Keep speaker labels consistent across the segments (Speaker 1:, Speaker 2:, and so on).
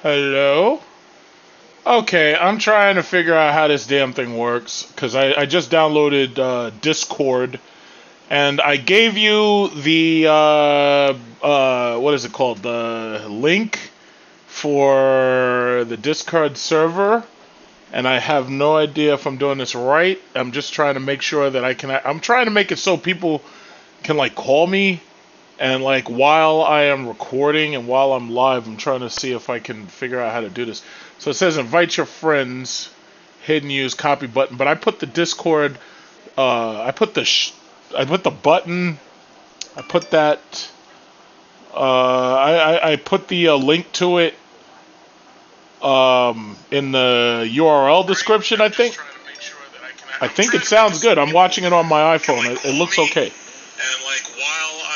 Speaker 1: Hello? Okay, I'm trying to figure out how this damn thing works because I just downloaded Discord and I gave you the what is it called? The link for the Discord server, and I have no idea if I'm doing this right. I'm just trying to make sure that I'm trying to make it so people can like call me and like while I am recording and while I'm live, I'm trying to see if I can figure out how to do this. So it says invite your friends, hidden use copy button, but I put the Discord, I put the button, I put that, I put the link to it in the URL description. I think it sounds good. I'm watching it on my iPhone. It looks okay.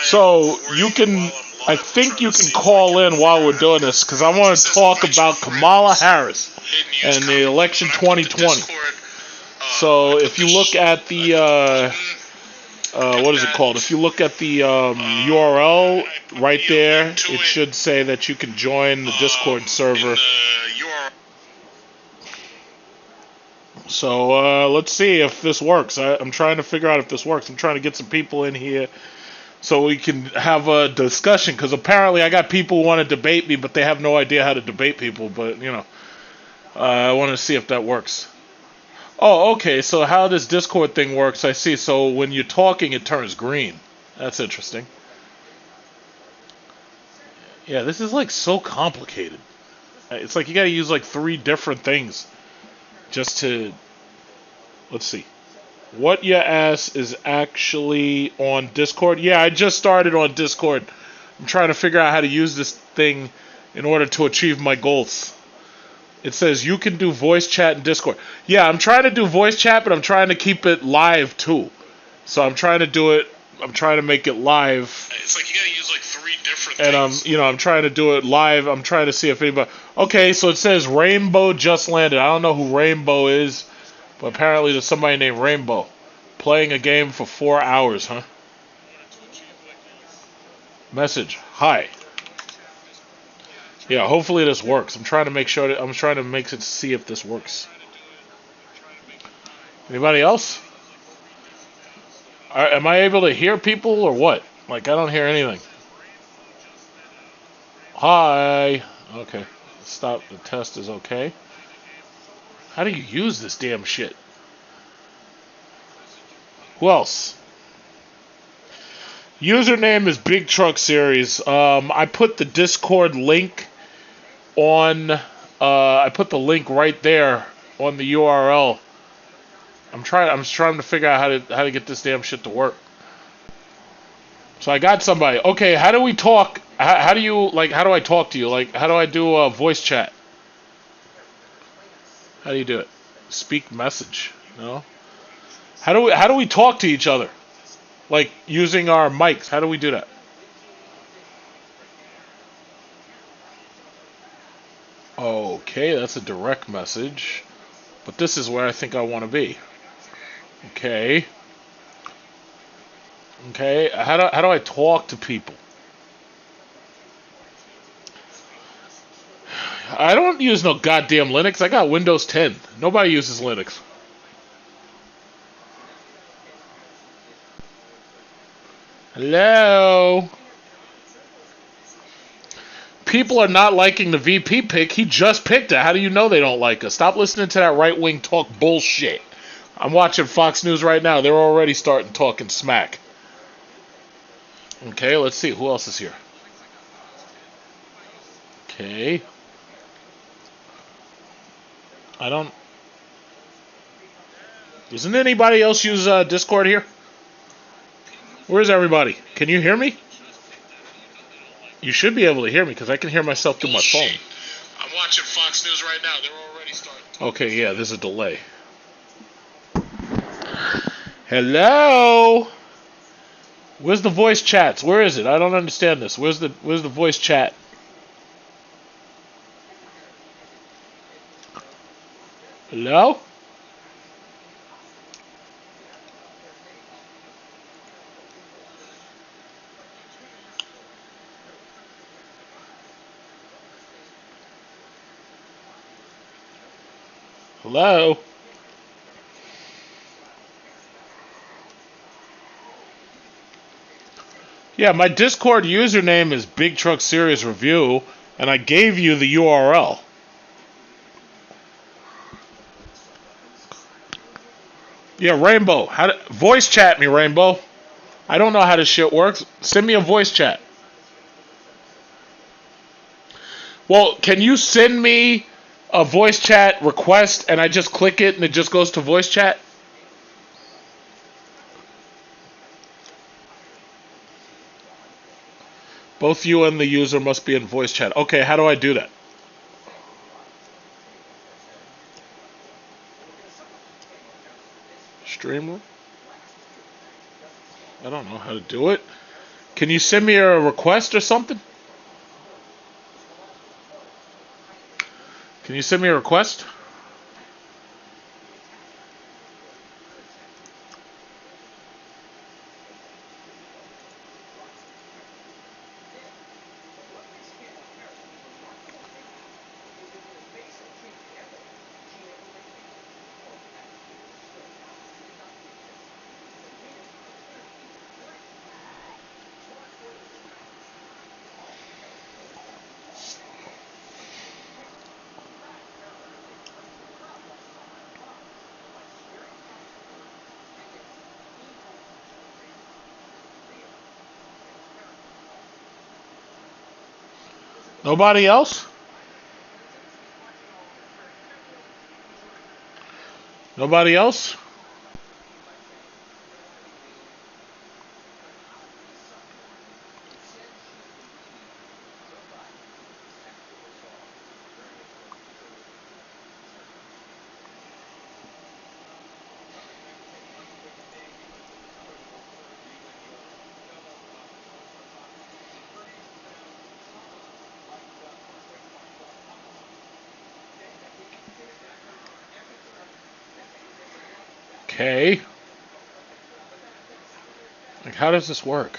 Speaker 1: So you can, I think you can call in while we're doing this because I want to talk about Kamala Harris and the election 2020. So if you look at the, what is it called? If you look at the URL right there, it should say that you can join the Discord server. So let's see if this works. I'm trying to figure out if this works. I'm trying to get some people in here so we can have a discussion, because apparently I got people who want to debate me, but they have no idea how to debate people. But, you know, I want to see if that works. Oh, okay, so how this Discord thing works, I see. So when you're talking, it turns green. That's interesting. Yeah, this is like so complicated. It's like you gotta use like 3 different things just to... Let's see. What your ass is actually on Discord? Yeah, I just started on Discord. I'm trying to figure out how to use this thing in order to achieve my goals. It says you can do voice chat in Discord. Yeah, I'm trying to do voice chat, but I'm trying to keep it live too. So I'm trying to do it. I'm trying to make it live.
Speaker 2: It's like you gotta use like 3 different
Speaker 1: things. And I'm trying to do it live. I'm trying to see if anybody. Okay, so it says Rainbow just landed. I don't know who Rainbow is, but apparently there's somebody named Rainbow playing a game for 4 hours, huh? Message. Hi. Yeah, hopefully this works. I'm trying to make sure I'm trying to make it see if this works. Anybody else? Am I able to hear people or what? Like, I don't hear anything. Hi. Okay. Stop. The test is okay. How do you use this damn shit? Who else? Username is Big Truck Series. I put the Discord link on. I put the link right there on the URL. I'm just trying to figure out how to get this damn shit to work. So I got somebody. Okay, how do we talk? How do you like? How do I talk to you? Like, how do I do a voice chat? How do you do it? Speak message. No. How do we talk to each other? Like using our mics. How do we do that? Okay, that's a direct message. But this is where I think I want to be. Okay. Okay, how do I talk to people? I don't use no goddamn Linux. I got Windows 10. Nobody uses Linux. Hello? People are not liking the VP pick. He just picked it. How do you know they don't like us? Stop listening to that right-wing talk bullshit. I'm watching Fox News right now. They're already starting talking smack. Okay, let's see. Who else is here? Okay. I don't... Doesn't anybody else use Discord here? Where's everybody? Can you hear me? You should be able to hear me because I can hear myself through my phone.
Speaker 2: I'm watching Fox News right now. They're already starting.
Speaker 1: Okay, yeah, there's a delay. Hello? Where's the voice chats? Where is it? I don't understand this. Where's the voice chat? Hello? Hello? Yeah, my Discord username is Big Truck Series Review, and I gave you the URL. Yeah, Rainbow. Voice chat me, Rainbow. I don't know how this shit works. Send me a voice chat. Well, can you send me a voice chat request and I just click it and it just goes to voice chat? Both you and the user must be in voice chat. Okay, how do I do that? Streamroom? I don't know how to do it. Can you send me a request or something? Can you send me a request? Nobody else? Nobody else? Okay. Like, how does this work?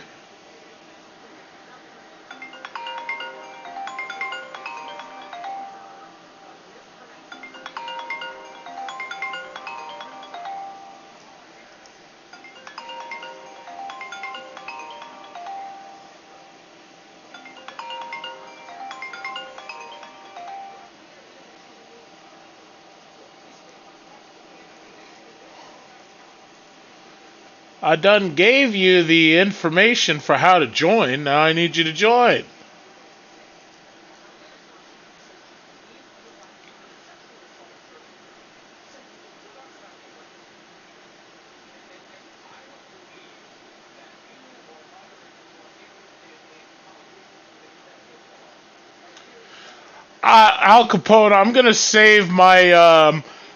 Speaker 1: I done gave you the information for how to join. Now I need you to join. Al Capone, I'm gonna save my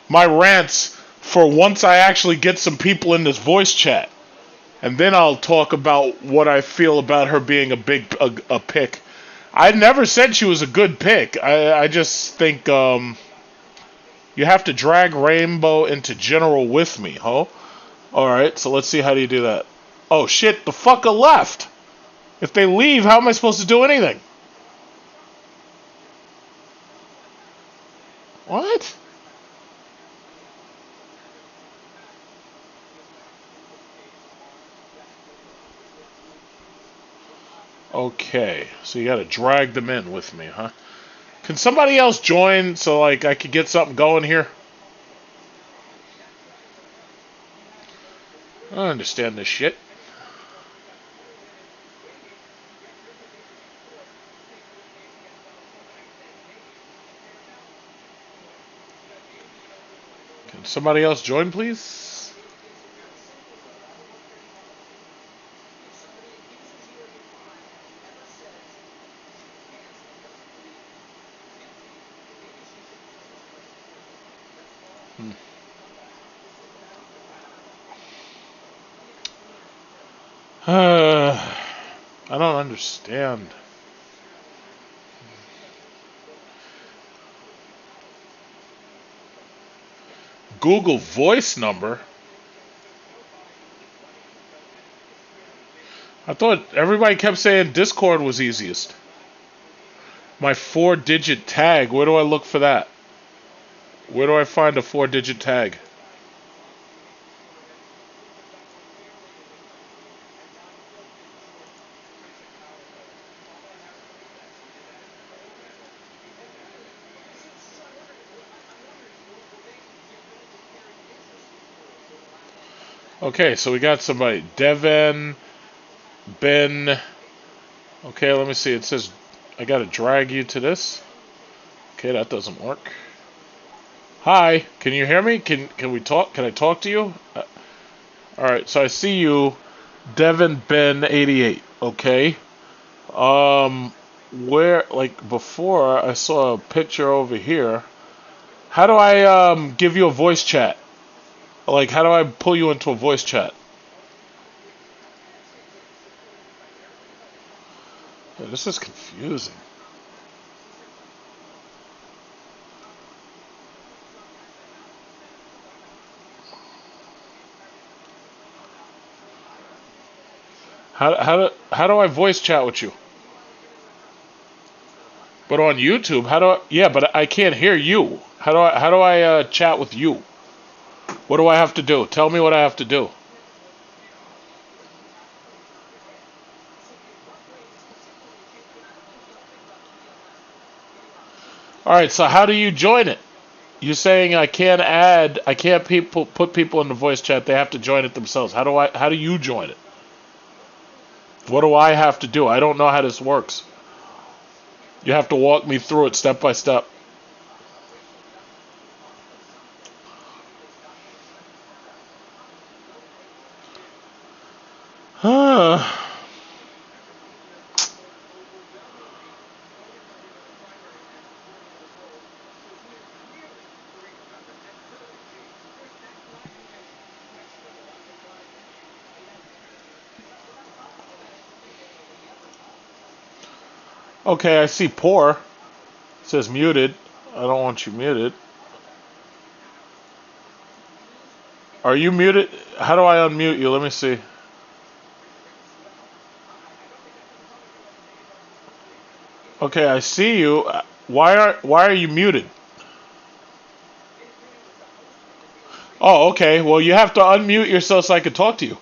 Speaker 1: rants for once I actually get some people in this voice chat, and then I'll talk about what I feel about her being a pick. I never said she was a good pick. I just think you have to drag Rainbow into general with me, huh? All right, so let's see how do you do that. Oh shit, the fucker left. If they leave, how am I supposed to do anything? What? Okay, so you gotta drag them in with me, huh? Can somebody else join so like I could get something going here? I don't understand this shit. Can somebody else join, please? I don't understand. Google voice number? I thought everybody kept saying Discord was easiest. My 4-digit tag, where do I look for that? Where do I find a 4-digit tag? Okay, so we got somebody. Devin, Ben. Okay, let me see. It says I gotta drag you to this. Okay, that doesn't work. Hi, can you hear me? Can we talk? Can I talk to you? All right, so I see you, Devin Ben 88. Okay. Where like before I saw a picture over here. How do I give you a voice chat? Like how do I pull you into a voice chat? Yeah, this is confusing. How do I voice chat with you? But on YouTube, how do I? Yeah, but I can't hear you. How do I chat with you? What do I have to do? Tell me what I have to do. All right, so how do you join it? You're saying I can't put people in the voice chat. They have to join it themselves. How do you join it? What do I have to do? I don't know how this works. You have to walk me through it step by step. Okay, I see poor. It says muted. I don't want you muted. Are you muted? How do I unmute you? Let me see. Okay, I see you. Why are you muted? Oh, okay. Well, you have to unmute yourself so I can talk to you.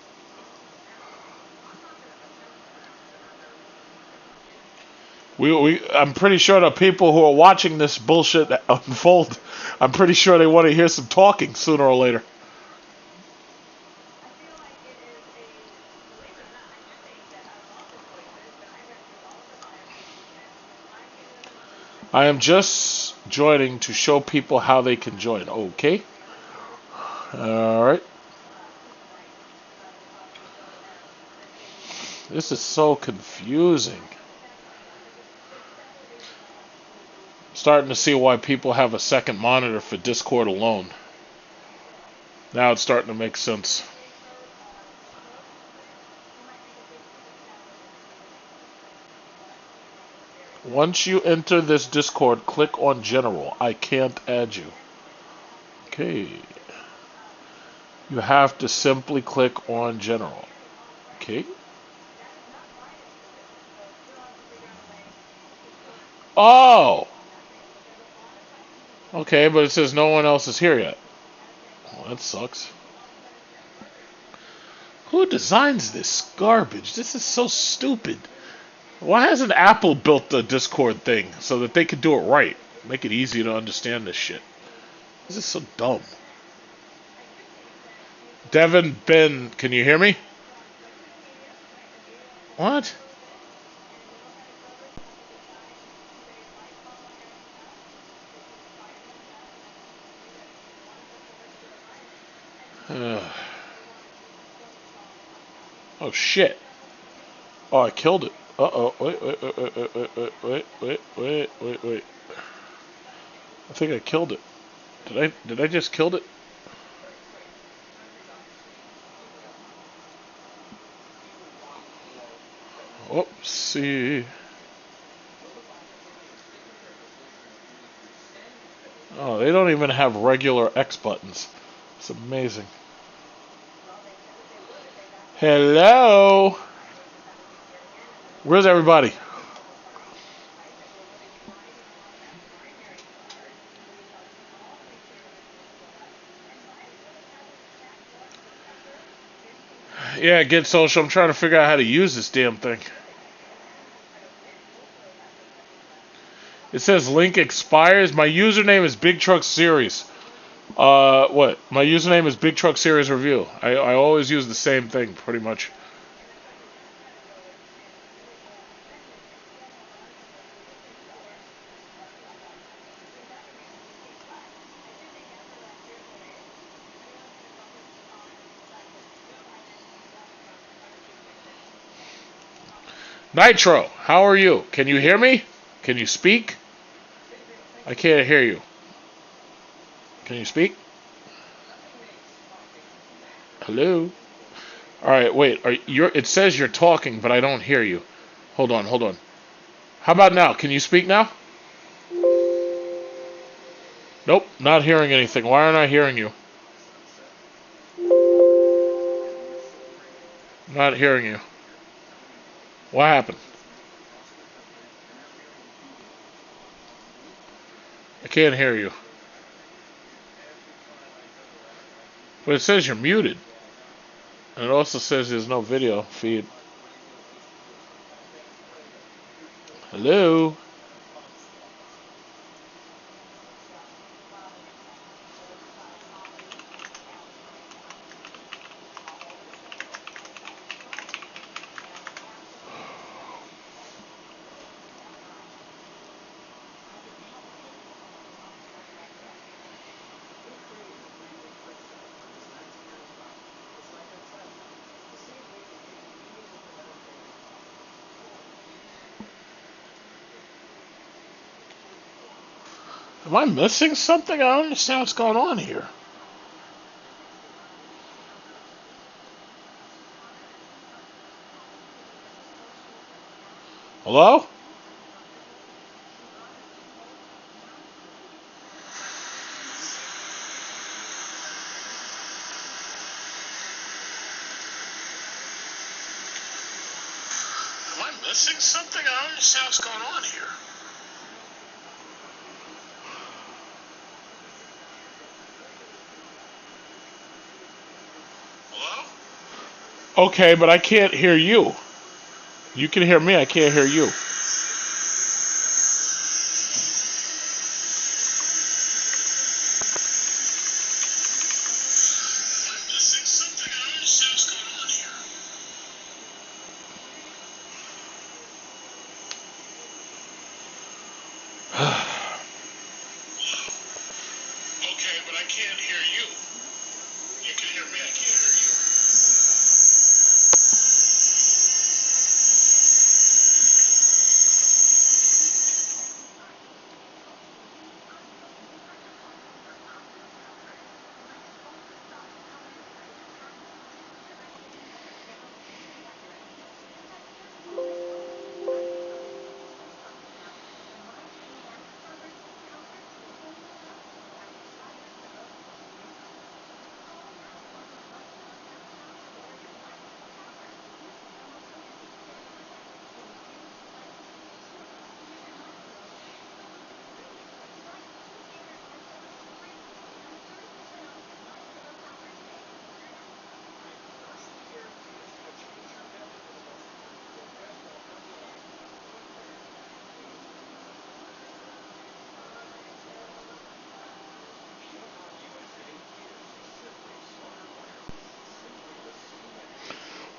Speaker 1: I'm pretty sure the people who are watching this bullshit unfold, I'm pretty sure they want to hear some talking sooner or later. I am just joining to show people how they can join. Okay. All right. This is so confusing. Starting to see why people have a second monitor for Discord alone. Now it's starting to make sense. Once you enter this Discord, click on General. I can't add you. Okay. You have to simply click on General. Okay. Oh! Okay, but it says no one else is here yet. Well, that sucks. Who designs this garbage? This is so stupid. Why hasn't Apple built the Discord thing so that they could do it right? Make it easy to understand this shit. This is so dumb. Devin, Ben, can you hear me? What? Oh shit. Oh, I killed it. Uh-oh. Wait. I think I killed it. Did I just killed it? Oopsie. Oh, they don't even have regular X buttons. It's amazing. Hello? Where's everybody? Yeah, get social. I'm trying to figure out how to use this damn thing. It says link expires. My username is Big Truck Series. What? My username is Big Truck Series Review. I always use the same thing, pretty much. Nitro, how are you? Can you hear me? Can you speak? I can't hear you. Can you speak? Hello? Alright, wait. It says you're talking, but I don't hear you. Hold on, hold on. How about now? Can you speak now? Nope, not hearing anything. Why aren't I hearing you? Not hearing you. What happened? I can't hear you. But it says you're muted. And it also says there's no video feed. Hello? Am I missing something? I don't understand what's going on here. Hello? Am I missing something? I don't understand what's going on here. Hello? Okay, but I can't hear you. You can hear me, I can't hear you. Okay, but I can't hear you. You can hear me, I can't hear you.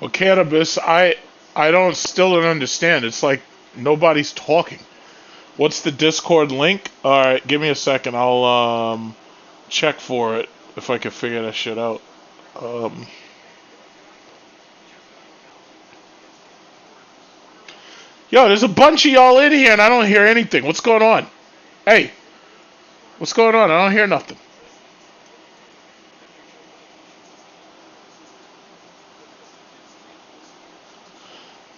Speaker 1: Well, cannabis, I still don't understand. It's like nobody's talking. What's the Discord link? All right, give me a second. I'll check for it if I can figure that shit out. Yo, there's a bunch of y'all in here and I don't hear anything. What's going on? Hey, what's going on? I don't hear nothing.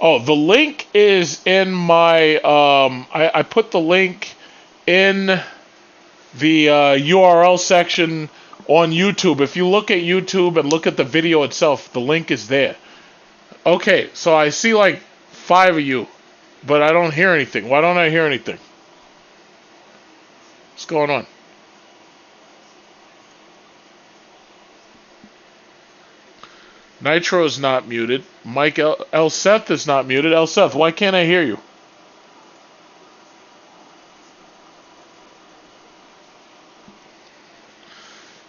Speaker 1: Oh, the link is in my, I put the link in the URL section on YouTube. If you look at YouTube and look at the video itself, the link is there. Okay, so I see like 5 of you, but I don't hear anything. Why don't I hear anything? What's going on? Nitro's not muted. Mike El Seth is not muted. El Seth, why can't I hear you?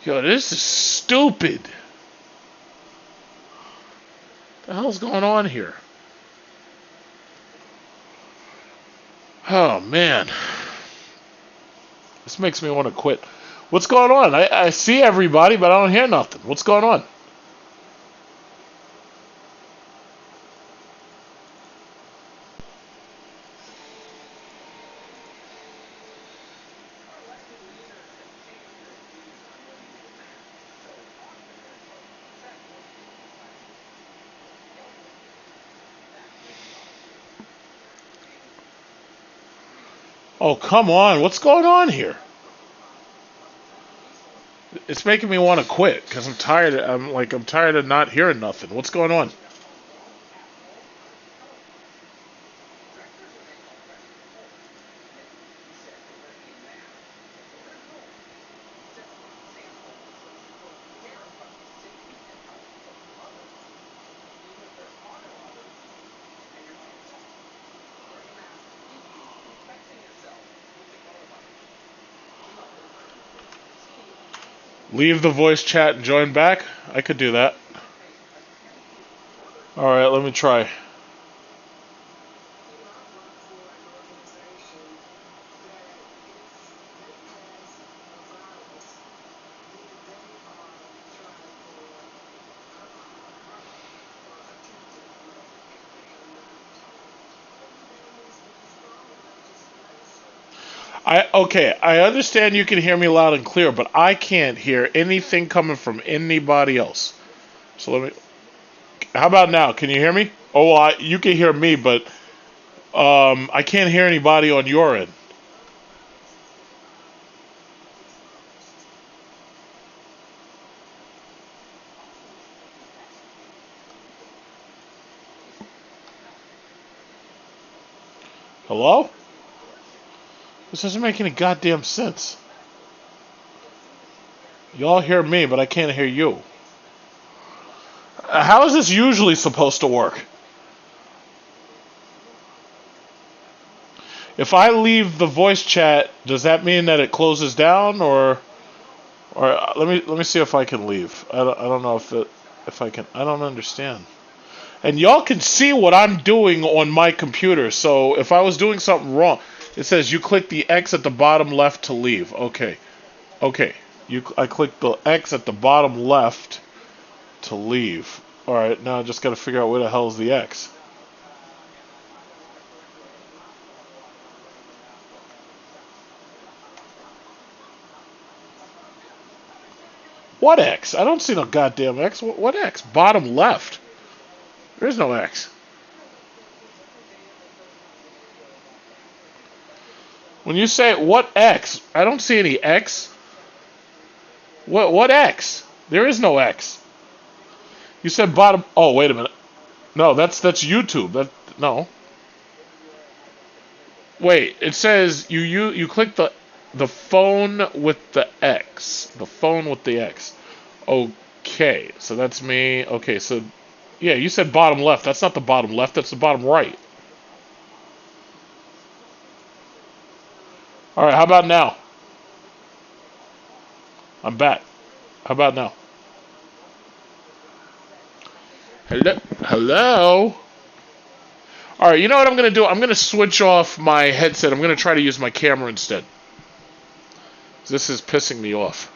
Speaker 1: Yo, this is stupid. What the hell's going on here? Oh, man. This makes me want to quit. What's going on? I see everybody, but I don't hear nothing. What's going on? Oh, come on. What's going on here? It's making me want to quit because I'm tired. I'm tired of not hearing nothing. What's going on? Leave the voice chat and join back? I could do that. Alright, let me try. I understand you can hear me loud and clear, but I can't hear anything coming from anybody else. So let me. How about now? Can you hear me? Oh, well, you can hear me, but I can't hear anybody on your end. Hello? This doesn't make any goddamn sense. Y'all hear me, but I can't hear you. How is this usually supposed to work? If I leave the voice chat, does that mean that it closes down, or let me see if I can leave. I don't know if I can. I don't understand. And y'all can see what I'm doing on my computer. So if I was doing something wrong, it says you click the X at the bottom left to leave. Okay. I clicked the X at the bottom left to leave. All right. Now I just got to figure out where the hell is the X. What X? I don't see no goddamn X. What X? Bottom left. There's no X. When you say what X, I don't see any X. What X? There is no X. You said bottom. Oh, wait a minute. No, that's YouTube. No. Wait, it says you click the phone with the X. The phone with the X. Okay, so that's me. Okay, so yeah, you said bottom left. That's not the bottom left. That's the bottom right. All right, how about now? I'm back. How about now? Hello? Hello? Alright, you know what I'm going to do? I'm going to switch off my headset. I'm going to try to use my camera instead. This is pissing me off.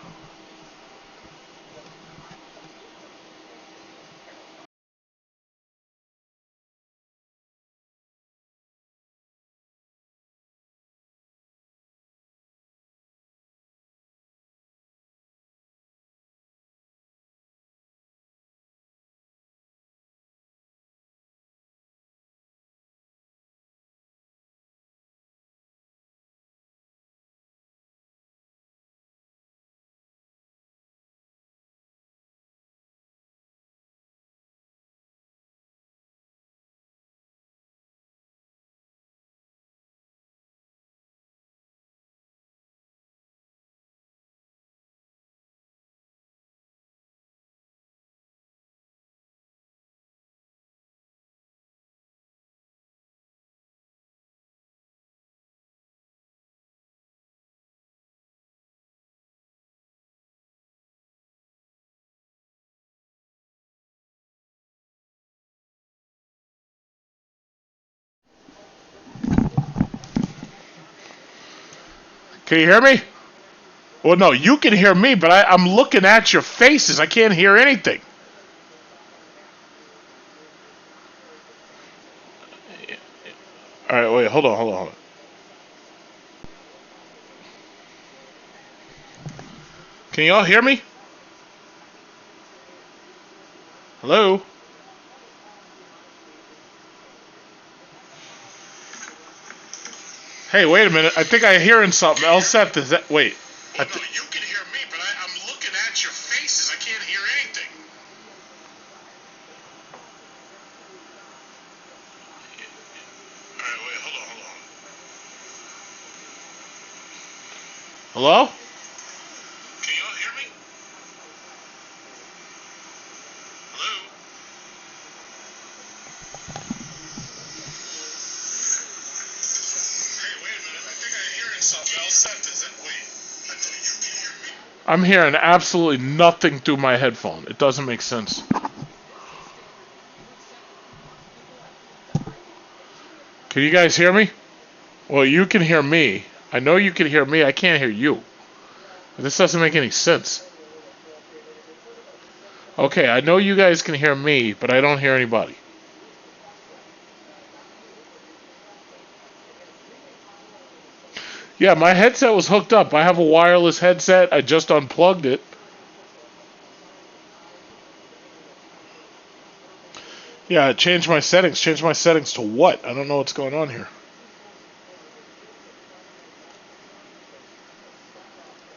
Speaker 1: Can you hear me? Well, no, you can hear me, but I'm looking at your faces. I can't hear anything. All right, wait, hold on. Can y'all hear me? Hello? Hey, wait a minute. I think I'm hearing something. Elseth, is that... Wait.
Speaker 2: Well, no, you can hear me, but I'm looking at your faces. I can't hear anything. All right, wait, hold on.
Speaker 1: Hello?
Speaker 2: Can y'all hear me? Hello? Hey, wait a minute. I think I'm hearing something. Elseth, is that... Wait. I thought you can hear me.
Speaker 1: I'm hearing absolutely nothing through my headphone. It doesn't make sense. Can you guys hear me? Well, you can hear me. I know you can hear me. I can't hear you. This doesn't make any sense. Okay, I know you guys can hear me, but I don't hear anybody. Yeah, my headset was hooked up. I have a wireless headset. I just unplugged it. Yeah, change my settings. Change my settings to what? I don't know what's going on here.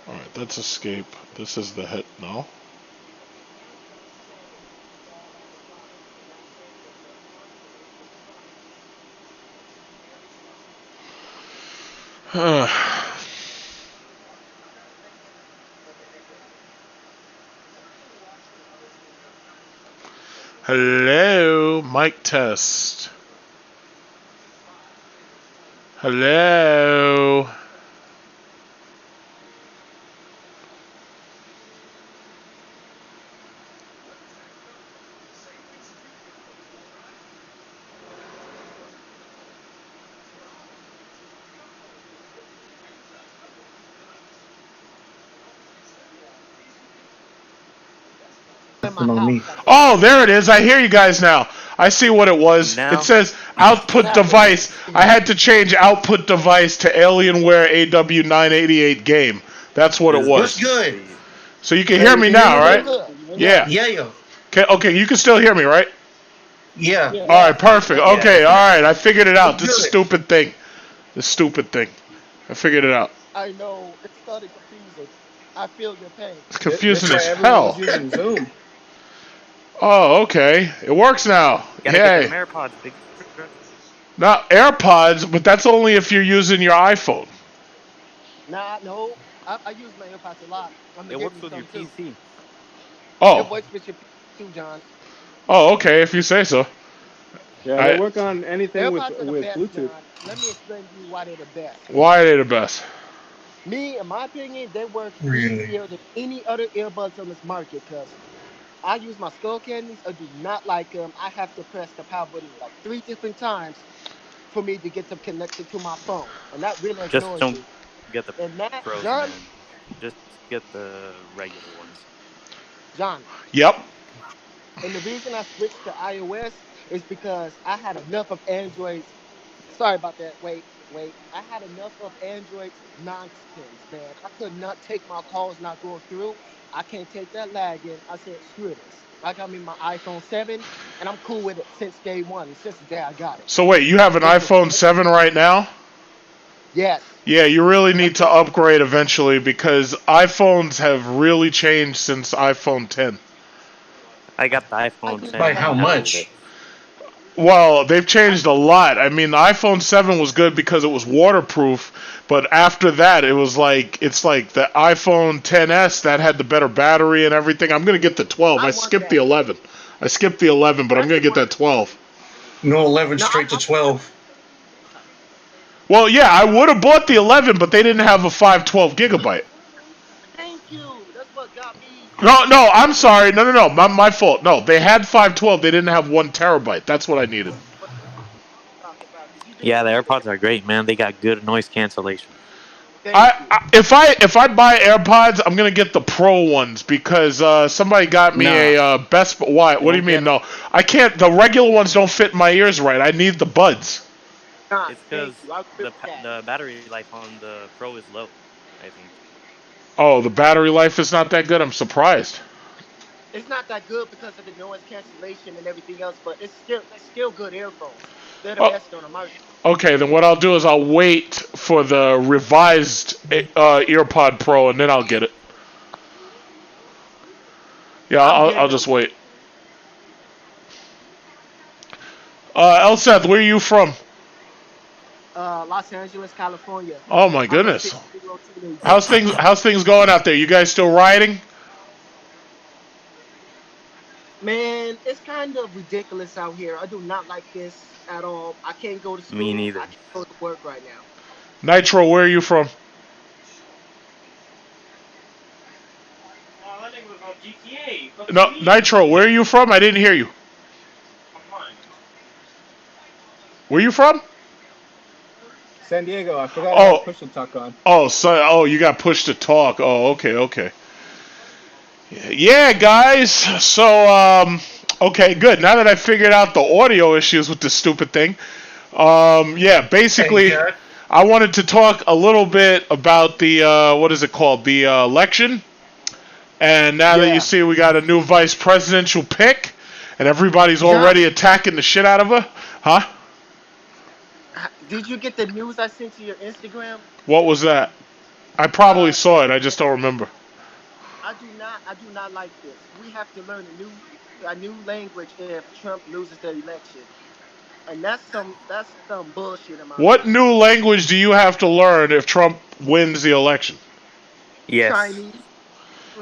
Speaker 1: Alright, that's escape. This is the hit. No. Hello, mic test. Hello. Oh, there it is. I hear you guys now. I see what it was.
Speaker 3: Now?
Speaker 1: It says output device. I had to change output device to Alienware AW988 game. That's what it was.
Speaker 4: What's good?
Speaker 1: So you can hear me now, right? Yeah.
Speaker 4: Yeah.
Speaker 1: Okay, you can still hear me, right?
Speaker 4: Yeah.
Speaker 1: All right, perfect. Okay, all right. I figured it out. This
Speaker 4: Good.
Speaker 1: stupid thing. This stupid thing. I figured it out.
Speaker 5: I know it started confusing. I feel your pain.
Speaker 1: It's confusing
Speaker 6: That's
Speaker 1: as
Speaker 6: why everyone
Speaker 1: hell.
Speaker 6: was using Zoom.
Speaker 1: Oh, okay. It works now.
Speaker 3: Gotta
Speaker 1: Yay.
Speaker 3: get them AirPods, big.
Speaker 1: Not AirPods, but that's only if you're using your iPhone.
Speaker 5: No. I use my AirPods a lot. I'm
Speaker 3: It
Speaker 5: gonna
Speaker 3: works
Speaker 5: give you
Speaker 3: with your
Speaker 5: some too.
Speaker 3: PC.
Speaker 5: It
Speaker 1: Oh.
Speaker 5: works with your PC too, John.
Speaker 1: Oh, okay, if you say so.
Speaker 6: Yeah, they work on anything
Speaker 5: AirPods are the
Speaker 6: with
Speaker 5: best,
Speaker 6: Bluetooth.
Speaker 5: John. Let me explain to you why they're the best.
Speaker 1: Why are they the best?
Speaker 5: Me, in my opinion, they work
Speaker 4: Really?
Speaker 5: easier than any other earbuds on this market because I use my skull candies. I do not like them. I have to press the power button like 3 different times for me to get them connected to my phone, and that really
Speaker 3: Just
Speaker 5: annoys
Speaker 3: don't
Speaker 5: me.
Speaker 3: get the
Speaker 5: And that,
Speaker 3: pros,
Speaker 5: John,
Speaker 3: man. Just get the regular ones.
Speaker 5: John,
Speaker 1: Yep.
Speaker 5: and the reason I switched to iOS is because I had enough of Android's. Sorry about that. Wait. I had enough of Android's nonsense, man. I could not take my calls not going through. I can't take that lagging. I said, screw this. I got me my iPhone 7, and I'm cool with it since day one, since the day I got it.
Speaker 1: So wait, you have an iPhone 7 right now?
Speaker 5: Yes.
Speaker 1: Yeah, you really need to upgrade eventually because iPhones have really changed since iPhone 10.
Speaker 3: I got the iPhone 10.
Speaker 4: By how much?
Speaker 1: Well, they've changed a lot. I mean, the iPhone 7 was good because it was waterproof, but after that, it's like the iPhone 10s that had the better battery and everything. I'm going to get the 12. I skipped the 11. But I'm going to get that 12.
Speaker 4: No 11, straight to 12.
Speaker 1: Well, yeah, I would have bought the 11, but they didn't have a 512 gigabyte.
Speaker 5: Thank you. That's what got me.
Speaker 1: No, I'm sorry. No. My fault. No, they had 512. They didn't have 1 terabyte. That's what I needed.
Speaker 3: Yeah, the AirPods are great, man. They got good noise cancellation.
Speaker 5: Thank you.
Speaker 1: If I buy AirPods, I'm gonna get the pro ones because somebody got me a Best. Why? What do you mean? No, I can't. The regular ones don't fit my ears right. I need the buds.
Speaker 5: Nah,
Speaker 3: It's
Speaker 5: thank
Speaker 3: because
Speaker 5: you. I agree with that.
Speaker 3: the battery life on the Pro is low, I think.
Speaker 1: Oh, the battery life is not that good. I'm surprised.
Speaker 5: It's not that good because of the noise cancellation and everything else, but it's still good earphones. They're the
Speaker 1: Oh,
Speaker 5: best on the market.
Speaker 1: okay. Then what I'll do is I'll wait for the revised EarPod Pro and then I'll get it. Yeah,
Speaker 5: I'm
Speaker 1: I'll
Speaker 5: getting
Speaker 1: just
Speaker 5: them.
Speaker 1: wait. Elseth, where are you from?
Speaker 5: Los Angeles, California.
Speaker 1: Oh my
Speaker 5: I'm a
Speaker 1: goodness.
Speaker 5: 6-year-old teenager.
Speaker 1: How's things going out there? You guys still riding?
Speaker 5: Man, it's kind of ridiculous out here. I do not like this at all. I can't go to
Speaker 3: Me
Speaker 5: school.
Speaker 3: neither.
Speaker 5: I can't go to work right now.
Speaker 1: Nitro, where are you from?
Speaker 7: That nigga was on GTA. Fuck
Speaker 1: No,
Speaker 7: me.
Speaker 1: Nitro, where are you from? I didn't hear you. Where you from?
Speaker 6: San Diego. I forgot I
Speaker 1: Oh,
Speaker 6: had push to talk on.
Speaker 1: oh, you got pushed to talk. Oh, okay. Yeah, guys. So, okay, good. Now that I figured out the audio issues with this stupid thing, yeah, basically,
Speaker 4: Hey, Jack.
Speaker 1: I wanted to talk a little bit about the what is it called, the election. And now that you
Speaker 5: Yeah.
Speaker 1: see we got a new vice presidential pick, and everybody's
Speaker 5: John,
Speaker 1: already attacking the shit out of her, huh?
Speaker 5: did you get the news I sent to your Instagram?
Speaker 1: What was that? I probably
Speaker 5: Uh,
Speaker 1: saw it. I just don't remember.
Speaker 5: I do not like this. We have to learn a new language if Trump loses the election. And that's some bullshit in my
Speaker 1: What
Speaker 5: opinion.
Speaker 1: new language do you have to learn if Trump wins the election?
Speaker 3: Yes.
Speaker 5: Chinese,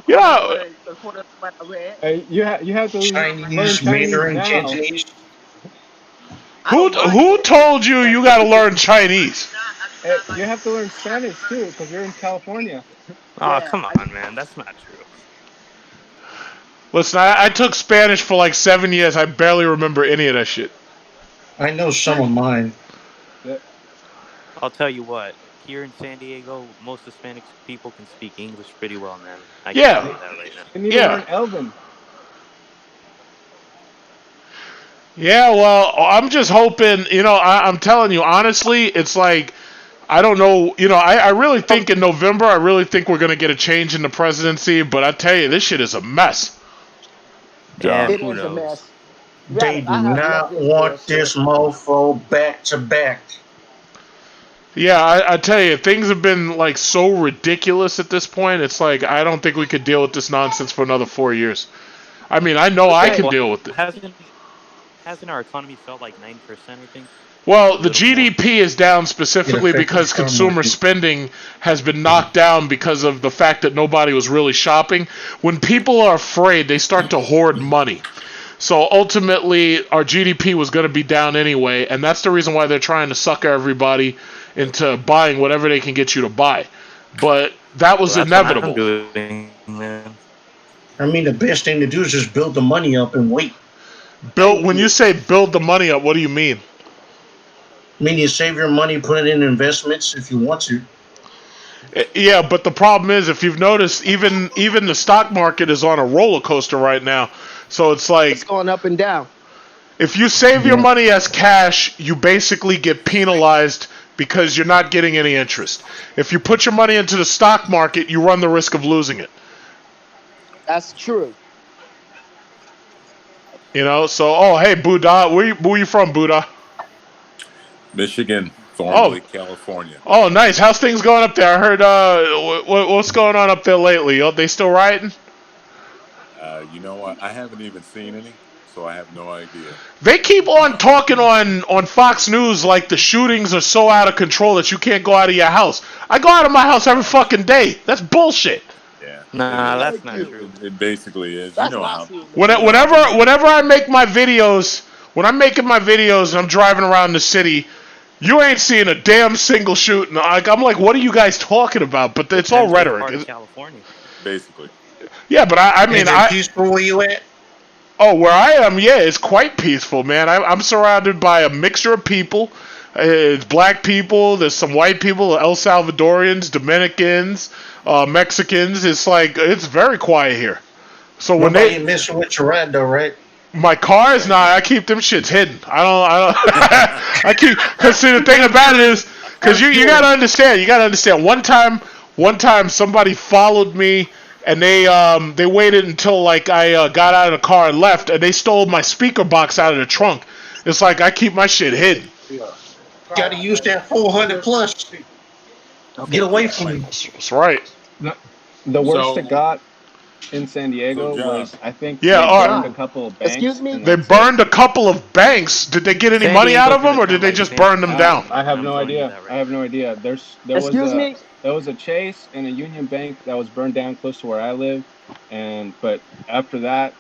Speaker 1: Yeah,
Speaker 5: according to what I read.
Speaker 6: You have to learn
Speaker 4: Chinese,
Speaker 6: Chinese
Speaker 4: Mandarin,
Speaker 6: now.
Speaker 4: Cantonese.
Speaker 5: I
Speaker 1: who
Speaker 5: don't mind
Speaker 1: who
Speaker 5: Cantonese.
Speaker 1: told you
Speaker 5: That's
Speaker 1: you
Speaker 5: the
Speaker 1: got to learn
Speaker 5: beginning.
Speaker 1: Chinese?
Speaker 6: You have to learn Spanish too, because you're in California.
Speaker 3: Oh,
Speaker 5: Yeah,
Speaker 3: come
Speaker 5: I
Speaker 3: on, man. That's not true.
Speaker 1: Listen, I took Spanish for like 7 years. I barely remember any of that shit.
Speaker 4: I know some of mine.
Speaker 3: I'll tell you what. Here in San Diego, most Hispanic people can speak English pretty well, man. I can tell
Speaker 1: Yeah,
Speaker 3: you that right now.
Speaker 6: You need to
Speaker 1: yeah,
Speaker 6: learn Elven.
Speaker 1: yeah. Well, I'm just hoping. I'm telling you honestly, it's like I don't know. I really think in November, I really think we're gonna get a change in the presidency. But I tell you, this shit is a mess.
Speaker 3: Yeah,
Speaker 5: it
Speaker 3: who
Speaker 5: is a
Speaker 3: knows?
Speaker 5: mess.
Speaker 4: They do
Speaker 5: I have enough of
Speaker 4: not
Speaker 5: this
Speaker 4: want
Speaker 5: bullshit.
Speaker 4: this mofo back to back.
Speaker 1: Yeah, I tell you, things have been like so ridiculous at this point. It's like I don't think we could deal with this nonsense for another 4 years. I mean, I know I
Speaker 5: Okay,
Speaker 1: can
Speaker 3: Well,
Speaker 1: deal with it.
Speaker 3: hasn't our economy fell like 9%? I think a
Speaker 1: Well, the
Speaker 3: little more.
Speaker 1: GDP is down
Speaker 4: It
Speaker 1: specifically
Speaker 4: affected the
Speaker 1: because
Speaker 4: car
Speaker 1: consumer
Speaker 4: market.
Speaker 1: spending has been knocked down because of the fact that nobody was really shopping. When people are afraid, they start to hoard money. So ultimately, our GDP was going to be down anyway, and that's the reason why they're trying to sucker everybody into buying whatever they can get you to buy. But that
Speaker 3: Well,
Speaker 1: was
Speaker 3: that's what I'm
Speaker 1: inevitable.
Speaker 3: doing, man.
Speaker 4: I mean, the best thing to do is just build the money up and wait.
Speaker 1: Build.
Speaker 5: thank
Speaker 1: When you
Speaker 5: you.
Speaker 1: say build the money up, what do you mean?
Speaker 4: I mean, you save your money, put it in investments if you want to.
Speaker 1: Yeah, but the problem is, if you've noticed, even the stock market is on a roller coaster right now. So it's
Speaker 5: It's
Speaker 1: like
Speaker 5: going up and down.
Speaker 1: if you save your
Speaker 4: Yeah.
Speaker 1: money as cash, you basically get penalized because you're not getting any interest. If you put your money into the stock market, you run the risk of losing it.
Speaker 5: That's true.
Speaker 1: So oh hey Buddha, where you from, Buddha?
Speaker 8: Michigan,
Speaker 1: Oh,
Speaker 8: formerly California.
Speaker 1: oh nice. How's things going up there? I heard what's going on up there lately? Oh, they still rioting?
Speaker 8: You know what? I haven't even seen any, so I have no idea.
Speaker 1: They keep on talking on Fox News like the shootings are so out of control that you can't go out of your house. I go out of my house every fucking day. That's bullshit.
Speaker 8: Yeah, it
Speaker 3: Nah,
Speaker 8: is.
Speaker 3: that's
Speaker 5: Thank
Speaker 3: not
Speaker 5: you.
Speaker 3: true.
Speaker 8: It basically is.
Speaker 5: That's not true, man.
Speaker 1: Whenever I make my videos, when I'm making my videos and I'm driving around the city, you ain't seeing a damn single shooting. I'm like, what are you guys talking about? But it's all
Speaker 3: Depends which
Speaker 1: rhetoric.
Speaker 3: part of California.
Speaker 8: Basically.
Speaker 1: Yeah, but I mean,
Speaker 4: Is it peaceful where you at?
Speaker 1: oh, where I am, yeah, it's quite peaceful, man. I'm surrounded by a mixture of people. It's black people. There's some white people, El Salvadorians, Dominicans, Mexicans. It's like it's very quiet here. So when
Speaker 4: Nobody messing with your ride though, right?
Speaker 1: my car is not, I keep them shits hidden. I keep, cause see the thing about it is, cause you gotta understand. One time somebody followed me and they waited until like I got out of the car and left, and they stole my speaker box out of the trunk. It's like I keep my shit hidden.
Speaker 4: Got to use that 400 plus. Get away from me.
Speaker 1: That's right.
Speaker 6: The worst
Speaker 8: So-
Speaker 6: it got in San Diego
Speaker 8: So, John.
Speaker 6: was, I think,
Speaker 1: Yeah,
Speaker 6: they
Speaker 1: all
Speaker 6: burned
Speaker 1: right.
Speaker 6: a couple of banks.
Speaker 5: Excuse me?
Speaker 6: and
Speaker 1: They
Speaker 6: that's
Speaker 1: burned a couple of banks. Did they get any
Speaker 3: San
Speaker 1: money out
Speaker 3: Diego's
Speaker 1: of them,
Speaker 3: gonna
Speaker 1: or did
Speaker 3: sound
Speaker 1: they
Speaker 3: like
Speaker 1: just
Speaker 3: San
Speaker 1: burn them
Speaker 3: Diego.
Speaker 1: down?
Speaker 6: I have
Speaker 3: I'm
Speaker 6: no
Speaker 3: telling you
Speaker 6: idea.
Speaker 3: that right
Speaker 6: I have no idea.
Speaker 5: Excuse me?
Speaker 6: There was a Chase and a Union Bank that was burned down close to where I live, but after that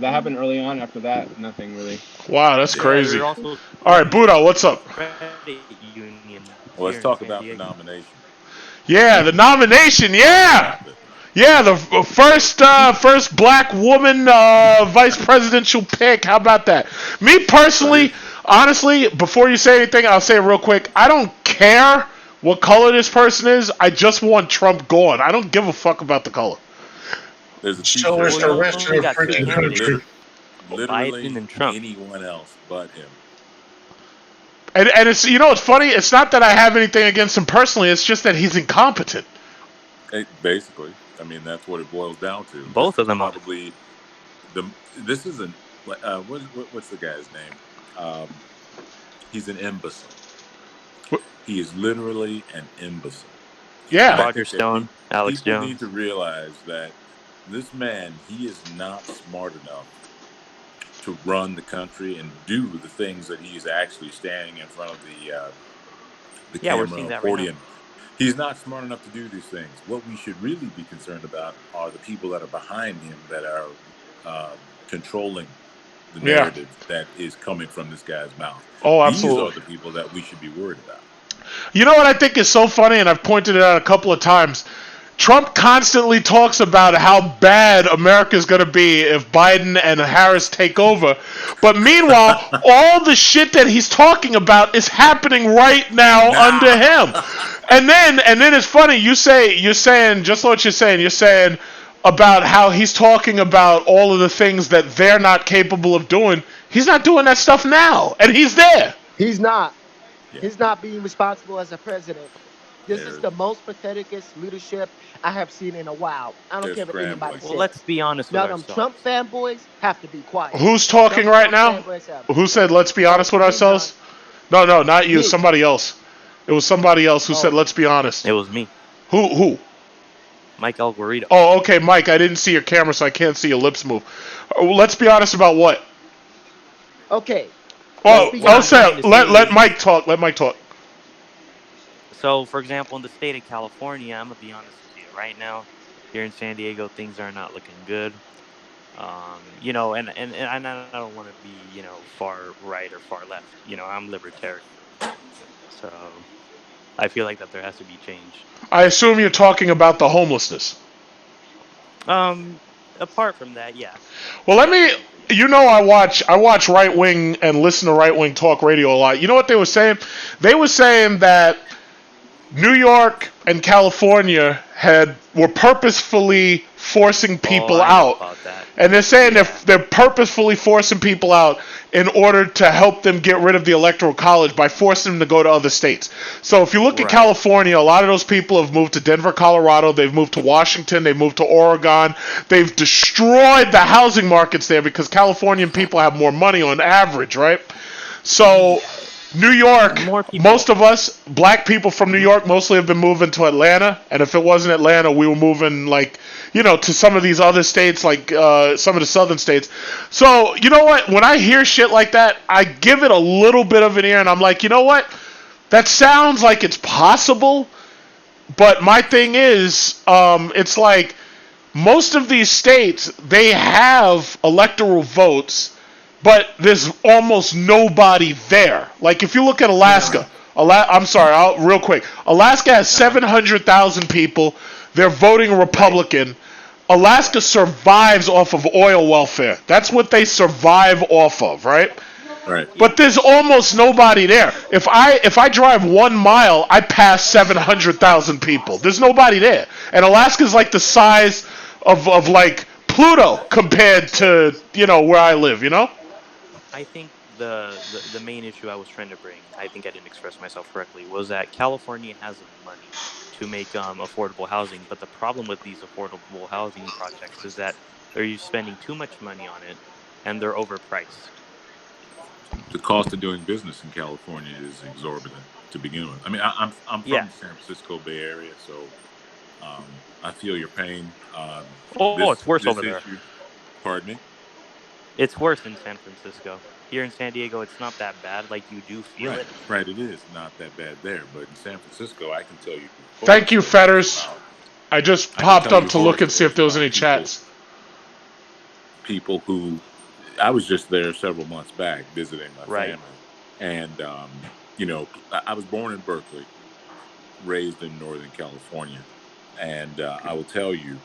Speaker 6: happened early on. After that, nothing really.
Speaker 1: Wow, that's
Speaker 8: Yeah.
Speaker 1: crazy.
Speaker 3: There are also
Speaker 1: All right, Buddha, what's up?
Speaker 3: credit unions
Speaker 8: Well, let's
Speaker 3: here in
Speaker 8: talk
Speaker 3: San
Speaker 8: about the
Speaker 3: Diego.
Speaker 8: nomination.
Speaker 1: Yeah, the nomination. Yeah. Yeah, the first black woman vice presidential pick. How about that? Me personally, honestly, before you say anything, I'll say it real quick. I don't care what color this person is. I just want Trump gone. I don't give a fuck about the color.
Speaker 8: There's a
Speaker 4: So
Speaker 8: t-shirt
Speaker 4: is the
Speaker 3: Well,
Speaker 4: rest of
Speaker 3: we
Speaker 4: the
Speaker 3: got two
Speaker 4: freaking
Speaker 3: candidates.
Speaker 4: country.
Speaker 8: literally
Speaker 3: Biden and Trump.
Speaker 8: anyone else but him.
Speaker 1: And it's, you know, it's funny. It's not that I have anything against him personally. It's just that he's incompetent.
Speaker 8: Basically, I mean that's what it boils down to.
Speaker 3: Both
Speaker 8: This
Speaker 3: of them
Speaker 8: is
Speaker 3: are.
Speaker 8: probably this is an what's the guy's name? He's an imbecile. He is literally an imbecile.
Speaker 1: Yeah.
Speaker 8: And I
Speaker 3: Roger
Speaker 8: think that
Speaker 3: Stone, Alex
Speaker 8: people
Speaker 3: Jones.
Speaker 8: need to realize that this man, he is not smart enough to run the country and do the things that he's actually standing in front of the
Speaker 3: Yeah, we're
Speaker 8: camera
Speaker 3: seeing
Speaker 8: or
Speaker 3: that right
Speaker 8: podium. He's not smart enough to do these things. What we should really be concerned about are the people that are behind him that are controlling the
Speaker 1: Yeah.
Speaker 8: narrative that is coming from this guy's mouth.
Speaker 1: Oh,
Speaker 8: These
Speaker 1: absolutely.
Speaker 8: are the people that we should be worried about.
Speaker 1: You know what I think is so funny, and I've pointed it out a couple of times? Trump constantly talks about how bad America's going to be if Biden and Harris take over. But meanwhile, all the shit that he's talking about is happening right now under him. And then it's funny, you're saying just what you're saying about how he's talking about all of the things that they're not capable of doing. He's not doing that stuff now, and he's there.
Speaker 5: He's not.
Speaker 8: Yeah.
Speaker 5: He's not being responsible as a president. This
Speaker 8: They're-
Speaker 5: is the most patheticest leadership I have seen in a while. I don't
Speaker 8: They're
Speaker 5: care what anybody
Speaker 8: scrambling.
Speaker 5: says.
Speaker 3: Well, let's be honest with
Speaker 5: Now them
Speaker 3: ourselves.
Speaker 5: Trump fanboys have to be quiet.
Speaker 1: Who's talking
Speaker 5: Them
Speaker 1: right
Speaker 5: Trump
Speaker 1: now?
Speaker 5: fanboys have-
Speaker 1: Who said, let's be honest with ourselves? No, not you.
Speaker 5: You.
Speaker 1: Somebody else. It was somebody else who
Speaker 5: Oh.
Speaker 1: said, let's be honest.
Speaker 3: It was me,
Speaker 1: Who?
Speaker 3: Mike Alvarito.
Speaker 1: Oh, okay, Mike. I didn't see your camera, so I can't see your lips move. Let's be honest about what?
Speaker 5: Okay.
Speaker 1: Oh,
Speaker 5: Let's be
Speaker 1: I'll
Speaker 5: honest.
Speaker 1: say, let Mike talk. Let Mike talk.
Speaker 3: So, for example, in the state of California, I'm gonna be honest with you. Right now, here in San Diego, things are not looking good. You know, and I don't want to be, you know, far right or far left. You know, I'm libertarian, so I feel like that there has to be change.
Speaker 1: I assume you're talking about the homelessness.
Speaker 3: Apart from that, yeah.
Speaker 1: Well, let me. You know, I watch right wing and listen to right wing talk radio a lot. You know what they were saying? They were saying that New York and California were purposefully forcing people
Speaker 3: I know
Speaker 1: out.
Speaker 3: about that.
Speaker 1: And they're saying
Speaker 3: Yeah.
Speaker 1: they're purposefully forcing people out in order to help them get rid of the Electoral College by forcing them to go to other states. So if you look at
Speaker 3: Right.
Speaker 1: California, a lot of those people have moved to Denver, Colorado. They've moved to Washington. They've moved to Oregon. They've destroyed the housing markets there because Californian people have more money on average, right? So New York,
Speaker 3: More people.
Speaker 1: most of us, black people from New York, mostly have been moving to Atlanta. And if it wasn't Atlanta, we were moving, like, you know, to some of these other states, like some of the southern states. So, you know what? When I hear shit like that, I give it a little bit of an ear, and I'm like, you know what? That sounds like it's possible. But my thing is, it's like most of these states, they have electoral votes, but there's almost nobody there. Like if you look at Alaska, I'm sorry, real quick. Alaska has 700,000 people. They're voting Republican. Alaska survives off of oil welfare. That's what they survive off of, right?
Speaker 8: Right.
Speaker 1: But there's almost nobody there. If I drive 1 mile, I pass 700,000 people. There's nobody there, and Alaska's like the size of like Pluto compared to where I live.
Speaker 3: I think the main issue I was trying to bring, I think I didn't express myself correctly, was that California has the money to make affordable housing, but the problem with these affordable housing projects is that they're spending too much money on it, and they're overpriced.
Speaker 8: The cost of doing business in California is exorbitant to begin with. I mean, I'm from
Speaker 3: Yeah.
Speaker 8: the San Francisco Bay Area, so I feel your pain.
Speaker 3: Oh, it's worse
Speaker 8: this
Speaker 3: over there.
Speaker 8: issue. Pardon me.
Speaker 3: It's worse in San Francisco. Here in San Diego, it's not that bad. Like, you do feel
Speaker 8: Right,
Speaker 3: it.
Speaker 8: right. It is not that bad there, but in San Francisco, I can tell you.
Speaker 1: Thank you,
Speaker 8: horror
Speaker 1: Fetters.
Speaker 8: stories about-
Speaker 1: I just
Speaker 8: I can
Speaker 1: popped
Speaker 8: tell
Speaker 1: up
Speaker 8: you
Speaker 1: to
Speaker 8: horror
Speaker 1: look and see if
Speaker 8: stories
Speaker 1: there was
Speaker 8: about
Speaker 1: any chats.
Speaker 8: People who I was just there several months back visiting my
Speaker 3: Right.
Speaker 8: family, and I was born in Berkeley, raised in Northern California, and I will tell you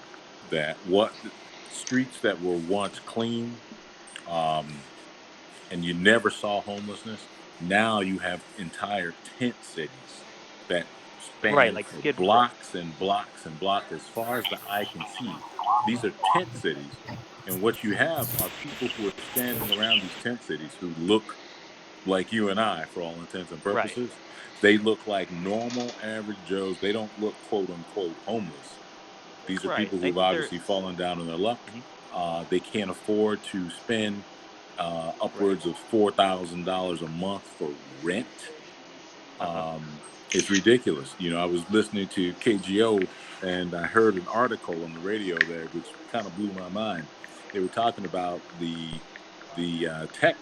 Speaker 8: that what streets that were once clean, and you never saw homelessness, now you have entire tent cities that span
Speaker 3: Right, like
Speaker 8: for
Speaker 3: Skid Row.
Speaker 8: blocks and blocks and blocks as far as the eye can see. These are tent cities, and what you have are people who are standing around these tent cities who look like you and I, for all intents and
Speaker 3: Right.
Speaker 8: purposes. They look like normal, average Joes. They don't look quote unquote homeless. These are
Speaker 3: Right.
Speaker 8: people
Speaker 3: I
Speaker 8: who've
Speaker 3: think they're
Speaker 8: obviously fallen down on their luck. They can't afford to spend upwards of $4,000 a month for rent. It's ridiculous. I was listening to KGO, and I heard an article on the radio there, which kind of blew my mind. They were talking about the tech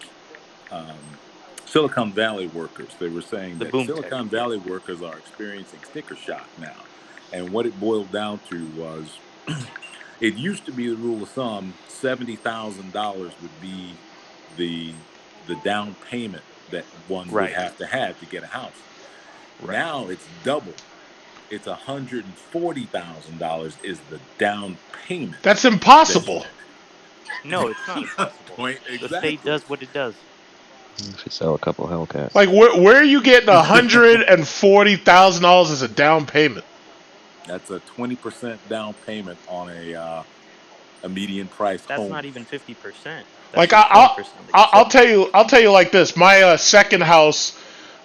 Speaker 8: Silicon Valley workers. They were saying
Speaker 3: The
Speaker 8: that
Speaker 3: boom tech,
Speaker 8: Silicon
Speaker 3: yeah.
Speaker 8: Valley workers are experiencing sticker shock now, and what it boiled down to was, it used to be the rule of thumb: $70,000 would be the down payment that one would
Speaker 3: Right.
Speaker 8: have to get a house.
Speaker 3: Right.
Speaker 8: Now it's double. It's $140,000 is the down payment.
Speaker 1: That's impossible.
Speaker 3: No, it's not impossible.
Speaker 8: Point
Speaker 3: The
Speaker 8: exactly.
Speaker 3: state does what it does.
Speaker 9: If you sell a couple Hellcats.
Speaker 1: Like, where are you getting $140,000 as a down payment?
Speaker 8: That's a 20% down payment on a median price
Speaker 3: That's
Speaker 8: home.
Speaker 3: not even 50%.
Speaker 1: Like, I'll tell you like this. My second house,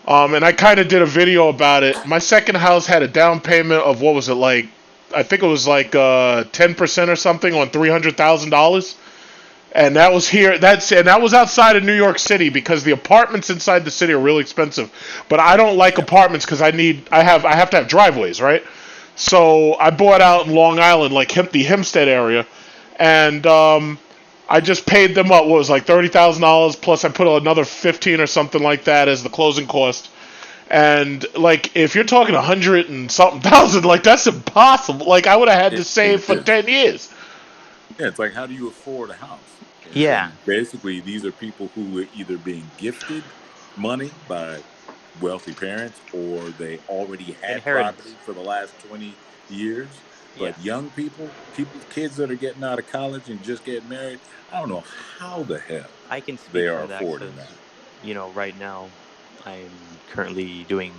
Speaker 1: and I kind of did a video about it. My second house had a down payment of, what was it, like, I think it was like 10% or something on $300,000. And that was that was outside of New York City, because the apartments inside the city are really expensive. But I don't like apartments because I have to have driveways, right? So I bought out in Long Island, like the Hempstead area, and I just paid them up. What was it, like $30,000, plus I put another 15 or something like that as the closing cost. And like, if you're talking 100 and something thousand, like, that's impossible. Like, I would have had to save for 10 years.
Speaker 8: Yeah, it's like, how do you afford a house?
Speaker 3: Yeah.
Speaker 8: Basically, these are people who are either being gifted money by wealthy parents, or they already had property for the last 20 years. But young people, kids that are getting out of college and just getting married, I don't know how the hell
Speaker 3: I can speak
Speaker 8: they are
Speaker 3: from that,
Speaker 8: affording that.
Speaker 3: Right now I'm currently doing,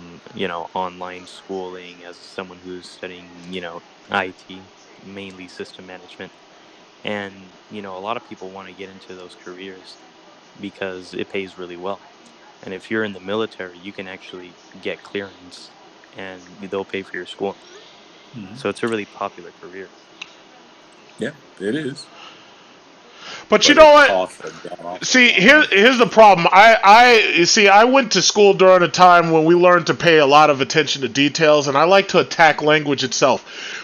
Speaker 3: online schooling as someone who's studying, IT, mainly system management. And, a lot of people want to get into those careers because it pays really well. And if you're in the military, you can actually get clearance and they'll pay for your school. So it's a really popular career.
Speaker 8: Yeah, it is.
Speaker 1: But you know what? See, here's the problem. I went to school during a time when we learned to pay a lot of attention to details, and I like to attack language itself.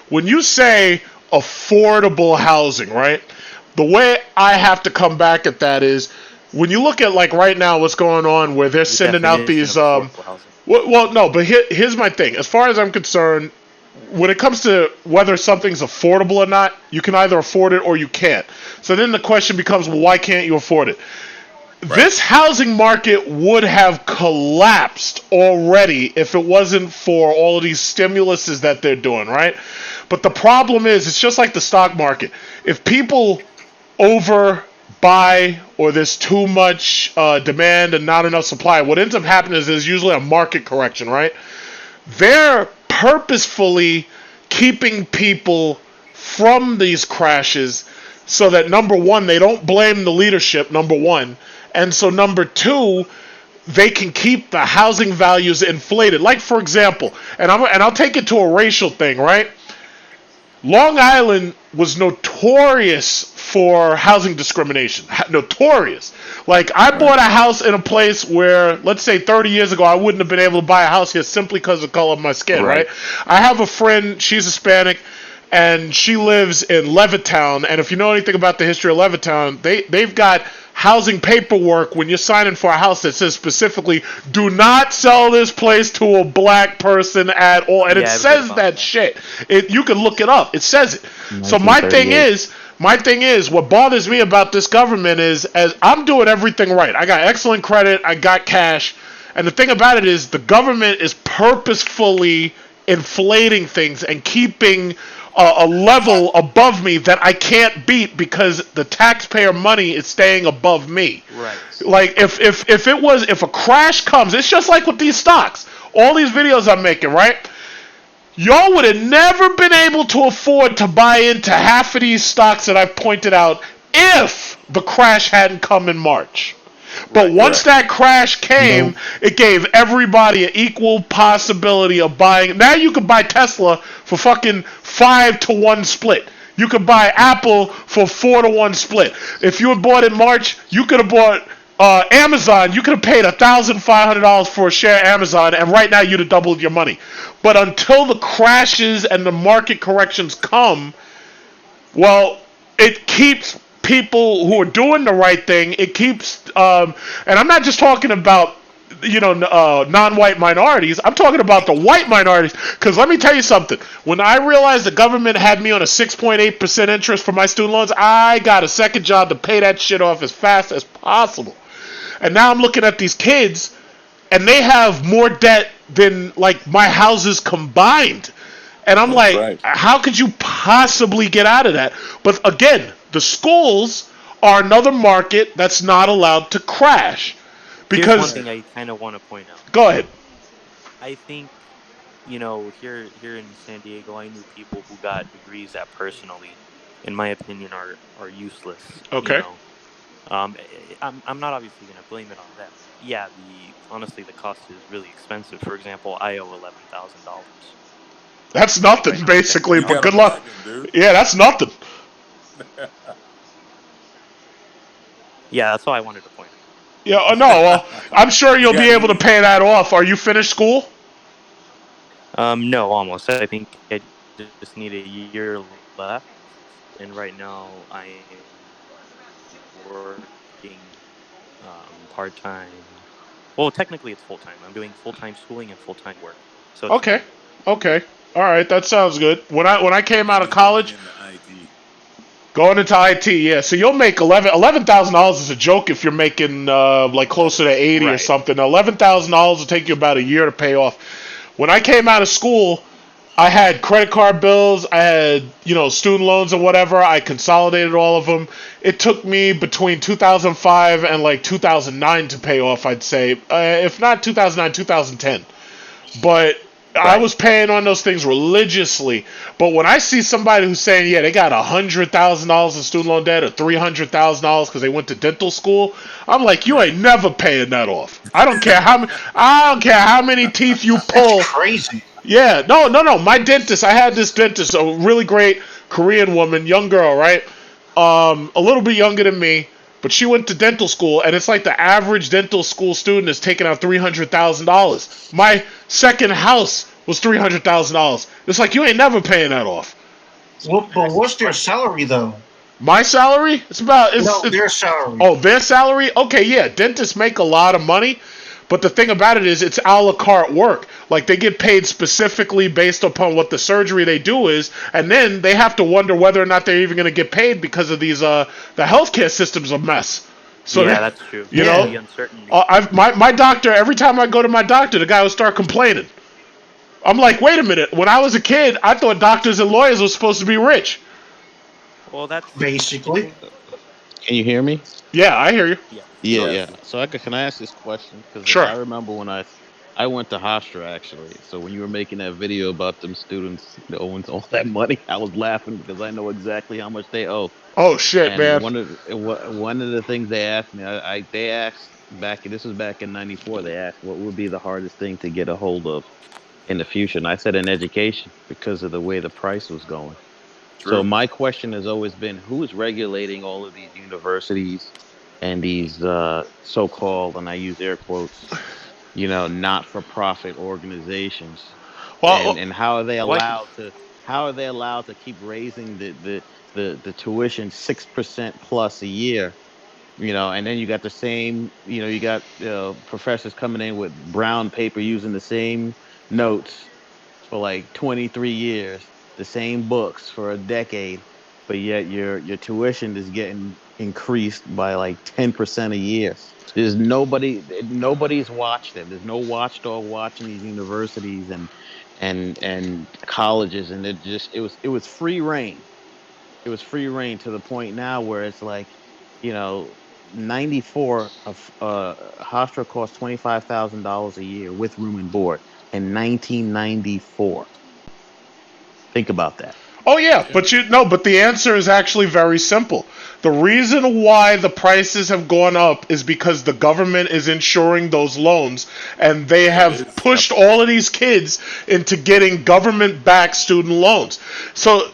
Speaker 1: When you say affordable housing, right? The way I have to come back at that is, when you look at, like, right now what's going on, where they're sending out these well, no, but here's my thing. As far as I'm concerned, when it comes to whether something's affordable or not, you can either afford it or you can't. So then the question becomes, well, why can't you afford it? Right. This housing market would have collapsed already if it wasn't for all of these stimuluses that they're doing, right? But the problem is, it's just like the stock market. If people buy or there's too much demand and not enough supply, what ends up happening is there's usually a market correction, right? They're purposefully keeping people from these crashes so that, number one, they don't blame the leadership, number one. And so, number two, they can keep the housing values inflated. Like, for example, and I'll take it to a racial thing, right? Long Island was notorious for housing discrimination. Notorious. Like, I bought a house in a place where, let's say 30 years ago, I wouldn't have been able to buy a house here simply because of the color of my skin, right? I have a friend, she's Hispanic, and she lives in Levittown. And if you know anything about the history of Levittown, they've got housing paperwork when you're signing for a house that says specifically, do not sell this place to a black person at all. And it says that shit. You can look it up. It says it. So my thing is, what bothers me about this government is, as I'm doing everything right. I got excellent credit. I got cash. And the thing about it is, the government is purposefully inflating things and keeping a level above me that I can't beat because the taxpayer money is staying above me.
Speaker 3: Right.
Speaker 1: Like, if a crash comes, it's just like with these stocks. All these videos I'm making, right? Y'all would have never been able to afford to buy into half of these stocks that I've pointed out if the crash hadn't come in March. But once that crash came, it gave everybody an equal possibility of buying. Now you can buy Tesla for fucking 5-to-1 split. You could buy Apple for 4-to-1 split. If you had bought in March, you could have bought Amazon. You could have paid $1,500 for a share of Amazon, and right now you'd have doubled your money. But until the crashes and the market corrections come, well, it keeps people who are doing the right thing. It keeps, and I'm not just talking about, non-white minorities. I'm talking about the white minorities. Because let me tell you something. When I realized the government had me on a 6.8% interest for my student loans, I got a second job to pay that shit off as fast as possible. And now I'm looking at these kids, and they have more debt than, like, my houses combined. And I'm how could you possibly get out of that? But again, the schools are another market that's not allowed to crash. Because
Speaker 3: here's one thing I kind of want to point out.
Speaker 1: Go ahead.
Speaker 3: I think, here in San Diego, I knew people who got degrees that personally, in my opinion, are useless.
Speaker 1: Okay.
Speaker 3: I'm not obviously going to blame it on them. Yeah, honestly, the cost is really expensive. For example, I owe $11,000.
Speaker 1: That's nothing, basically, but good luck. Yeah, that's nothing.
Speaker 3: Yeah, that's all I wanted to point out.
Speaker 1: Yeah, no, well, I'm sure you'll be able to pay that off. Are you finished school?
Speaker 3: No, almost. I think I just need a year left, and right now I am working part-time. Well, technically it's full-time. I'm doing full-time schooling and full-time work. So
Speaker 1: okay. All right, that sounds good. When I came out of college, going into IT, yeah. So you'll make $11,000 is a joke if you're making like closer to 80 or something. $11,000 will take you about a year to pay off. When I came out of school, I had credit card bills, I had student loans and whatever. I consolidated all of them. It took me between 2005 and like 2009 to pay off. I'd say, if not 2009, 2010. But I was paying on those things religiously. But when I see somebody who's saying, yeah, they got $100,000 in student loan debt or $300,000 because they went to dental school, I'm like, you ain't never paying that off. I don't care how many teeth you pull.
Speaker 4: That's crazy.
Speaker 1: Yeah, no. My dentist, I had this dentist, a really great Korean woman, young girl, right? A little bit younger than me. But she went to dental school, and it's like the average dental school student is taking out $300,000. My second house was $300,000. It's like, you ain't never paying that off.
Speaker 4: Well, but what's their salary, though?
Speaker 1: My salary?
Speaker 4: Their salary.
Speaker 1: Oh, their salary? Okay, yeah. Dentists make a lot of money. But the thing about it is it's a la carte work. Like, they get paid specifically based upon what the surgery they do is, and then they have to wonder whether or not they're even going to get paid because of these, the healthcare system's a mess. So
Speaker 3: yeah, that's true.
Speaker 1: The uncertainty. My doctor, every time I go to my doctor, the guy will start complaining. I'm like, wait a minute. When I was a kid, I thought doctors and lawyers were supposed to be rich.
Speaker 3: Well, that's
Speaker 4: basically.
Speaker 9: Can you hear me?
Speaker 1: Yeah, I hear you.
Speaker 3: Yes.
Speaker 9: Yeah,
Speaker 8: Sure.
Speaker 9: yeah. So can I ask this question? Because
Speaker 1: Sure.
Speaker 9: I remember when I went to Hofstra actually. So when you were making that video about them students owing all that money, I was laughing because I know exactly how much they owe.
Speaker 1: Oh shit,
Speaker 9: And
Speaker 1: man.
Speaker 9: one of the things they asked me, they asked back. This was back in '94. They asked what would be the hardest thing to get a hold of in the future, and I said in education because of the way the price was going. So
Speaker 8: True.
Speaker 9: my question has always been, who is regulating all of these universities and these so-called, and I use air quotes, not-for-profit organizations,
Speaker 1: Well,
Speaker 9: and how are they
Speaker 3: What?
Speaker 9: allowed to keep raising the tuition 6% plus a year? And then you got the same, you got professors coming in with brown paper using the same notes for like 23 years, the same books for a decade, but yet your tuition is getting increased by like 10% a year. Nobody's watched it. There's no watchdog watching these universities and colleges, and it was free reign. It was free reign to the point now where it's like, you know, 94 of Hofstra cost $25,000 a year with room and board in 1994. Think about that.
Speaker 1: oh yeah, but the answer is actually very simple. The reason why the prices have gone up is because the government is insuring those loans, and they
Speaker 8: There it
Speaker 1: have
Speaker 8: is.
Speaker 9: Yep.
Speaker 1: pushed all of these kids into getting government-backed student loans. So,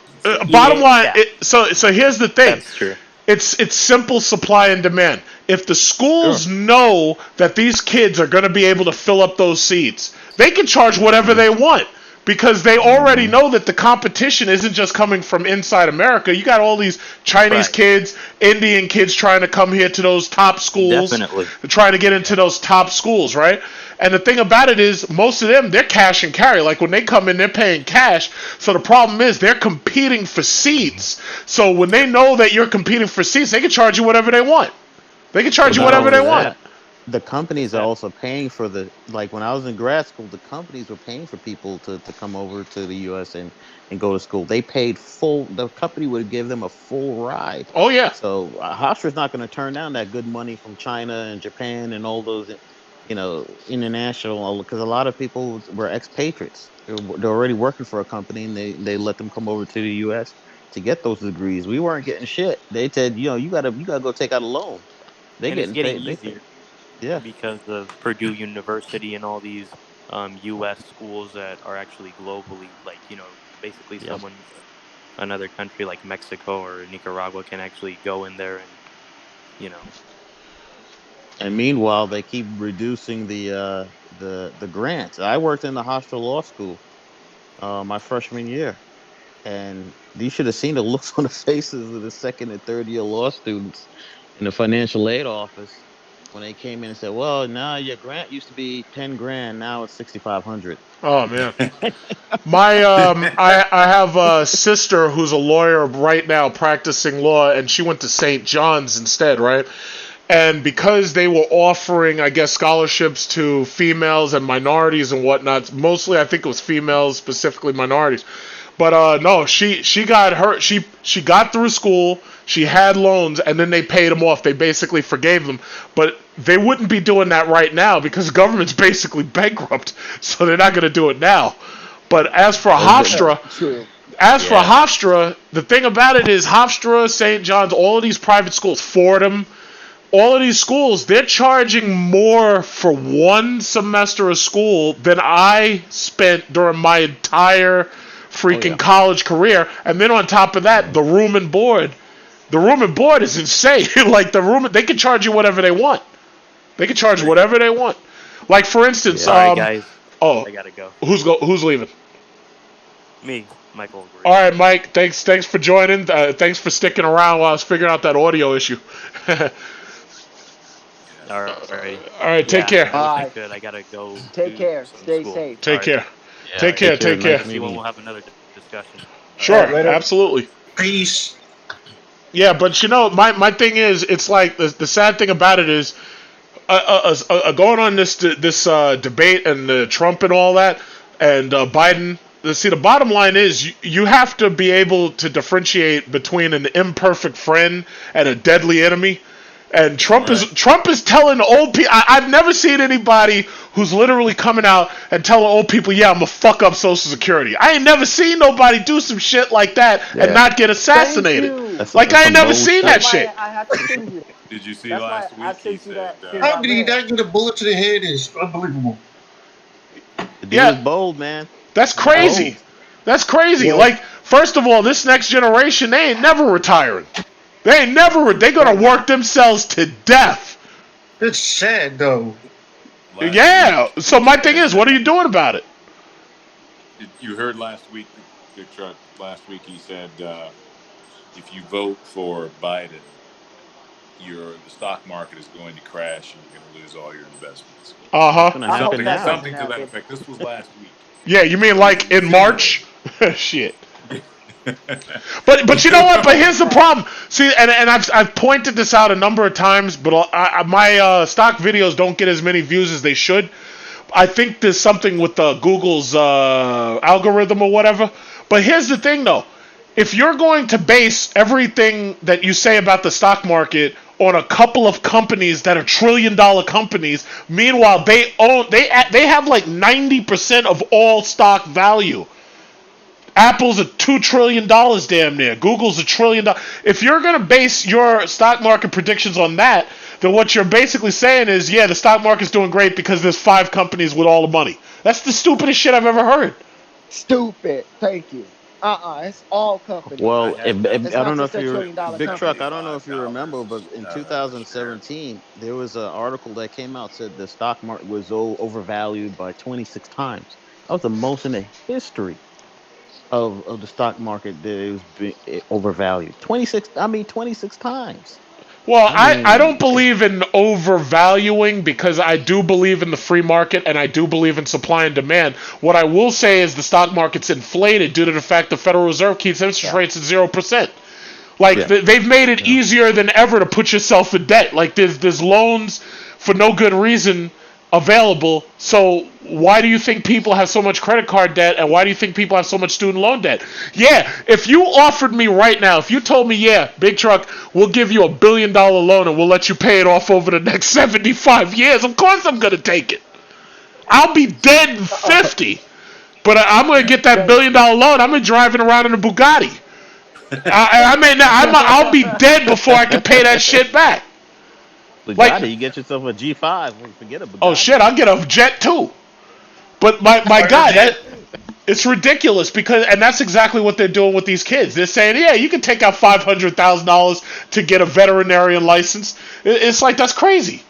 Speaker 1: bottom line,
Speaker 3: Yeah,
Speaker 1: so here's the thing.
Speaker 3: that's true.
Speaker 1: It's simple supply and demand. If the schools
Speaker 9: Sure.
Speaker 1: know that these kids are going to be able to fill up those seats, they can charge whatever
Speaker 9: Hmm.
Speaker 1: they want because they already
Speaker 9: Hmm.
Speaker 1: know that the competition isn't just coming from inside America. You got all these Chinese
Speaker 3: Right.
Speaker 1: kids, Indian kids trying to come here to those top schools,
Speaker 3: Definitely.
Speaker 1: trying to get into those top schools, right? And the thing about it is, most of them, they're cash and carry. Like when they come in, they're paying cash. So the problem is, they're competing for seats. So when they know that you're competing for seats, they can charge you whatever they want. They can
Speaker 9: Well,
Speaker 1: charge you
Speaker 9: not
Speaker 1: whatever
Speaker 9: only
Speaker 1: they want.
Speaker 9: that, the
Speaker 3: Like I
Speaker 9: companies are
Speaker 3: said,
Speaker 9: also paying for like when I was in grad school, the companies were paying for people to come over to the US and go to school. They paid the company would give them a full ride.
Speaker 1: Oh yeah.
Speaker 9: So Hofstra's not going to turn down that good money from China and Japan and all those, international, because a lot of people were expatriates. They're already working for a company and they let them come over to the US to get those degrees. We weren't getting shit. They said, you gotta go take out a loan. They
Speaker 3: and it's
Speaker 9: getting
Speaker 3: getting
Speaker 9: paid. They pay.
Speaker 3: easier
Speaker 9: Yeah.
Speaker 3: because of Purdue University and all these U.S. schools that are actually globally, like basically
Speaker 9: Yep.
Speaker 3: someone another country like Mexico or Nicaragua can actually go in there and you know
Speaker 9: And meanwhile, they keep reducing the grants. I worked in the Hofstra Law School my freshman year, and you should have seen the looks on the faces of the second and third year law students in the financial aid office when they came in and said, "Well, now your grant used to be 10 grand, now it's 6,500."
Speaker 1: Oh man. I have a sister who's a lawyer right now practicing law, and she went to St. John's instead, right? And because they were offering, I guess, scholarships to females and minorities and whatnot, mostly I think it was females, specifically minorities. But no, she got her she got through school. She had loans, and then they paid them off. They basically forgave them, but they wouldn't be doing that right now because the government's basically bankrupt. So they're not going to do it now. But as for Hofstra,
Speaker 5: True.
Speaker 9: Yeah.
Speaker 1: the thing about it is Hofstra, St. John's, all of these private schools, Fordham, all of these schools, they're charging more for one semester of school than I spent during my entire
Speaker 9: Oh
Speaker 1: freaking
Speaker 9: yeah.
Speaker 1: college career. And then on top of that, the room and board is insane. Like they can charge you whatever they want. They can charge whatever they want. Like for instance,
Speaker 9: Yeah.
Speaker 3: sorry guys,
Speaker 1: oh,
Speaker 3: I gotta go.
Speaker 1: who's leaving?
Speaker 3: Me, Michael
Speaker 1: All
Speaker 3: Green.
Speaker 1: right, Mike. Thanks for joining. Thanks for sticking around while I was figuring out that audio issue.
Speaker 3: All right.
Speaker 1: All right, take
Speaker 3: Yeah,
Speaker 1: care.
Speaker 3: I wish I
Speaker 5: Alright.
Speaker 3: could. I gotta go
Speaker 5: Take
Speaker 3: do
Speaker 5: care.
Speaker 3: some
Speaker 5: Stay
Speaker 3: school.
Speaker 5: safe.
Speaker 1: Take
Speaker 3: Sorry.
Speaker 1: care.
Speaker 9: Yeah.
Speaker 1: Take care.
Speaker 9: Take care.
Speaker 1: Take care.
Speaker 9: Nice
Speaker 3: See when
Speaker 9: meeting
Speaker 3: we'll
Speaker 9: you.
Speaker 3: have another discussion. All
Speaker 1: Sure,
Speaker 3: right.
Speaker 5: Alright, later.
Speaker 1: absolutely.
Speaker 4: Peace.
Speaker 1: Yeah, but my thing is, it's like the sad thing about it is, going on this debate and Trump and all that, and Biden. the bottom line is you have to be able to differentiate between an imperfect friend and a deadly enemy. And Trump is telling old people. I've never seen anybody who's literally coming out and telling old people, "Yeah, I'm gonna fuck up Social Security." I ain't never seen nobody do some shit like that and not get assassinated. Like I ain't never seen that shit.
Speaker 5: I have to send you.
Speaker 8: Did you see
Speaker 5: That's
Speaker 8: last
Speaker 5: why I
Speaker 8: week? He
Speaker 5: sent you
Speaker 8: said,
Speaker 5: that.
Speaker 4: How did he not get a bullet to the head? Is unbelievable.
Speaker 9: The dude is bold, man.
Speaker 1: That's crazy. That's crazy.
Speaker 5: Yeah.
Speaker 1: Like, first of all, this next generation, they ain't never retiring. They gonna work themselves to death.
Speaker 4: It's sad though.
Speaker 1: So my thing is, what are you doing about it?
Speaker 8: You heard last week, Big Truck. Last week he said, if you vote for Biden, the stock market is going to crash and you're going to lose all your investments. Something to that effect. This was last week.
Speaker 1: Yeah, you mean like in March? Shit. But you know what? But here's the problem. See, and I've pointed this out a number of times, but my stock videos don't get as many views as they should. I think there's something with Google's algorithm or whatever. But here's the thing, though. If you're going to base everything that you say about the stock market on a couple of companies that are trillion-dollar companies, meanwhile they have like 90% of all stock value. Apple's a $2 trillion damn near. Google's $1 trillion. If you're going to base your stock market predictions on that, then what you're basically saying is, yeah, the stock market's doing great because there's 5 companies with all the money. That's the stupidest shit I've ever heard.
Speaker 5: Stupid. Thank you. It's all companies.
Speaker 9: Well, I don't know if you Big Truck. I don't know if you remember, but in 2017, there was an article that came out said the stock market was overvalued by 26 times. That was the most in the history of the stock market that it was overvalued. 26 times.
Speaker 1: Well, I don't believe in overvaluing because I do believe in the free market and I do believe in supply and demand. What I will say is the stock market's inflated due to the fact the Federal Reserve keeps interest rates at 0%. Like they've made it easier than ever to put yourself in debt. Like there's loans for no good reason available. So why do you think people have so much credit card debt and why do you think people have so much student loan debt? Yeah, if you offered me right now, if you told me, yeah, Big Truck, we'll give you $1 billion loan and we'll let you pay it off over the next 75 years, of course I'm going to take it. I'll be dead in 50, but I'm going to get that $1 billion loan. I'm driving around in a Bugatti. I'll be dead before I can pay that shit back.
Speaker 9: Bugatti, you get yourself a G5. Forget a Bugatti.
Speaker 1: Oh shit, I'll get a jet too. But my God, it's ridiculous and that's exactly what they're doing with these kids. They're saying, yeah, you can take out $500,000 to get a veterinarian license. It's like that's crazy.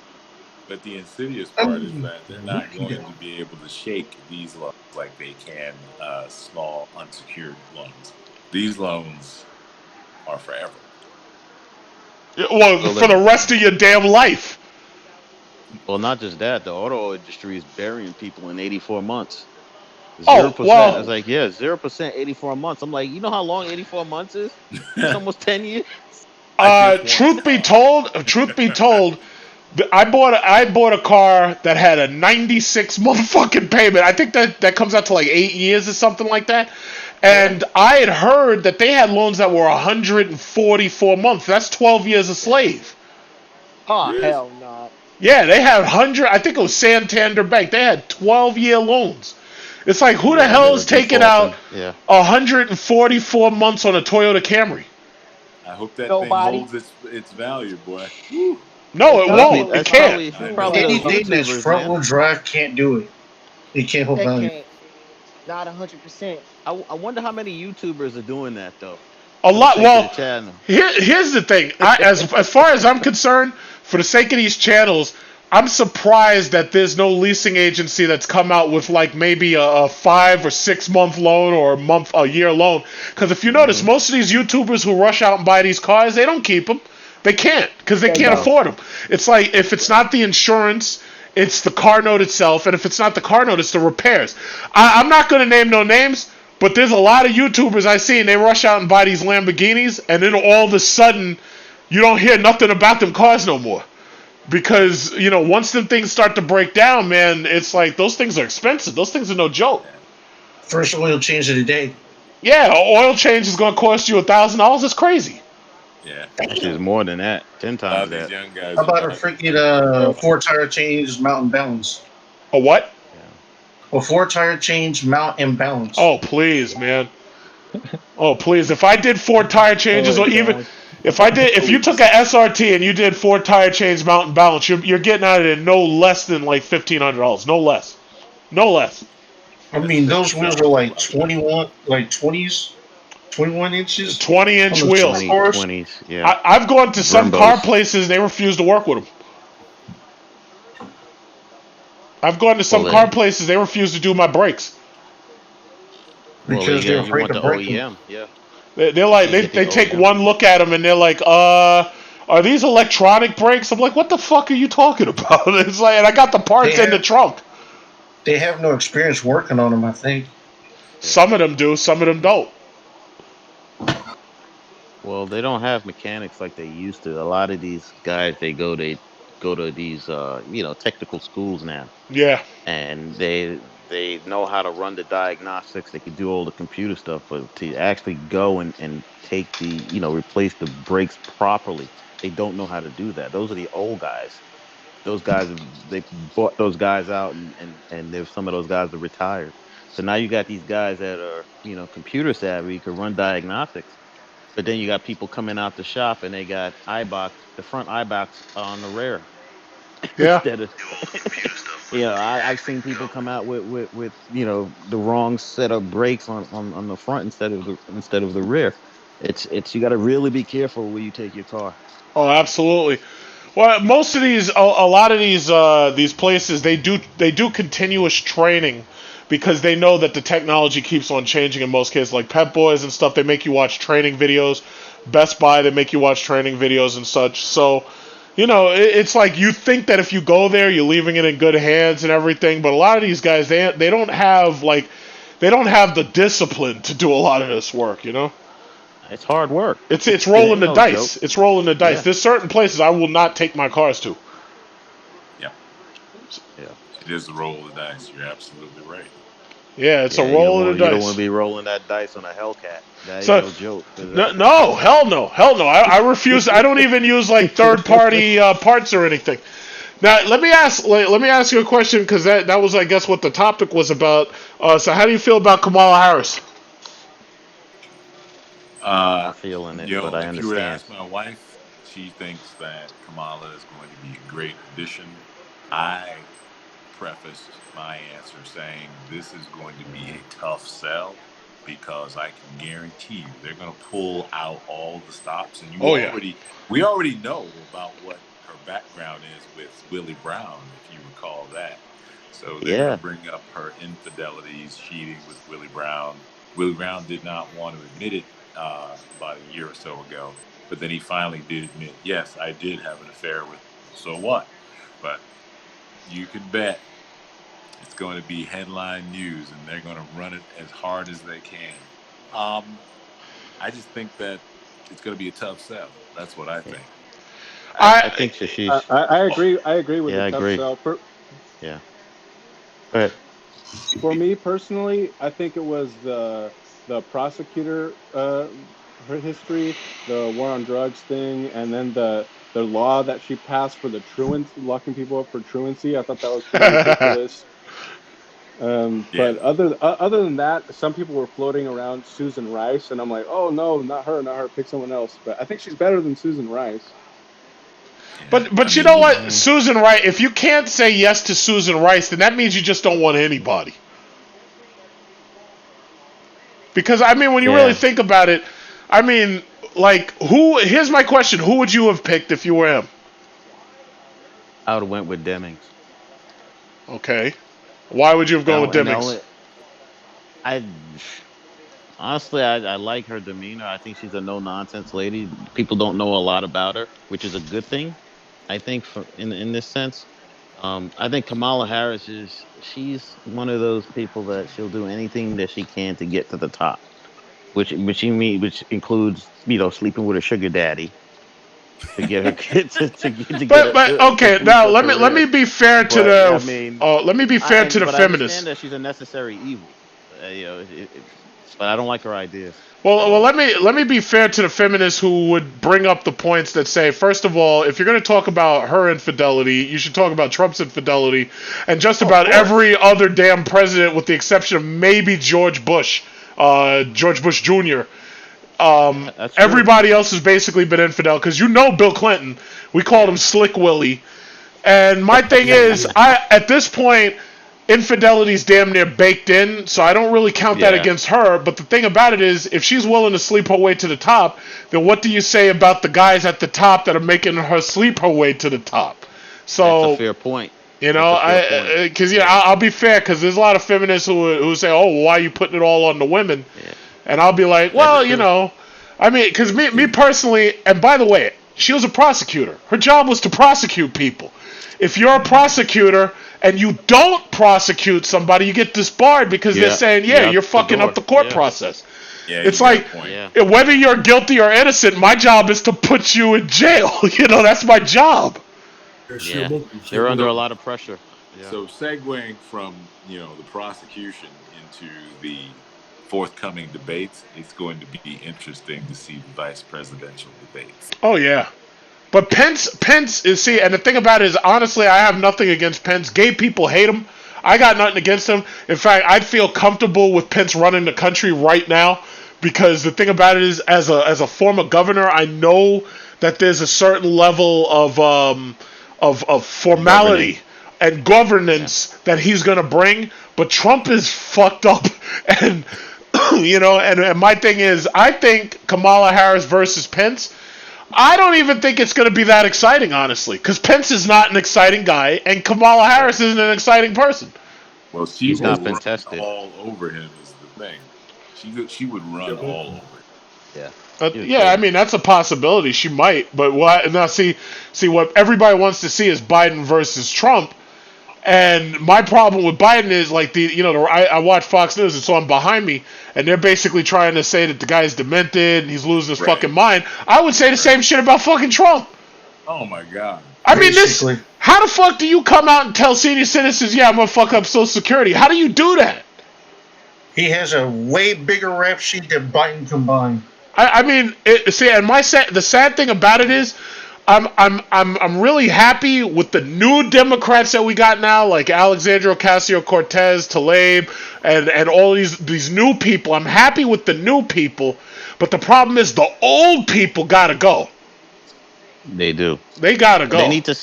Speaker 8: But the insidious part is that they're not going to be able to shake these loans like they can small unsecured loans. These loans are forever.
Speaker 1: Well, for the rest of your damn life.
Speaker 9: Well, not just that. The auto industry is burying people in 84 months. 0%.
Speaker 1: Well,
Speaker 9: It's like, 0%, 84 months. I'm like, you know how long 84 months is? It's almost 10 years.
Speaker 1: Truth be told, I bought a car that had a 96 motherfucking payment. I think that comes out to like 8 years or something like that. And I had heard that they had loans that were 144 months. That's 12 years a slave.
Speaker 5: Oh, hell no.
Speaker 1: Yeah, they had 100. I think it was Santander Bank. They had 12-year loans. It's like, who the hell is taking out 144 months on a Toyota Camry?
Speaker 8: I hope that thing holds its value, boy.
Speaker 1: No, it won't. It can't.
Speaker 4: Anything that's front-wheel drive can't do it. It can't hold value.
Speaker 5: Not 100%.
Speaker 9: I wonder how many YouTubers are doing that though.
Speaker 1: A lot. Well, here's the thing. As far as I'm concerned, for the sake of these channels, I'm surprised that there's no leasing agency that's come out with like maybe a 5 or 6 month loan or a year loan. Because if you notice, most of these YouTubers who rush out and buy these cars, they don't keep them. They can't because they can't afford them. It's like if it's not the insurance, it's the car note itself, and if it's not the car note, it's the repairs. I'm not going to name no names, but there's a lot of YouTubers I see, and they rush out and buy these Lamborghinis, and then all of a sudden, you don't hear nothing about them cars no more. Because, once them things start to break down, man, it's like those things are expensive. Those things are no joke.
Speaker 4: First oil change of the day.
Speaker 1: Yeah, an oil change is going to cost you $1,000. It's crazy.
Speaker 8: Yeah.
Speaker 9: Actually, it's more than that. 10
Speaker 8: A lot
Speaker 9: times
Speaker 8: of these
Speaker 9: that.
Speaker 8: young guys
Speaker 4: How
Speaker 8: are
Speaker 4: about a
Speaker 8: not
Speaker 4: freaking
Speaker 8: thinking about it.
Speaker 4: 4 tire change mount and balance?
Speaker 1: A what?
Speaker 9: Yeah.
Speaker 4: A 4 tire change mount and balance.
Speaker 1: Oh, please, man. Oh, please. If I did 4 tire changes,
Speaker 6: Oh
Speaker 1: or even
Speaker 6: gosh.
Speaker 1: if you took
Speaker 8: Please.
Speaker 1: a SRT and you did 4 tire change mount and balance, you're getting out of it no less than like $1,500. No less. No less.
Speaker 4: I
Speaker 8: That's
Speaker 4: mean, those wheels are
Speaker 8: 50,000
Speaker 4: like
Speaker 8: plus.
Speaker 4: 21, like 20s, 21 inches
Speaker 1: 20-inch
Speaker 4: on the short
Speaker 1: wheels.
Speaker 4: course.
Speaker 9: 20s. Yeah.
Speaker 1: I've gone to some car
Speaker 9: Brimbos.
Speaker 1: places, they refuse to work with them. I've gone to
Speaker 9: Well,
Speaker 1: some car places, they refuse to do my brakes.
Speaker 4: Because they're
Speaker 9: you
Speaker 4: afraid
Speaker 9: want
Speaker 4: to
Speaker 9: the
Speaker 4: break them.
Speaker 9: OEM. Yeah.
Speaker 1: They're like,
Speaker 9: You get the
Speaker 1: they take
Speaker 9: OEM.
Speaker 1: one look at them and they're like, are these electronic brakes? I'm like, what the fuck are you talking about? It's like, and I got the parts in the trunk.
Speaker 4: They have no experience working on them, I think.
Speaker 1: Some of them do, some of them don't.
Speaker 9: Well, they don't have mechanics like they used to. A lot of these guys, they go to these technical schools now,
Speaker 1: Yeah.
Speaker 9: and they know how to run the diagnostics. They can do all the computer stuff, but to actually go and take the replace the brakes properly, they don't know how to do that. Those are the old guys. Those guys, they bought those guys out, and there's some of those guys are retired. So now you got these guys that are computer savvy, could run diagnostics, but then you got people coming out the shop and they got eye box, the front eye box on the rear
Speaker 1: Yeah.
Speaker 9: instead of I've seen people come out with the wrong set of brakes on the front instead of the rear. It's you got to really be careful where you take your car.
Speaker 1: Oh, absolutely. Well, most of a lot of these places, they do continuous training because they know that the technology keeps on changing in most cases. Like Pep Boys and stuff, they make you watch training videos. Best Buy, they make you watch training videos and such. So, it's like you think that if you go there, you're leaving it in good hands and everything. But a lot of these guys, they don't have the discipline to do a lot of this work.
Speaker 9: It's hard work.
Speaker 1: It's
Speaker 9: It
Speaker 1: rolling
Speaker 9: ain't
Speaker 1: the
Speaker 9: no
Speaker 1: dice.
Speaker 9: joke.
Speaker 1: It's rolling the dice.
Speaker 9: Yeah.
Speaker 1: There's certain places I will not take my cars to.
Speaker 8: Yeah.
Speaker 9: Yeah.
Speaker 8: It is a roll of the dice. You're absolutely right.
Speaker 1: Yeah, it's a
Speaker 9: Yeah, you don't
Speaker 1: roll of the
Speaker 9: want to
Speaker 1: dice.
Speaker 9: be rolling that dice on a Hellcat. That ain't
Speaker 1: So,
Speaker 9: no joke.
Speaker 1: no, hell no, hell no. I refuse. I don't even use like third party parts or anything. Now, let me ask you a question because that was, I guess, what the topic was about. So, how do you feel about Kamala Harris?
Speaker 9: Not feeling it, but I
Speaker 8: If you were to
Speaker 9: understand.
Speaker 8: ask my wife, she thinks that Kamala is going to be a great addition. I prefaced my answer saying this is going to be a tough sell because I can guarantee you they're going to pull out all the stops, and
Speaker 1: Oh yeah.
Speaker 8: we already know about what her background is with Willie Brown, if you recall that. So they're going to
Speaker 9: Yeah.
Speaker 8: bring up her infidelities, cheating with Willie Brown. Willie Brown did not want to admit it about a year or so ago, but then he finally did admit, yes, I did have an affair with. So what? But you can bet it's going to be headline news, and they're going to run it as hard as they can. I just think that it's going to be a tough sell. That's what I
Speaker 9: Yeah.
Speaker 8: think.
Speaker 9: I
Speaker 1: I
Speaker 9: think that she's.
Speaker 6: I agree. I agree with
Speaker 9: Yeah,
Speaker 6: the
Speaker 9: I
Speaker 6: tough
Speaker 9: agree.
Speaker 6: sell.
Speaker 9: Yeah. But
Speaker 6: For me personally, I think it was the prosecutor her history, the war on drugs thing, and then the law that she passed for the truancy, locking people up for truancy. I thought that was pretty ridiculous.
Speaker 8: Yeah.
Speaker 6: But other than that, some people were floating around Susan Rice, and I'm like, oh no, not her, not her, pick someone else. But I think she's better than Susan Rice.
Speaker 8: Yeah.
Speaker 1: but you know what, Susan Rice. If you can't say yes to Susan Rice, then that means you just don't want anybody. Because I mean, when you really
Speaker 9: yeah,
Speaker 1: think about it, I mean, like, who? Here's my question: who would you have picked if you were him?
Speaker 9: I would have went with Demings.
Speaker 1: Okay, why would you have gone with
Speaker 9: And the
Speaker 1: Demings?
Speaker 9: only I honestly I like her demeanor. I think she's a no nonsense lady. People don't know a lot about her, which is a good thing. I think in this sense. I think Kamala Harris she's one of those people that she'll do anything that she can to get to the top, which includes sleeping with a sugar daddy to get her to get
Speaker 1: But
Speaker 9: to
Speaker 1: okay,
Speaker 9: boost
Speaker 1: now
Speaker 9: her
Speaker 1: let me
Speaker 9: career.
Speaker 1: be fair to
Speaker 9: But I
Speaker 1: the
Speaker 9: mean,
Speaker 1: let me be fair to the
Speaker 9: but I understand
Speaker 1: feminists.
Speaker 9: that she's a necessary evil. But I don't like her ideas.
Speaker 1: Well, let me be fair to the feminists who would bring up the points that say, first of all, if you're going to talk about her infidelity, you should talk about Trump's infidelity, and just about every other damn president, with the exception of maybe George Bush Jr. Everybody else has basically been infidel, because Bill Clinton, we called him Slick Willie, and my thing is, at this point, infidelity is damn near baked in, so I don't really count that against her. But the thing about it is, if she's willing to sleep her way to the top, then what do you say about the guys at the top that are making her sleep her way to the top? So
Speaker 9: that's a fair point.
Speaker 1: I'll be fair, because there's a lot of feminists who say, "Oh, well, why are you putting it all on the women?" Yeah. And I'll be like, well, because me personally, and by the way, she was a prosecutor. Her job was to prosecute people. If you're a prosecutor and you don't prosecute somebody, you get disbarred because they're saying, you're fucking up the court process. Yeah, it's like, whether you're guilty or innocent, my job is to put you in jail. That's my job.
Speaker 9: Yeah. They're under a lot of pressure. Yeah.
Speaker 8: So segueing from, the prosecution into the forthcoming debates, it's going to be interesting to see the vice presidential debates.
Speaker 1: Oh, yeah. But Pence is, and the thing about it is, honestly, I have nothing against Pence. Gay people hate him. I got nothing against him. In fact, I'd feel comfortable with Pence running the country right now, because the thing about it is, as a former governor, I know that there's a certain level of formality and governance that he's going to bring. But Trump is fucked up, and and my thing is, I think Kamala Harris versus Pence, I don't even think it's going to be that exciting, honestly, because Pence is not an exciting guy, and Kamala Harris isn't an exciting person.
Speaker 8: Well, she's not been tested. All over him is the thing. She would run all over him.
Speaker 1: Yeah. I mean, that's a possibility. She might, but what? Now, see, what everybody wants to see is Biden versus Trump. And my problem with Biden is, like, I watch Fox News, it's on behind me, and they're basically trying to say that the guy's demented and he's losing his fucking mind. I would say the same shit about fucking Trump.
Speaker 8: Oh my God.
Speaker 1: I mean, how the fuck do you come out and tell senior citizens, I'm gonna fuck up Social Security? How do you do that?
Speaker 4: He has a way bigger rap sheet than Biden combined.
Speaker 1: I mean, the sad thing about it is, I'm really happy with the new Democrats that we got now, like Alexandria Ocasio-Cortez, Tlaib, and all these new people. I'm happy with the new people, but the problem is the old people gotta go.
Speaker 9: They do.
Speaker 1: They gotta go.
Speaker 9: They need to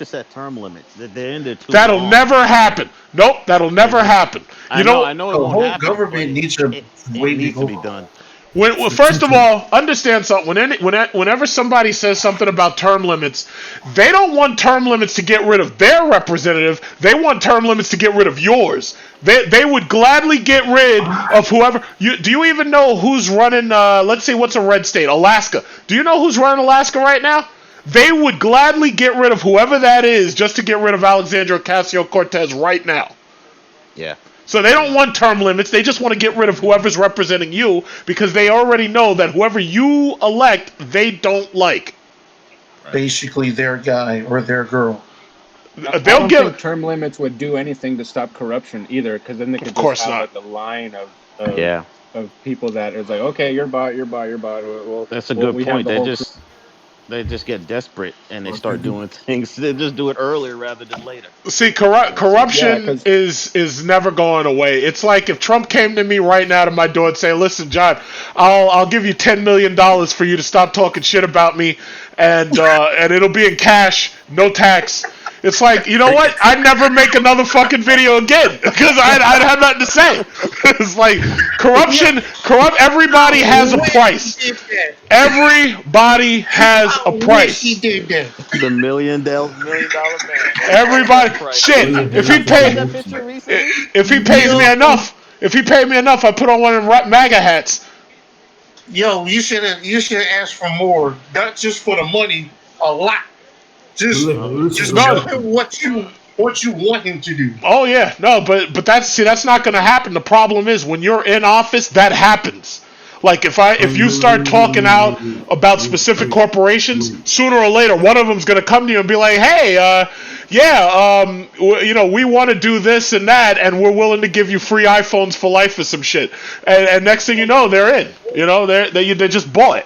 Speaker 9: set term limits. They're in there too.
Speaker 1: That'll never happen. Nope, that'll never happen.
Speaker 9: I know it won't
Speaker 4: the whole
Speaker 9: happen,
Speaker 4: government needs to
Speaker 9: be done.
Speaker 1: First of all, understand something. Whenever somebody says something about term limits, they don't want term limits to get rid of their representative. They want term limits to get rid of yours. They would gladly get rid of whoever. Do you even know who's running? Let's see, what's a red state? Alaska. Do you know who's running Alaska right now? They would gladly get rid of whoever that is just to get rid of Alexandria Ocasio-Cortez right now.
Speaker 9: Yeah.
Speaker 1: So they don't want term limits. They just want to get rid of whoever's representing you, because they already know that whoever you elect, they don't like.
Speaker 4: Basically their guy or their girl.
Speaker 6: I don't think term limits would do anything to stop corruption either, because then they could just have the line of people that is like, okay, you're bot. Well,
Speaker 9: that's a good point. They just get desperate and they start doing things. They just do it earlier rather than later.
Speaker 1: See, corruption is never going away. It's like if Trump came to me right now to my door and say, "Listen, John, I'll give you $10 million for you to stop talking shit about me, and it'll be in cash, no tax." It's like, you know what? I'd never make another fucking video again because I'd have nothing to say. It's like everybody has a price. Everybody has a price.
Speaker 4: He did that.
Speaker 9: The $1 million man.
Speaker 1: Everybody, shit. If he pays me enough, I put on one of them MAGA hats.
Speaker 4: Yo, you should have asked for more, not just for the money, a lot. Just tell him what you want him to do.
Speaker 1: Oh yeah, no, but that's not going to happen. The problem is when you're in office, that happens. Like if you start talking out about specific corporations, sooner or later one of them's going to come to you and be like, "Hey, we want to do this and that, and we're willing to give you free iPhones for life or some shit. And next thing you know, they're in. They just bought.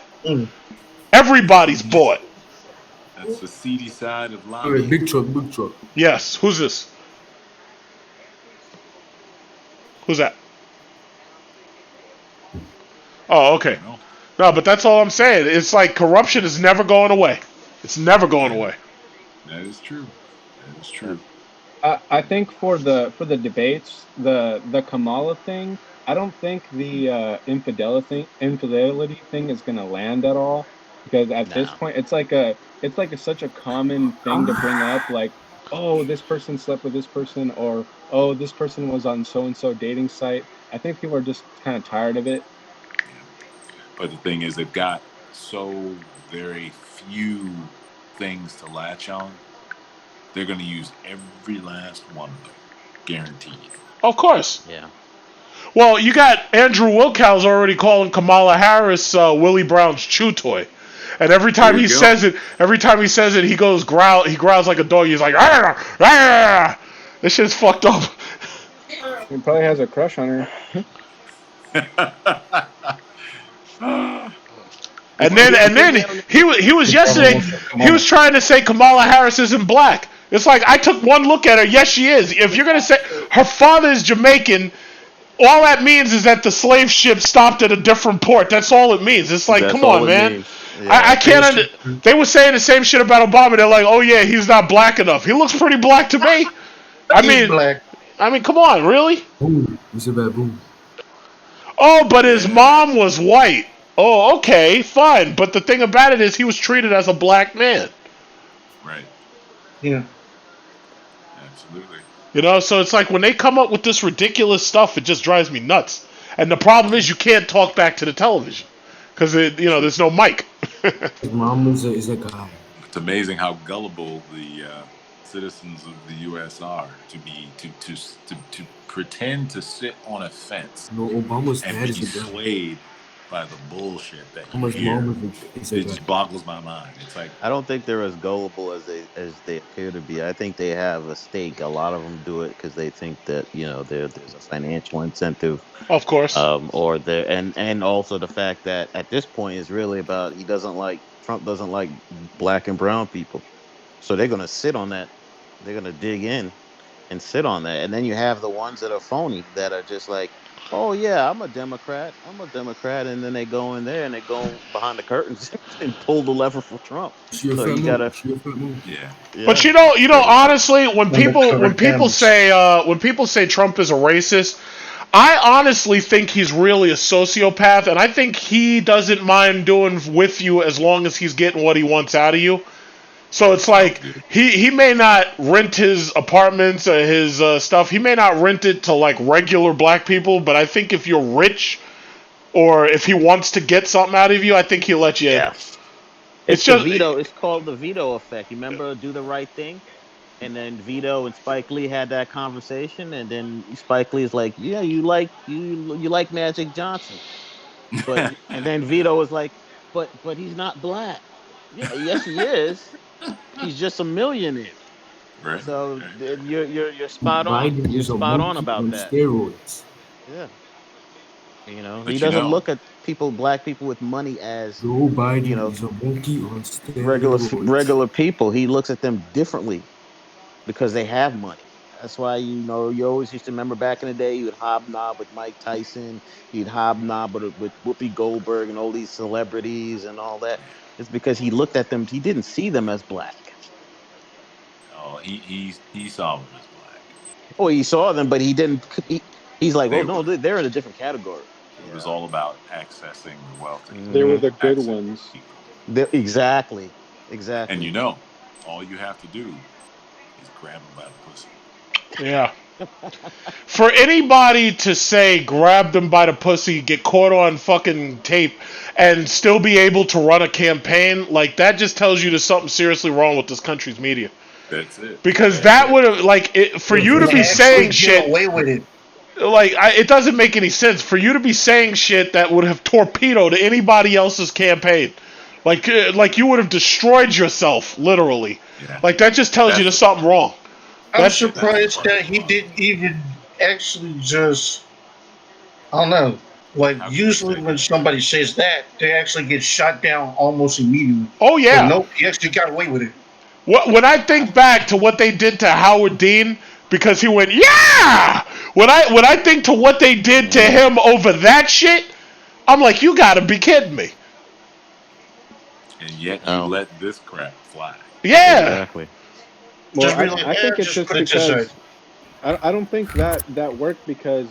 Speaker 1: Everybody's bought.
Speaker 8: That's the seedy side of
Speaker 10: All right,
Speaker 8: lobbying.
Speaker 10: big truck, big truck.
Speaker 1: Yes. Who's this? Who's that? Oh, okay. No, but that's all I'm saying. It's like corruption is never going away. It's never going away.
Speaker 8: That is true. That is true.
Speaker 6: I think for the debates, the Kamala thing, I don't think the infidelity thing is going to land at all, because at this point it's like such a common thing to bring up, like, oh, this person slept with this person, or oh, this person was on so and so dating site. I think people are just kind of tired of it.
Speaker 8: But the thing is, they've got so very few things to latch on. They're going to use every last one of them, guaranteed.
Speaker 1: Of course.
Speaker 9: Yeah.
Speaker 1: Well, you got Andrew Wilkow's already calling Kamala Harris Willie Brown's chew toy, and every time he says it, he goes growl. He growls like a dog. He's like, "Arr, arr." This shit's fucked up.
Speaker 6: He probably has a crush on her.
Speaker 1: And then he was yesterday. He was trying to say Kamala Harris isn't black. It's like, I took one look at her. Yes, she is. If you're gonna say her father is Jamaican, all that means is that the slave ship stopped at a different port. That's all it means. It's like, come on, man. Yeah. I can't. They were saying the same shit about Obama. They're like, oh yeah, he's not black enough. He looks pretty black to me.
Speaker 4: He's black.
Speaker 1: I mean, come on, really?
Speaker 10: Boom. He's a baboon.
Speaker 1: Oh, but his mom was white. Oh, okay, fine. But the thing about it is, he was treated as a black man.
Speaker 8: Right.
Speaker 4: Yeah.
Speaker 8: Absolutely.
Speaker 1: So it's like when they come up with this ridiculous stuff, it just drives me nuts. And the problem is, you can't talk back to the television because there's no mic.
Speaker 10: His mom is a guy.
Speaker 8: It's amazing how gullible the citizens of the U.S. are to pretend to sit on a fence
Speaker 10: Obama's
Speaker 8: and
Speaker 10: dad
Speaker 8: be
Speaker 10: is a guy.
Speaker 8: swayed by the bullshit that you
Speaker 10: Obama's
Speaker 8: hear.
Speaker 10: mom is a
Speaker 8: It
Speaker 10: guy.
Speaker 8: just boggles my mind. It's like,
Speaker 9: I don't think they're as gullible as they appear to be. I think they have a stake. A lot of them do it because they think that there's a financial incentive.
Speaker 1: Of course.
Speaker 9: Or there, and also the fact that at this point is really about Trump doesn't like black and brown people, so they're gonna sit on that. They're gonna dig in and sit on that, and then you have the ones that are phony that are just like, oh yeah, I'm a Democrat, and then they go in there and they go behind the curtains and pull the lever for Trump. So you gotta,
Speaker 8: yeah.
Speaker 1: But honestly, when people say Trump is a racist, I honestly think he's really a sociopath, and I think he doesn't mind doing with you as long as he's getting what he wants out of you. So it's like he may not rent his apartments or his stuff. He may not rent it to like regular black people, but I think if you're rich or if he wants to get something out of you, I think he'll let you in.
Speaker 9: It's just veto. It's called the veto effect. You remember Do the Right Thing? And then Vito and Spike Lee had that conversation, and then Spike Lee is like, "Yeah, you like Magic Johnson," but and then Vito was like, "But he's not black." Yeah, yes, he is. He's just a millionaire.
Speaker 8: Right.
Speaker 9: So you're spot on. You're spot on about that.
Speaker 10: Steroids.
Speaker 9: Yeah. He doesn't look at black people with money as
Speaker 10: Joe Biden is a monkey on steroids.
Speaker 9: regular people. He looks at them differently because they have money. That's why you always used to remember back in the day, you would hobnob with Mike Tyson, you'd hobnob with Whoopi Goldberg and all these celebrities and all that. It's because he looked at them. He didn't see them as black.
Speaker 8: Oh, he saw them as black.
Speaker 9: Oh, he saw them, but he didn't. He's like, no, they're in a different category.
Speaker 8: It was all about accessing the wealthy.
Speaker 6: They were the good ones.
Speaker 9: Exactly.
Speaker 8: And all you have to do is grab them by the pussy.
Speaker 1: Yeah. For anybody to say grab them by the pussy, get caught on fucking tape, and still be able to run a campaign, like, that just tells you there's something seriously wrong with this country's media.
Speaker 8: That's it.
Speaker 1: Because that would have, for you to be saying shit,
Speaker 4: away with it.
Speaker 1: Like, it doesn't make any sense for you to be saying shit that would have torpedoed anybody else's campaign. Like you would have destroyed yourself, literally. Like that just tells you there's something wrong.
Speaker 4: I'm surprised that he didn't even actually just. I don't know. Like usually when somebody says that, they actually get shot down almost immediately.
Speaker 1: Oh yeah.
Speaker 4: But nope, he actually got away with it.
Speaker 1: When I think back to what they did to Howard Dean because he went yeah. When I think to what they did to him over that shit, I'm like, you gotta be kidding me.
Speaker 8: And yet you let this crap fly.
Speaker 1: Yeah.
Speaker 9: Exactly.
Speaker 6: Well, I think it's just because I don't think that worked because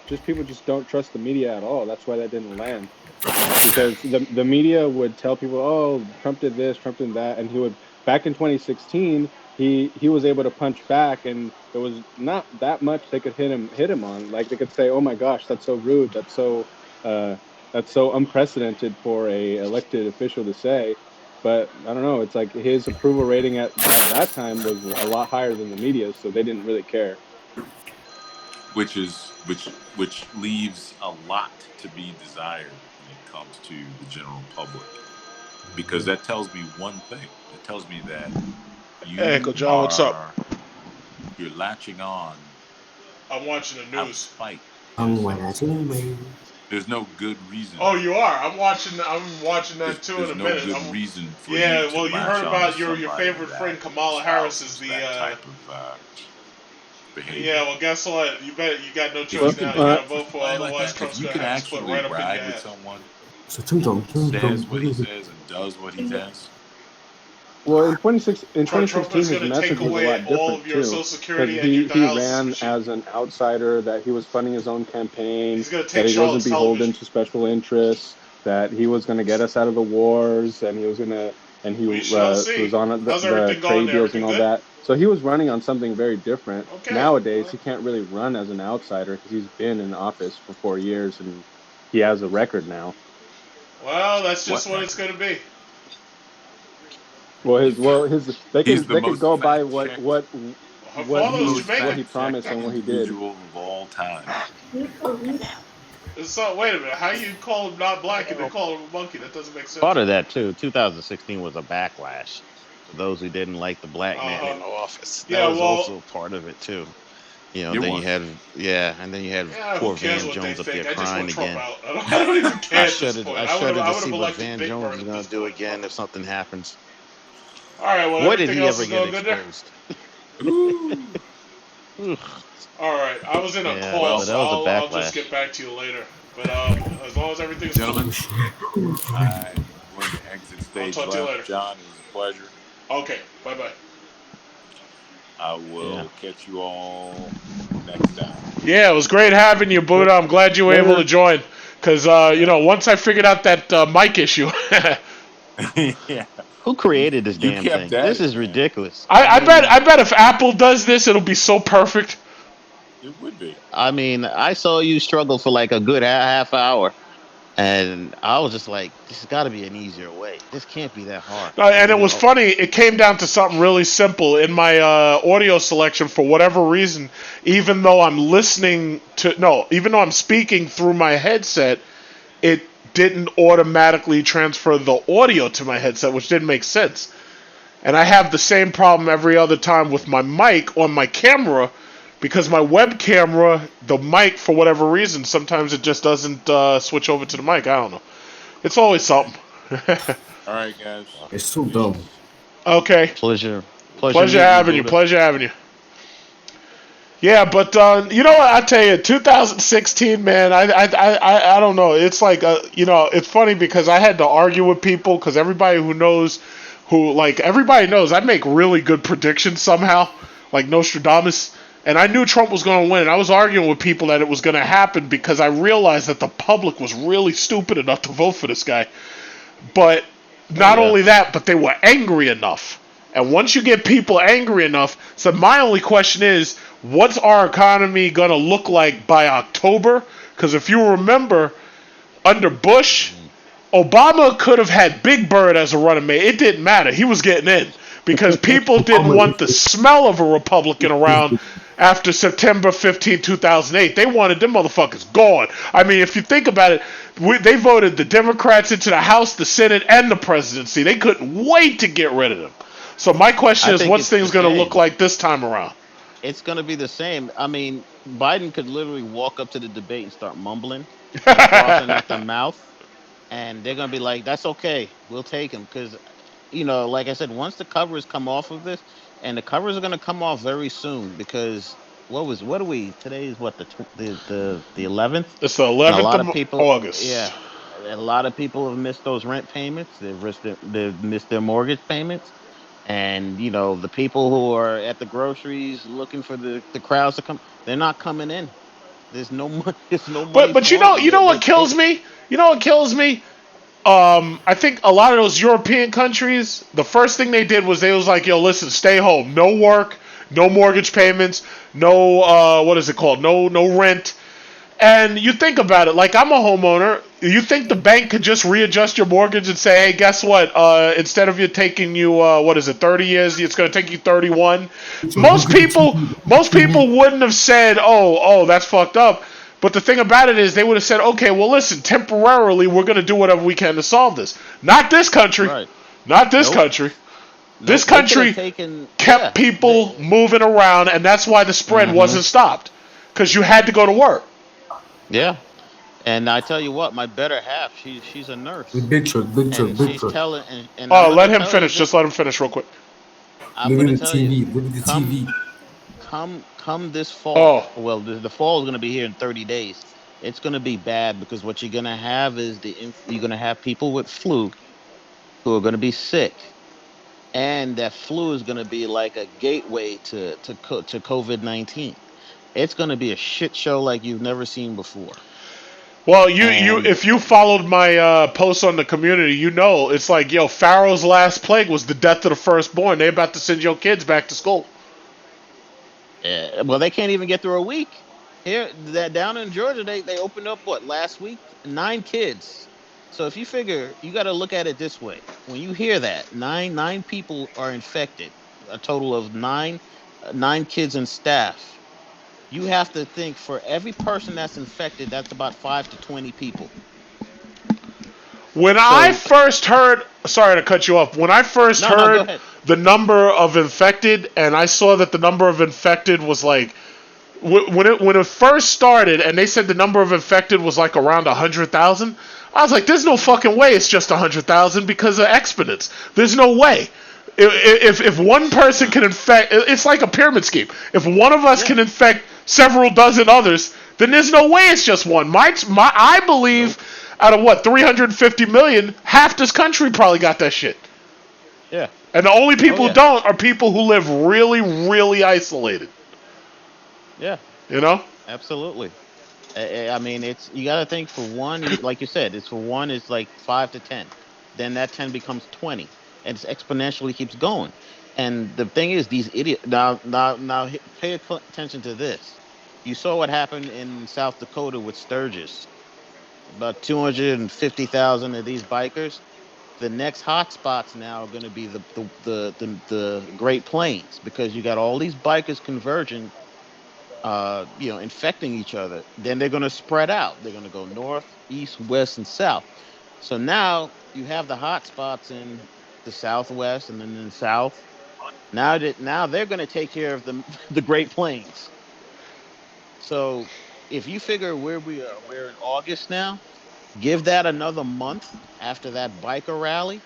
Speaker 6: just people just don't trust the media at all. That's why that didn't land. Because the media would tell people, oh, Trump did this, Trump did that, and he would back in 2016 he was able to punch back, and there was not that much they could hit him on. Like they could say, oh my gosh, that's so rude, that's so unprecedented for a elected official to say. But I don't know. It's like his approval rating at that time was a lot higher than the media's, so they didn't really care.
Speaker 8: Which leaves a lot to be desired when it comes to the general public, because that tells me one thing. It tells me that you're latching on.
Speaker 1: I'm watching the news.
Speaker 8: There's no good reason.
Speaker 1: Oh, you are. I'm watching that too in a minute.
Speaker 8: There's no good reason for you
Speaker 1: well, you heard about your favorite friend Kamala Harris is the
Speaker 8: type of behavior.
Speaker 1: Yeah, well, guess what? You got no choice now. You gotta vote for otherwise Trump's gonna have to put right up in
Speaker 8: ride
Speaker 1: your
Speaker 8: with
Speaker 1: ass.
Speaker 8: someone says what he says and does what he says.
Speaker 6: Well, in 2016, his message was a lot different too, because he ran as an outsider, that he was funding his own campaign, that he wasn't beholden to special interests, that he was going to get us out of the wars, and he was was on the trade deals and all that. So he was running on something very different. Nowadays, he can't really run as an outsider because he's been in office for 4 years and he has a record now.
Speaker 1: Well, that's just what it's going to be.
Speaker 6: Well, they could go by what he promised and what he did.
Speaker 8: Of all time.
Speaker 1: So wait a minute, how you call him not black and then call him a monkey? That doesn't make sense.
Speaker 9: Part of that too. 2016 was a backlash for those who didn't like the black man in office. That was also part of it too. You know, then you had poor Van Jones up there crying again.
Speaker 1: I don't even care.
Speaker 9: I shuddered to see what Van Jones is going to do again if something happens.
Speaker 1: All right, well,
Speaker 9: what did he ever get exposed?
Speaker 1: All right, I was in a call, so I'll just get back to you later. But as long as everything's
Speaker 8: gentlemen, I'm going to exit stage
Speaker 1: left. To you later.
Speaker 8: John, it was a pleasure.
Speaker 1: Okay, bye-bye.
Speaker 8: I will catch you all next time.
Speaker 1: Yeah, it was great having you, Buddha. I'm glad you were able to join. Because, once I figured out that mic issue.
Speaker 8: Yeah.
Speaker 9: Who created this damn thing? This is ridiculous.
Speaker 1: I bet if Apple does this, it'll be so perfect.
Speaker 8: It would be.
Speaker 9: I mean, I saw you struggle for like a good half hour, and I was just like, "This has got to be an easier way. This can't be that hard."
Speaker 1: And it was funny. It came down to something really simple in my audio selection. For whatever reason, even though I'm speaking through my headset, it didn't automatically transfer the audio to my headset, which didn't make sense. And I have the same problem every other time with my mic on my camera, because my web camera, the mic, for whatever reason, sometimes it just doesn't switch over to the mic. I don't know. It's always something.
Speaker 8: All right, guys.
Speaker 10: It's so dumb.
Speaker 1: Okay.
Speaker 9: Pleasure
Speaker 1: having you. Pleasure having you. Yeah, but you know what? I tell you, 2016, man. I don't know. It's like it's funny because I had to argue with people because everybody knows I make really good predictions somehow, like Nostradamus. And I knew Trump was going to win. And I was arguing with people that it was going to happen because I realized that the public was really stupid enough to vote for this guy. But not only that, but they were angry enough. And once you get people angry enough, so my only question is, what's our economy going to look like by October? Because if you remember, under Bush, Obama could have had Big Bird as a running mate. It didn't matter. He was getting in because people didn't want the smell of a Republican around after September 15, 2008. They wanted them motherfuckers gone. I mean, if you think about it, they voted the Democrats into the House, the Senate, and the presidency. They couldn't wait to get rid of them. So my question
Speaker 9: I
Speaker 1: is,
Speaker 9: think
Speaker 1: what's
Speaker 9: it's the
Speaker 1: things going to look
Speaker 9: same.
Speaker 1: like this time around?
Speaker 9: It's going to be the same. I mean, Biden could literally walk up to the debate and start mumbling and frothing at the mouth, and they're going to be like, "That's okay, we'll take him." Because, like I said, once the covers come off of this, and the covers are going to come off very soon, because what are we? Today is what, the 11th,
Speaker 1: It's the
Speaker 9: and a
Speaker 1: 11th
Speaker 9: lot of
Speaker 1: of
Speaker 9: people,
Speaker 1: August.
Speaker 9: yeah, a lot of people have missed those rent payments. They've missed their mortgage payments. And the people who are at the groceries looking for the crowds to come, they're not coming in. There's no money. There's no money
Speaker 1: But you know,
Speaker 9: flowing.
Speaker 1: you know what kills me? You know what kills me? I think a lot of those European countries, the first thing they did was they was like, yo, listen, stay home, no work, no mortgage payments, no what is it called, no rent. And you think about it, like I'm a homeowner. You think the bank could just readjust your mortgage and say, hey, guess what? Instead of it taking you, what is it, 30 years, it's going to take you 31.
Speaker 10: So
Speaker 1: Most
Speaker 10: look at the
Speaker 1: people,
Speaker 10: TV.
Speaker 1: most people
Speaker 10: TV.
Speaker 1: wouldn't have said, oh, that's fucked up. But the thing about it is, they would have said, okay, well, listen, temporarily, we're going to do whatever we can to solve this. Not this country.
Speaker 9: Right.
Speaker 1: Not this
Speaker 9: Nope.
Speaker 1: country. This
Speaker 9: Nope. They could have
Speaker 1: country
Speaker 9: taken.
Speaker 1: kept
Speaker 9: Yeah.
Speaker 1: people moving around, and that's why the spread
Speaker 9: Hmm.
Speaker 1: wasn't stopped. Because you had to go to work.
Speaker 9: Yeah. And I tell you what, my better half, she's a nurse,
Speaker 10: Big truck, big truck,
Speaker 9: and
Speaker 10: big
Speaker 9: she's
Speaker 10: truck.
Speaker 9: telling, and I'm
Speaker 1: Oh,
Speaker 9: gonna
Speaker 1: let him
Speaker 9: tell you
Speaker 1: finish.
Speaker 9: this.
Speaker 1: Just let him finish real quick.
Speaker 9: I'm
Speaker 10: Look
Speaker 9: gonna
Speaker 10: at the
Speaker 9: tell you,
Speaker 10: TV. Look at the
Speaker 9: come
Speaker 10: TV.
Speaker 9: come this fall.
Speaker 1: Oh,
Speaker 9: Well, the fall is going to be here in 30 days. It's going to be bad, because what you're going to have is you're going to have people with flu who are going to be sick, and that flu is going to be like a gateway to COVID-19. It's going to be a shit show like you've never seen before.
Speaker 1: well, you
Speaker 9: And
Speaker 1: if you followed my post on the community, you know it's like, yo, Pharaoh's last plague was the death of the firstborn. They about to send your kids back to school.
Speaker 9: well, they can't even get through a week. Here, that down in Georgia, they opened up what, last week, 9 kids. So if you figure, you got to look at it this way: when you hear that nine people are infected, a total of nine kids and staff, you have to think, for every person that's infected, that's about 5 to 20 people.
Speaker 1: When I
Speaker 9: So
Speaker 1: first heard, sorry to cut you off. When I first
Speaker 9: no, go
Speaker 1: heard
Speaker 9: ahead.
Speaker 1: the number of infected, and I saw that the number of infected was like, when it first started, and they said the number of infected was like around 100,000, I was like, there's no fucking way it's just 100,000 because of exponents. There's no way. If one person can infect, it's like a pyramid scheme. If one of us
Speaker 9: Yeah.
Speaker 1: can infect several dozen others, then there's no way it's just one. I believe
Speaker 9: Nope.
Speaker 1: out of what, 350 million, half this country probably got that shit.
Speaker 9: Yeah.
Speaker 1: And the only
Speaker 9: Oh
Speaker 1: people who
Speaker 9: yeah.
Speaker 1: don't are people who live really, really isolated.
Speaker 9: Yeah.
Speaker 1: You know?
Speaker 9: Absolutely. I mean, it's, you got to think, for one, like you said, it's for one, it's like 5 to 10. Then that 10 becomes 20, and it exponentially keeps going. And the thing is, these idiots, now, pay attention to this. You saw what happened in South Dakota with Sturgis. About 250,000 of these bikers. The next hotspots now are going to be the Great Plains, because you got all these bikers converging, infecting each other. Then they're going to spread out. They're going to go north, east, west, and south. So now you have the hot spots in the southwest and then in the south. Now they're going to take care of the the Great Plains. So if you figure where we are, we're in August now. Give that another month after that biker rally,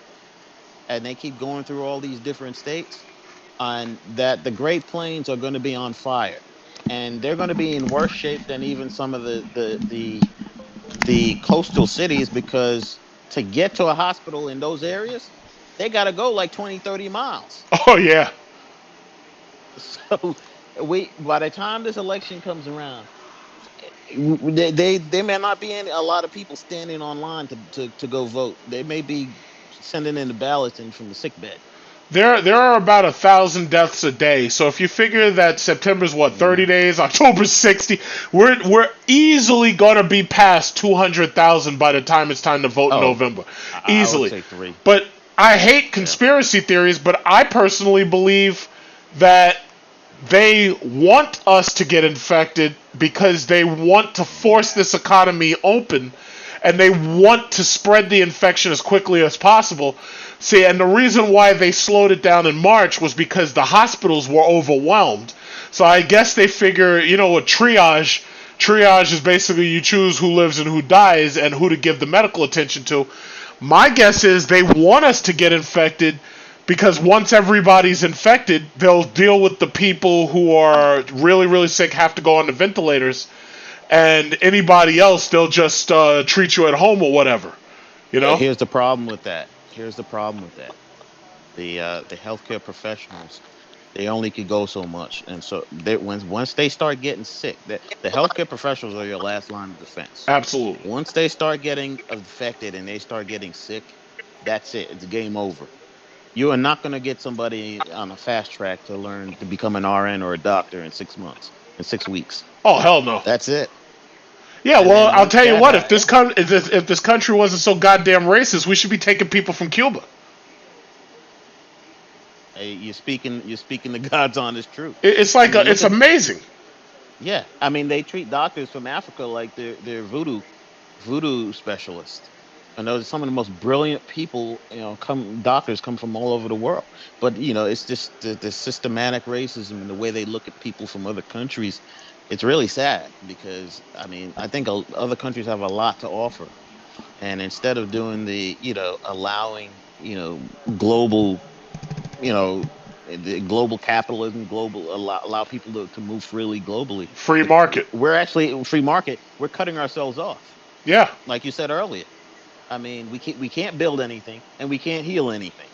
Speaker 9: and they keep going through all these different states, and that the Great Plains are going to be on fire, and they're going to be in worse shape than even some of the coastal cities, because to get to a hospital in those areas, they got to go like 20, 30 miles.
Speaker 1: Oh, yeah.
Speaker 9: So we by the time this election comes around, they may not be any, a lot of people standing online to go vote. They may be sending in the ballots in from the sick bed.
Speaker 1: There are about 1,000 deaths a day. So if you figure that September's what, 30
Speaker 9: Mhm.
Speaker 1: days, October's 60, we're easily gonna be past 200,000 by the time it's time to vote in
Speaker 9: Oh,
Speaker 1: November,
Speaker 9: I would
Speaker 1: easily.
Speaker 9: say three.
Speaker 1: But I hate
Speaker 9: Yeah.
Speaker 1: conspiracy theories, but I personally believe that they want us to get infected because they want to force this economy open, and they want to spread the infection as quickly as possible. See, and the reason why they slowed it down in March was because the hospitals were overwhelmed. So I guess they figure, what triage. Triage is basically you choose who lives and who dies and who to give the medical attention to. My guess is they want us to get infected because once everybody's infected, they'll deal with the people who are really, really sick, have to go on the ventilators, and anybody else, they'll just treat you at home or whatever.
Speaker 9: Here's the problem with that. The healthcare professionals, they only could go so much, and so once they start getting sick, the healthcare professionals are your last line of defense.
Speaker 1: Absolutely.
Speaker 9: Once they start getting infected and they start getting sick, that's it. It's game over. You are not going to get somebody on a fast track to learn to become an RN or a doctor in 6 months, in 6 weeks.
Speaker 1: Oh, hell no.
Speaker 9: That's it.
Speaker 1: Yeah, well, I'll tell you what. If this country wasn't so goddamn racist, we should be taking people from Cuba.
Speaker 9: Hey, you're speaking the God's honest truth.
Speaker 1: It's like it's amazing.
Speaker 9: Yeah, I mean, they treat doctors from Africa like they're voodoo specialists. I know some of the most brilliant people, doctors come from all over the world. But it's just the systematic racism and the way they look at people from other countries. It's really sad because I think other countries have a lot to offer, and instead of doing the allowing global the global capitalism, allow people to move freely globally.
Speaker 1: Free market.
Speaker 9: We're actually free market. We're cutting ourselves off.
Speaker 1: Yeah.
Speaker 9: Like you said earlier. I mean, we can't build anything and we can't heal anything.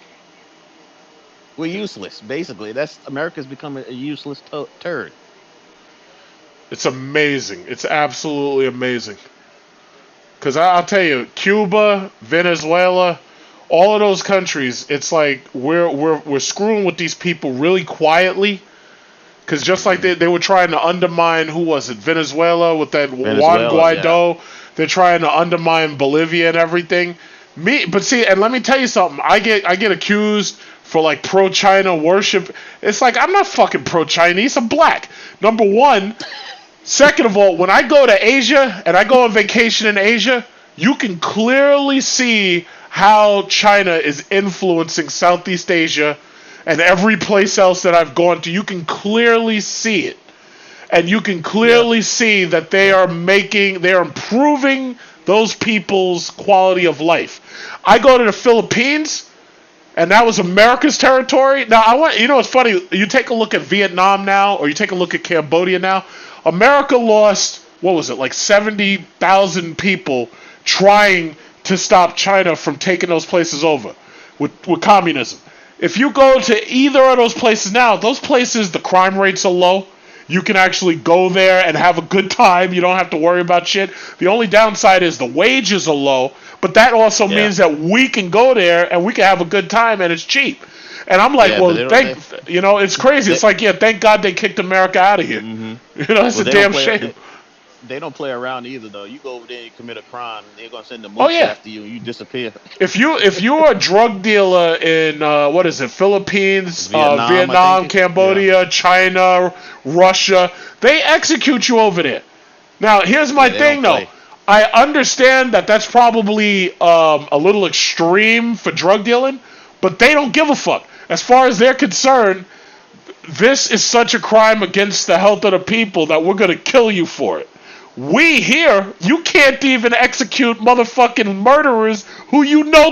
Speaker 9: We're useless, basically. America's become a useless turd.
Speaker 1: It's amazing. It's absolutely amazing. Because I'll tell you, Cuba, Venezuela, all of those countries, it's like we're screwing with these people really quietly. Because just like they were trying to undermine, who was it, Venezuela with that Juan Guaido. Yeah. They're trying to undermine Bolivia and everything. But see, and let me tell you something. I get accused for like pro-China worship. It's like I'm not fucking pro-Chinese. I'm black. Number one. Second of all, when I go to Asia and I go on vacation in Asia, you can clearly see how China is influencing Southeast Asia and every place else that I've gone to. You can clearly see it. And you can clearly see that they are improving those people's quality of life. I go to the Philippines, and that was America's territory. Now, it's funny. You take a look at Vietnam now, or you take a look at Cambodia now. America lost, like 70,000 people trying to stop China from taking those places over with communism. If you go to either of those places now, the crime rates are low. You can actually go there and have a good time. You don't have to worry about shit. The only downside is the wages are low, but that also means that we can go there and we can have a good time and it's cheap. And I'm like, it's crazy. It's like, thank God they kicked America out of here. Mm-hmm. It's a damn shame.
Speaker 9: They don't play around either, though. You go over there and you commit a crime, they're gonna send the mooks after you, and you disappear.
Speaker 1: If you're a drug dealer in Philippines, Vietnam, Cambodia, China, Russia, they execute you over there. Now, here's my thing, though. I understand that that's probably a little extreme for drug dealing, but they don't give a fuck. As far as they're concerned, this is such a crime against the health of the people that we're gonna kill you for it. We here, you can't even execute motherfucking murderers who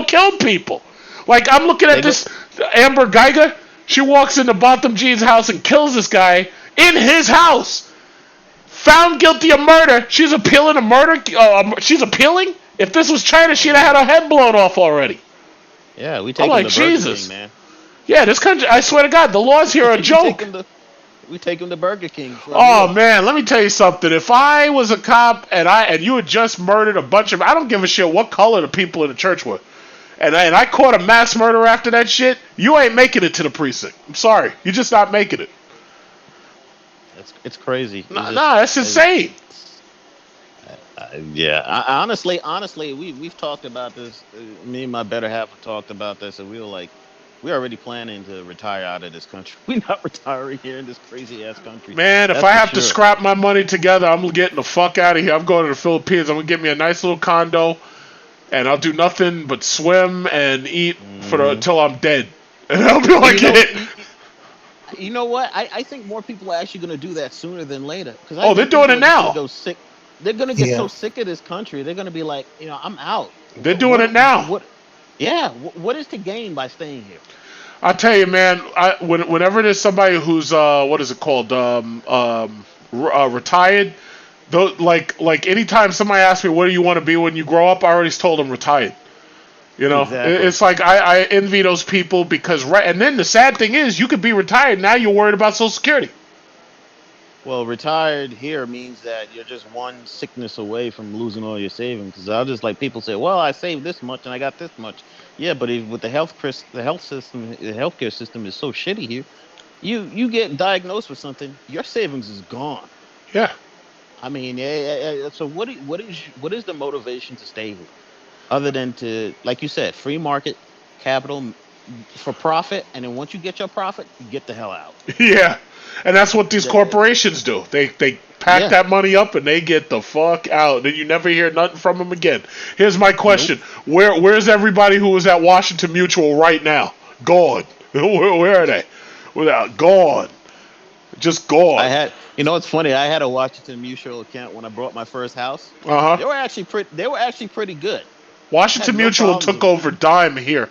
Speaker 1: killed people. Like, I'm looking at this Amber Geiger. She walks into Botham Jean's house and kills this guy in his house. Found guilty of murder. She's appealing a murder. She's appealing? If this was China, she'd have had her head blown off already.
Speaker 9: Yeah, we take them to Burger King, man.
Speaker 1: Yeah, this country, I swear to God, the laws here are a joke.
Speaker 9: We take them to Burger King.
Speaker 1: Man, let me tell you something. If I was a cop and you had just murdered a bunch of, I don't give a shit what color the people in the church were, and I caught a mass murder after that shit, you ain't making it to the precinct. I'm sorry, you're just not making it.
Speaker 9: It's crazy.
Speaker 1: That's insane.
Speaker 9: Honestly, we've talked about this. Me and my better half have talked about this, and we were like, we're already planning to retire out of this country. We're not retiring here in this crazy ass country.
Speaker 1: Man, if I have to scrap my money together, I'm getting the fuck out of here. I'm going to the Philippines. I'm gonna get me a nice little condo and I'll do nothing but swim and eat
Speaker 9: Mm-hmm.
Speaker 1: till I'm dead, and I'll be like,
Speaker 9: you know what? I think more people are actually going to do that sooner than later because I
Speaker 1: oh, they're
Speaker 9: think
Speaker 1: doing
Speaker 9: people
Speaker 1: it
Speaker 9: are just going to
Speaker 1: now.
Speaker 9: go sick. They're going to get so
Speaker 4: Yeah.
Speaker 9: sick of this country. They're going to be like, I'm out.
Speaker 1: They're doing it now.
Speaker 9: What is to gain by staying here?
Speaker 1: I'll tell you, man. Whenever there's somebody who's what is it called, retired, though, like anytime somebody asks me what do you want to be when you grow up, I already told them retired. You know,
Speaker 9: Exactly.
Speaker 1: it's like I envy those people because and then the sad thing is you could be retired now you're worried about Social Security.
Speaker 9: Well, retired here means that you're just one sickness away from losing all your savings. Because I just like people say, "Well, I saved this much and I got this much." Yeah, but with the the healthcare system is so shitty here. You get diagnosed with something, your savings is gone.
Speaker 1: Yeah.
Speaker 9: I mean, yeah. So what is the motivation to stay here, other than to, like you said, free market capital for profit, and then once you get your profit, you get the hell out.
Speaker 1: Yeah. And that's what these
Speaker 9: The-
Speaker 1: corporations do. They pack
Speaker 9: yeah.
Speaker 1: that money up and they get the fuck out. Then you never hear nothing from them again. Here's my question: where's everybody who was at Washington Mutual right now? Gone. Where are they? Gone. Just gone.
Speaker 9: It's funny. I had a Washington Mutual account when I bought my first house.
Speaker 1: Uh
Speaker 9: They
Speaker 1: huh.
Speaker 9: were actually pretty. They were actually pretty good. I had
Speaker 1: Washington
Speaker 9: no
Speaker 1: Mutual
Speaker 9: problems
Speaker 1: took
Speaker 9: with.
Speaker 1: over Dime here.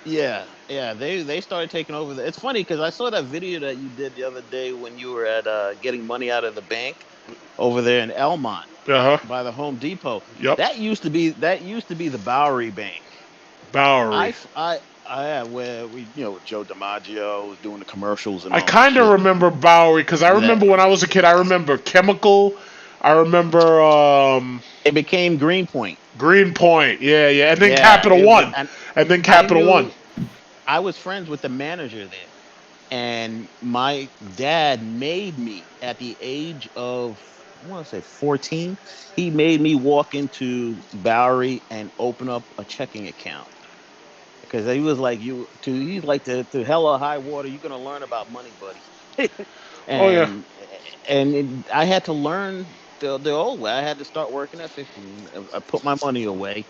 Speaker 9: Yeah. They started taking over. It's funny because I saw that video that you did the other day when you were at getting money out of the bank over there in Elmont
Speaker 1: Uh huh.
Speaker 9: by the Home Depot.
Speaker 1: Yep.
Speaker 9: That used to be the Bowery Bank. I
Speaker 1: Bowery.
Speaker 9: f- I where we with Joe DiMaggio was doing the commercials and
Speaker 1: I
Speaker 9: all that
Speaker 1: kind of
Speaker 9: shit.
Speaker 1: remember Bowery because I
Speaker 9: That
Speaker 1: remember when I was a kid. I remember Chemical. I remember
Speaker 9: it became Greenpoint.
Speaker 1: Greenpoint. Yeah, yeah, and then
Speaker 9: Yeah,
Speaker 1: Capital One,
Speaker 9: and
Speaker 1: and then
Speaker 9: I
Speaker 1: Capital One.
Speaker 9: knew I was friends with the manager there, and my dad made me at the age of I want to say 14. He made me walk into Bowery and open up a checking account because he was like, he's like to hell or high water. You're gonna learn about money, buddy.
Speaker 1: Oh yeah.
Speaker 9: and I had to learn the old way. I had to start working at 15. I put my money away,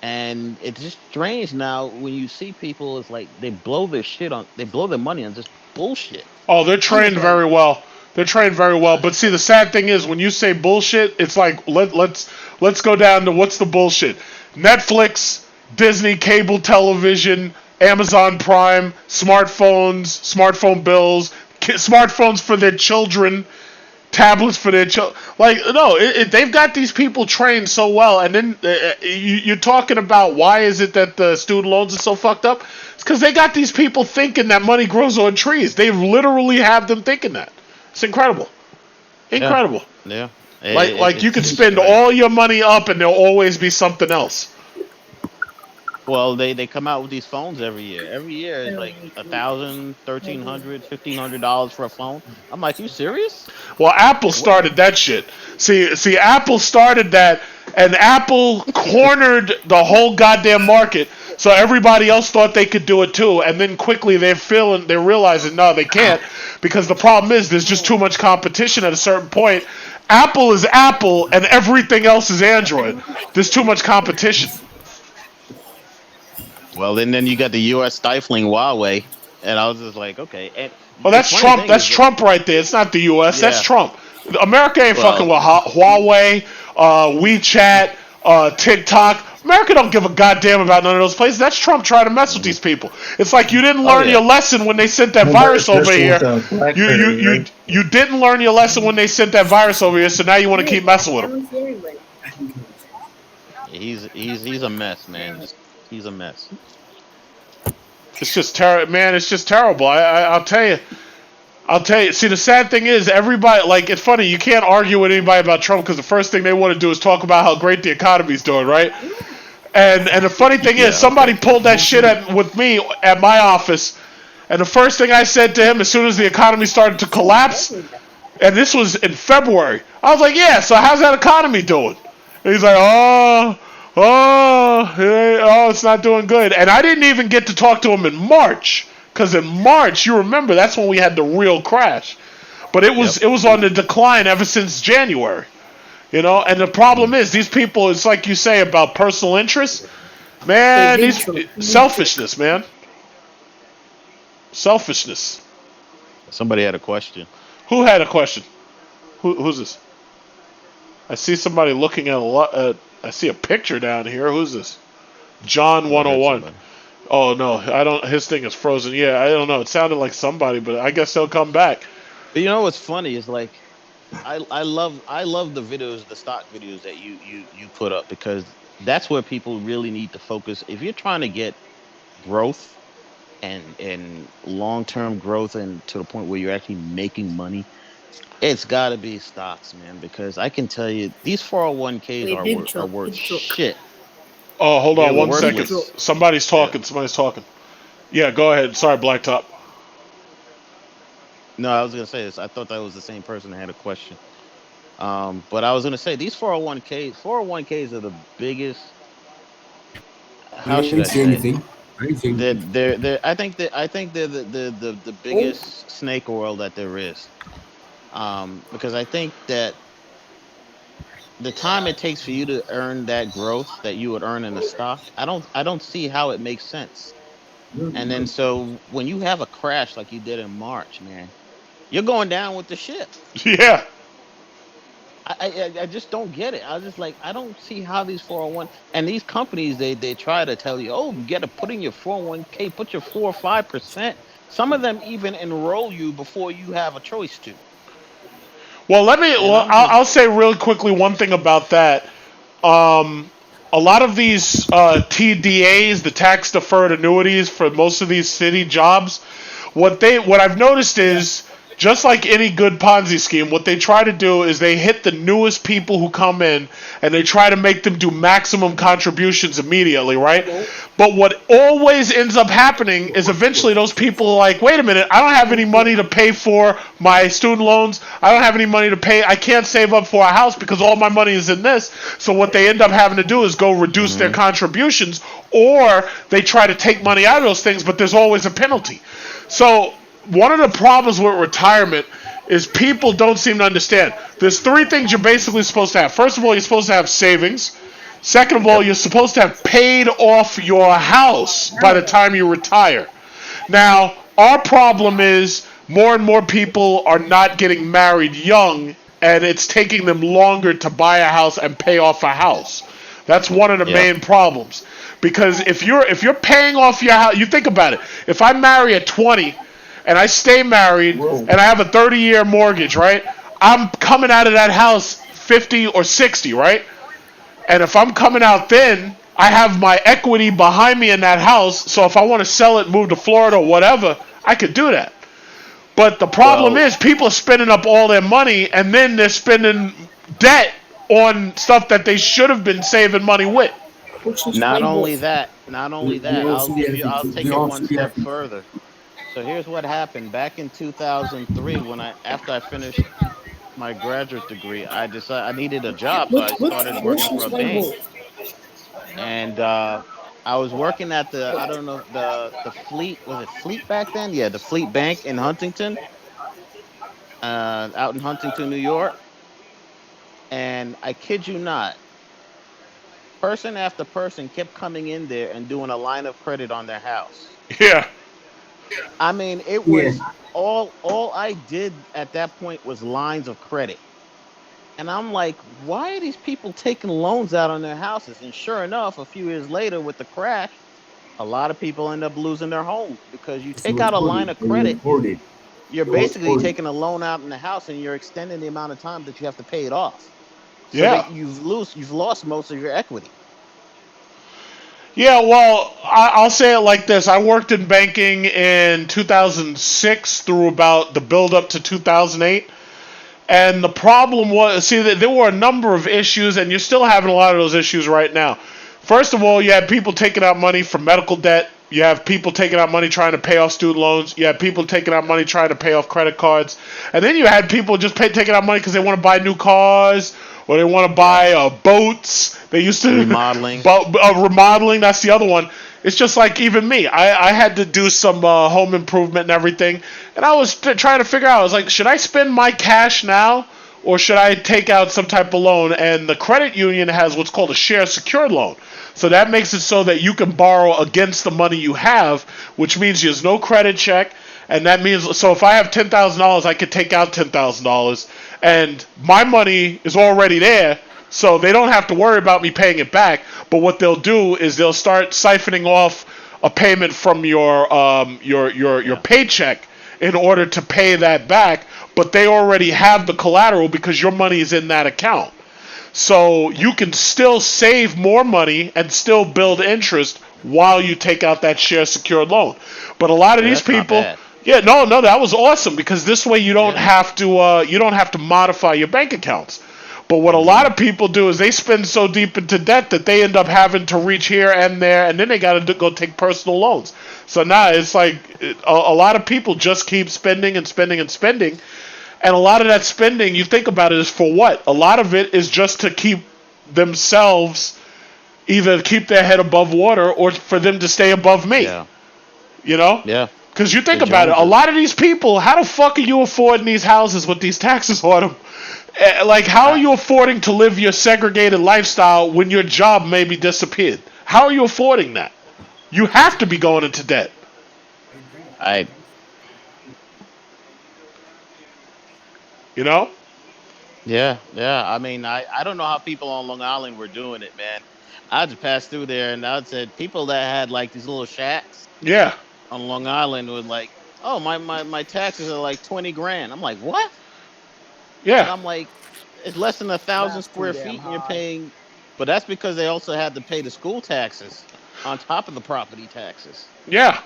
Speaker 9: and it's just strange now when you see people. It's like they blow their money on just bullshit.
Speaker 1: Oh, they're
Speaker 9: I'm just
Speaker 1: trained
Speaker 9: like,
Speaker 1: very well. They're trained very well. But see, the sad thing is, when you say bullshit, it's like let's go down to what's the bullshit? Netflix, Disney, cable television, Amazon Prime, smartphones, smartphone bills, smartphones for their children, tablets for their children. Like, no, they've got these people trained so well. And then you're talking about why is it that the student loans are so fucked up? It's because they got these people thinking that money grows on trees. They literally have them thinking that. It's incredible.
Speaker 9: yeah,
Speaker 1: Incredible.
Speaker 9: yeah.
Speaker 1: Like you could
Speaker 9: It's
Speaker 1: spend
Speaker 9: strange.
Speaker 1: all your money up and there'll always be something else.
Speaker 9: Well, they come out with these phones every year. Every year it's like 1,000, 1,300, $1,500 for a phone. I'm like, you serious?
Speaker 1: Well, Apple
Speaker 9: What?
Speaker 1: started that shit. See, Apple started that, and Apple cornered the whole goddamn market. So everybody else thought they could do it too, and then quickly they're realizing no, they can't because the problem is there's just too much competition at a certain point. Apple is Apple, and everything else is Android. There's too much competition.
Speaker 9: Well, then you got the U.S. stifling Huawei, and I was just like, okay. And
Speaker 1: Well,
Speaker 9: the
Speaker 1: that's
Speaker 9: funny
Speaker 1: Trump.
Speaker 9: thing
Speaker 1: That's
Speaker 9: is that,
Speaker 1: Trump right there. It's not the U.S. That's
Speaker 9: yeah,
Speaker 1: Trump. America ain't fucking
Speaker 9: well,
Speaker 1: with Huawei, WeChat, TikTok. America don't give a goddamn about none of those places. That's Trump trying to mess with these people. It's like you didn't
Speaker 9: oh
Speaker 1: learn your
Speaker 9: yeah,
Speaker 1: lesson when they sent that
Speaker 4: Well,
Speaker 1: virus over
Speaker 4: especially with
Speaker 1: here.
Speaker 4: BlackBerry, right?
Speaker 1: You didn't learn your lesson when they sent that virus over here. So now you want to keep messing with them.
Speaker 9: he's a mess, man. He's a mess.
Speaker 1: It's just terrible, man. It's just terrible. I'll tell you. I'll tell you. See, the sad thing is, everybody like it's funny. You can't argue with anybody about Trump because the first thing they want to do is talk about how great the economy's doing, right? And the funny thing is,
Speaker 9: Yeah,
Speaker 1: somebody
Speaker 9: okay.
Speaker 1: pulled that shit with me at my office, and the first thing I said to him as soon as the economy started to collapse, and this was in February, I was like, "Yeah, so how's that economy doing?" And he's like, it's not doing good." And I didn't even get to talk to him in March, because in March, you remember, that's when we had the real crash. But it was
Speaker 9: Yep.
Speaker 1: on the decline ever since January. You know, and the problem is these people. It's like you say about personal interests, man. These selfishness, man. Selfishness.
Speaker 9: Somebody had a question.
Speaker 1: Who had a question? Who's this? I see somebody looking at a lot. I see a picture down here. Who's this? John 101. Oh no, I don't. His thing is frozen. Yeah, I don't know. It sounded like somebody, but I guess they'll come back.
Speaker 9: But you know what's funny is like, I love the videos, the stock videos that you put up, because that's where people really need to focus. If you're trying to get growth and long-term growth, and to the point where you're actually making money, it's got to be stocks, man. Because I can tell you, these 401ks are worth shit.
Speaker 1: Oh, hold on one
Speaker 9: worthless.
Speaker 1: second. Somebody's talking. Somebody's talking. Yeah, go ahead. Sorry, Blacktop.
Speaker 9: No, I was gonna say this. I thought that was the same person that had a question. But I was gonna say these 401ks are the biggest. How should I say?
Speaker 10: Anything. Anything.
Speaker 9: I think they're the biggest snake oil that there is. Because I think that the time it takes for you to earn that growth that you would earn in a stock, I don't see how it makes sense. And then so when you have a crash like you did in March, man, you're going down with the ship.
Speaker 1: Yeah.
Speaker 9: I just don't get it. I was just like, I don't see how these 401 and these companies, they try to tell you, oh, you got to put in your 401k, put your 4 or 5%. Some of them even enroll you before you have a choice to.
Speaker 1: Well, I'll say real quickly one thing about that. A lot of these TDAs, the tax deferred annuities for most of these city jobs, what I've noticed is, just like any good Ponzi scheme, what they try to do is they hit the newest people who come in and they try to make them do maximum contributions immediately, right? But what always ends up happening is eventually those people are like, wait a minute, I don't have any money to pay for my student loans. I don't have any money to pay. I can't save up for a house because all my money is in this. So what they end up having to do is go reduce their contributions, or they try to take money out of those things, but there's always a penalty. So one of the problems with retirement is people don't seem to understand. There's three things you're basically supposed to have. First of all, you're supposed to have savings. Second of all, you're supposed to have paid off your house by the time you retire. Now, our problem is more and more people are not getting married young, and it's taking them longer to buy a house and pay off a house. That's one of the main problems. Because if you're paying off your house, you think about it. If I marry at 20 and I stay married and I have a 30-year mortgage, right? I'm coming out of that house 50 or 60, right? And if I'm coming out then, I have my equity behind me in that house, so if I want to sell it, move to Florida or whatever, I could do that. But the problem is people are spending up all their money, and then they're spending debt on stuff that they should have been saving money with.
Speaker 9: Not only that, I'll take it one step further. So here's what happened. Back in 2003, after I finished my graduate degree, I decided I needed a job, so I started working for a bank. And I was working at the Fleet, was it Fleet back then? Yeah, the Fleet Bank in Huntington, out in Huntington, New York. And I kid you not, person after person kept coming in there and doing a line of credit on their house.
Speaker 1: Yeah.
Speaker 9: I mean, it was all I did at that point was lines of credit. And I'm like, why are these people taking loans out on their houses? And sure enough, a few years later with the crash, a lot of people end up losing their homes because you take out a line of credit. You're basically taking a loan out in the house and you're extending the amount of time that you have to pay it off. So that you've lost most of your equity.
Speaker 1: Yeah, well, I'll say it like this. I worked in banking in 2006 through about the build up to 2008. And the problem was, there were a number of issues, and you're still having a lot of those issues right now. First of all, you had people taking out money for medical debt. You have people taking out money trying to pay off student loans. You had people taking out money trying to pay off credit cards. And then you had people just taking out money because they want to buy new cars, or they want to buy boats. They used to
Speaker 9: remodeling.
Speaker 1: Remodeling, that's the other one. It's just like even me. I had to do some home improvement and everything, and I was trying to figure out. I was like, should I spend my cash now, or should I take out some type of loan? And the credit union has what's called a share secured loan. So that makes it so that you can borrow against the money you have, which means there's no credit check. And that means, so if I have $10,000, I could take out $10,000, and my money is already there, so they don't have to worry about me paying it back. But what they'll do is they'll start siphoning off a payment from your paycheck in order to pay that back. But they already have the collateral because your money is in that account. So you can still save more money and still build interest while you take out that share secured loan. But a lot of these people, that was awesome, because this way you don't have to modify your bank accounts. But what a lot of people do is they spend so deep into debt that they end up having to reach here and there, and then they got to go take personal loans. So now it's like a lot of people just keep spending and spending and spending. And a lot of that spending, you think about it, is for what? A lot of it is just to keep themselves, either keep their head above water or for them to stay above me.
Speaker 9: Yeah.
Speaker 1: You know?
Speaker 9: Yeah.
Speaker 1: Because you think about it, a lot of these people, how the fuck are you affording these houses with these taxes on them? Like, how are you affording to live your segregated lifestyle when your job maybe disappeared? How are you affording that? You have to be going into debt. You know?
Speaker 9: Yeah. I mean, I don't know how people on Long Island were doing it, man. I just passed through there, and I said people that had like these little shacks.
Speaker 1: Yeah.
Speaker 9: On Long Island was like, oh, my taxes are like 20 grand. I'm like, what?
Speaker 1: Yeah.
Speaker 9: And I'm like, it's less than 1,000 square feet, and you're paying. But that's because they also had to pay the school taxes on top of the property taxes.
Speaker 1: Yeah.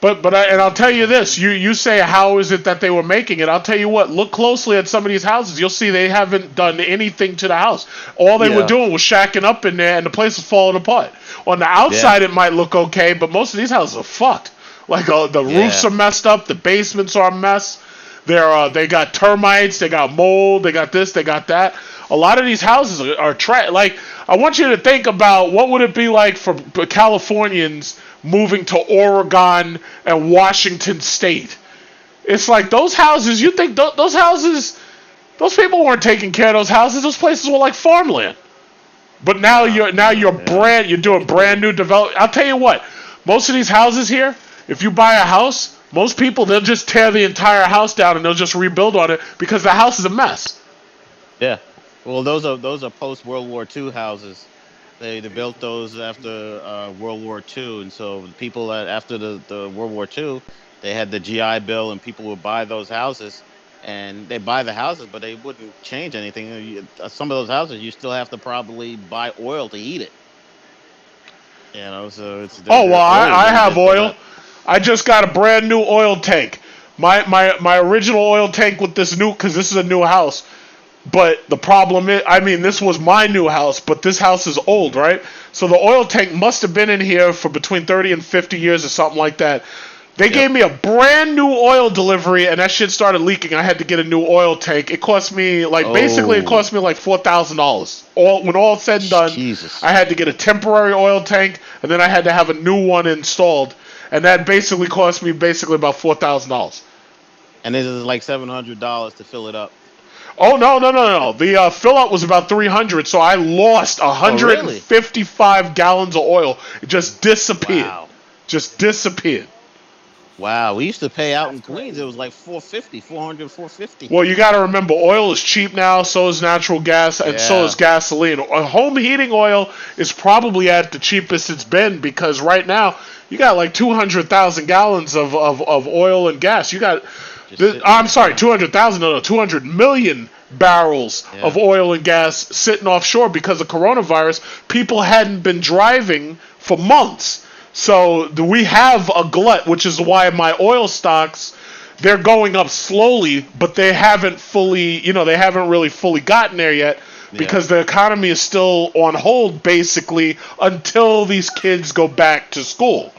Speaker 1: But I'll tell you this. You say, how is it that they were making it? I'll tell you what. Look closely at some of these houses. You'll see they haven't done anything to the house. All they were doing was shacking up in there, and the place was falling apart. On the outside, it might look okay, but most of these houses are fucked. Like the roofs are messed up, the basements are a mess. They got termites, they got mold, they got this, they got that. A lot of these houses are like, I want you to think about what would it be like for Californians moving to Oregon and Washington State. It's like those houses, you think those houses, those people weren't taking care of those houses. Those places were like farmland. But now you're doing brand new development. I'll tell you what, most of these houses here, if you buy a house, most people, they'll just tear the entire house down and they'll just rebuild on it because the house is a mess.
Speaker 9: Yeah. Well, those are post World War II houses. They built those after World War II, and so the people after the World War II, they had the GI Bill, and people would buy those houses, and they buy the houses, but they wouldn't change anything. Some of those houses, you still have to probably buy oil to heat it. You know, so it's.
Speaker 1: I have oil. I just got a brand new oil tank. My original oil tank with this new, because this is a new house. But the problem is, I mean, this was my new house, but this house is old, right? So the oil tank must have been in here for between 30 and 50 years or something like that. They gave me a brand new oil delivery, and that shit started leaking. I had to get a new oil tank. It cost me, basically it cost me like $4,000. When all said and done,
Speaker 9: Jesus.
Speaker 1: I had to get a temporary oil tank, and then I had to have a new one installed. And that basically cost me about $4,000.
Speaker 9: And this is like $700 to fill it up.
Speaker 1: Oh, no. The fill-out was about $300, so I lost 155 gallons of oil. It just disappeared.
Speaker 9: Wow.
Speaker 1: Just disappeared.
Speaker 9: Wow, we used to pay out in Queens. It was like $450.
Speaker 1: Well, you got to remember, oil is cheap now, so is natural gas, and so is gasoline. Home heating oil is probably at the cheapest it's been, because right now, you got like 200,000 gallons of oil and gas. You got... 200,000, no, 200 million barrels of oil and gas sitting offshore because of coronavirus. People hadn't been driving for months. So we have a glut, which is why my oil stocks, they're going up slowly, but they haven't really fully gotten there yet because the economy is still on hold, basically, until these kids go back to school.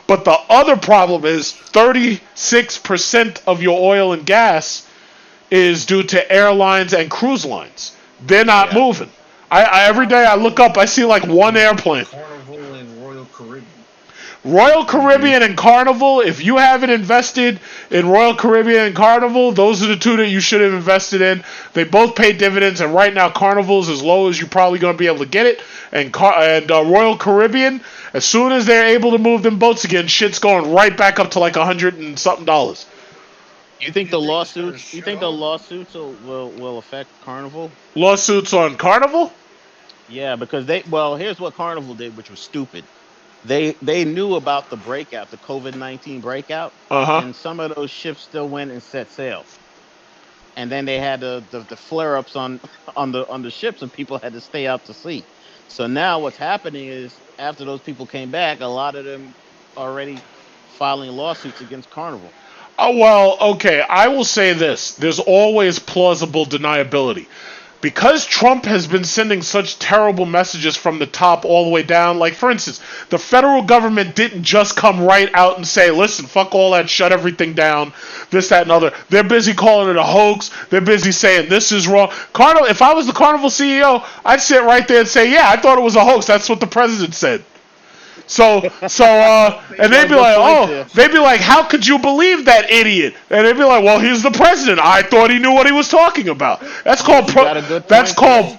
Speaker 1: But the other problem is 36% of your oil and gas is due to airlines and cruise lines. They're not moving. I every day I look up, I see like one airplane.
Speaker 4: Carnival and Royal Caribbean.
Speaker 1: Royal Caribbean and Carnival, if you haven't invested in Royal Caribbean and Carnival, those are the two that you should have invested in. They both pay dividends, and right now Carnival's as low as you're probably going to be able to get it. And Royal Caribbean, as soon as they're able to move them boats again, shit's going right back up to like $100 and something.
Speaker 9: You think the lawsuits? You think the lawsuits will affect Carnival?
Speaker 1: Lawsuits on Carnival?
Speaker 9: Yeah, because here's what Carnival did, which was stupid. They knew about the breakout, the COVID-19 breakout, and some of those ships still went and set sail. And then they had the flare-ups on the ships, and people had to stay out to sea. So now what's happening is, after those people came back, a lot of them already filing lawsuits against Carnival.
Speaker 1: Oh, well, okay, I will say this. There's always plausible deniability. Because Trump has been sending such terrible messages from the top all the way down, like, for instance, the federal government didn't just come right out and say, listen, fuck all that, shut everything down, this, that, and other. They're busy calling it a hoax. They're busy saying this is wrong. Carnival, if I was the Carnival CEO, I'd sit right there and say, yeah, I thought it was a hoax. That's what the president said. And they'd be like, how could you believe that idiot? And they'd be like, well, he's the president. I thought he knew what he was talking about. That's called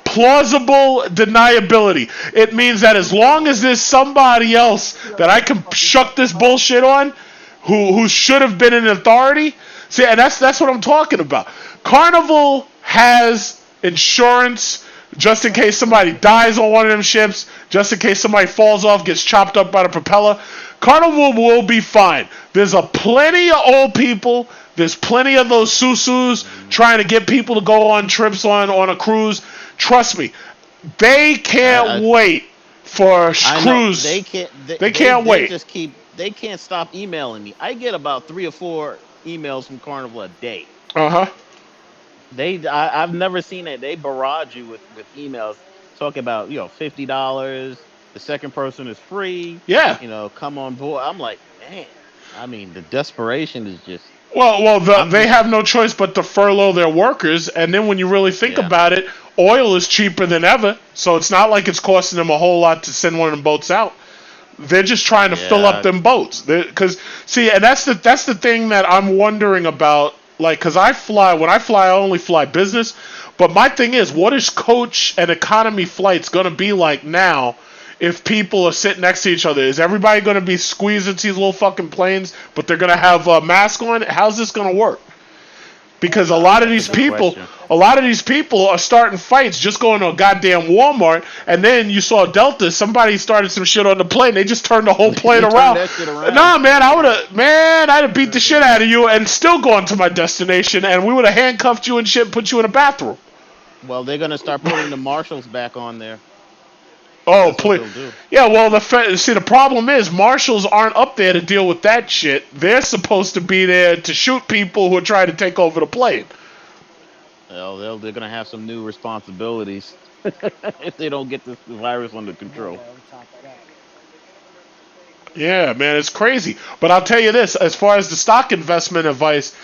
Speaker 1: plausible deniability. It means that as long as there's somebody else that I can shuck this bullshit on, who should have been in authority. See, and that's what I'm talking about. Carnival has insurance. Just in case somebody dies on one of them ships, just in case somebody falls off, gets chopped up by the propeller, Carnival will be fine. There's plenty of old people. There's plenty of those susus trying to get people to go on trips on a cruise. Trust me, they can't wait for a cruise. They can't wait.
Speaker 9: They can't stop emailing me. I get about 3 or 4 emails from Carnival a day. I've never seen it. They barrage you with emails talking about, $50. The second person is free.
Speaker 1: Yeah.
Speaker 9: Come on board. I'm like, man. I mean, the desperation is just.
Speaker 1: They have no choice but to furlough their workers, and then when you really think about it, oil is cheaper than ever, so it's not like it's costing them a whole lot to send one of them boats out. They're just trying to fill up them boats. And that's the thing that I'm wondering about. Like, because when I fly, I only fly business. But my thing is, what is coach and economy flights going to be like now if people are sitting next to each other? Is everybody going to be squeezed into these little fucking planes, but they're going to have a mask on? How's this going to work? Because a lot of these people are starting fights just going to a goddamn Walmart, and then you saw Delta, somebody started some shit on the plane, they just turned the whole plane around. Nah, man, I'd have beat the shit out of you and still gone to my destination, and we would have handcuffed you and shit and put you in a bathroom.
Speaker 9: Well, they're going to start putting the marshals back on there.
Speaker 1: Oh, please. Yeah, well, the problem is marshals aren't up there to deal with that shit. They're supposed to be there to shoot people who are trying to take over the plane.
Speaker 9: Well, they're going to have some new responsibilities if they don't get this virus under control.
Speaker 1: Yeah, man, it's crazy. But I'll tell you this, as far as the stock investment advice,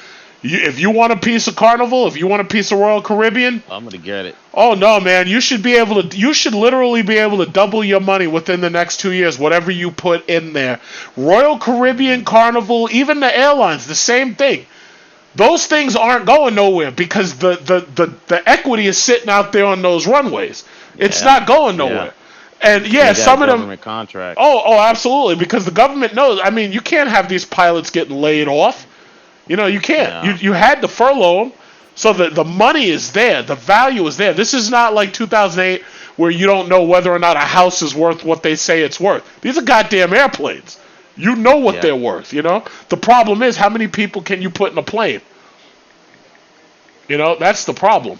Speaker 1: if you want a piece of Carnival, if you want a piece of Royal Caribbean,
Speaker 9: I'm gonna get it.
Speaker 1: Oh no, man! You should literally be able to double your money within the next 2 years, whatever you put in there. Royal Caribbean, Carnival, even the airlines, the same thing. Those things aren't going nowhere because the equity is sitting out there on those runways. It's not going nowhere. And some of them
Speaker 9: contract.
Speaker 1: Oh, absolutely, because the government knows. I mean, you can't have these pilots getting laid off. You can't. No. You had to furlough them, so the money is there. The value is there. This is not like 2008 where you don't know whether or not a house is worth what they say it's worth. These are goddamn airplanes. You know what they're worth, The problem is, how many people can you put in a plane? That's the problem.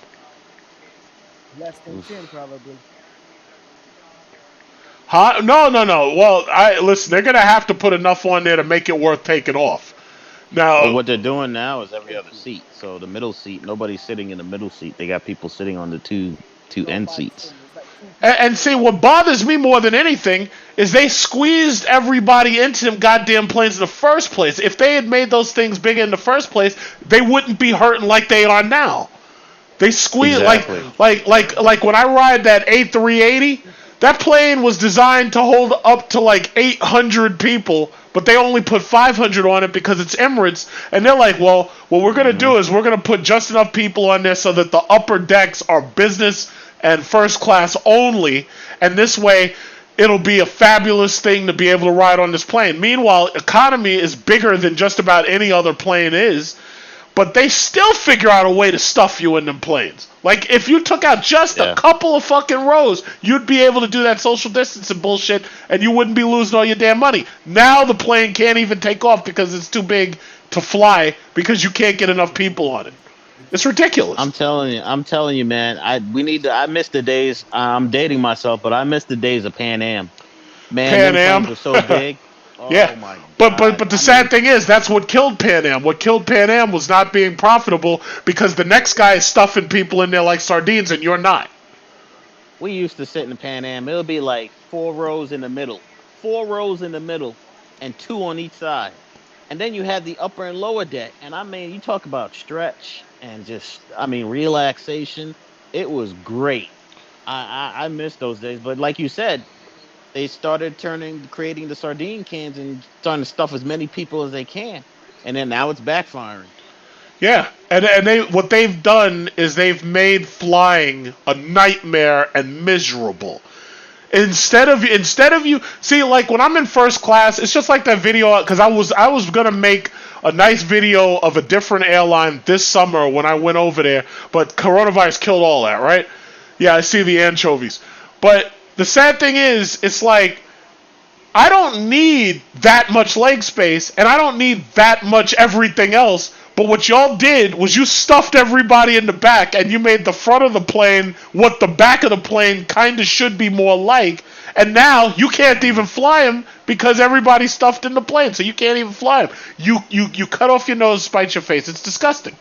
Speaker 5: Less than 10, probably.
Speaker 1: Huh? No. Well, listen, they're going to have to put enough on there to make it worth taking off. Now,
Speaker 9: but what they're doing now is every other seat. So the middle seat, nobody's sitting in the middle seat. They got people sitting on the two end seats.
Speaker 1: And see, what bothers me more than anything is they squeezed everybody into them goddamn planes in the first place. If they had made those things bigger in the first place, they wouldn't be hurting like they are now. They squeeze like when I ride that A380. That plane was designed to hold up to like 800 people, but they only put 500 on it because it's Emirates. And they're like, well, what we're going to do is we're going to put just enough people on there so that the upper decks are business and first class only. And this way, it'll be a fabulous thing to be able to ride on this plane. Meanwhile, economy is bigger than just about any other plane is. But they still figure out a way to stuff you in them planes. Like, if you took out just a couple of fucking rows, you'd be able to do that social distancing bullshit, and you wouldn't be losing all your damn money. Now the plane can't even take off because it's too big to fly because you can't get enough people on it. It's ridiculous.
Speaker 9: I'm telling you, man. I miss the days. I'm dating myself, but I miss the days of Pan Am. Man,
Speaker 1: Pan
Speaker 9: them
Speaker 1: Am
Speaker 9: planes were so big. Oh
Speaker 1: yeah,
Speaker 9: my
Speaker 1: but the sad thing is that's what killed Pan Am. What killed Pan Am was not being profitable because the next guy is stuffing people in there like sardines and you're not.
Speaker 9: We used to sit in the Pan Am. It'll be like 4 rows in the middle, and 2 on each side, and then you had the upper and lower deck. And I mean, you talk about stretch and just, I mean, relaxation. It was great. I miss those days. But like you said, they started creating the sardine cans and starting to stuff as many people as they can, and then now it's backfiring.
Speaker 1: Yeah, and what they've done is they've made flying a nightmare and miserable. Instead of you see, like when I'm in first class, it's just like that video because I was gonna make a nice video of a different airline this summer when I went over there, but coronavirus killed all that, right? Yeah, I see the anchovies, but the sad thing is, it's like, I don't need that much leg space, and I don't need that much everything else, but what y'all did was you stuffed everybody in the back, and you made the front of the plane what the back of the plane kind of should be more like, and now you can't even fly them because everybody's stuffed in the plane, so you can't even fly them. You cut off your nose, spite your face. It's disgusting.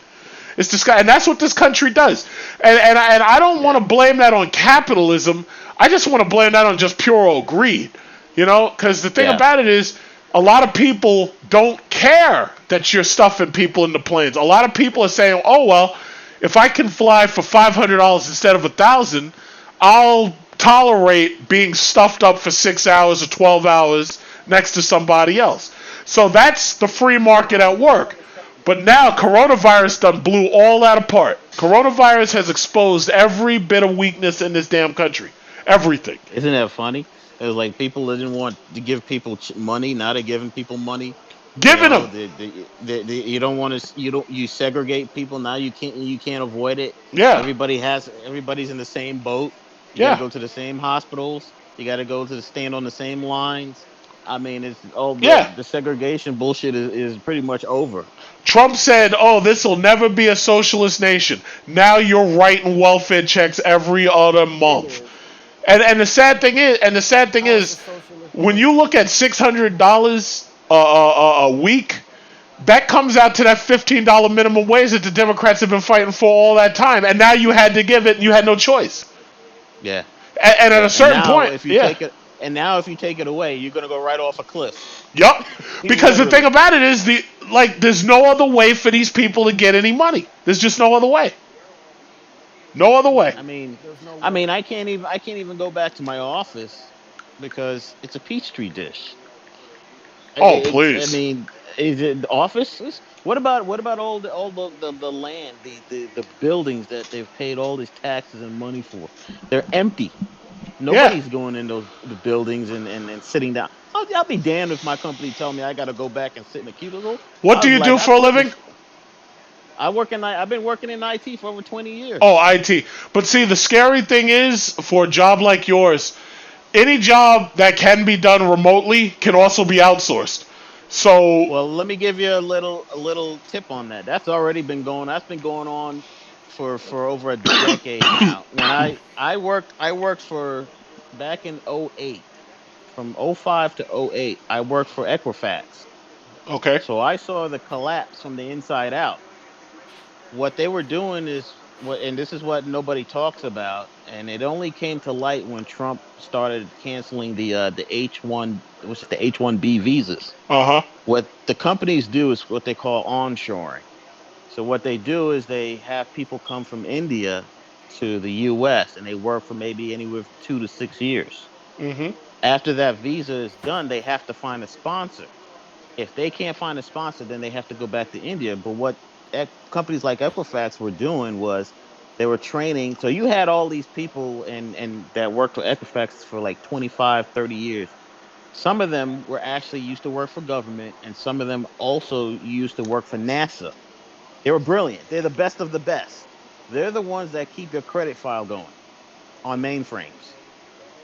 Speaker 1: It's disgusting, and that's what this country does. And I don't want to blame that on capitalism. I just want to blame that on just pure old greed, you know? Because the thing about it is, a lot of people don't care that you're stuffing people in the planes. A lot of people are saying, oh, well, if I can fly for $500 instead of $1,000, I'll tolerate being stuffed up for 6 hours or 12 hours next to somebody else. So that's the free market at work. But now coronavirus done blew all that apart. Coronavirus has exposed every bit of weakness in this damn country. Everything.
Speaker 9: Isn't that funny? It was like people didn't want to give people money. Now they're giving people money.
Speaker 1: Giving them.
Speaker 9: You don't want to. You segregate people. Now you can't avoid it.
Speaker 1: Yeah.
Speaker 9: Everybody's in the same boat. You gotta go to the same hospitals. You gotta go to stand on the same lines. I mean, it's all the segregation bullshit is pretty much over.
Speaker 1: Trump said, oh, this will never be a socialist nation. Now you're writing welfare checks every other month. And the sad thing is, when you look at $600 a week, that comes out to that $15 minimum wage that the Democrats have been fighting for all that time. And now you had to give it, and you had no choice.
Speaker 9: Yeah.
Speaker 1: And at a certain point,
Speaker 9: if you take it away, you're gonna go right off a cliff.
Speaker 1: Yup. Because the thing about it is, there's no other way for these people to get any money. There's just no other way. No other way.
Speaker 9: I mean, I can't even go back to my office because it's a Peachtree dish.
Speaker 1: Please.
Speaker 9: I mean, is it offices? What about all the land, the buildings that they've paid all these taxes and money for? They're empty. Nobody's going in the buildings and sitting down. I'll be damned if my company tell me I got to go back and sit in a cubicle.
Speaker 1: What do you do for a living?
Speaker 9: I've been working in IT for over 20 years.
Speaker 1: Oh, IT. But see, the scary thing is, for a job like yours, any job that can be done remotely can also be outsourced. So,
Speaker 9: well, let me give you a little tip on that. That's already been going. That's been going on for over a decade now. When I worked for back in 2008, from 2005 to 2008, I worked for Equifax.
Speaker 1: Okay.
Speaker 9: So I saw the collapse from the inside out. What they were doing is and this is what nobody talks about, and it only came to light when Trump started canceling the H-1B visas. What the companies do is what they call onshoring. So what they do is they have people come from India to the U.S. and they work for maybe anywhere from 2 to 6 years.
Speaker 1: Mm-hmm.
Speaker 9: After that visa is done, they have to find a sponsor. If they can't find a sponsor, then they have to go back to India. But what companies like Equifax were doing was they were training. So you had all these people and that worked for Equifax for like 25, 30 years. Some of them were actually used to work for government, and some of them also used to work for NASA. They were brilliant. They're the best of the best. They're the ones that keep your credit file going on mainframes.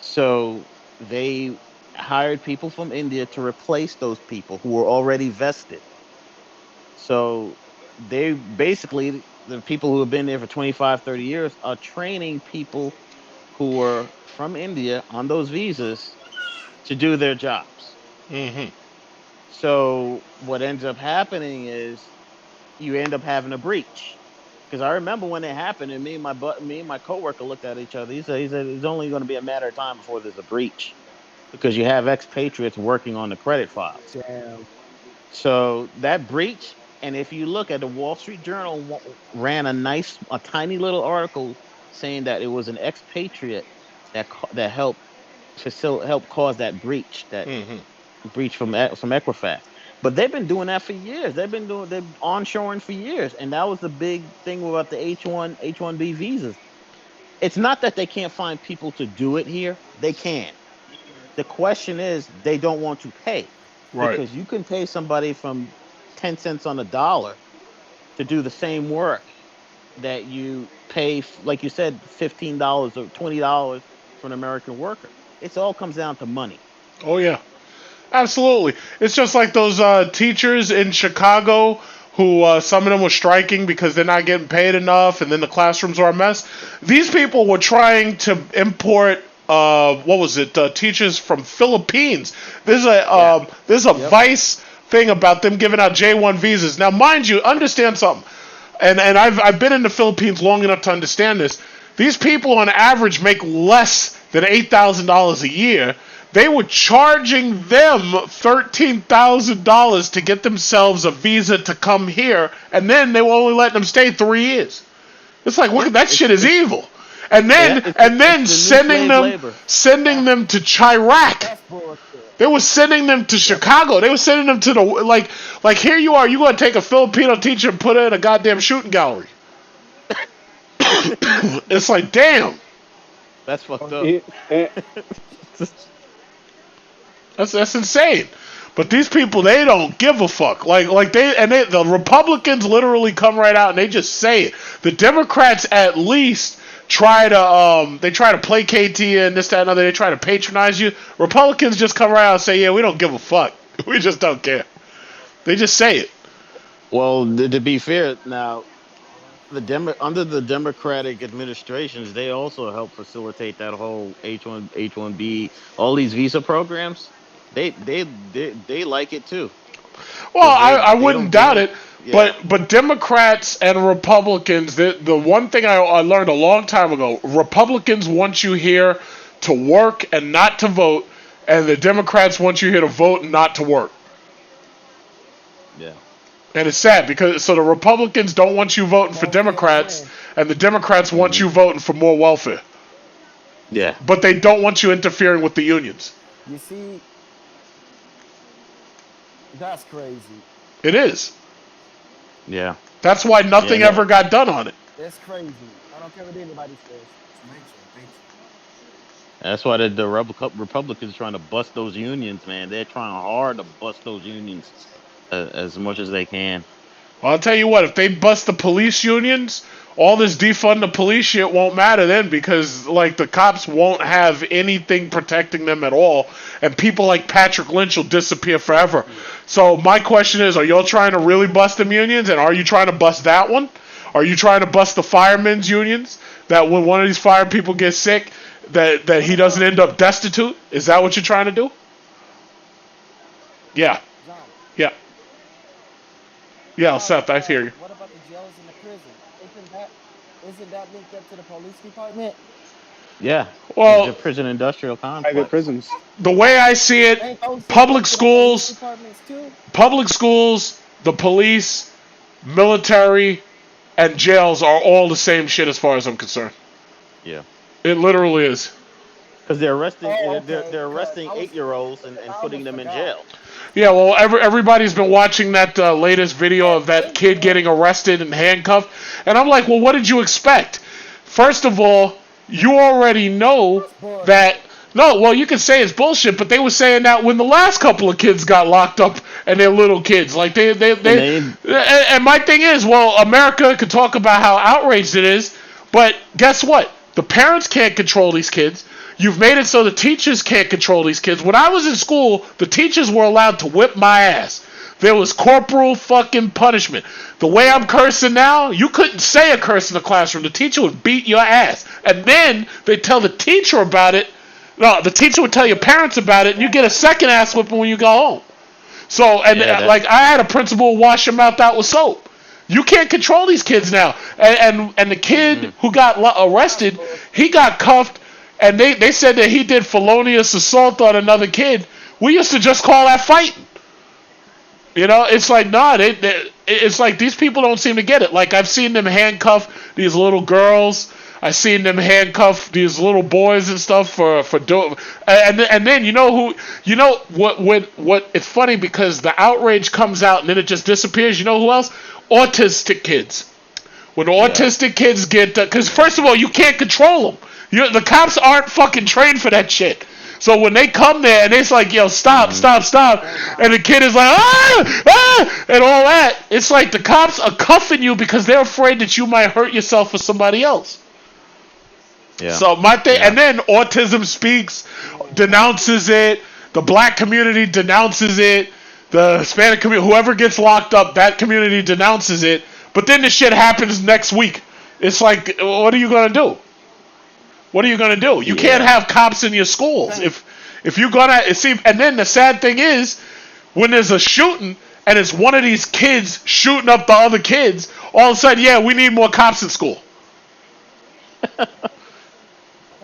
Speaker 9: So they hired people from India to replace those people who were already vested. So they basically, the people who have been there for 25, 30 years are training people who were from India on those visas to do their jobs.
Speaker 1: Mm-hmm.
Speaker 9: So what ends up happening is you end up having a breach. Because I remember when it happened, and me and my coworker looked at each other. He said it's only going to be a matter of time before there's a breach, because you have expatriates working on the credit files.
Speaker 5: Damn.
Speaker 9: So that breach, and if you look at the Wall Street Journal, ran a tiny little article saying that it was an expatriate that helped help cause that breach,
Speaker 1: Mm-hmm.
Speaker 9: from Equifax. But they've been doing that for years. They're onshoring for years, and that was the big thing about the H1B visas. It's not that they can't find people to do it here; they can. The question is, they don't want to pay,
Speaker 1: Right.
Speaker 9: because you can pay somebody from 10 cents on the dollar to do the same work that you pay, like you said, $15 or $20 for an American worker. It all comes down to money.
Speaker 1: Oh yeah. Absolutely. It's just like those teachers in Chicago who some of them were striking because they're not getting paid enough, and then the classrooms are a mess. These people were trying to import teachers from Philippines. There's a Vice thing about them giving out J1 visas. Now, mind you, understand something. And I've been in the Philippines long enough to understand this. These people on average make less than $8,000 a year. They were charging them $13,000 to get themselves a visa to come here, and then they were only letting them stay 3 years. It's like, look, that shit is evil. And then sending them to Chirac.
Speaker 5: That's bullshit.
Speaker 1: They were sending them to Chicago. They were sending them to the like here you are. You gonna take a Filipino teacher and put her in a goddamn shooting gallery? It's like, damn.
Speaker 9: That's fucked up.
Speaker 1: That's insane. But these people, they don't give a fuck. The Republicans literally come right out and they just say it. The Democrats at least try to placate you and this, that, and other. They try to patronize you. Republicans just come right out and say, yeah, we don't give a fuck. We just don't care. They just say it.
Speaker 9: Well, to be fair, now under the Democratic administrations, they also help facilitate that whole H1B, all these visa programs. They like it too.
Speaker 1: Well, I wouldn't doubt it. Yeah. But Democrats and Republicans, the one thing I learned a long time ago, Republicans want you here to work and not to vote, and the Democrats want you here to vote and not to work.
Speaker 9: Yeah.
Speaker 1: And it's sad because the Republicans don't want you voting for Democrats, and the Democrats want you voting for more welfare.
Speaker 9: Yeah.
Speaker 1: But they don't want you interfering with the unions.
Speaker 5: You see, that's crazy.
Speaker 1: It is.
Speaker 9: Yeah.
Speaker 1: That's why nothing ever got done on it.
Speaker 5: That's crazy. I don't care what anybody says.
Speaker 9: That's why the Republicans trying to bust those unions, man. They're trying hard to bust those unions as much as they can.
Speaker 1: Well, I'll tell you what, if they bust the police unions, all this defund the police shit won't matter then, because the cops won't have anything protecting them at all, and people like Patrick Lynch will disappear forever. So my question is, are y'all trying to really bust them unions, and are you trying to bust that one? Are you trying to bust the firemen's unions, that when one of these fire people gets sick, that he doesn't end up destitute? Is that what you're trying to do? Yeah. Yeah. Yeah, Seth, I hear you.
Speaker 5: What about the jails and the prison? Isn't that linked up to the police department?
Speaker 9: Yeah.
Speaker 1: Well,
Speaker 9: the prison industrial complex.
Speaker 6: Private prisons.
Speaker 1: The way I see it, public schools, the police, military, and jails are all the same shit as far as I'm concerned.
Speaker 9: Yeah.
Speaker 1: It literally is.
Speaker 9: Because they're arresting
Speaker 5: Oh,
Speaker 9: they're
Speaker 5: okay.
Speaker 9: they're
Speaker 5: Because
Speaker 9: arresting 8-year-olds and
Speaker 5: I
Speaker 9: putting
Speaker 5: almost
Speaker 9: them in
Speaker 5: forgot.
Speaker 9: jail.
Speaker 1: Yeah, well, everybody's been watching that latest video of that kid getting arrested and handcuffed, and I'm like, well, what did you expect? First of all, you already know
Speaker 5: That's bullshit.
Speaker 1: that. No, well, you can say it's bullshit, but they were saying that when the last couple of kids got locked up and they're little kids, like and my thing is, well, America could talk about how outraged it is, but guess what? The parents can't control these kids. You've made it so the teachers can't control these kids. When I was in school, the teachers were allowed to whip my ass. There was corporal fucking punishment. The way I'm cursing now, you couldn't say a curse in the classroom. The teacher would beat your ass. And then they tell the teacher about it. No, the teacher would tell your parents about it, and you get a second ass whipping when you go home. So, like, I had a principal wash your mouth out with soap. You can't control these kids now. And the kid who got arrested, he got cuffed, and they said that he did felonious assault on another kid. We used to just call that fighting. You know, it's like, nah, it's like these people don't seem to get it. Like, I've seen them handcuff these little girls. I've seen them handcuff these little boys and stuff for doing. And then, what it's funny because the outrage comes out and then it just disappears. You know who else? Autistic kids. When autistic kids get, because first of all, you can't control them. The cops aren't fucking trained for that shit. So when they come there and it's like, yo, stop, and the kid is like, and all that, it's like the cops are cuffing you because they're afraid that you might hurt yourself or somebody else.
Speaker 9: Yeah.
Speaker 1: So my thing, and then Autism Speaks denounces it. The black community denounces it. The Hispanic community, whoever gets locked up, that community denounces it. But then the shit happens next week. It's like, what are you gonna do? What are you gonna do? You can't have cops in your schools if you're gonna see. And then the sad thing is, when there's a shooting and it's one of these kids shooting up the other kids, all of a sudden, yeah, we need more cops in school.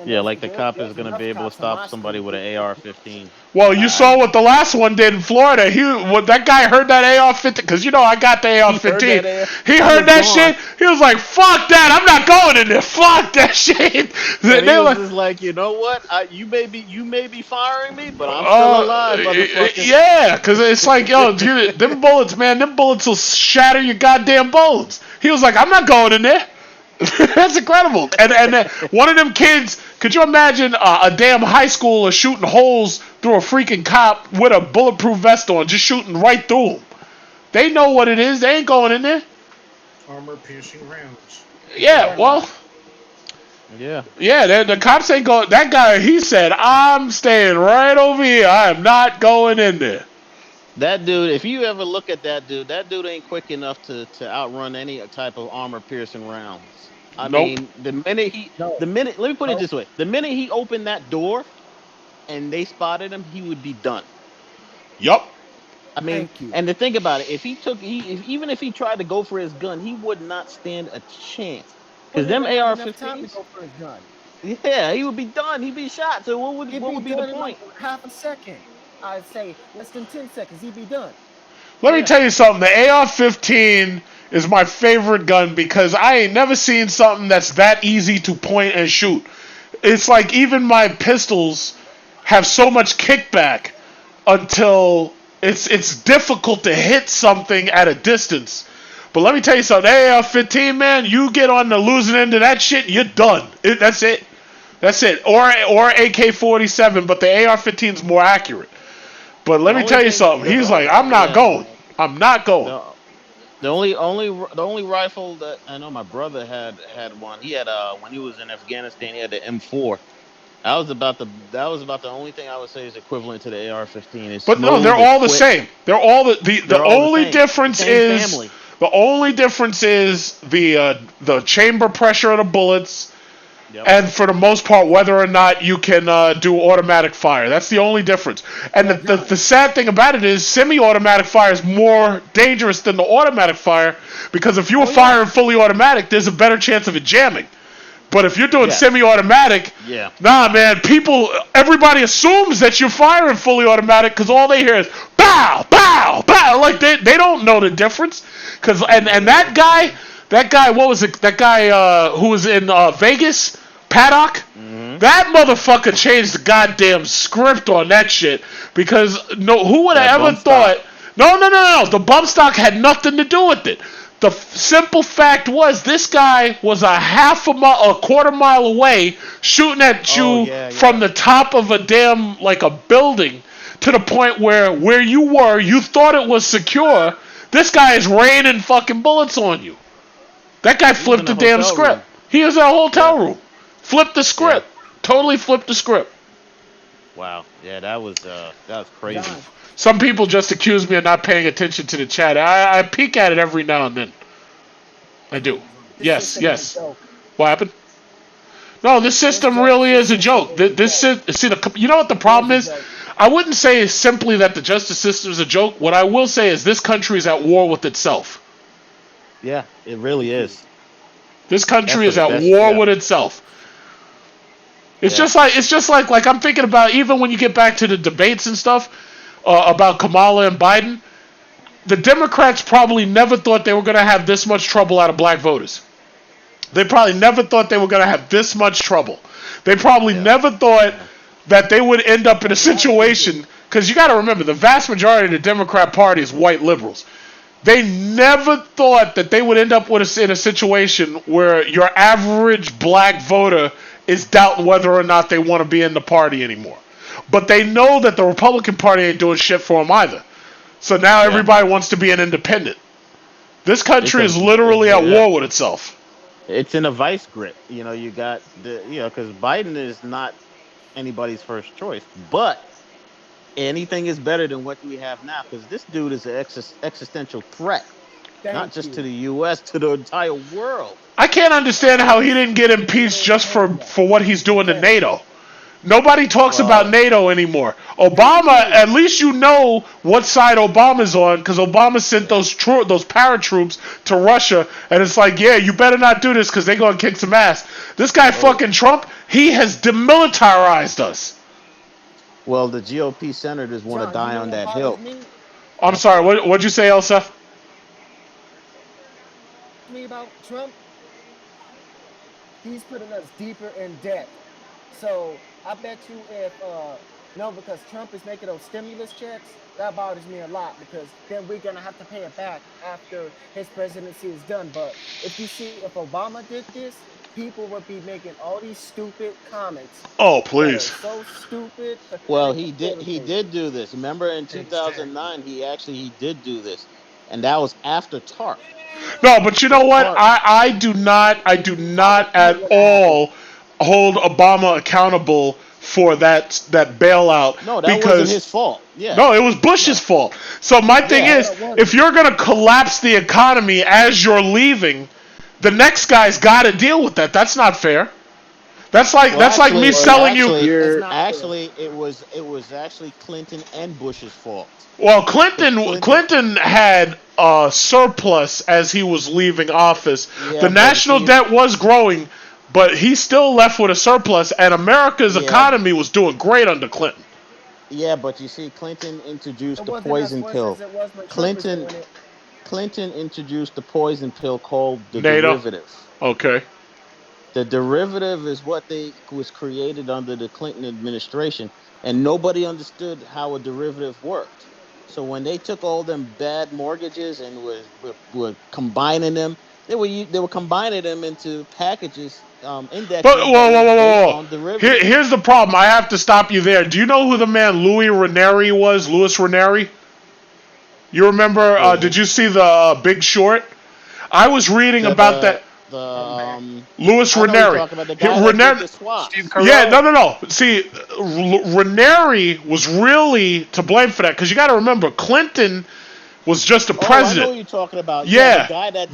Speaker 9: Yeah, like the cop is going to be able to stop somebody with an AR-15.
Speaker 1: Well, you saw what the last one did in Florida. That guy heard that AR-15, because I got the AR-15. He heard that shit. He was like, fuck that, I'm not going in there. Fuck that shit.
Speaker 9: And he was just like, you know what? You may be firing me, but I'm still alive, motherfucker.
Speaker 1: Yeah, because it's like, yo, dude, them bullets will shatter your goddamn bones. He was like, I'm not going in there. That's incredible. And one of them kids, could you imagine a damn high schooler shooting holes through a freaking cop with a bulletproof vest on, just shooting right through him? They know what it is. They ain't going in there.
Speaker 4: Armor-piercing rounds.
Speaker 1: Yeah, well.
Speaker 9: Yeah.
Speaker 1: Yeah, the cops ain't going. That guy, he said, I'm staying right over here. I am not going in there.
Speaker 9: That dude, if you ever look at that dude ain't quick enough to outrun any type of armor-piercing rounds. I mean, let me put it this way. The minute he opened that door and they spotted him, he would be done.
Speaker 1: Yup.
Speaker 9: I mean, and to think about it, even if he tried to go for his gun, he would not stand a chance. Because them AR-15s, yeah, he would be done. He'd be shot. So what would be the point?
Speaker 5: Like half a second. I'd say less than 10 seconds, he'd be done.
Speaker 1: Let me tell you something. The AR-15 is my favorite gun because I ain't never seen something that's that easy to point and shoot. It's like even my pistols have so much kickback until it's difficult to hit something at a distance. But let me tell you something. The AR-15, man, you get on the losing end of that shit, you're done. That's it. That's it. Or AK-47, but the AR-15 is more accurate. But let me tell you something. He's like, I'm not going. I'm not going.
Speaker 9: The only rifle that I know my brother had one. He had when he was in Afghanistan, he had the M4. That was about the only thing I would say is equivalent to the AR-15.
Speaker 1: But no, they're all the same. They're all the only difference is
Speaker 9: family.
Speaker 1: The only difference is the chamber pressure of the bullets. Yep. And for the most part, whether or not you can do automatic fire. That's the only difference. And the sad thing about it is semi-automatic fire is more dangerous than the automatic fire because if you were firing fully automatic, there's a better chance of it jamming. But if you're doing semi-automatic, nah, man, everybody assumes that you're firing fully automatic because all they hear is bow, bow, bow. Like they don't know the difference. And that guy, what was it? That guy who was in Vegas Paddock.
Speaker 9: Mm-hmm.
Speaker 1: That motherfucker changed the goddamn script on that shit because who would have ever thought? No. The bump stock had nothing to do with it. The simple fact was this guy was a quarter mile away shooting at you from the top of a damn like a building to the point where you were, you thought it was secure. This guy is raining fucking bullets on you. That guy flipped the damn script. He was in a hotel room. Flipped the script. Totally flipped the script.
Speaker 9: Wow. Yeah, that was crazy.
Speaker 1: Some people just accuse me of not paying attention to the chat. I peek at it every now and then. I do. Yes. What happened? No, this system really is a joke. You know what the problem is? I wouldn't say simply that the justice system is a joke. What I will say is this country is at war with itself.
Speaker 9: Yeah, it really is.
Speaker 1: This country is at war with itself. It's just like I'm thinking about even when you get back to the debates and stuff about Kamala and Biden, the Democrats probably never thought they were going to have this much trouble out of black voters. They probably never thought they were going to have this much trouble. They probably never thought that they would end up in a situation, because you got to remember, the vast majority of the Democrat Party is white liberals. They never thought that they would end up in a situation where your average black voter is doubting whether or not they want to be in the party anymore. But they know that the Republican Party ain't doing shit for them either. So now everybody wants to be an independent. This country is literally at war with itself.
Speaker 9: It's in a vice grip. You got because Biden is not anybody's first choice, but anything is better than what we have now, because this dude is an existential threat, not just to the U.S., to the entire world.
Speaker 1: I can't understand how he didn't get impeached just for what he's doing to NATO. Nobody talks about NATO anymore. Obama, at least you know what side Obama's on, because Obama sent those paratroops to Russia, and it's like, yeah, you better not do this because they're going to kick some ass. This guy fucking Trump, he has demilitarized us.
Speaker 9: Well, the GOP senators want to die on that hill.
Speaker 1: I'm sorry, what'd you say, Elsa?
Speaker 5: Me about Trump, he's putting us deeper in debt. So I bet you because Trump is making those stimulus checks, that bothers me a lot, because then we're going to have to pay it back after his presidency is done. But if Obama did this, people would be making all these stupid comments.
Speaker 1: Oh, please.
Speaker 5: So stupid.
Speaker 9: Well, he did do this. Remember in 2009, he did do this. And that was after TARP.
Speaker 1: No, but you know what? I do not at all hold Obama accountable for that bailout.
Speaker 9: No, that wasn't his fault. Yeah.
Speaker 1: No, it was Bush's fault. So my thing is, if you're going to collapse the economy as you're leaving, the next guy's got to deal with that. That's not fair. That's like me selling you.
Speaker 9: It was actually Clinton and Bush's fault.
Speaker 1: Well, Clinton had a surplus as he was leaving office. The national debt was growing, but he still left with a surplus, and America's economy was doing great under Clinton.
Speaker 9: Yeah, but you see, Clinton introduced the poison pill. Clinton introduced the poison pill called the derivative.
Speaker 1: Okay.
Speaker 9: The derivative is what was created under the Clinton administration, and nobody understood how a derivative worked. So when they took all them bad mortgages and were combining them, they were combining them into packages. Index.
Speaker 1: But whoa. Here's the problem. I have to stop you there. Do you know who the man Louis Ranieri was? Louis Ranieri? You remember? Did you see the Big Short? I was reading about that. Louis Ranieri. No. See, Ranieri was really to blame for that, because you got to remember, Clinton was just a president.
Speaker 9: I know what you're talking about.
Speaker 1: Yeah.
Speaker 9: The guy that,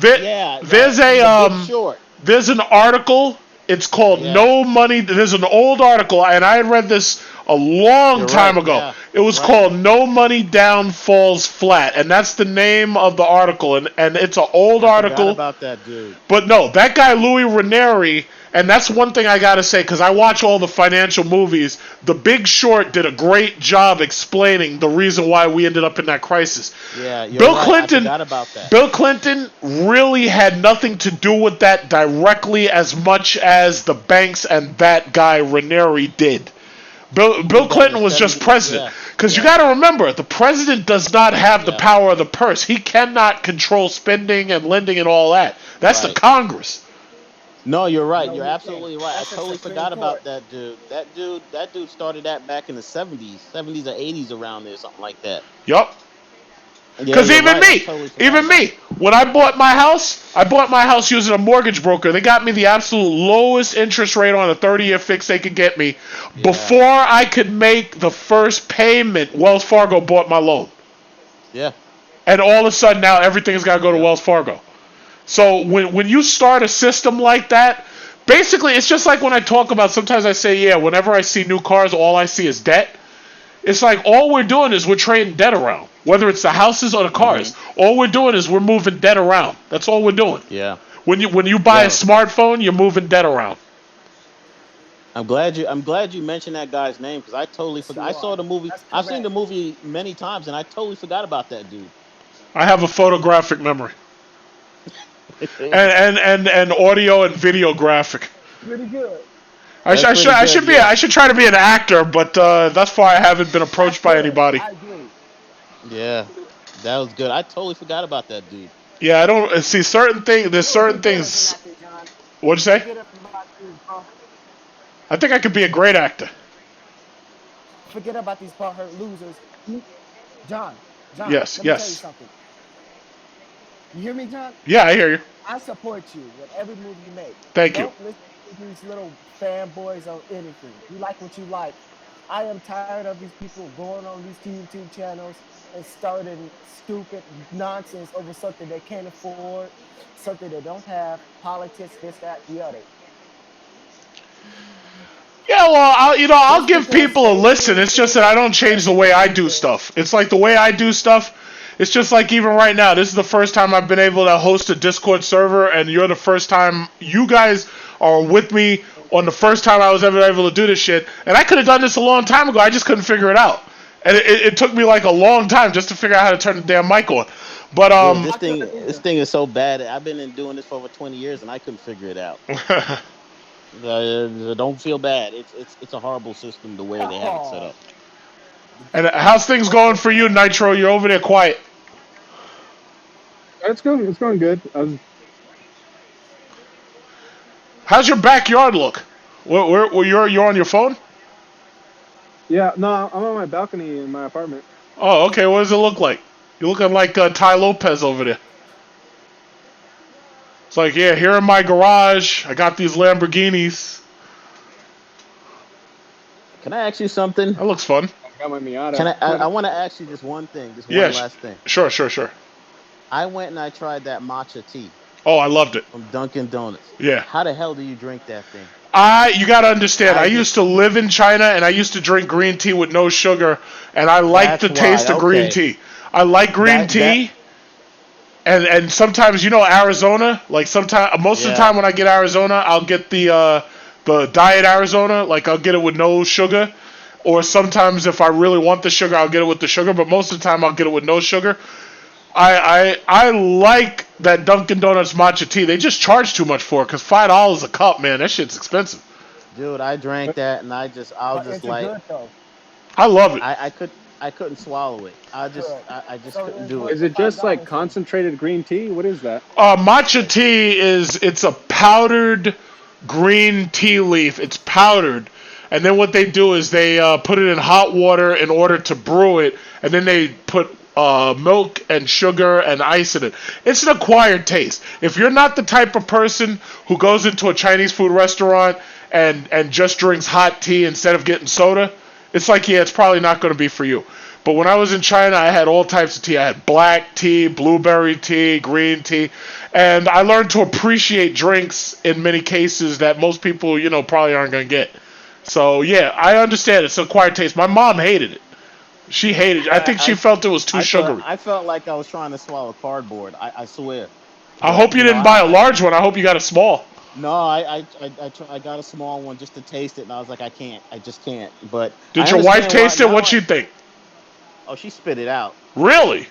Speaker 1: there's an article. It's called No Money. There's an old article, and I had read this a long
Speaker 9: You're
Speaker 1: time
Speaker 9: right.
Speaker 1: ago.
Speaker 9: Yeah.
Speaker 1: It was
Speaker 9: Right.
Speaker 1: called "No Money Down Falls Flat," and that's the name of the article. And it's an old
Speaker 9: I forgot
Speaker 1: article.
Speaker 9: about that dude.
Speaker 1: But no, that guy Louis Ranieri, and that's one thing I gotta say because I watch all the financial movies. The Big Short did a great job explaining the reason why we ended up in that crisis.
Speaker 9: Yeah, you're
Speaker 1: Bill
Speaker 9: right.
Speaker 1: Clinton,
Speaker 9: I forgot about that.
Speaker 1: Bill Clinton really had nothing to do with that directly as much as the banks and that guy Ranieri did. Bill
Speaker 9: Did that in
Speaker 1: Clinton
Speaker 9: the
Speaker 1: was just
Speaker 9: 70s.
Speaker 1: president.
Speaker 9: Yeah.
Speaker 1: Because you
Speaker 9: Yeah.
Speaker 1: got to remember, the president does not have the
Speaker 9: Yeah.
Speaker 1: power of the purse. He cannot control spending and lending and all that. That's the
Speaker 9: Right.
Speaker 1: Congress.
Speaker 9: No, you're right.
Speaker 5: No,
Speaker 9: You're
Speaker 5: he
Speaker 9: absolutely
Speaker 5: can't.
Speaker 9: right. I
Speaker 5: That's the
Speaker 9: totally
Speaker 5: Supreme
Speaker 9: forgot
Speaker 5: Court.
Speaker 9: about that dude. That dude started that back in the 70s or 80s around there, something like that.
Speaker 1: Yup.
Speaker 9: Yeah,
Speaker 1: Because
Speaker 9: you're
Speaker 1: even
Speaker 9: right. I
Speaker 1: me,
Speaker 9: totally forgot about it.
Speaker 1: when I bought my house using a mortgage broker. They got me the absolute lowest interest rate on a 30-year fix they could get me.
Speaker 9: Yeah.
Speaker 1: Before I could make the first payment, Wells Fargo bought my loan.
Speaker 9: Yeah.
Speaker 1: And all of a sudden now everything's got to go to
Speaker 9: Yep.
Speaker 1: Wells Fargo. So when you start a system like that, basically it's just like when I talk about, sometimes I say, yeah, whenever I see new cars, all I see is debt. It's like all we're doing is we're trading debt around, whether it's the houses or the cars. All we're doing is we're moving debt around. That's all we're doing.
Speaker 9: Yeah.
Speaker 1: When you buy a
Speaker 9: Yeah.
Speaker 1: smartphone, you're moving debt around.
Speaker 9: I'm glad you mentioned that guy's name because I totally
Speaker 5: Yes,
Speaker 9: forgot.
Speaker 5: you
Speaker 9: I
Speaker 5: are.
Speaker 9: saw the movie.
Speaker 5: That's
Speaker 9: I've seen the
Speaker 5: correct.
Speaker 9: movie many times and I totally forgot about that dude.
Speaker 1: I have a photographic memory and audio and video graphic.
Speaker 5: Pretty good.
Speaker 9: That's pretty good. Yeah.
Speaker 1: I should try to be an actor, but thus far I haven't been approached by anybody.
Speaker 5: I agree.
Speaker 9: Yeah. That was good. I totally forgot about that dude.
Speaker 1: Yeah, I don't see certain things. There's certain
Speaker 5: Forget
Speaker 1: things.
Speaker 5: about it, John.
Speaker 1: What'd you say?
Speaker 5: Forget about these bum-
Speaker 1: I think I could be a great actor.
Speaker 5: Forget about these butthurt losers. John,
Speaker 1: Yes,
Speaker 5: let me tell you
Speaker 1: yes.
Speaker 5: something. You hear me, John?
Speaker 1: Yeah, I hear you.
Speaker 5: I support you with every move you make.
Speaker 1: Thank you.
Speaker 5: Don't listen to these little fanboys on anything. You like what you like. I am tired of these people going on these YouTube channels and starting stupid nonsense over something they can't afford, something they don't have, politics, this, that, the other.
Speaker 1: Yeah, well, I'll
Speaker 5: Just
Speaker 1: give
Speaker 5: because
Speaker 1: people a
Speaker 5: they
Speaker 1: listen.
Speaker 5: do
Speaker 1: It's just that I don't change the way I do stuff. It's like the way I do stuff. It's just like even right now, this is the first time I've been able to host a Discord server, and you're the first time you guys are with me on the first time I was ever able to do this shit. And I could have done this a long time ago. I just couldn't figure it out. And it took me like a long time just to figure out how to turn the damn mic on. But
Speaker 9: Dude, this thing is so bad. I've been doing this for over 20 years and I couldn't figure it out. Don't feel bad. It's a horrible system the way they have it set up.
Speaker 1: And how's things going for you, Nitro? You're over there quiet.
Speaker 6: It's going good.
Speaker 1: How's your backyard look? Where you're on your phone?
Speaker 6: Yeah, no, I'm on my balcony in my apartment.
Speaker 1: Oh, okay. What does it look like? You're looking like Ty Lopez over there. It's like, yeah, here in my garage, I got these Lamborghinis.
Speaker 9: Can I ask you something?
Speaker 1: That looks fun.
Speaker 6: I got my Miata.
Speaker 9: Can I want to ask you just one thing, just one last thing.
Speaker 1: Sure.
Speaker 9: I went and I tried that matcha tea
Speaker 1: Oh, I loved it.
Speaker 9: from Dunkin' Donuts.
Speaker 1: Yeah.
Speaker 9: How the hell do you drink that thing?
Speaker 1: You gotta understand, I used to live in China and I used to drink green tea with no sugar, and I like the
Speaker 9: That's
Speaker 1: taste
Speaker 9: why,
Speaker 1: of green
Speaker 9: okay.
Speaker 1: tea. I like green tea. And sometimes, Arizona, like most of the time when I get Arizona, I'll get the diet Arizona, like I'll get it with no sugar. Or sometimes if I really want the sugar, I'll get it with the sugar, but most of the time I'll get it with no sugar. I like that Dunkin' Donuts matcha tea. They just charge too much for it because $5 a cup, man. That shit's expensive.
Speaker 9: Dude, I drank that and I was just like,
Speaker 5: good, though.
Speaker 1: I love it.
Speaker 9: I couldn't swallow it. I just couldn't do
Speaker 6: Is
Speaker 9: it.
Speaker 6: it just like concentrated green tea? What is that?
Speaker 1: Matcha tea it's a powdered green tea leaf. It's powdered. And then what they do is they put it in hot water in order to brew it. And then they put milk and sugar and ice in it. It's an acquired taste. If you're not the type of person who goes into a Chinese food restaurant and just drinks hot tea instead of getting soda, it's like, yeah, it's probably not going to be for you. But when I was in China, I had all types of tea. I had black tea, blueberry tea, green tea. And I learned to appreciate drinks in many cases that most people, probably aren't going to get. So yeah, I understand it's an acquired taste. My mom hated it. She hated it. I think she felt it was too sugary.
Speaker 9: I felt like I was trying to swallow cardboard. I swear.
Speaker 1: I
Speaker 9: But
Speaker 1: hope you didn't buy a large one. I hope you got a small.
Speaker 9: No, I got a small one just to taste it, and I was like, I can't, I just can't. But
Speaker 1: Did
Speaker 9: I
Speaker 1: your wife
Speaker 9: understand
Speaker 1: taste it?
Speaker 9: now
Speaker 1: What'd she think?
Speaker 9: Oh, she spit it out.
Speaker 1: Really?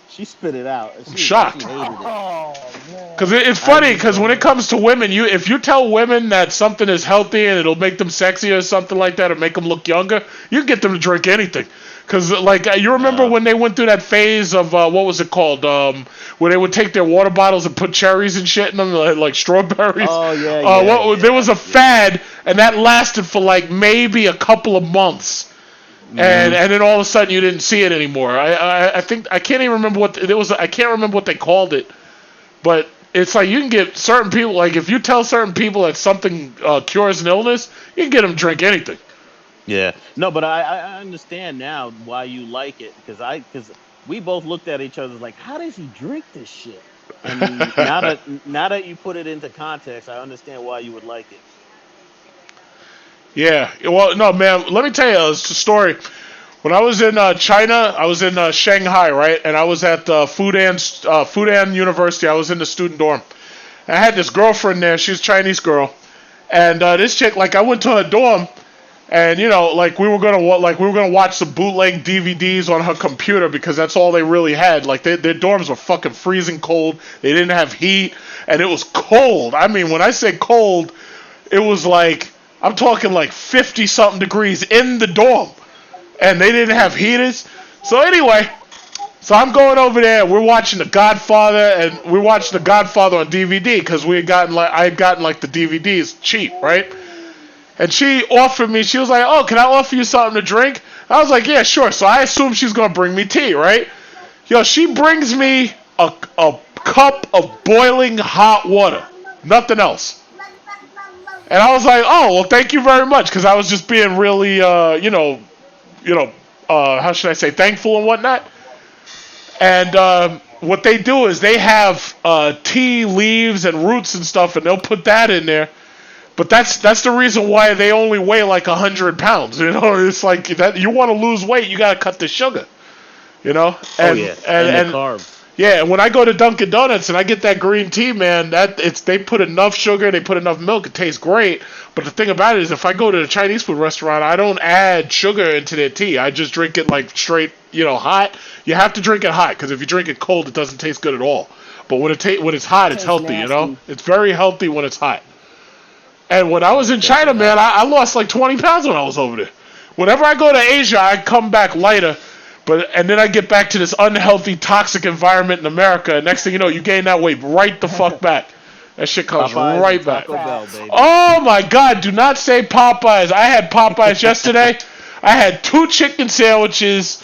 Speaker 9: She spit it out.
Speaker 1: I'm shocked.
Speaker 9: She hated it.
Speaker 5: Oh man.
Speaker 1: Because it's funny, because when it comes to women, if you tell women that something is healthy and it'll make them sexy or something like that, or make them look younger, you can get them to drink anything. Because like you remember when they went through that phase of what was it called, where they would take their water bottles and put cherries and shit in them, like strawberries.
Speaker 9: Oh yeah.
Speaker 1: There was a fad, and that lasted for like maybe a couple of months. And then all of a sudden you didn't see it anymore. I think I can't even remember what it was. I can't remember what they called it, but it's like you can get certain people. Like if you tell certain people that something cures an illness, you can get them to drink anything.
Speaker 9: Yeah. No, but I understand now why you like it because we both looked at each other like, how does he drink this shit? And now that you put it into context, I understand why you would like it.
Speaker 1: Yeah. Well, no, man. Let me tell you a story. When I was in China, I was in Shanghai, right? And I was at Fudan University. I was in the student dorm. And I had this girlfriend there. She's a Chinese girl. And this chick, like, I went to her dorm, and like we were gonna watch some bootleg DVDs on her computer because that's all they really had. Like their dorms were fucking freezing cold. They didn't have heat, and it was cold. I mean, when I say cold, it was like I'm talking like 50-something degrees in the dorm, and they didn't have heaters. So anyway, I'm going over there. We're watching The Godfather, and we're watching The Godfather on DVD because I had gotten like the DVDs cheap, right? And she offered me. She was like, "Oh, can I offer you something to drink?" I was like, "Yeah, sure." So I assumed she's gonna bring me tea, right? Yo, she brings me a cup of boiling hot water, nothing else. And I was like, "Oh, well, thank you very much," because I was just being really, how should I say, thankful and whatnot. And what they do is they have tea leaves and roots and stuff, and they'll put that in there. But that's the reason why they only weigh like 100 pounds. It's like that you want to lose weight, you gotta cut the sugar. And
Speaker 9: the carbs.
Speaker 1: Yeah, and when I go to Dunkin' Donuts and I get that green tea, man, they put enough sugar, they put enough milk, it tastes great. But the thing about it is, if I go to a Chinese food restaurant, I don't add sugar into their tea. I just drink it like straight, hot. You have to drink it hot because if you drink it cold, it doesn't taste good at all. But when it's hot, it's healthy. It's very healthy when it's hot. And when I was in China, man, I lost like 20 pounds when I was over there. Whenever I go to Asia, I come back lighter. And then I get back to this unhealthy, toxic environment in America. And next thing you know, you gain that weight right the fuck back. That shit comes right back. Oh my God, do not say Popeyes. I had Popeyes yesterday. I had 2 chicken sandwiches,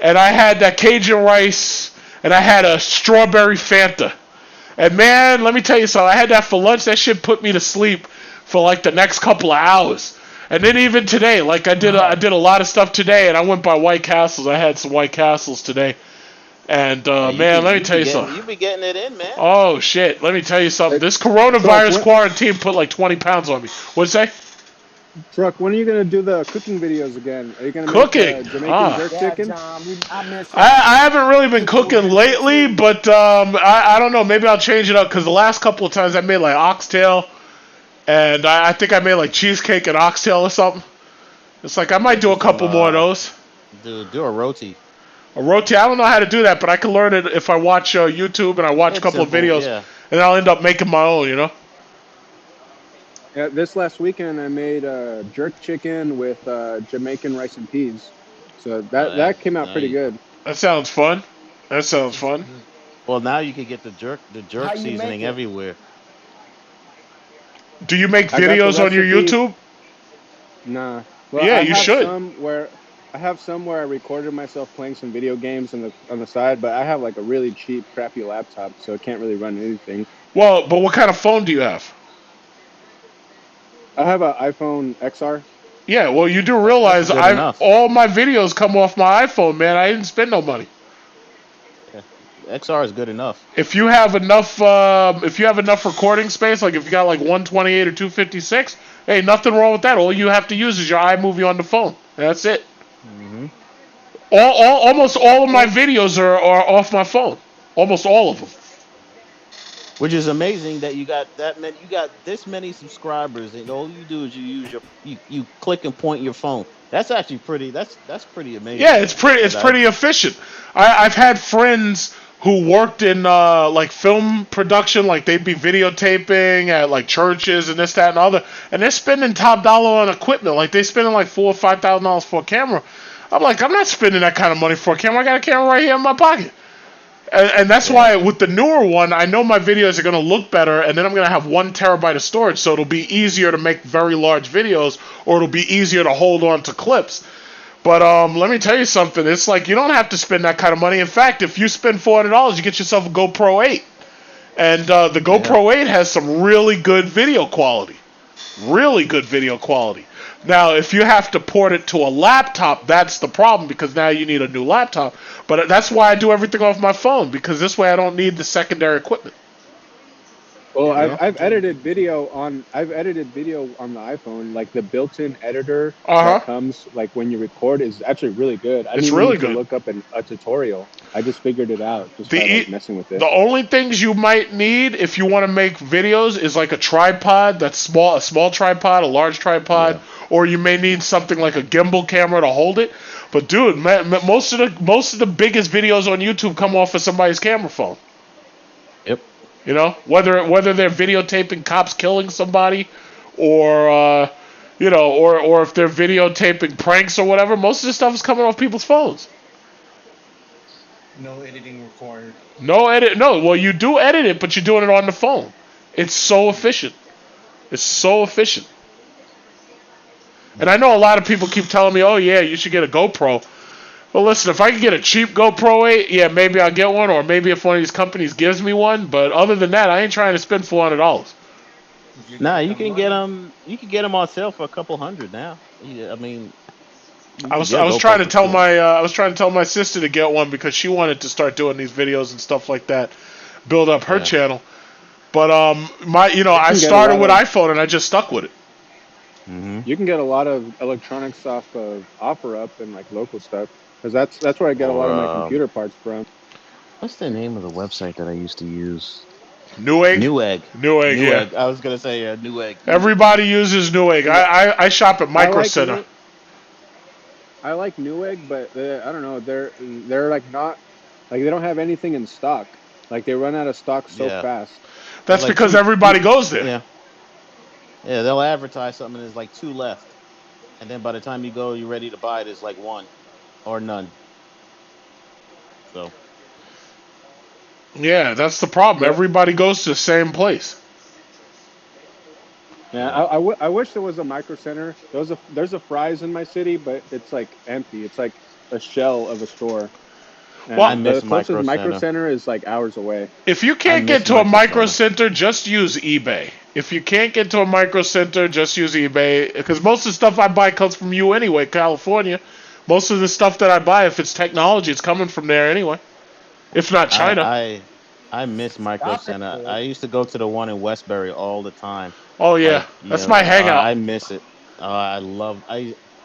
Speaker 1: and I had that Cajun rice, and I had a strawberry Fanta. And man, let me tell you something. I had that for lunch. That shit put me to sleep for like the next couple of hours. And then even today, like I did a lot of stuff today, and I went by White Castles. I had some White Castles today. And man, let me tell you something.
Speaker 9: You be getting it in, man.
Speaker 1: Oh shit, let me tell you something. This coronavirus quarantine put like 20 pounds on me. What'd you say?
Speaker 6: Truck, when are you gonna do the cooking videos again? Are you gonna
Speaker 1: cooking?
Speaker 6: Make Jamaican jerk chicken?
Speaker 1: I haven't really been cooking lately, but I don't know. Maybe I'll change it up because the last couple of times I made like oxtail, and I think I made like cheesecake and oxtail or something. It's like I might do a couple more of those.
Speaker 9: Do a roti.
Speaker 1: A roti? I don't know how to do that, but I can learn it if I watch YouTube and I watch a couple of videos, and I'll end up making my own.
Speaker 6: Yeah, this last weekend I made jerk chicken with Jamaican rice and peas. So that came out pretty good.
Speaker 1: That sounds fun.
Speaker 9: Well, now you can get the jerk seasoning everywhere.
Speaker 1: Do you make videos on your YouTube?
Speaker 6: Nah. Well,
Speaker 1: yeah, you should.
Speaker 6: I have some where I recorded myself playing some video games on the side, but I have like a really cheap, crappy laptop, so it can't really run anything.
Speaker 1: Well, but what kind of phone do you have?
Speaker 6: I have an iPhone XR.
Speaker 1: Yeah, well, you do realize all my videos come off my iPhone, man. I didn't spend no money.
Speaker 9: XR is good enough.
Speaker 1: If you have enough recording space, like if you got like 128 or 256, Hey, nothing wrong with that. All you have to use is your iMovie on the phone. That's it.
Speaker 9: Mm-hmm.
Speaker 1: Almost all of my videos are off my phone. Almost all of them.
Speaker 9: Which is amazing that you got that many. You got this many subscribers, and all you do is you use you click and point your phone. That's actually pretty. That's pretty
Speaker 1: Yeah,
Speaker 9: amazing,
Speaker 1: it's
Speaker 9: man.
Speaker 1: pretty. It's
Speaker 9: 'Cause I
Speaker 1: pretty efficient. I've had friends who worked in like film production, like they'd be videotaping at like churches and this, that, and other, and they're spending top dollar on equipment. Like they're spending like $4,000 or $5,000 for a camera. I'm like, I'm not spending that kind of money for a camera. I got a camera right here in my pocket. And that's
Speaker 9: yeah.
Speaker 1: why with the newer one, I know my videos are going to look better, and then I'm going to have 1 terabyte of storage, so it'll be easier to make very large videos, or it'll be easier to hold on to clips. But let me tell you something. It's like you don't have to spend that kind of money. In fact, if you spend $400, you get yourself a GoPro 8. And the
Speaker 9: Yeah.
Speaker 1: GoPro 8 has some really good video quality. Really good video quality. Now, if you have to port it to a laptop, that's the problem because now you need a new laptop. But that's why I do everything off my phone because this way I don't need the secondary equipment.
Speaker 6: Well,
Speaker 1: You know?
Speaker 6: I've edited video on the iPhone. Like the built-in editor
Speaker 1: Uh-huh.
Speaker 6: that comes like when you record is actually really good. I didn't
Speaker 1: It's
Speaker 6: even
Speaker 1: really
Speaker 6: need to
Speaker 1: good.
Speaker 6: look up a tutorial. I just figured it out just by
Speaker 1: The
Speaker 6: like messing with it.
Speaker 1: the only things you might need if you want to make videos is like a tripod that's small, a small tripod, a large tripod,
Speaker 9: Yeah.
Speaker 1: or you may need something like a gimbal camera to hold it. But dude, most of the biggest videos on YouTube come off of somebody's camera phone.
Speaker 9: Yep.
Speaker 1: You know, whether they're videotaping cops killing somebody, or or if they're videotaping pranks or whatever, most of the stuff is coming off people's phones.
Speaker 4: No editing required.
Speaker 1: No edit. No, well, you do edit it, but you're doing it on the phone. It's so efficient. It's so efficient. And I know a lot of people keep telling me, "Oh yeah, you should get a GoPro." Well, listen, if I can get a cheap GoPro 8, yeah, maybe I'll get one, or maybe if one of these companies gives me one. But other than that, I ain't trying to spend $400.
Speaker 9: Nah, you can get them. You can get them on sale for a couple hundred now. I mean, you
Speaker 1: I
Speaker 9: can
Speaker 1: was
Speaker 9: get a
Speaker 1: I was
Speaker 9: GoPro
Speaker 1: trying to
Speaker 9: for
Speaker 1: tell
Speaker 9: cheap.
Speaker 1: my sister to get one because she wanted to start doing these videos and stuff like that, build up her
Speaker 9: Yeah.
Speaker 1: channel. But I
Speaker 6: can
Speaker 1: started
Speaker 6: get a lot
Speaker 1: with
Speaker 6: of
Speaker 1: iPhone and I just stuck with it.
Speaker 9: Mm-hmm.
Speaker 6: you can get a lot of electronics off of OfferUp and like local stuff because that's where I get a lot
Speaker 9: Or
Speaker 6: of my computer parts from.
Speaker 9: what's the name of the website that I used to use?
Speaker 1: Newegg,
Speaker 9: Newegg.
Speaker 1: Newegg, yeah.
Speaker 9: Newegg. I was gonna say Newegg.
Speaker 1: Everybody uses Newegg.
Speaker 6: Yeah,
Speaker 1: I shop at
Speaker 6: I
Speaker 1: Micro
Speaker 6: like
Speaker 1: Center.
Speaker 6: I like Newegg, but I don't know. They're like not like they don't have anything in stock. Like they run out of stock so
Speaker 9: Yeah.
Speaker 6: fast.
Speaker 9: There's
Speaker 1: That's
Speaker 9: like
Speaker 1: because
Speaker 9: two.
Speaker 1: everybody goes there.
Speaker 9: Yeah. Yeah. They'll advertise something. And there's like 2 left, and then by the time you go, you're ready to buy it. There's like 1 or none. So
Speaker 1: Yeah, that's the problem.
Speaker 6: Yep.
Speaker 1: Everybody goes to the same place.
Speaker 6: Yeah, I wish there was a Micro Center. There's a Fry's in my city, but it's like empty. It's like a shell of a store.
Speaker 1: Well,
Speaker 9: I
Speaker 6: And
Speaker 9: miss
Speaker 6: the closest
Speaker 9: Micro
Speaker 6: Micro
Speaker 9: Center.
Speaker 6: Center is like hours away.
Speaker 1: if you
Speaker 9: I
Speaker 1: can't
Speaker 9: miss
Speaker 1: get to a
Speaker 9: Micro
Speaker 1: Micro
Speaker 9: Center.
Speaker 1: Center, just use eBay. If you can't get to a Micro Center, just use eBay. Because most of the stuff I buy comes from you anyway, California. Most of the stuff that I buy, if it's technology, it's coming from there anyway. If not China.
Speaker 9: I miss Micro
Speaker 5: Stop it,
Speaker 9: Center.
Speaker 5: boy.
Speaker 9: I used to go to the one in Westbury all the time.
Speaker 1: Oh yeah,
Speaker 9: Like
Speaker 1: that's my hangout.
Speaker 9: I miss it. I love.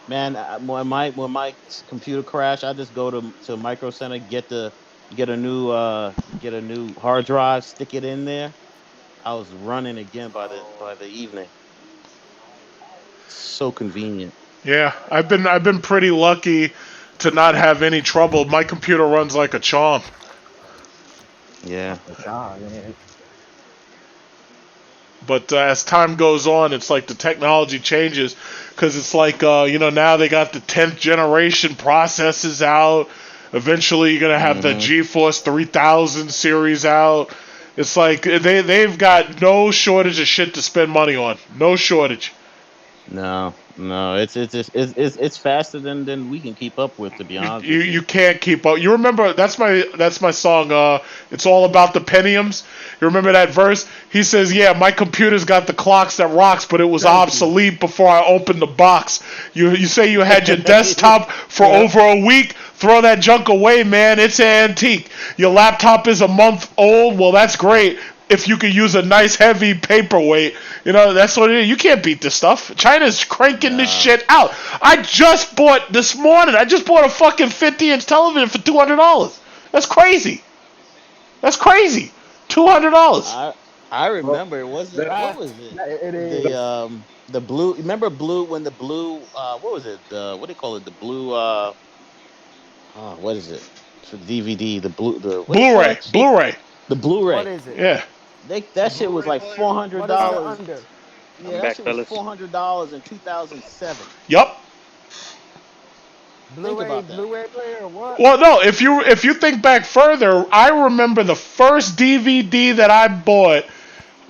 Speaker 9: Man, when my computer crash, I just go to Micro Center, get a new hard drive, stick it in there. I was running again by the evening. So convenient.
Speaker 1: Yeah, I've been pretty lucky to not have any trouble. My computer runs like a charm.
Speaker 9: Yeah.
Speaker 5: God, man.
Speaker 1: But as time goes on, it's like the technology changes because it's like now they got the 10th generation processors out. Eventually, you're gonna have the GeForce 3000 series out. It's like they've got no shortage of shit to spend money on. No shortage.
Speaker 9: No, it's faster than we can keep up with. To be honest with
Speaker 1: You can't keep up. You remember that's my song. It's all about the Pentiums. You remember that verse? He says, "Yeah, my computer's got the clocks that rocks, but it was obsolete before I opened the box." You say you had your desktop for over a week. Throw that junk away, man. It's an antique. Your laptop is a month old. Well, that's great. if you could use a nice heavy paperweight. That's what it is. You can't beat this stuff. China's cranking this shit out. I just bought this morning. I just bought a fucking 50-inch television for $200. That's crazy. That's crazy. $200.
Speaker 9: I remember it wasn't. What was it?
Speaker 5: It is.
Speaker 9: The blue. Remember blue when the blue. What was it? What do they call it? The blue. What is it? For DVD. The blue. The what do you call
Speaker 1: Blu-ray.
Speaker 9: it?
Speaker 1: Blu-ray.
Speaker 9: The Blu-ray.
Speaker 5: What is it?
Speaker 1: Yeah.
Speaker 9: That shit was like $400.
Speaker 5: What is it under?
Speaker 9: Yeah, that shit was $400 in 2007.
Speaker 1: Yup.
Speaker 5: Blu-ray player or what?
Speaker 1: Well, no. If you think back further, I remember the first DVD that I bought.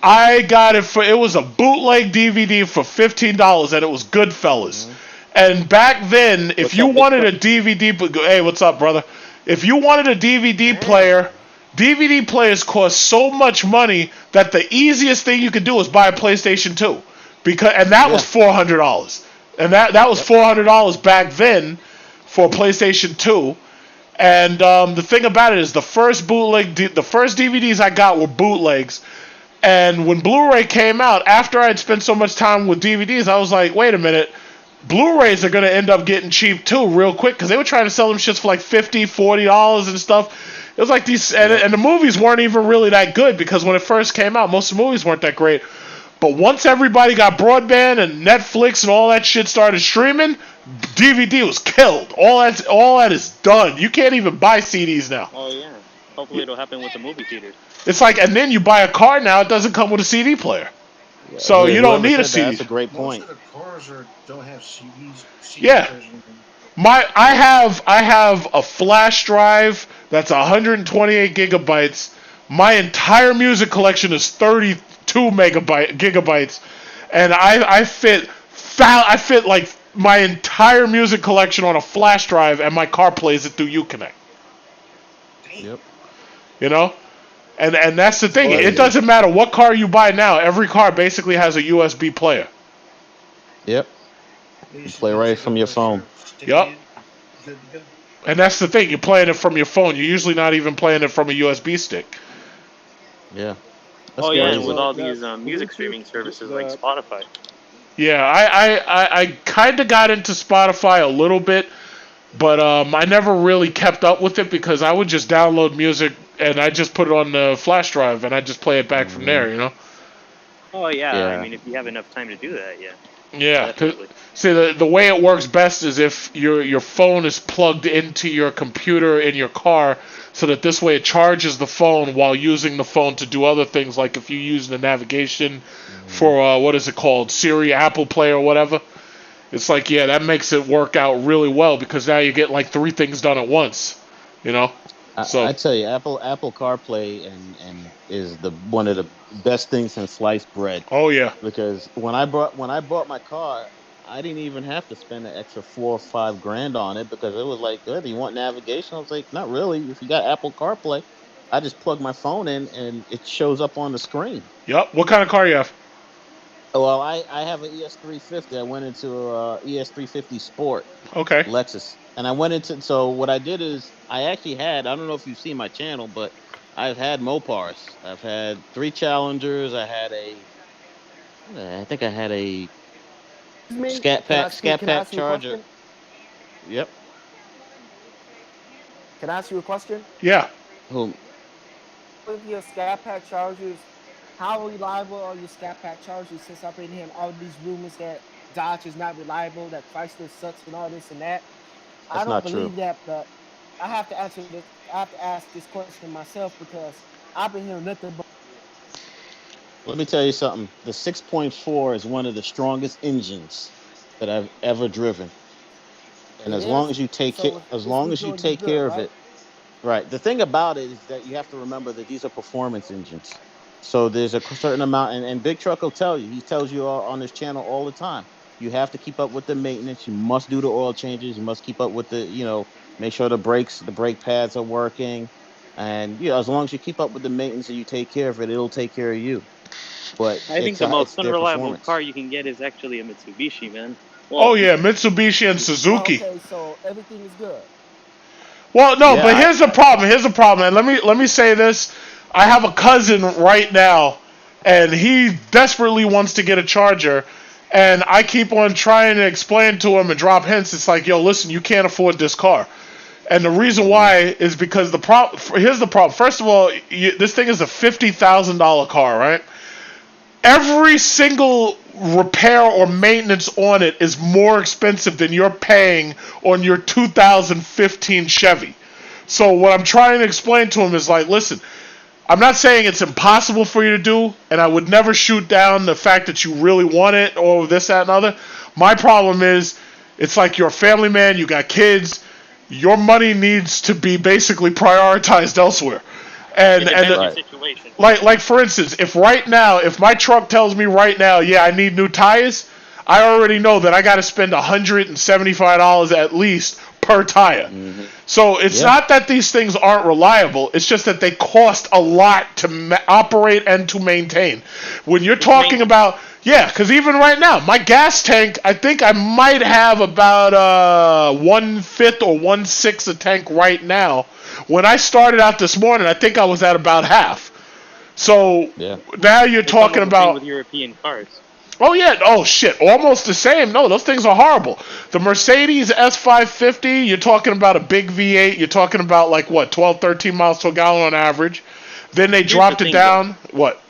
Speaker 1: I got it it was a bootleg DVD for $15, and it was Goodfellas. Mm-hmm. And back then, if you wanted a DVD, hey, what's up, brother? If you wanted a DVD player, DVD players cost so much money that the easiest thing you could do was buy a PlayStation 2, and that was $400, and that was $400 back then for PlayStation 2. And the thing about it is, the first DVDs I got were bootlegs. And when Blu-ray came out, after I'd spent so much time with DVDs, I was like, wait a minute, Blu-rays are going to end up getting cheap too real quick, because they were trying to sell them shits for like $50, $40 and stuff. It was like these, and the movies weren't even really that good, because when it first came out, most of the movies weren't that great. But once everybody got broadband and Netflix and all that shit started streaming, DVD was killed. All that is done. You can't even buy CDs now.
Speaker 3: Oh yeah. Hopefully it'll happen with the movie theaters.
Speaker 1: It's like, and then you buy a car now, it doesn't come with a CD player. Yeah, so you don't need a CD.
Speaker 9: That's a great point.
Speaker 4: Most of the cars don't have CDs.
Speaker 1: Yeah. I have a flash drive that's 128 gigabytes. My entire music collection is 32 gigabytes, and I fit like my entire music collection on a flash drive, and my car plays it through Uconnect.
Speaker 9: Yep.
Speaker 1: And that's the thing. It doesn't matter what car you buy now. Every car basically has a USB player.
Speaker 9: Yep. You play right from your phone.
Speaker 1: Yep. And that's the thing. You're playing it from your phone. You're usually not even playing it from a USB stick.
Speaker 9: Yeah.
Speaker 3: And with all these music streaming services like Spotify.
Speaker 1: Yeah, I kind of got into Spotify a little bit, but I never really kept up with it, because I would just download music and I just put it on the flash drive and I just play it back from there,
Speaker 3: Oh yeah. I mean, if you have enough time to do that, yeah.
Speaker 1: Yeah, see, the way it works best is if your phone is plugged into your computer in your car, so that this way it charges the phone while using the phone to do other things, like if you use the navigation for, what is it called, Siri, Apple Play, or whatever. It's like, yeah, that makes it work out really well, because now you get like 3 things done at once, So
Speaker 9: I tell you, Apple CarPlay and is one of the best things since sliced bread.
Speaker 1: Oh yeah.
Speaker 9: Because when I bought my car, I didn't even have to spend an extra $4 or $5 grand on it, because it was like, good, you want navigation? I was like, not really. If you got Apple CarPlay, I just plug my phone in and it shows up on the screen.
Speaker 1: Yep. What kind of car you have?
Speaker 9: Well, I have an ES350. I went into a ES350 Sport.
Speaker 1: Okay.
Speaker 9: Lexus. And I went into, so what I did is, I actually had, I don't know if you've seen my channel, but I've had Mopars. I've had 3 Challengers. I think I had a Scat Pack Charger. Yep.
Speaker 5: Can I ask you a question?
Speaker 1: Yeah.
Speaker 9: Who?
Speaker 5: With your Scat Pack Chargers, how reliable are your Scat Pack Chargers, since I've been hearing all these rumors that Dodge is not reliable, that Chrysler sucks and all this and that?
Speaker 9: That's
Speaker 5: I don't
Speaker 9: not
Speaker 5: believe
Speaker 9: true.
Speaker 5: that, but I have to answer this. I have to ask this question myself, because I've been hearing nothing but.
Speaker 9: Let me tell you something. The 6.4 is one of the strongest engines that I've ever driven. And as long as you take care of it, right? The thing about it is that you have to remember that these are performance engines. So there's a certain amount, and Big Truck will tell you. He tells you on his channel all the time. You have to keep up with the maintenance. You must do the oil changes. You must keep up with make sure the brake pads are working. And as long as you keep up with the maintenance and you take care of it, it'll take care of you. But
Speaker 3: I think the most unreliable car you can get is actually a Mitsubishi, man.
Speaker 1: Well, oh yeah, Mitsubishi and Suzuki.
Speaker 5: Okay, so everything is good.
Speaker 1: Well, no, but here's the problem. And let me say this. I have a cousin right now, and he desperately wants to get a charger, and I keep on trying to explain to him and drop hints. It's like, yo, listen, you can't afford this car. And the reason why is because here's the problem. First of all, this thing is a $50,000 car, right? Every single repair or maintenance on it is more expensive than you're paying on your 2015 Chevy. So what I'm trying to explain to him is like, listen, I'm not saying it's impossible for you to do, and I would never shoot down the fact that you really want it or this, that, and other. My problem is, it's like you're a family man, you got kids, your money needs to be basically prioritized elsewhere. And
Speaker 7: situation.
Speaker 1: Like for instance, if my truck tells me right now, yeah, I need new tires, I already know that I got to spend $175 at least per tire.
Speaker 9: Mm-hmm.
Speaker 1: So it's not that these things aren't reliable. It's just that they cost a lot to operate and to maintain. When you're talking about, because even right now, my gas tank, I think I might have about 1/5 or 1/6 a tank right now. When I started out this morning, I think I was at about half. So now you're talking about
Speaker 7: with European cars.
Speaker 1: Oh yeah, oh shit, almost the same. No, those things are horrible. The Mercedes S550, you're talking about a big V8, you're talking about like what, 12, 13 miles per gallon on average. Then they dropped it down. What?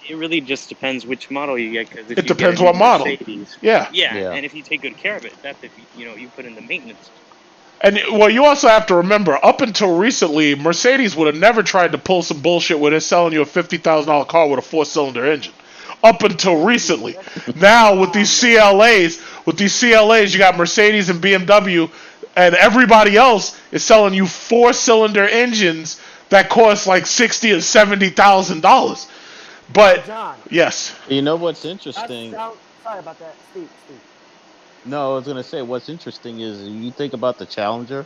Speaker 7: It really just depends which model you get. Cause
Speaker 1: it depends what model.
Speaker 7: Mercedes,
Speaker 1: yeah,
Speaker 7: and if you take good care of it, that's if you put in the maintenance.
Speaker 1: And well, you also have to remember, up until recently, Mercedes would have never tried to pull some bullshit where they're selling you a $50,000 car with a 4-cylinder engine. Up until recently. Now with these CLAs, you got Mercedes and BMW, and everybody else is selling you 4-cylinder engines that cost like $60,000 or $70,000. But
Speaker 5: John,
Speaker 1: yes,
Speaker 9: you know what's interesting?
Speaker 5: Sorry about that, Steve.
Speaker 9: No, I was gonna say what's interesting is you think about the Challenger.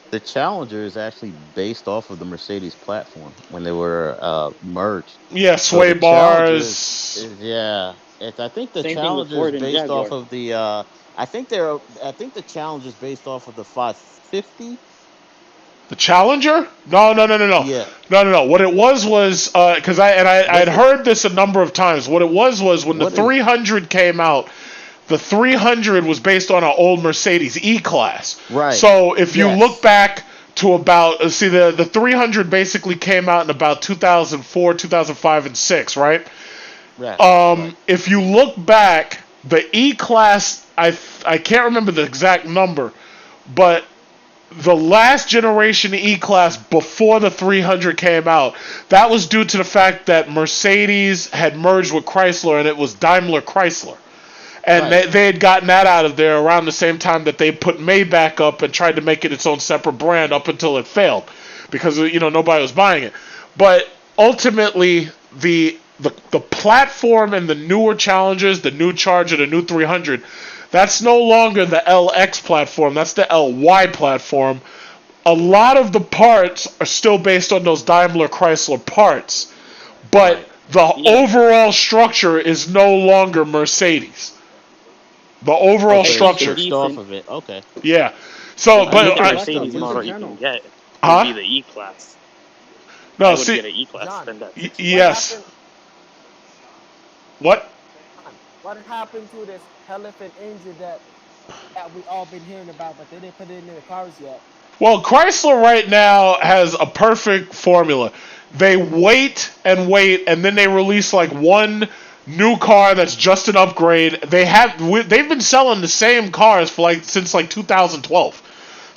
Speaker 9: The Challenger is actually based off of the Mercedes platform when they were merged.
Speaker 1: Yeah, sway bars.
Speaker 9: I think the
Speaker 7: Same
Speaker 9: Challenger is based off of the. I think the Challenger is based off of the 550.
Speaker 1: The Challenger? No.
Speaker 9: Yeah.
Speaker 1: No. What it was because I had heard this a number of times. What it was when the 300 came out. The 300 was based on an old Mercedes E-Class.
Speaker 9: Right.
Speaker 1: So if you look back to about, the 300 basically came out in about 2004, 2005, and 6, right?
Speaker 9: Right.
Speaker 1: If you look back, the E-Class, I can't remember the exact number, but the last generation E-Class before the 300 came out, that was due to the fact that Mercedes had merged with Chrysler, and it was Daimler Chrysler. And they had gotten that out of there around the same time that they put Maybach up and tried to make it its own separate brand up until it failed. Because, nobody was buying it. But ultimately, the platform and the newer Challengers, the new Charger, the new 300, that's no longer the LX platform. That's the LY platform. A lot of the parts are still based on those Daimler Chrysler parts. But the overall structure is no longer Mercedes. The overall structure.
Speaker 9: Off of it. Okay.
Speaker 1: Yeah. So, but
Speaker 7: the Mercedes model you can get would be the E-Class.
Speaker 1: No,
Speaker 7: I would
Speaker 1: see,
Speaker 7: get an E-Class. Spend that
Speaker 1: yes. What?
Speaker 5: What happened to this elephant engine that we all been hearing about, but they didn't put it in the cars yet?
Speaker 1: Well, Chrysler right now has a perfect formula. They wait, and then they release like one new car that's just an upgrade. They've been selling the same cars since 2012.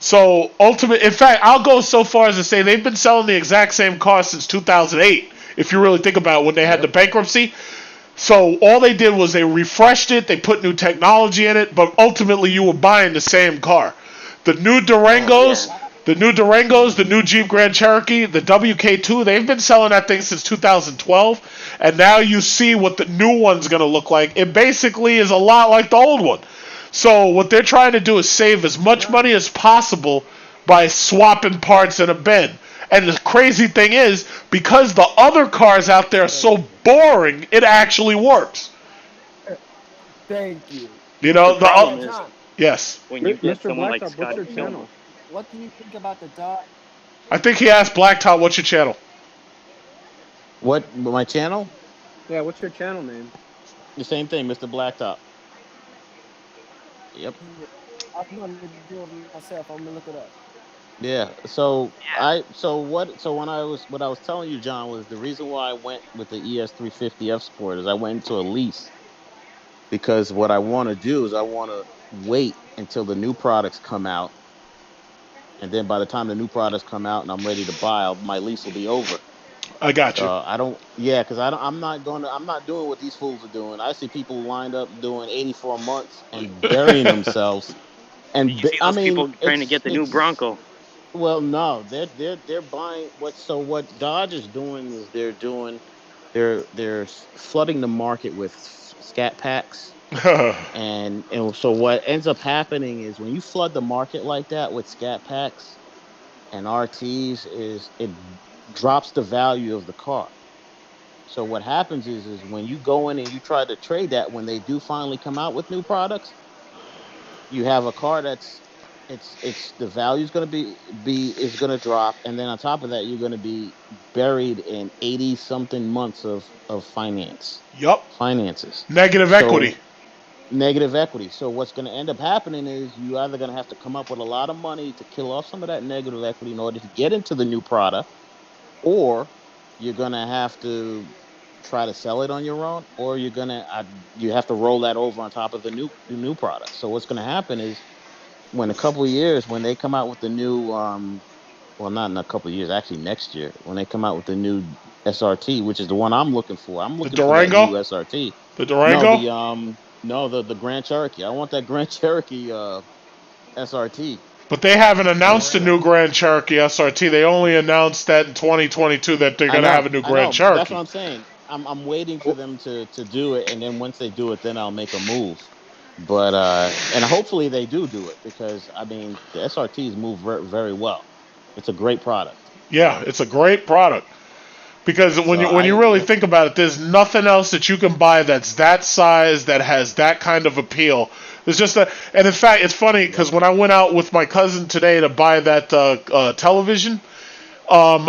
Speaker 1: So in fact, I'll go so far as to say they've been selling the exact same car since 2008. If you really think about it, when they had the bankruptcy. So all they did was they refreshed it, they put new technology in it, but ultimately you were buying the same car. The new Durangos, the new Jeep Grand Cherokee, the WK2, they've been selling that thing since 2012, and now you see what the new one's going to look like. It basically is a lot like the old one. So what they're trying to do is save as much money as possible by swapping parts in a bin. And the crazy thing is, because the other cars out there are so boring, it actually works.
Speaker 5: Thank you.
Speaker 1: Yes.
Speaker 7: When you get
Speaker 6: Mr.
Speaker 7: someone like
Speaker 6: Blacktop, what's your
Speaker 7: Scotty
Speaker 6: channel?
Speaker 5: What do you think about the dog?
Speaker 1: I think he asked Blacktop, what's your channel?
Speaker 9: What my channel?
Speaker 6: Yeah, what's your channel name?
Speaker 9: The same thing, Mr. Blacktop. Yep.
Speaker 5: Yeah, I'm gonna do it myself. I'm gonna look it up.
Speaker 9: Yeah. So what I was telling you, John, was the reason why I went with the ES350 F Sport is I went into a lease because what I want to do is I want to wait until the new products come out, and then by the time the new products come out and I'm ready to buy, my lease will be over.
Speaker 1: I got you.
Speaker 9: So I don't, yeah, because I don't, I'm not doing what these fools are doing. I see people lined up doing 84 months and burying themselves.
Speaker 7: You see
Speaker 9: I
Speaker 7: those
Speaker 9: mean,
Speaker 7: people trying to get the new Bronco.
Speaker 9: well, no, they're buying what Dodge is doing is they're flooding the market with scat packs. And so what ends up happening is when you flood the market like that with scat packs and RTs is it drops the value of the car. So what happens is when you go in and you try to trade that when they do finally come out with new products, you have a car that's it's the value's going to be is going to drop, and then on top of that you're going to be buried in 80 something months of
Speaker 1: Yup.
Speaker 9: finances.
Speaker 1: Negative equity.
Speaker 9: So negative equity. So what's going to end up happening is you either going to have to come up with a lot of money to kill off some of that negative equity in order to get into the new product, or you're going to have to try to sell it on your own, or you have to roll that over on top of the new product. So what's going to happen is when a couple of years when they come out with the new well, not in a couple of years, actually next year when they come out with the new SRT, which is the one I'm looking for. I'm
Speaker 1: The
Speaker 9: looking for that new
Speaker 1: Durango.
Speaker 9: SRT.
Speaker 1: The
Speaker 9: No,
Speaker 1: Durango.
Speaker 9: the Grand Cherokee. I want that Grand Cherokee SRT.
Speaker 1: But they haven't
Speaker 9: I
Speaker 1: announced a new Grand Cherokee SRT. They only announced that in 2022 that they're gonna have a new
Speaker 9: I
Speaker 1: Grand
Speaker 9: know, but that's what
Speaker 1: Cherokee.
Speaker 9: I'm saying. I'm waiting for them to do it, and then once they do it, then I'll make a move. But and hopefully they do it because I mean the SRTs move very well. It's a great product.
Speaker 1: Yeah, it's a great product. Because
Speaker 9: So
Speaker 1: when you
Speaker 9: I
Speaker 1: really think about it, there's nothing else that you can buy that's that size that has that kind of appeal. There's just a, and in fact, it's funny because
Speaker 9: Yep.
Speaker 1: when I went out with my cousin today to buy that television,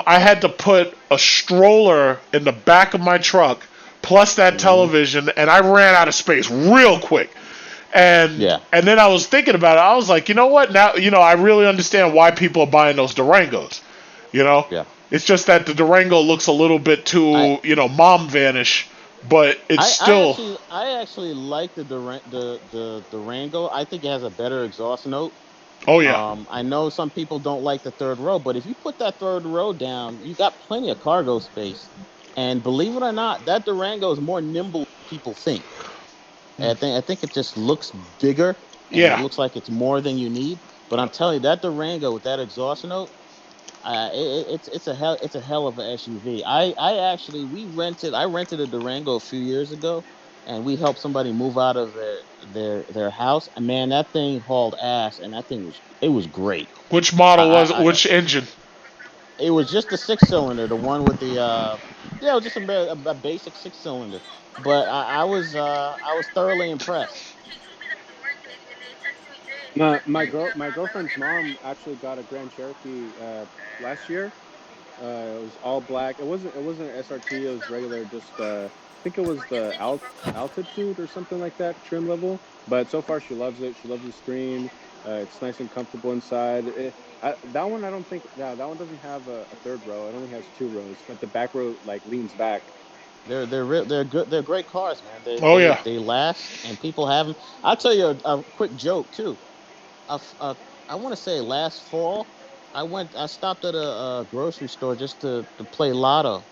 Speaker 1: I had to put a stroller in the back of my truck plus that
Speaker 9: Hmm.
Speaker 1: television, and I ran out of space real quick. And
Speaker 9: Yeah.
Speaker 1: and then I was thinking about it. I was like, you know what? Now I really understand why people are buying those Durangos. You know,
Speaker 9: Yeah.
Speaker 1: it's just that the Durango looks a little bit
Speaker 9: I
Speaker 1: too mom vanish, but it's still.
Speaker 9: I actually like the Durango. I think it has a better exhaust note.
Speaker 1: Oh yeah.
Speaker 9: I know some people don't like the third row, but if you put that third row down, you got plenty of cargo space. And believe it or not, that Durango is more nimble than people think. I think it just looks bigger and it
Speaker 1: Yeah.
Speaker 9: looks like it's more than you need. But I'm telling you, that Durango with that exhaust note, it's a hell of a SUV. I actually we rented I rented a Durango a few years ago, and we helped somebody move out of their house. And man, that thing hauled ass, and that thing was great.
Speaker 1: Which model was it?
Speaker 9: I
Speaker 1: Which engine?
Speaker 9: It was just the 6 cylinder, the one with the yeah, it was just a basic 6 cylinder. But I was thoroughly impressed.
Speaker 6: My girlfriend's mom actually got a Grand Cherokee last year. It was all black. It wasn't an SRT. It was regular. Just I think it was the altitude or something like that trim level. But so far she loves it. She loves the screen. It's nice and comfortable inside. That one I don't think that one doesn't have a third row. It only has two rows, but the back row like leans back.
Speaker 9: They're good. They're great cars, man.
Speaker 1: Oh yeah.
Speaker 9: They last, and people have them. I'll tell you a quick joke too. A f- a- I want to say last fall, I stopped at a grocery store just to play lotto,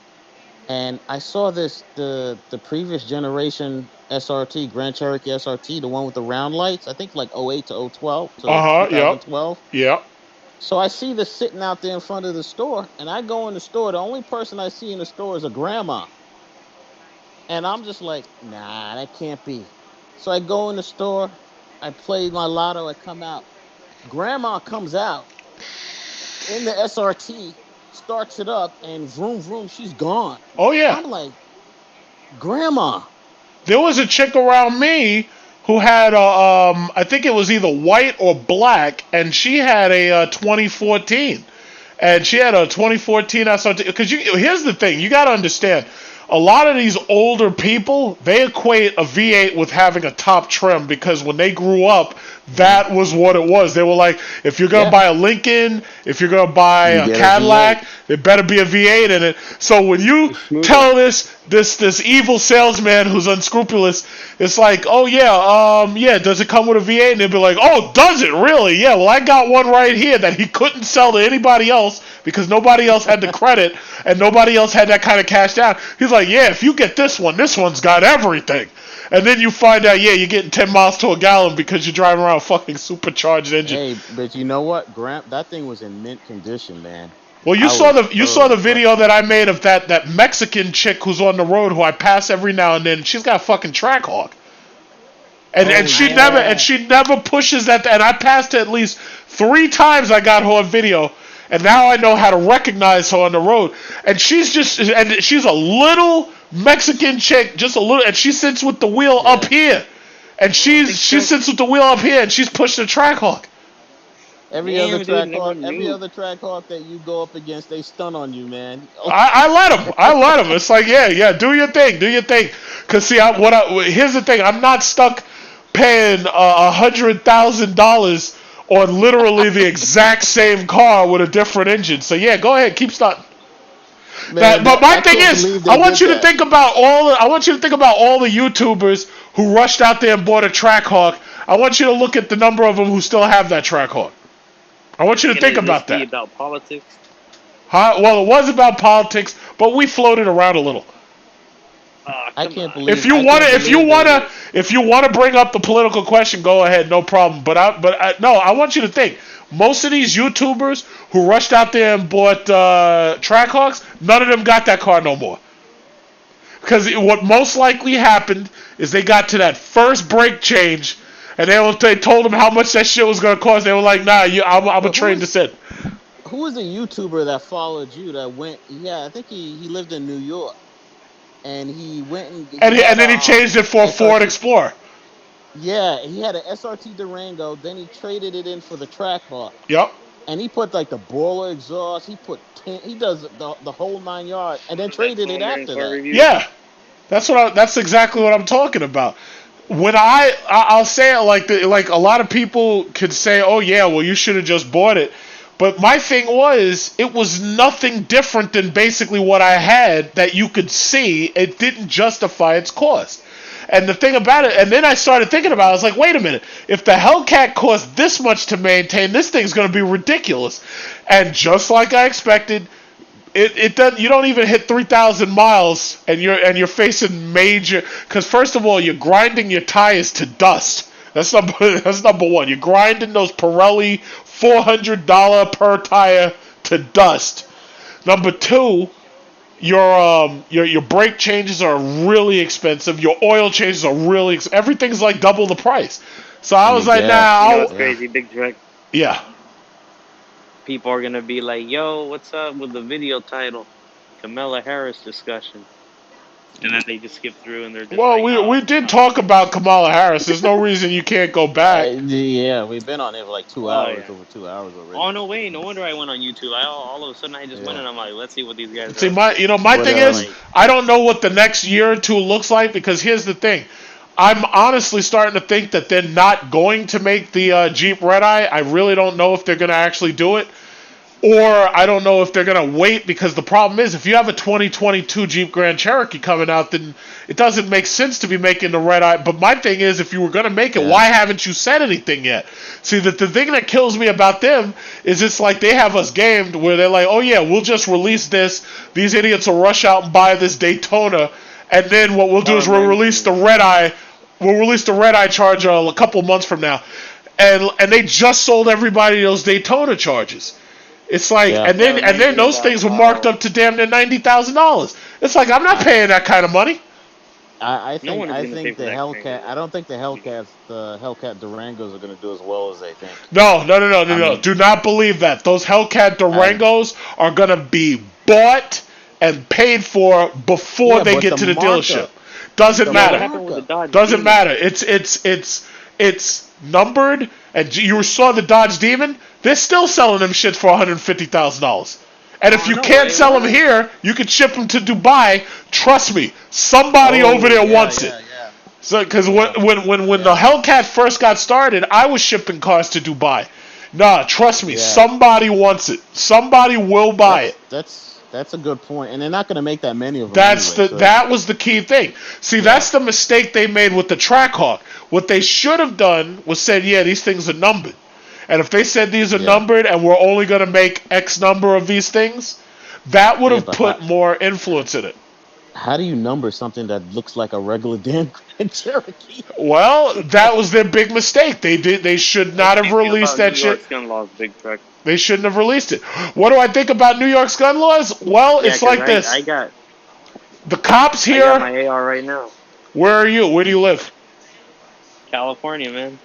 Speaker 9: and I saw the previous generation SRT Grand Cherokee SRT, the one with the round lights. I think like '08 to '12
Speaker 1: Uh
Speaker 9: to
Speaker 1: huh. Yep.
Speaker 9: 2012.
Speaker 1: Yep.
Speaker 9: So I see this sitting out there in front of the store, and I go in the store. The only person I see in the store is a grandma. And I'm just like, nah, that can't be. So I go in the store, I play my lotto, I come out. Grandma comes out in the SRT, starts it up, and vroom, vroom, she's gone.
Speaker 1: Oh yeah.
Speaker 9: I'm like, Grandma.
Speaker 1: There was a chick around me who had a I think it was either white or black, and she had a 2014. and she had a 2014 SRT. Because here's the thing, you got to understand, a lot of these older people, they equate a V8 with having a top trim because when they grew up, that was what it was. They were like, if you're gonna buy a Lincoln, if you're gonna buy a Cadillac, there better be a V8 in it. So when you tell this evil salesman who's unscrupulous, it's like, oh yeah, does it come with a V8? And they'll be like, oh, does it really? Yeah, well I got one right here that he couldn't sell to anybody else because nobody else had the credit and nobody else had that kind of cash down. He's like, yeah, if you get this one's got everything. And then you find out, yeah, you're getting 10 miles to a gallon because you're driving around a fucking supercharged engine.
Speaker 9: Hey, but you know what, Gramp? That thing was in mint condition, man.
Speaker 1: Well, you saw the video that I made of that Mexican chick who's on the road who I pass every now and then. She's got a fucking Trackhawk, and she never pushes that. And I passed her at least 3 times. I got her on video, and now I know how to recognize her on the road. And she's a little Mexican chick, just a little, and she sits with the wheel up here, and she sits with the wheel up here, and she's pushing a Trackhawk.
Speaker 9: Every other Trackhawk that you go up against, they stun on you, man.
Speaker 1: I let them. It's like, yeah, do your thing. Cause see, here's the thing, I'm not stuck paying $100,000 on literally the exact same car with a different engine. So yeah, go ahead, keep stunting. But my thing is, I want you to think about all the YouTubers who rushed out there and bought a Trackhawk. I want you to look at the number of them who still have that Trackhawk. I want you to think about that.
Speaker 7: About politics?
Speaker 1: Huh? Well, it was about politics, but we floated around a little.
Speaker 9: I can't believe.
Speaker 1: If you want to bring up the political question, go ahead, no problem. But I want you to think. Most of these YouTubers who rushed out there and bought Trackhawks, none of them got that car no more. Because what most likely happened is they got to that first brake change, and they told them how much that shit was going to cost. They were like, nah, I'm going to trade this in.
Speaker 9: Who was a YouTuber that followed you that went, I think he lived in New York, and he went and
Speaker 1: then he changed it for a Ford Explorer.
Speaker 9: Yeah, he had an SRT Durango, then he traded it in for the Trackhawk.
Speaker 1: Yep.
Speaker 9: And he put like the boiler exhaust, he does the whole 9 yards, and then traded it after that.
Speaker 1: Yeah. That's exactly what I'm talking about. When I'll say it like a lot of people could say, oh yeah, well you should have just bought it. But my thing was, it was nothing different than basically what I had that you could see. It didn't justify its cost. And the thing about it, and then I started thinking about it, I was like, wait a minute, if the Hellcat cost this much to maintain, this thing's going to be ridiculous. And just like I expected, it doesn't. You don't even hit 3,000 miles, and you're facing major. Because first of all, you're grinding your tires to dust. That's number one. You're grinding those Pirelli $400 per tire to dust. Number two, your brake changes are really expensive. Your oil changes are really everything's like double the price. So I was like, nah.
Speaker 7: It's crazy, big trick.
Speaker 1: Yeah.
Speaker 7: People are gonna be like, "Yo, what's up with the video title, Kamala Harris discussion?" And then they just skip through and they're just
Speaker 1: we did talk about Kamala Harris. There's no reason you can't go back.
Speaker 9: Yeah, we've been on it for like 2 hours, over 2 hours already.
Speaker 7: Oh no way! No wonder I went on YouTube. All of a sudden I just went and I'm like, let's see what these guys.
Speaker 1: See, my thing is, I don't know what the next year or two looks like because here's the thing. I'm honestly starting to think that they're not going to make the Jeep Red Eye. I really don't know if they're going to actually do it. Or I don't know if they're going to wait because the problem is if you have a 2022 Jeep Grand Cherokee coming out, then it doesn't make sense to be making the Red Eye. But my thing is, if you were going to make it, why haven't you said anything yet? See, the thing that kills me about them is it's like they have us gamed where they're like, oh yeah, we'll just release this. These idiots will rush out and buy this Daytona. And then what we'll do is we'll release the Red Eye. We'll release the Red Eye Charger a couple months from now. And they just sold everybody those Daytona charges. It's like, and then those things were marked up to damn near $90,000. It's like I'm not paying that kind of money.
Speaker 9: I think the Hellcat. I don't think the Hellcat Durangos are going to do as well as they think.
Speaker 1: No. Do not believe that. Those Hellcat Durangos are going to be bought and paid for before they get to the dealership. Doesn't matter. Doesn't matter. It's numbered, and you saw the Dodge Demon. They're still selling them shits for $150,000. And if you can't sell them here, you can ship them to Dubai. Trust me, somebody over there wants it. So, because when the Hellcat first got started, I was shipping cars to Dubai. Nah, trust me, somebody wants it. Somebody will buy it.
Speaker 9: That's a good point, and they're not going to make that many of them.
Speaker 1: That was the key thing. See, that's the mistake they made with the Trackhawk. What they should have done was said, yeah, these things are numbered. And if they said these are numbered and we're only going to make X number of these things, that would have put more influence in it.
Speaker 9: How do you number something that looks like a regular damn Grand Cherokee?
Speaker 1: Well, that was their big mistake. They should not have released that shit. New York's
Speaker 7: gun laws, big truck.
Speaker 1: They shouldn't have released it. What do I think about New York's gun laws? Well, it's like this. The cops here.
Speaker 7: I got my AR right now.
Speaker 1: Where are you? Where do you live?
Speaker 7: California, man.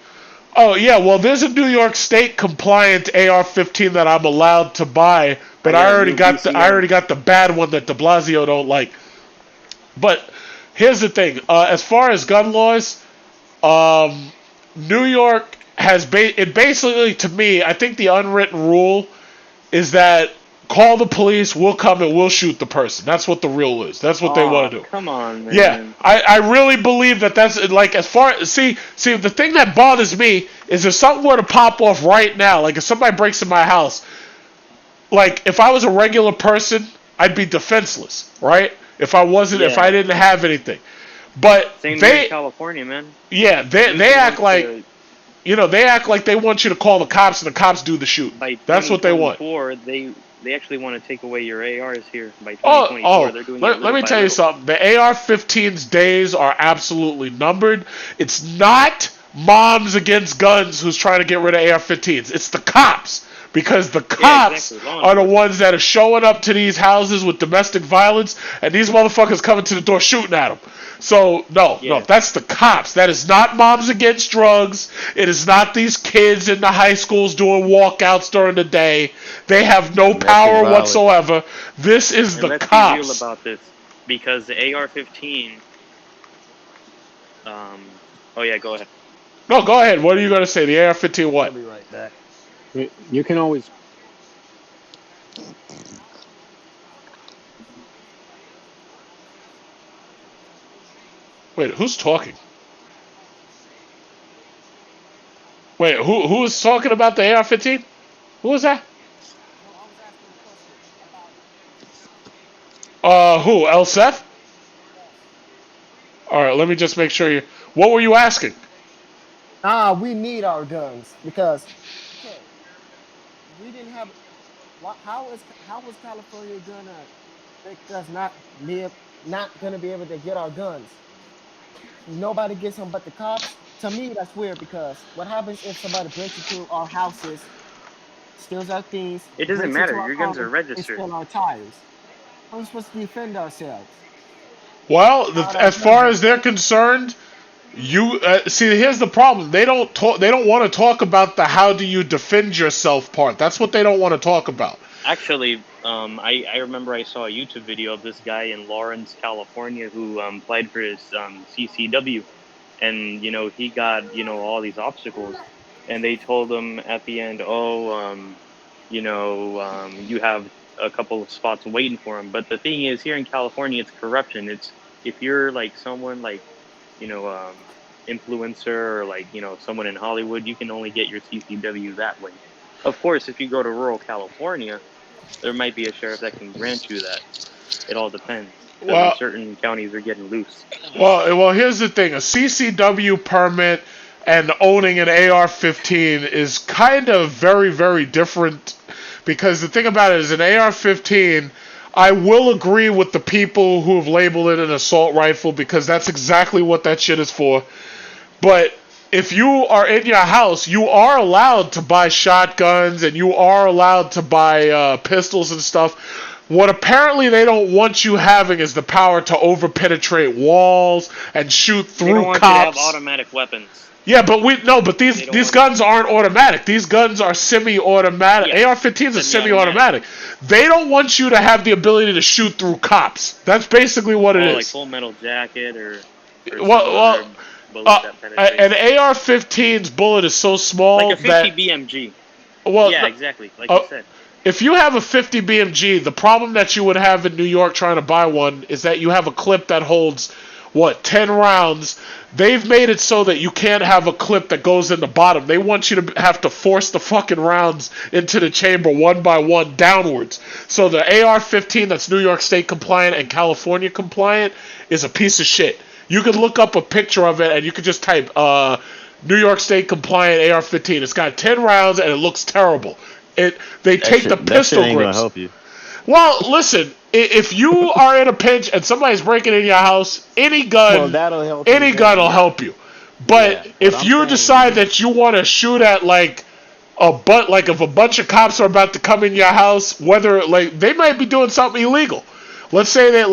Speaker 1: Oh yeah, well there's a New York State compliant AR-15 that I'm allowed to buy, but I already got the bad one that De Blasio don't like. But here's the thing: as far as gun laws, New York has basically, to me, I think the unwritten rule is that call the police, we'll come and we'll shoot the person. That's what the rule is. That's what they want to do.
Speaker 7: Come on, man.
Speaker 1: Yeah, I really believe that's like as far see the thing that bothers me is if something were to pop off right now, like if somebody breaks in my house, like if I was a regular person, I'd be defenseless, right? If I didn't have anything. But
Speaker 7: same thing in California, man.
Speaker 1: Yeah, they act like they act like they want you to call the cops and the cops do the shooting. That's what they want.
Speaker 7: They actually want to take away your ARs here by 2024. They're doing
Speaker 1: let me tell you something. The AR-15's days are absolutely numbered. It's not moms against guns who's trying to get rid of AR-15s. It's the cops. Because the cops are the ones that are showing up to these houses with domestic violence, and these motherfuckers coming to the door shooting at them. So, no, that's the cops. That is not moms against drugs. It is not these kids in the high schools doing walkouts during the day. They have no power whatsoever. This is the cops.
Speaker 7: Let's be real about this. Because the AR-15... oh, yeah, go ahead.
Speaker 1: No, go ahead. What are you going to say? The AR-15 what?
Speaker 5: I'll be right back.
Speaker 6: You can always...
Speaker 1: Wait, who's talking? Wait, who is talking about the AR-15? Who was that? Who? El Seth? Alright, let me just make sure you... What were you asking?
Speaker 5: We need our guns because... Okay, we didn't have... How is California gonna make us not gonna be able to get our guns? Nobody gets them but the cops. To me, that's weird because what happens if somebody breaks into our houses, steals our things?
Speaker 7: It doesn't matter. Your guns are registered.
Speaker 5: Steal our tires. How are we supposed to defend ourselves?
Speaker 1: Well, as far as they're concerned, you see. Here's the problem. They don't want to talk about the how do you defend yourself part. That's what they don't want to talk about.
Speaker 7: Actually, I remember I saw a YouTube video of this guy in Lawrence, California, who applied for his CCW, and he got all these obstacles, and they told him at the end, you have a couple of spots waiting for him. But the thing is, here in California, it's corruption. It's if you're like someone like influencer or like someone in Hollywood, you can only get your CCW that way. Of course, if you go to rural California, there might be a sheriff that can grant you that. It all depends. Well, certain counties are getting loose.
Speaker 1: Well, here's the thing: a CCW permit and owning an AR-15 is kind of very, very different. Because the thing about it is, an AR-15, I will agree with the people who have labeled it an assault rifle because that's exactly what that shit is for. But if you are in your house, you are allowed to buy shotguns and you are allowed to buy pistols and stuff. What apparently they don't want you having is the power to over-penetrate walls and shoot through
Speaker 7: cops. They don't want
Speaker 1: cops.
Speaker 7: You to have automatic weapons.
Speaker 1: Yeah, but these guns aren't automatic. These guns are semi-automatic. Yeah. AR-15s are semi-automatic. They don't want you to have the ability to shoot through cops. That's basically what it is.
Speaker 7: Like Full Metal Jacket or
Speaker 1: an AR-15's bullet is so small
Speaker 7: like a 50 BMG.
Speaker 1: Well,
Speaker 7: Yeah, exactly. Like you said.
Speaker 1: if you have a 50 BMG, the problem that you would have in New York trying to buy one is that you have a clip that holds, 10 rounds. They've made it so that you can't have a clip that goes in the bottom. They want you to have to force the fucking rounds into the chamber one by one downwards. So the AR-15 that's New York State compliant and California compliant is a piece of shit. You could look up a picture of it and you could just type New York State compliant AR-15. It's got 10 rounds and it looks terrible. They take the pistol
Speaker 9: ain't
Speaker 1: grips.
Speaker 9: gonna help you.
Speaker 1: Well, listen, if you are in a pinch and somebody's breaking in your house, any gun,
Speaker 9: that'll help
Speaker 1: any
Speaker 9: you
Speaker 1: gun will help you. But if
Speaker 9: I'm
Speaker 1: you
Speaker 9: saying
Speaker 1: decide that you want to shoot at like if a bunch of cops are about to come in your house, whether they might be doing something illegal. Let's say that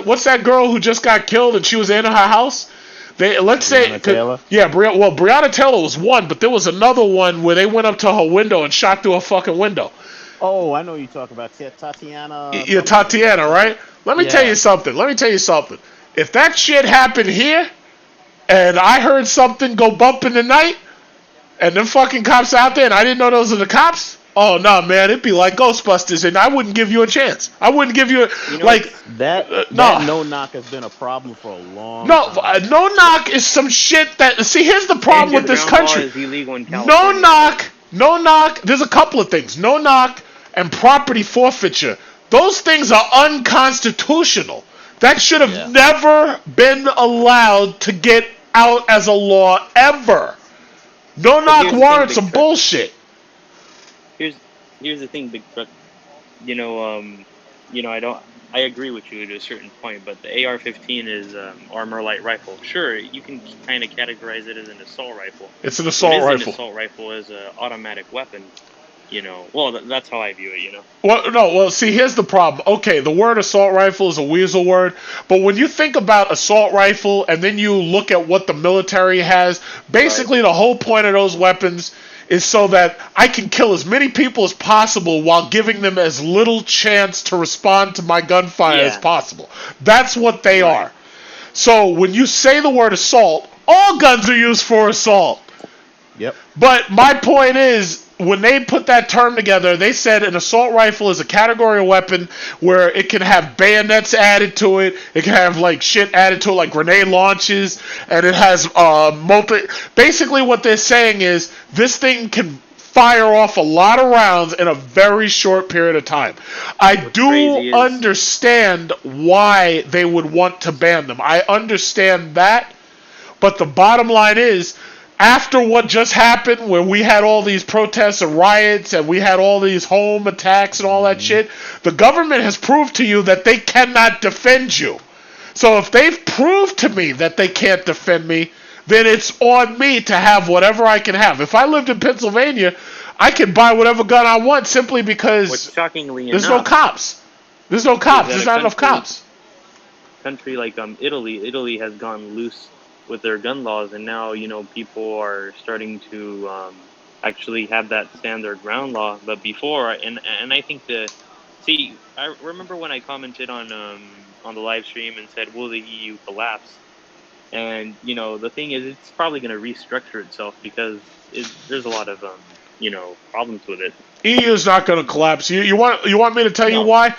Speaker 1: what's that girl who just got killed and she was in her house?
Speaker 9: Breonna Taylor?
Speaker 1: Yeah, Breonna Taylor was one, but there was another one where they went up to her window and shot through her fucking window.
Speaker 9: Oh, I know you talk about Tatiana.
Speaker 1: Yeah, Tatiana, right? Let me tell you something. If that shit happened here, and I heard something go bump in the night, and them fucking cops out there, and I didn't know those were the cops, oh, no, man, it'd be like Ghostbusters, and I wouldn't give you a chance. I wouldn't give you,
Speaker 9: that no-knock has been a problem for a long time.
Speaker 1: No-knock is some shit that, see, here's the problem with this country.
Speaker 7: Is illegal in California.
Speaker 1: No-knock, there's a couple of things. No-knock and property forfeiture. Those things are unconstitutional. That should have never been allowed to get out as a law ever. No-knock warrants are bullshit.
Speaker 7: Here's the thing, Big Truck. I agree with you to a certain point, but the AR-15 is armor light rifle. Sure, you can kind of categorize it as an assault rifle.
Speaker 1: It's an assault rifle.
Speaker 7: An assault rifle is an automatic weapon. Well, that's how I view it.
Speaker 1: Well, see, here's the problem. Okay, the word assault rifle is a weasel word, but when you think about assault rifle and then you look at what the military has, basically the whole point of those weapons is so that I can kill as many people as possible while giving them as little chance to respond to my gunfire as possible. That's what they are. So when you say the word assault, all guns are used for assault.
Speaker 9: Yep.
Speaker 1: But my point is, when they put that term together, they said an assault rifle is a category of weapon where it can have bayonets added to it, it can have shit added to it, like grenade launches, and it has basically what they're saying is this thing can fire off a lot of rounds in a very short period of time. I do understand why they would want to ban them. I understand that, but the bottom line is, after what just happened, where we had all these protests and riots and we had all these home attacks and all that shit, the government has proved to you that they cannot defend you. So if they've proved to me that they can't defend me, then it's on me to have whatever I can have. If I lived in Pennsylvania, I can buy whatever gun I want simply because there's no cops. There's no cops. There's not enough cops.
Speaker 7: Country like Italy has gone loose with their gun laws, and now people are starting to actually have that stand their ground law. But before, and I think I remember when I commented on the live stream and said, "Will the EU collapse?" And the thing is, it's probably going to restructure itself because there's a lot of problems with it.
Speaker 1: EU is not going to collapse. You want me to tell you why?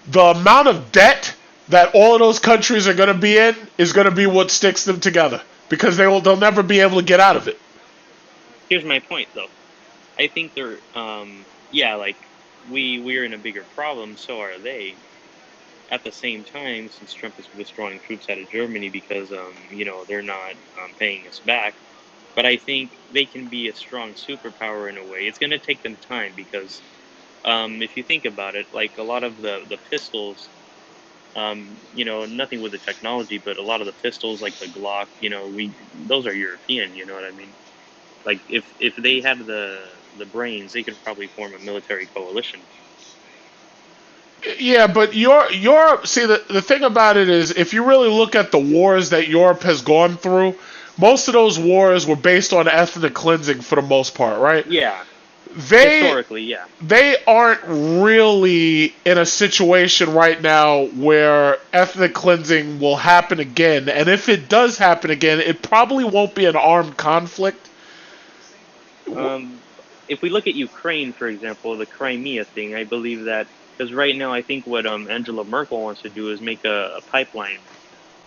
Speaker 1: The amount of debt that all of those countries are going to be in is going to be what sticks them together, because they'll never be able to get out of it.
Speaker 7: Here's my point, though. I think they're we're in a bigger problem, so are they. At the same time, since Trump is withdrawing troops out of Germany because they're not paying us back, but I think they can be a strong superpower in a way. It's going to take them time because if you think about it, like a lot of the pistols. Nothing with the technology, but a lot of the pistols, like the Glock, those are European. You know what I mean? Like if they had the brains, they could probably form a military coalition.
Speaker 1: Yeah, but the thing about it is, if you really look at the wars that Europe has gone through, most of those wars were based on ethnic cleansing for the most part, right?
Speaker 7: Yeah. Historically, yeah.
Speaker 1: They aren't really in a situation right now where ethnic cleansing will happen again. And if it does happen again, it probably won't be an armed conflict.
Speaker 7: if we look at Ukraine, for example, the Crimea thing, I believe that because right now I think what Angela Merkel wants to do is make a pipeline.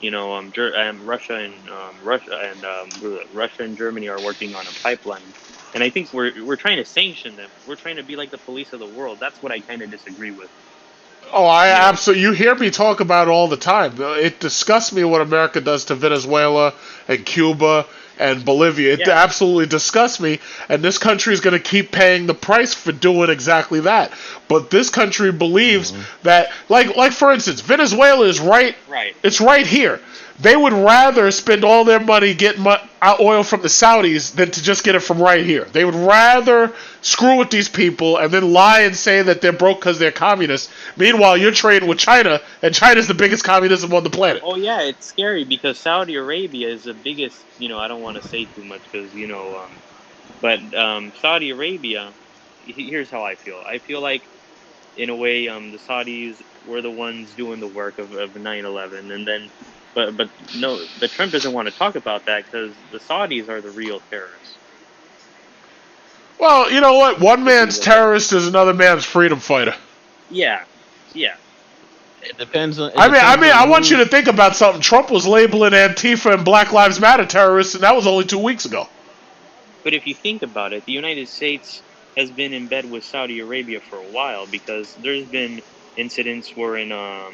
Speaker 7: Russia and Germany are working on a pipeline, and I think we're trying to sanction them. We're trying to be like the police of the world. That's what I kind of disagree with.
Speaker 1: Oh, I absolutely. You hear me talk about it all the time. It disgusts me what America does to Venezuela and Cuba and Bolivia. It absolutely disgusts me. And this country is going to keep paying the price for doing exactly that. But this country believes that, like for instance, Venezuela is right. It's right here. They would rather spend all their money getting oil from the Saudis than to just get it from right here. They would rather screw with these people and then lie and say that they're broke because they're communists. Meanwhile, you're trading with China, and China's the biggest communism on the planet.
Speaker 7: Oh yeah, it's scary because Saudi Arabia is the biggest. I don't want to say too much because but Saudi Arabia. Here's how I feel. I feel like, in a way, the Saudis were the ones doing the work of 9/11, and then. But no, but Trump doesn't want to talk about that because the Saudis are the real terrorists.
Speaker 1: Well, you know what? One man's terrorist is another man's freedom fighter.
Speaker 7: Yeah.
Speaker 9: It depends on.
Speaker 1: I want you to think about something. Trump was labeling Antifa and Black Lives Matter terrorists, and that was only 2 weeks ago.
Speaker 7: But if you think about it, the United States has been in bed with Saudi Arabia for a while because there's been incidents where in a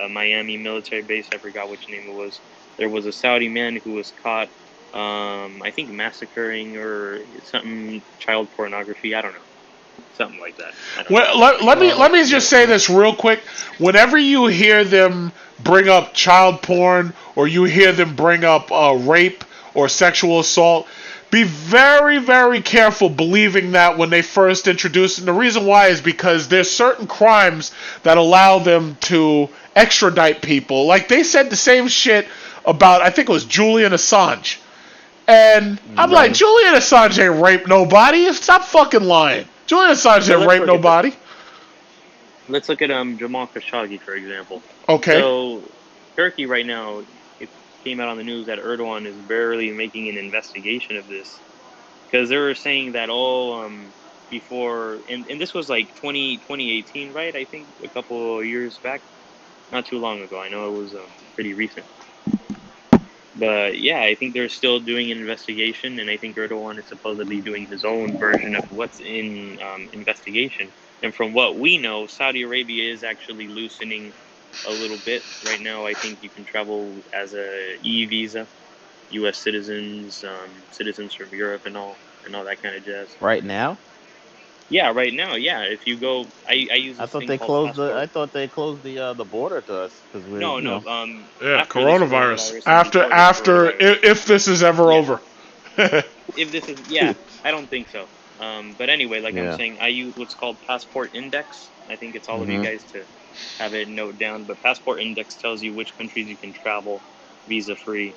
Speaker 7: Miami military base, I forgot which name it was, there was a Saudi man who was caught, I think massacring or something, child pornography, I don't know. Something like that.
Speaker 1: Well, let me just say this real quick. Whenever you hear them bring up child porn or you hear them bring up rape or sexual assault, be very, very careful believing that when they first introduce it. And the reason why is because there's certain crimes that allow them to extradite people. Like they said the same shit about, I think it was Julian Assange. And I'm like, Julian Assange ain't raped nobody. Stop fucking lying. Julian Assange ain't raped nobody.
Speaker 7: Let's look at Jamal Khashoggi, for example.
Speaker 1: Okay.
Speaker 7: So Turkey right now, it came out on the news that Erdogan is barely making an investigation of this because they were saying that before, and this was like 2018, right? I think a couple of years back, not too long ago. I know it was pretty recent. But yeah, I think they're still doing an investigation, and I think Erdogan is supposedly doing his own version of what's in investigation. And from what we know, Saudi Arabia is actually loosening a little bit right now. I think you can travel as a e-visa, U.S. citizens, citizens from Europe, and all that kind of jazz.
Speaker 9: Right now?
Speaker 7: Yeah, right now. Yeah, if you go, I use.
Speaker 9: I thought they closed the border to us because we.
Speaker 7: No.
Speaker 1: Yeah, coronavirus. After if this is ever over.
Speaker 7: If this is, I don't think so. But anyway, like I'm saying, I use what's called Passport Index. I think it's all of you guys to have it note down. But Passport Index tells you which countries you can travel visa free,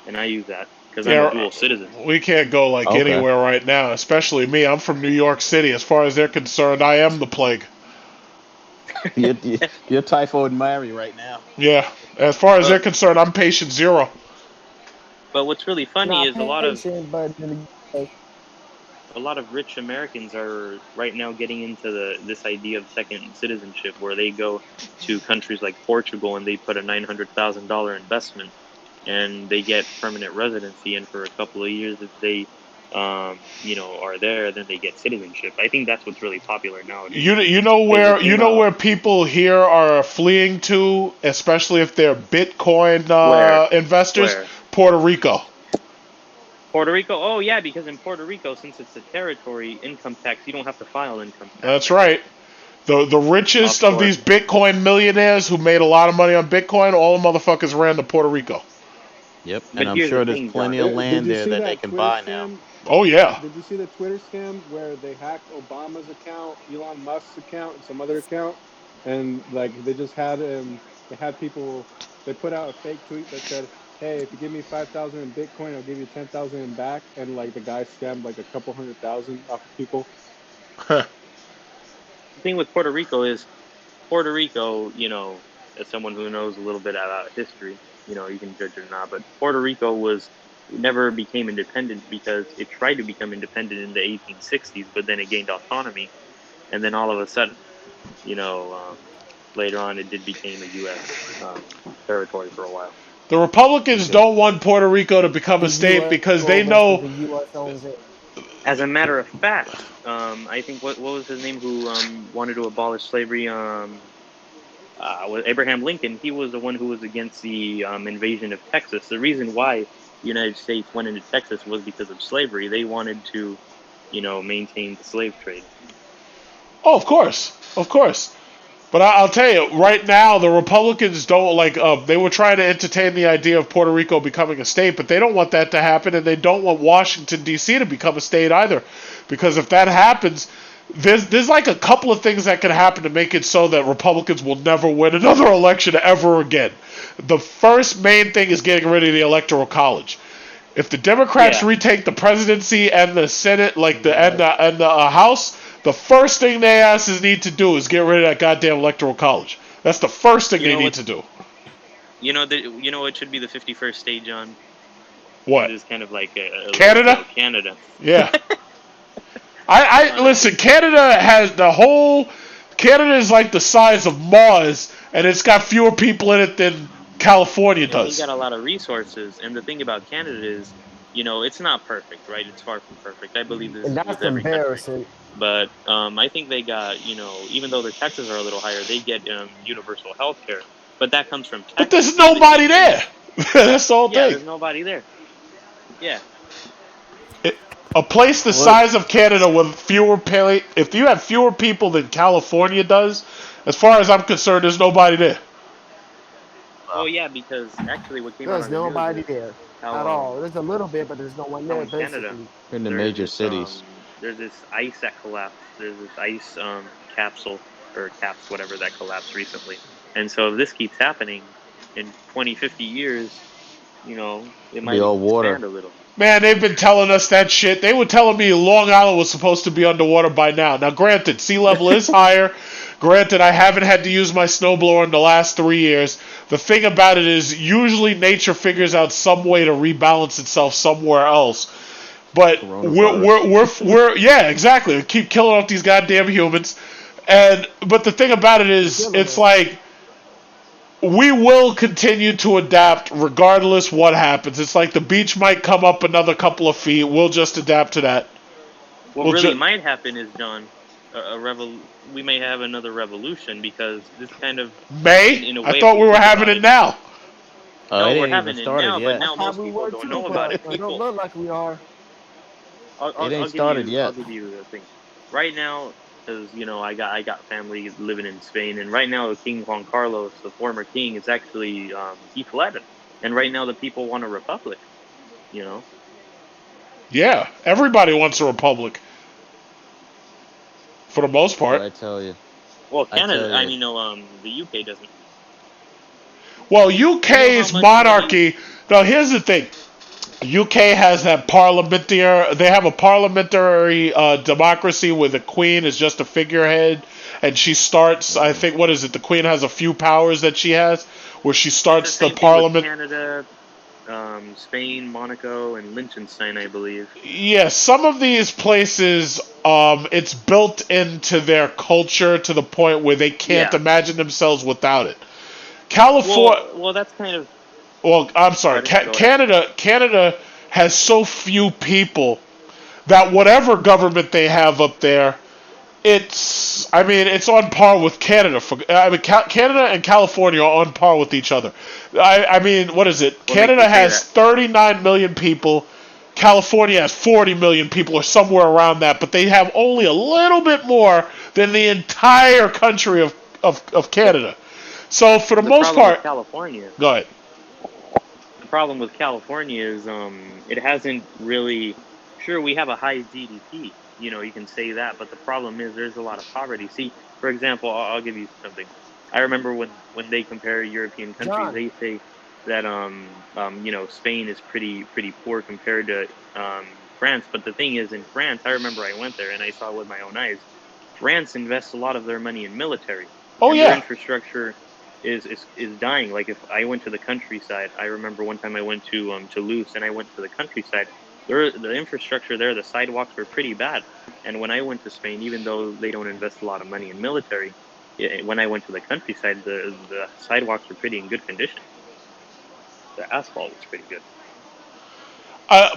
Speaker 7: and I use that. Because I'm a dual citizen.
Speaker 1: We can't go anywhere right now, especially me. I'm from New York City. As far as they're concerned, I am the plague.
Speaker 9: You're Typhoid Mary right now.
Speaker 1: Yeah. As far as they're concerned, I'm patient zero.
Speaker 7: But what's really funny is a lot of rich Americans are right now getting into this idea of second citizenship, where they go to countries like Portugal and they put a $900,000 investment. And they get permanent residency, and for a couple of years, if they, are there, then they get citizenship. I think that's what's really popular nowadays.
Speaker 1: You know where people here are fleeing to, especially if they're Bitcoin investors.
Speaker 7: Where?
Speaker 1: Puerto Rico.
Speaker 7: Puerto Rico. Oh yeah, because in Puerto Rico, since it's a territory, income tax, you don't have to file income tax.
Speaker 1: That's right. The richest of these Bitcoin millionaires who made a lot of money on Bitcoin, all the motherfuckers ran to Puerto Rico.
Speaker 9: Yep, and I'm sure there's plenty of land there that they can buy now.
Speaker 1: Oh yeah.
Speaker 6: Did you see the Twitter scam where they hacked Obama's account, Elon Musk's account, and some other account, and they just had people. They put out a fake tweet that said, "Hey, if you give me 5,000 in Bitcoin, I'll give you 10,000 in back," and the guy scammed a couple 100,000 off of people.
Speaker 7: The thing with Puerto Rico is, as someone who knows a little bit about history, you can judge it or not, but Puerto Rico was never became independent because it tried to become independent in the 1860s, but then it gained autonomy, and then all of a sudden, later on it did become a U.S. Territory for a while.
Speaker 1: The Republicans don't want Puerto Rico to become a state because they know.
Speaker 5: The U.S. owns it.
Speaker 7: As a matter of fact, I think what was his name who wanted to abolish slavery? Was Abraham Lincoln. He was the one who was against the invasion of Texas. The reason why the United States went into Texas was because of slavery. They wanted to, maintain the slave trade.
Speaker 1: Oh, of course. But I'll tell you, right now, the Republicans don't like. They were trying to entertain the idea of Puerto Rico becoming a state, but they don't want that to happen, and they don't want Washington D.C. to become a state either, because if that happens, there's like a couple of things that can happen to make it so that Republicans will never win another election ever again. The first main thing is getting rid of the Electoral College. If the Democrats retake the presidency and the Senate, and the House, the first thing they asses need to do is get rid of that goddamn Electoral College. That's the first thing they need to do.
Speaker 7: It should be the 51st state, John.
Speaker 1: What?
Speaker 7: It is kind of like
Speaker 1: Canada?
Speaker 7: Canada.
Speaker 1: Yeah. I listen, Canada has the whole. Canada is like the size of Mars, and it's got fewer people in it than California does.
Speaker 7: They got a lot of resources, and the thing about Canada is, it's not perfect, right? It's far from perfect. I believe this.
Speaker 5: And that's embarrassing.
Speaker 7: But I think they got, even though their taxes are a little higher, they get universal health care. But that comes from Texas.
Speaker 1: But there's nobody there. That's the whole thing.
Speaker 7: Yeah, there's nobody there. Yeah.
Speaker 1: A place the size of Canada with if you have fewer people than California does, as far as I'm concerned, there's nobody there.
Speaker 7: Oh yeah, because actually what came out
Speaker 5: There's nobody there at all. There's a little bit, but there's no one there.
Speaker 7: In Canada,
Speaker 9: in the major cities.
Speaker 7: There's this ice that collapsed. There's this ice capsule or caps, whatever, that collapsed recently. And so if this keeps happening in 20, 50 years, it might expand a little.
Speaker 1: Man, they've been telling us that shit. They were telling me Long Island was supposed to be underwater by now. Now, granted, sea level is higher. Granted, I haven't had to use my snowblower in the last 3 years. The thing about it is, usually nature figures out some way to rebalance itself somewhere else. But we're yeah, exactly. We keep killing off these goddamn humans. But the thing about it is, it's like, we will continue to adapt regardless what happens. It's like the beach might come up another couple of feet. We'll just adapt to that.
Speaker 7: What really might happen is, John, we may have another revolution because this kind of...
Speaker 1: In a way, I thought we were having it now.
Speaker 7: No, we're having it now, but now most people don't know about it.
Speaker 5: It don't look like we are.
Speaker 9: It ain't started yet.
Speaker 7: I'll give you the thing. Right now, because I got family living in Spain, and right now King Juan Carlos, the former king, is actually he fled, and right now the people want a republic.
Speaker 1: Yeah, everybody wants a republic. For the most part.
Speaker 9: I tell you.
Speaker 7: Well, Canada, the UK doesn't.
Speaker 1: Well, UK's monarchy. Now, here's the thing. UK has that parliamentary. They have a parliamentary democracy where the Queen is just a figurehead, and she starts. I think the Queen has a few powers that she has, where she starts the parliament.
Speaker 7: Canada, Spain, Monaco, and Liechtenstein, I believe.
Speaker 1: Yeah, some of these places, it's built into their culture to the point where they can't imagine themselves without it. California.
Speaker 7: Well, that's kind of.
Speaker 1: Well, I'm sorry. Canada has so few people that whatever government they have up there, it's on par with Canada. Canada and California are on par with each other. What is it? Canada has 39 million people. California has 40 million people, or somewhere around that. But they have only a little bit more than the entire country of Canada. So for the most part,
Speaker 7: California.
Speaker 1: Go ahead.
Speaker 7: The problem with California is it hasn't really. Sure, we have a high GDP. You can say that, but the problem is there's a lot of poverty. See, for example, I'll give you something. I remember when they compare European countries, they say that Spain is pretty poor compared to France. But the thing is, in France, I remember I went there and I saw with my own eyes. France invests a lot of their money in military.
Speaker 1: Oh, yeah.
Speaker 7: Their infrastructure is dying. Like if I went to the countryside, I remember one time I went to Toulouse, and I went to the countryside. The infrastructure there, the sidewalks were pretty bad. And when I went to Spain, even though they don't invest a lot of money in military, when I went to the countryside, the sidewalks were pretty in good condition. The asphalt was pretty good.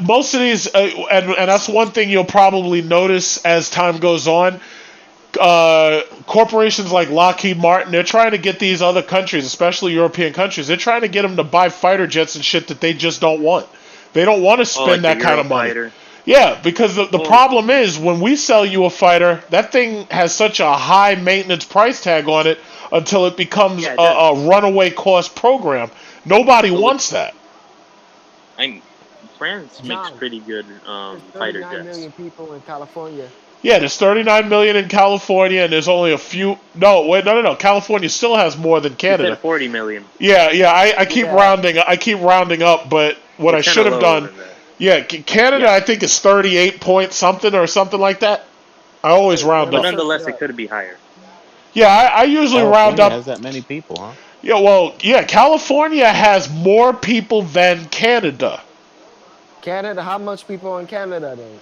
Speaker 1: Most of these, and that's one thing you'll probably notice as time goes on. Corporations like Lockheed Martin, they're trying to get these other countries, especially European countries, they're trying to get them to buy fighter jets and shit that they just don't want. They don't want to spend that kind of money. Yeah, because the problem is when we sell you a fighter, that thing has such a high maintenance price tag on it until it becomes a runaway cost program. Nobody wants that.
Speaker 7: France makes pretty good fighter jets.
Speaker 5: 39 million people in California.
Speaker 1: Yeah, there's 39 million in California, and there's only a few. No. California still has more than Canada.
Speaker 7: You said 40 million.
Speaker 1: Yeah. I keep rounding. I keep rounding up, but what I should have done. Yeah, Canada I think is 38 point something or something like that. I always round up.
Speaker 7: But nonetheless, it could be higher.
Speaker 1: Yeah, I usually round up.
Speaker 9: Has that many people, huh?
Speaker 1: Yeah, well, yeah, California has more people than Canada.
Speaker 5: Canada, how much people in Canada then?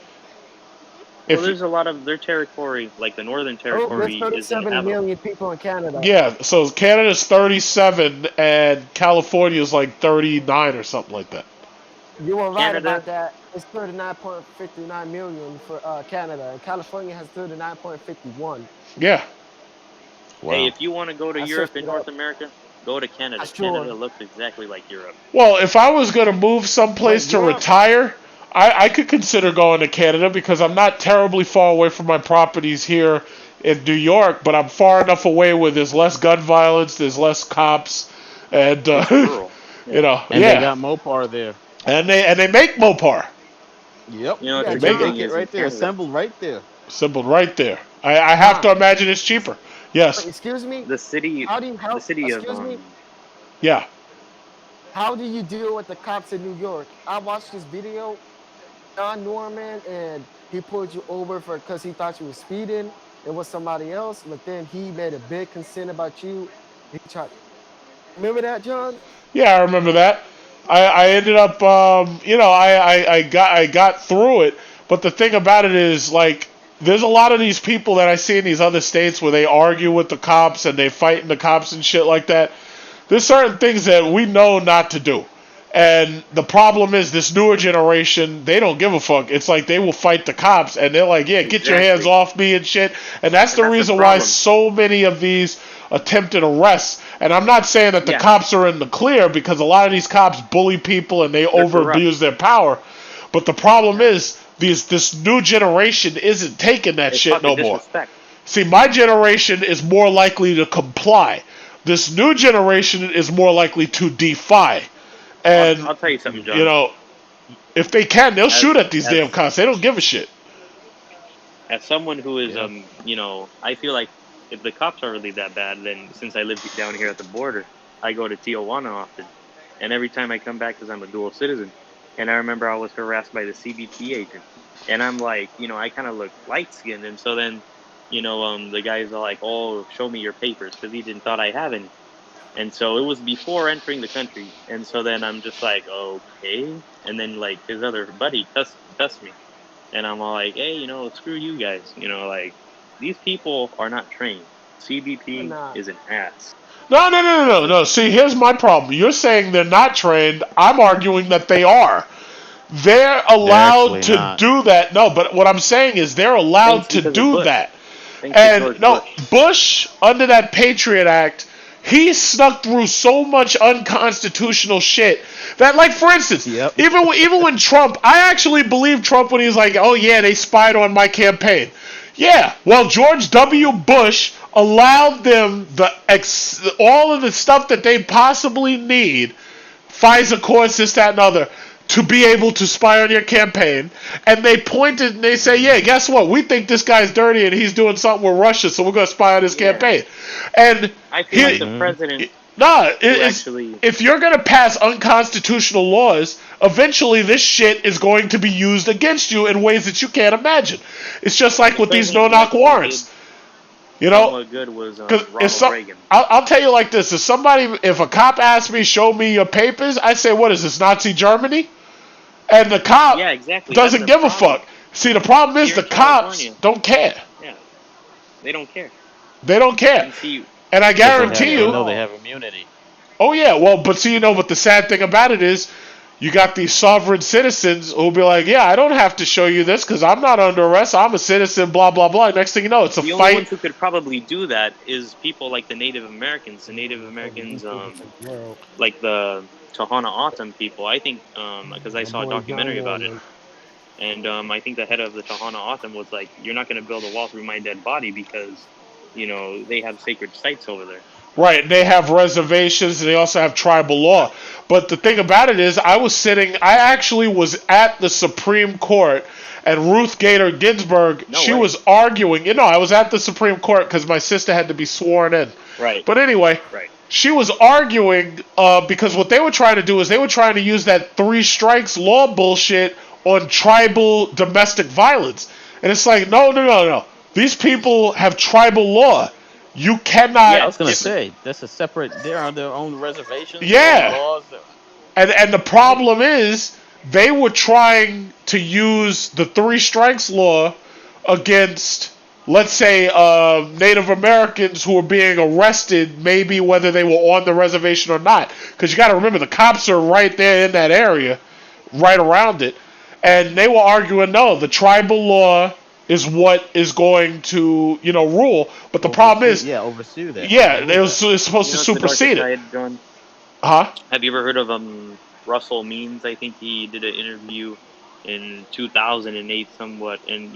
Speaker 7: Well, there's a lot of their territory, like the Northern Territory,
Speaker 5: there's 37 million people in Canada.
Speaker 1: Yeah, so Canada's 37 and California is like 39 or something like that.
Speaker 5: You were right about that. It's 39.59 million for Canada, and California has 39.51.
Speaker 1: Yeah.
Speaker 7: Wow. Hey, if you want to go to Europe and North America, go to Canada. Canada looks exactly like Europe.
Speaker 1: Well, if I was going to move someplace to retire, I could consider going to Canada because I'm not terribly far away from my properties here in New York, but I'm far enough away where there's less gun violence, there's less cops, and you know,
Speaker 9: and they got Mopar there.
Speaker 1: And they make Mopar.
Speaker 9: Yep.
Speaker 7: You know,
Speaker 9: they make it right there, assembled right there.
Speaker 1: Assembled right there. I have to imagine it's cheaper. Yes.
Speaker 5: Excuse me.
Speaker 7: The city. The city of.
Speaker 1: Yeah.
Speaker 5: How do you deal with the cops in New York? I watched this video, John Norman, and he pulled you over because he thought you were speeding. It was somebody else, but then he made a big concern about you. He tried. Remember that, John?
Speaker 1: Yeah, I remember that. I ended up, I got through it. But the thing about it is, like, there's a lot of these people that I see in these other states where they argue with the cops and they fight the cops and shit like that. There's certain things that we know not to do. And the problem is this newer generation, they don't give a fuck. It's like they will fight the cops and they're like, yeah, get your hands off me and shit. And that's the reason why so many of these attempted arrests. And I'm not saying that the cops are in the clear because a lot of these cops bully people and they over-abuse their power. But the problem is this new generation isn't taking that shit no more. See, my generation is more likely to comply. This new generation is more likely to defy. And
Speaker 7: I'll tell you something, John.
Speaker 1: You know, if they can, they'll shoot at these damn cops. They don't give a shit.
Speaker 7: As someone who is, I feel like if the cops are really that bad, then since I live down here at the border, I go to Tijuana often. And every time I come back, because I'm a dual citizen, and I remember I was harassed by the CBP agent. And I'm like, I kind of look light-skinned. And so then, the guys are like, oh, show me your papers, because he didn't thought I have any. And so it was before entering the country. And so then I'm just like, okay. And then, like, his other buddy cussed me. And I'm all like, hey, screw you guys. These people are not trained. CBP is an ass.
Speaker 1: No. See, here's my problem. You're saying they're not trained. I'm arguing that they are. They're allowed to do that. No, but what I'm saying is they're allowed to do that. And no, Bush, under that Patriot Act, he snuck through so much unconstitutional shit that, like, for instance, even when Trump, I actually believe Trump when he's like, oh yeah, they spied on my campaign. Yeah, well, George W. Bush allowed them all of the stuff that they possibly need, FISA courts, this, that, and other, to be able to spy on your campaign. And they pointed and they say, yeah, guess what? We think this guy's dirty and he's doing something with Russia, so we're going to spy on his campaign. And
Speaker 7: I feel like the president...
Speaker 1: if you're going to pass unconstitutional laws, eventually this shit is going to be used against you in ways that you can't imagine. It's just like with these no-knock warrants. You know,
Speaker 7: somewhat good was
Speaker 1: because
Speaker 7: Ronald Reagan.
Speaker 1: I'll tell you like this: if a cop asks me, show me your papers, I say, what is this, Nazi Germany? And the cop
Speaker 7: Yeah, exactly.
Speaker 1: doesn't give a fuck. See, the problem is
Speaker 7: Here
Speaker 1: the
Speaker 7: in
Speaker 1: cops
Speaker 7: California.
Speaker 1: don't care.
Speaker 7: Yeah, they don't care.
Speaker 1: They don't care.
Speaker 7: And see,
Speaker 1: And I guarantee
Speaker 9: They
Speaker 1: you.
Speaker 9: know they have immunity.
Speaker 1: Oh yeah, well, but see, but the sad thing about it is, you got these sovereign citizens who'll be like, yeah, I don't have to show you this because I'm not under arrest. I'm a citizen. Blah blah blah. Next thing you know, it's a
Speaker 7: the
Speaker 1: fight.
Speaker 7: only ones who could probably do that is people like the Native Americans. The Native Americans, like the Tohono O'odham people. I think, because I saw a documentary about it, and I think the head of the Tohono O'odham was like, "You're not going to build a wall through my dead body because, they have sacred sites over there."
Speaker 1: Right, and they have reservations, and they also have tribal law. But the thing about it is, I actually was at the Supreme Court, and Ruth Gator Ginsburg, she was arguing. I was at the Supreme Court because my sister had to be sworn in.
Speaker 7: Right.
Speaker 1: But anyway, she was arguing because what they were trying to do is they were trying to use that 3 strikes law bullshit on tribal domestic violence. And it's like, no. These people have tribal law. You cannot.
Speaker 9: Yeah, I was gonna say that's a separate. They're on their own reservations.
Speaker 1: Yeah.
Speaker 9: Laws.
Speaker 1: And the problem is they were trying to use the 3 strikes law against, let's say, Native Americans who were being arrested, maybe whether they were on the reservation or not. Because you got to remember, the cops are right there in that area, right around it, and they were arguing, no, the tribal law is what is going to, rule. But the problem is,
Speaker 9: oversee that.
Speaker 1: Yeah, it's supposed to supersede it. Huh?
Speaker 7: Have you ever heard of Russell Means? I think he did an interview in 2008 somewhat, and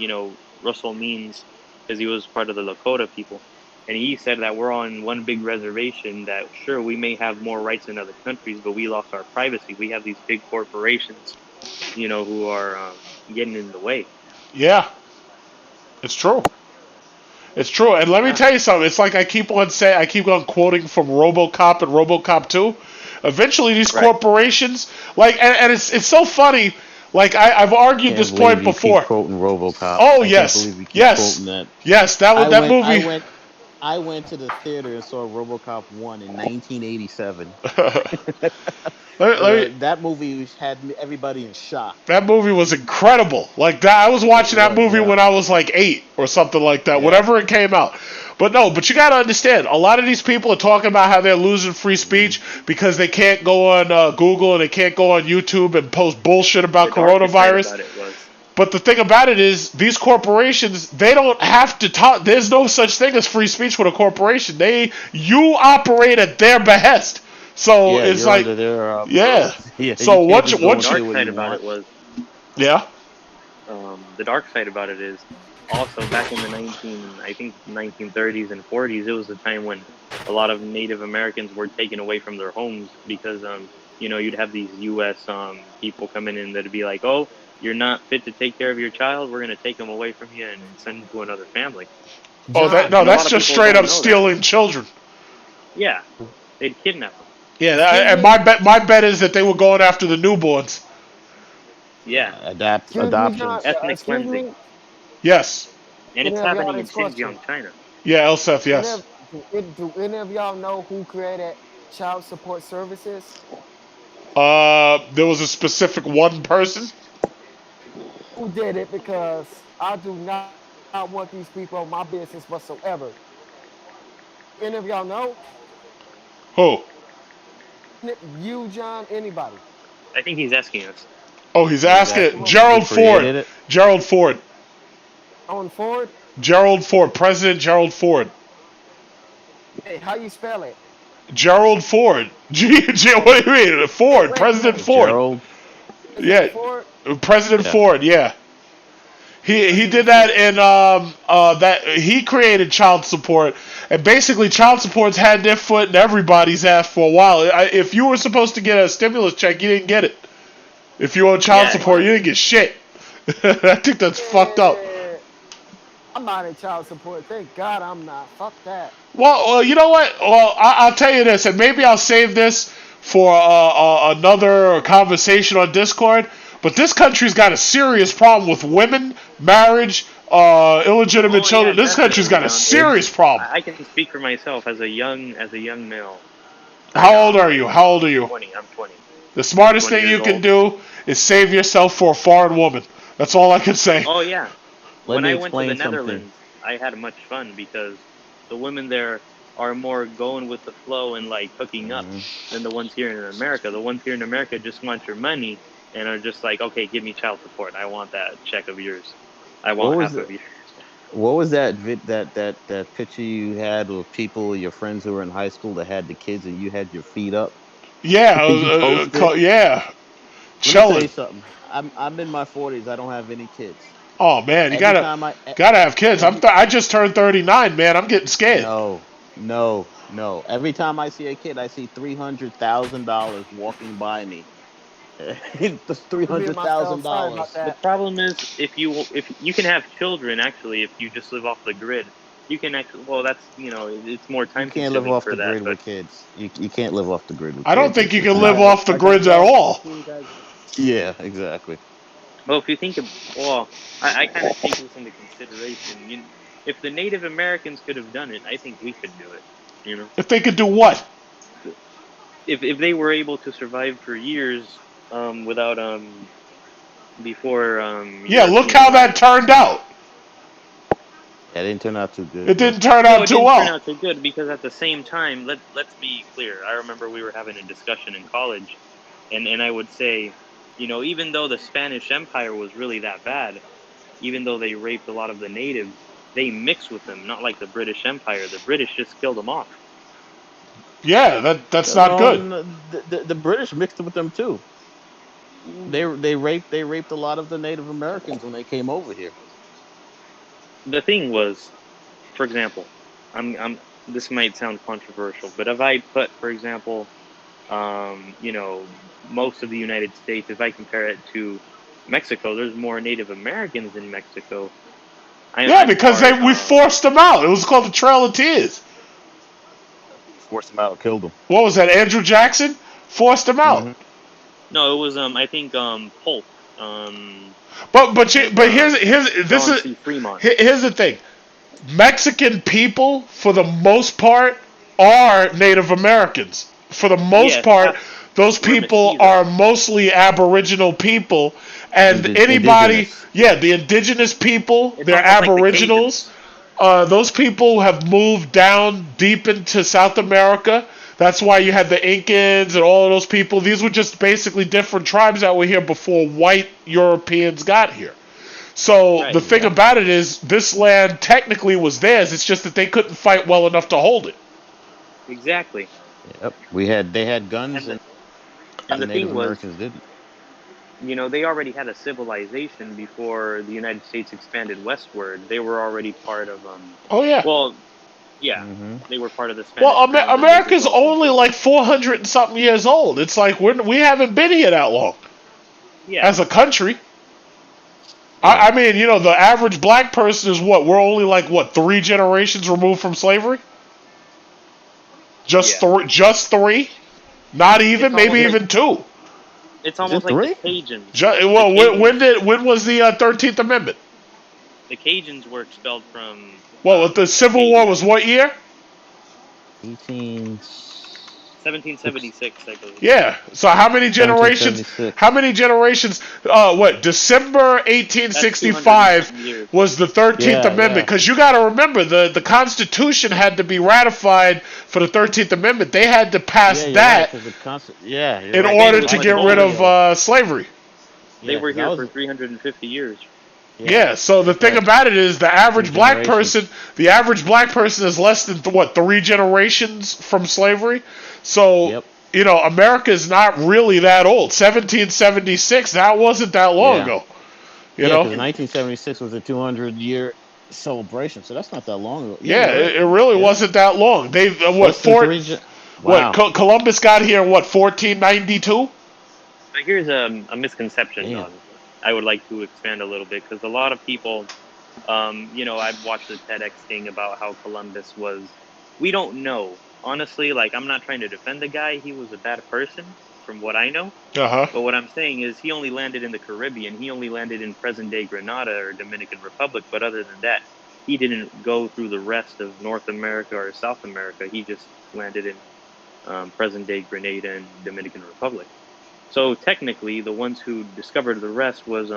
Speaker 7: Russell Means, because he was part of the Lakota people, and he said that we're on one big reservation that, sure, we may have more rights in other countries, but we lost our privacy. We have these big corporations, who are getting in the way.
Speaker 1: Yeah. It's true. It's true. And let me tell you something. It's like I keep on quoting from RoboCop and RoboCop 2. Eventually, these corporations, and it's so funny. Like I've argued this point before.
Speaker 9: Keep quoting RoboCop.
Speaker 1: Oh yes,
Speaker 9: that.
Speaker 1: Yes, that movie.
Speaker 9: I went to the theater and saw RoboCop 1 in 1987. That movie had everybody in shock.
Speaker 1: That movie was incredible. Like that, I was watching that movie when I was like 8 or something like that. Whenever it came out. But you got to understand, a lot of these people are talking about how they're losing free speech because they can't go on Google and they can't go on YouTube and post bullshit about coronavirus. But the thing about it is, these corporations, they don't have to talk. There's no such thing as free speech with a corporation. You operate at their behest. So it's like, So what you
Speaker 7: dark side about it was, the dark side about it is also back in the 1930s and 40s, it was a time when a lot of Native Americans were taken away from their homes because you'd have these U.S. People coming in that'd be like, oh, you're not fit to take care of your child, we're going to take them away from you and send them to another family.
Speaker 1: Oh, that's just straight up stealing children.
Speaker 7: Yeah, they'd kidnap them.
Speaker 1: Yeah, and my bet is that they were going after the newborns.
Speaker 7: Yeah,
Speaker 9: adoption,
Speaker 7: ethnic cleansing.
Speaker 1: Yes,
Speaker 7: and it's happening in Xinjiang, China.
Speaker 1: Yeah, Elseth, yes.
Speaker 5: Do any of y'all know who created child support services?
Speaker 1: There was a specific one person.
Speaker 5: Who did it? Because I do not want these people on my business whatsoever. Any of y'all know?
Speaker 1: Who?
Speaker 5: You, John, anybody?
Speaker 7: I think he's asking us.
Speaker 1: Oh, he's asking Gerald Ford. Gerald Ford.
Speaker 5: On Ford?
Speaker 1: Gerald Ford. President Gerald Ford.
Speaker 5: Hey, how you spell it?
Speaker 1: Gerald Ford. What do you mean? Ford. President Ford.
Speaker 9: Gerald.
Speaker 5: Ford?
Speaker 1: President Ford. Yeah. He did that in that he created child support, and basically child support's had their foot in everybody's ass for a while. If you were supposed to get a stimulus check, you didn't get it. If you owe child support, you didn't get shit. I think that's fucked up.
Speaker 5: I'm not in child support. Thank God I'm not. Fuck that.
Speaker 1: Well, you know what? Well, I'll tell you this, and maybe I'll save this for another conversation on Discord. But this country's got a serious problem with women, marriage, illegitimate children. This country's got a serious problem.
Speaker 7: I can speak for myself as a young male.
Speaker 1: How old are you? How old are you?
Speaker 7: 20. I'm 20.
Speaker 1: The smartest thing you can do is save yourself for a foreign woman. That's all I can say.
Speaker 7: Oh yeah. When I went to the
Speaker 9: something.
Speaker 7: Netherlands, I had much fun because the women there are more going with the flow and like hooking up than the ones here in America. The ones here in America just want your money and are just like, okay, give me child support. I want that check of yours. I want half of yours.
Speaker 9: What was that that picture you had with people, your friends who were in high school that had the kids and you had your feet up?
Speaker 1: Yeah, yeah.
Speaker 9: Let me tell you something. I'm in my 40s. I don't have any kids.
Speaker 1: Oh man, you gotta have kids. I just turned 39, man. I'm getting scared.
Speaker 9: No. Every time I see a kid, I see $300,000 walking by me. That's $300,000.
Speaker 7: The problem is if you can have children actually if you just live off the grid. You can actually that's it's more time consuming.
Speaker 9: You can't live off the grid with kids. You can't live off the grid with kids.
Speaker 1: I don't think you can live off the grids at all.
Speaker 9: Yeah, exactly.
Speaker 7: Well, if you think of I kind of take this into consideration. If the Native Americans could have done it, I think we could do it.
Speaker 1: If they could do what?
Speaker 7: If they were able to survive for years without before
Speaker 1: yeah, look how that turned out.
Speaker 9: Yeah, it didn't turn out too good.
Speaker 1: It didn't turn out too well.
Speaker 7: It didn't turn out too good because at the same time, let's be clear. I remember we were having a discussion in college, and I would say, even though the Spanish Empire was really that bad, even though they raped a lot of the natives, they mixed with them, not like the British Empire. The British just killed them off.
Speaker 1: Yeah, that's not good.
Speaker 9: The British mixed with them too. They raped a lot of the Native Americans when they came over here.
Speaker 7: The thing was, for example, this might sound controversial, but if I put, for example, most of the United States, if I compare it to Mexico, there's more Native Americans in Mexico.
Speaker 1: Because we forced them out. It was called the Trail of Tears.
Speaker 9: Forced them out, killed them.
Speaker 1: What was that? Andrew Jackson forced them out.
Speaker 7: Mm-hmm. No, it was I think Polk.
Speaker 1: But here's the thing. Mexican people, for the most part, are Native Americans. For the most part, those people are mostly Aboriginal people, and anybody, the indigenous people, they're Aboriginals. Those people have moved down deep into South America. That's why you had the Incans and all of those people. These were just basically different tribes that were here before white Europeans got here. So the thing about it is, this land technically was theirs. It's just that they couldn't fight well enough to hold it.
Speaker 7: Exactly.
Speaker 9: Yep. They had guns, and the Native Americans didn't.
Speaker 7: They already had a civilization before the United States expanded westward. They were already part of
Speaker 1: Oh yeah.
Speaker 7: Well, yeah, they were part of the Spanish.
Speaker 1: Well, America's only like 400 and something years old. It's like we haven't been here that long.
Speaker 7: Yeah.
Speaker 1: As a country. I mean, the average black person is what? We're only like 3 generations removed from slavery? Just three? Not even, maybe even 2.
Speaker 7: It's almost like the Cajuns.
Speaker 1: When was the 13th Amendment?
Speaker 7: The Cajuns were expelled from.
Speaker 1: Well, the Civil War was what year?
Speaker 7: 1776, I believe.
Speaker 1: Yeah. So how many generations? December 1865 was the 13th Amendment. Because you got to remember, the Constitution had to be ratified for the 13th Amendment. They had to pass that in order to get rid of slavery.
Speaker 7: They were here for 350 years.
Speaker 1: Yeah, so the thing about it is the average black person is less than 3 generations from slavery. So, America is not really that old. 1776, that wasn't that long ago.
Speaker 9: You know? 1976 was a 200-year celebration, so that's not that long ago.
Speaker 1: Yeah, it really wasn't that long. Columbus got here in 1492?
Speaker 7: So here's a misconception I would like to expand a little bit, because a lot of people, I've watched the TEDx thing about how Columbus was. We don't know. Honestly, I'm not trying to defend the guy. He was a bad person. from what I know.
Speaker 1: Uh-huh.
Speaker 7: But what I'm saying is he only landed in the Caribbean. He only landed in present-day Grenada or Dominican Republic. But other than that, he didn't go through the rest of North America or South America. He just landed in present-day Grenada and Dominican Republic. So technically, the ones who discovered the rest was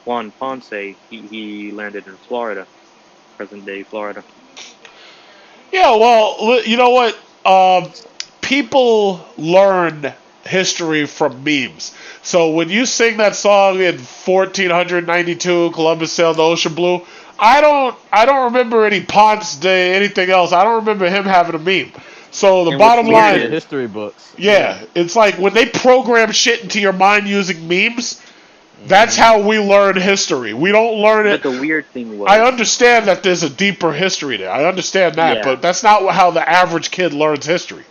Speaker 7: Juan Ponce. He landed in Florida, present-day Florida.
Speaker 1: Yeah, well, you know what? People learn history from memes. So when you sing that song in 1492, Columbus sailed the ocean blue, I don't remember any Ponce Day, anything else. I don't remember him having a meme. So the bottom line,
Speaker 9: history books.
Speaker 1: Yeah, it's like when they program shit into your mind using memes. That's how we learn history. We don't learn it.
Speaker 7: But the weird thing was,
Speaker 1: I understand that there's a deeper history there. I understand that, but that's not how the average kid learns history.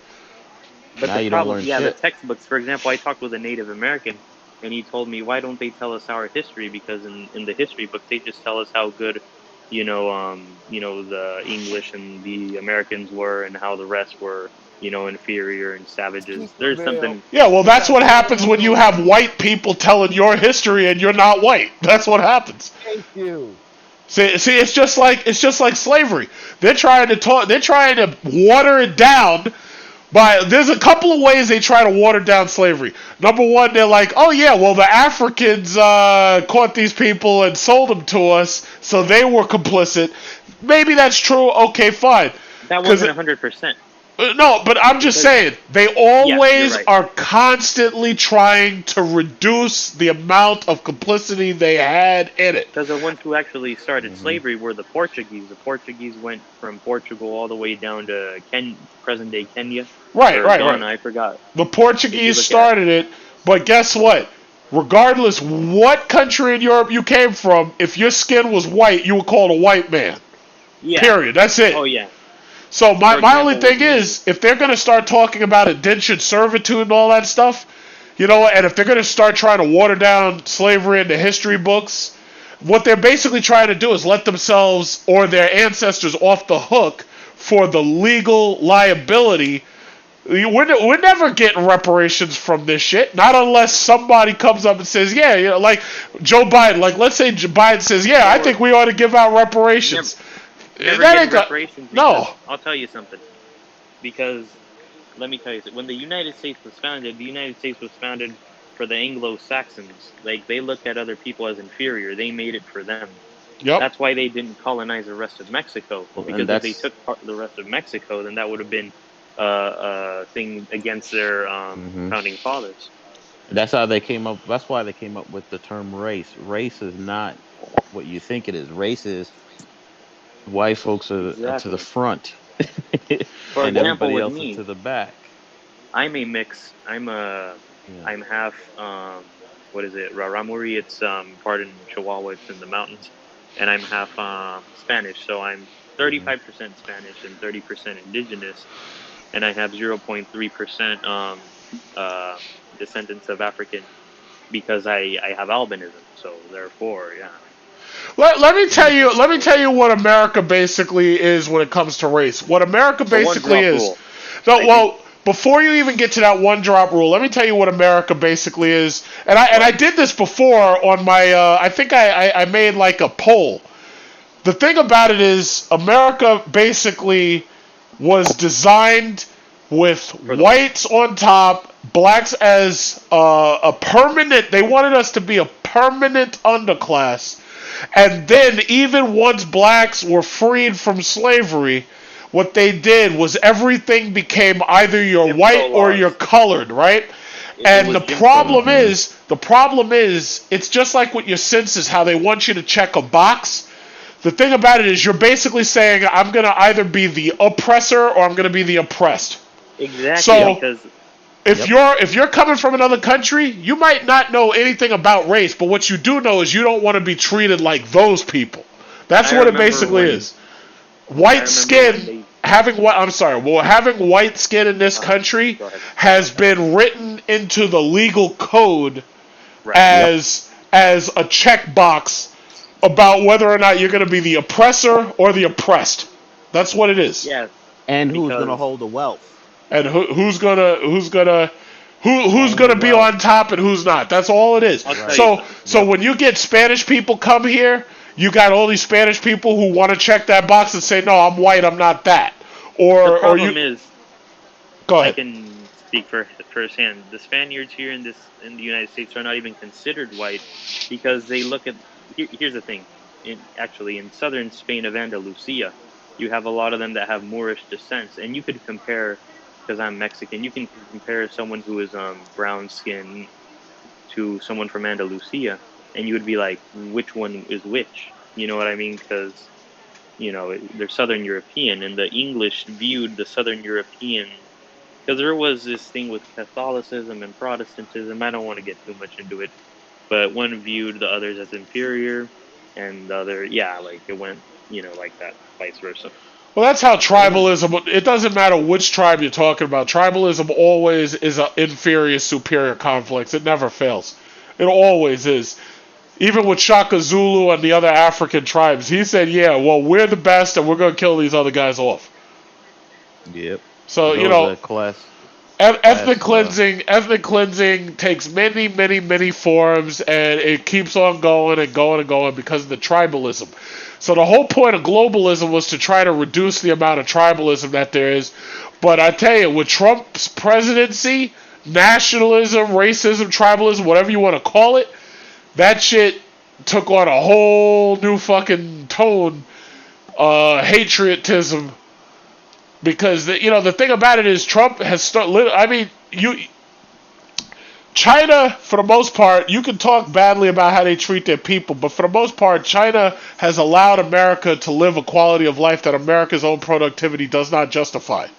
Speaker 7: But now the problem, the textbooks. For example, I talked with a Native American, and he told me, why don't they tell us our history? Because in the history books, they just tell us how good, the English and the Americans were, and how the rest were, inferior and savages. There's something.
Speaker 1: Yeah, well, that's what happens when you have white people telling your history and you're not white. That's what happens.
Speaker 5: Thank you.
Speaker 1: See, it's just like slavery. They're trying to water it down. There's a couple of ways they try to water down slavery. Number one, they're like, oh yeah, well the Africans caught these people and sold them to us, so they were complicit. Maybe that's true. Okay, fine.
Speaker 7: That wasn't 100%.
Speaker 1: No, but I'm just saying, they always are constantly trying to reduce the amount of complicity they had in it.
Speaker 7: Because the ones who actually started slavery were the Portuguese. The Portuguese went from Portugal all the way down to present-day Kenya.
Speaker 1: Right.
Speaker 7: I forgot.
Speaker 1: The Portuguese started it, but guess what? Regardless what country in Europe you came from, if your skin was white, you were called a white man.
Speaker 7: Yeah.
Speaker 1: Period. That's it.
Speaker 7: Oh, yeah.
Speaker 1: So my only thing is, if they're going to start talking about indentured servitude and all that stuff, and if they're going to start trying to water down slavery into history books, what they're basically trying to do is let themselves or their ancestors off the hook for the legal liability. We're never getting reparations from this shit, not unless somebody comes up and says, yeah, like Joe Biden, like let's say Biden says, yeah, I think we ought to give out reparations.
Speaker 7: Never get reparations.
Speaker 1: No.
Speaker 7: I'll tell you something. Because, let me tell you something. When the United States was founded, the United States was founded for the Anglo-Saxons. Like, they looked at other people as inferior. They made it for them.
Speaker 1: Yep.
Speaker 7: That's why they didn't colonize the rest of Mexico. Because if they took part of the rest of Mexico, then that would have been a thing against their founding fathers.
Speaker 9: That's how they came up. That's why they came up with the term race. Race is not what you think it is. Race is white folks are to the front,
Speaker 7: For
Speaker 9: and
Speaker 7: example,
Speaker 9: everybody
Speaker 7: with
Speaker 9: else
Speaker 7: me,
Speaker 9: is to the back.
Speaker 7: I'm a mix. I'm half Raramuri. It's part in Chihuahua. It's in the mountains, and I'm half Spanish. So I'm 35% Spanish and 30% indigenous, and I have 0.3% descendants of African because I have albinism. So therefore, yeah.
Speaker 1: Let me tell you what America basically is when it comes to race. What America basically is. Before you even get to that one drop rule, let me tell you what America basically is. And I did this before on my I think I made like a poll. The thing about it is America basically was designed with whites on top, blacks as a permanent. They wanted us to be a permanent underclass. And then even once blacks were freed from slavery, what they did was everything became either you're white or you're colored, right? And the problem is, it's just like with your census, how they want you to check a box. The thing about it is you're basically saying, I'm going to either be the oppressor or I'm going to be the oppressed.
Speaker 7: Exactly.
Speaker 1: So,
Speaker 7: because
Speaker 1: if you're coming from another country, you might not know anything about race, but what you do know is you don't want to be treated like those people. That's what it basically is. White skin, having white skin in this country has been written into the legal code as a checkbox about whether or not you're going to be the oppressor or the oppressed. That's what it is.
Speaker 7: Yeah.
Speaker 9: And who's going to hold the wealth?
Speaker 1: And who's gonna Who's going to be on top and who's not? That's all it is. So when you get Spanish people come here, you got all these Spanish people who want to check that box and say, no, I'm white, I'm not that.
Speaker 7: The problem is,
Speaker 1: go ahead.
Speaker 7: I can speak firsthand. The Spaniards here in the United States are not even considered white because they look at. Here's the thing. In southern Spain of Andalusia, you have a lot of them that have Moorish descent, and you could compare, because I'm Mexican, you can compare someone who is brown skin to someone from Andalusia, and you would be like, which one is which? You know what I mean? Because they're Southern European, and the English viewed the Southern European, because there was this thing with Catholicism and Protestantism. I don't want to get too much into it, but one viewed the others as inferior, and the other, it went, like that, vice versa.
Speaker 1: Well, that's how tribalism, it doesn't matter which tribe you're talking about. Tribalism always is an inferior-superior conflict. It never fails. It always is. Even with Shaka Zulu and the other African tribes, he said, yeah, well, we're the best and we're going to kill these other guys off.
Speaker 9: Yep.
Speaker 1: So, ethnic cleansing takes many, many, many forms, and it keeps on going and going and going because of the tribalism. So the whole point of globalism was to try to reduce the amount of tribalism that there is. But I tell you, with Trump's presidency, nationalism, racism, tribalism, whatever you want to call it, that shit took on a whole new fucking tone, patriotism. Because the thing about it is Trump has started. I mean, China, for the most part, you can talk badly about how they treat their people, but for the most part, China has allowed America to live a quality of life that America's own productivity does not justify.
Speaker 7: Yeah,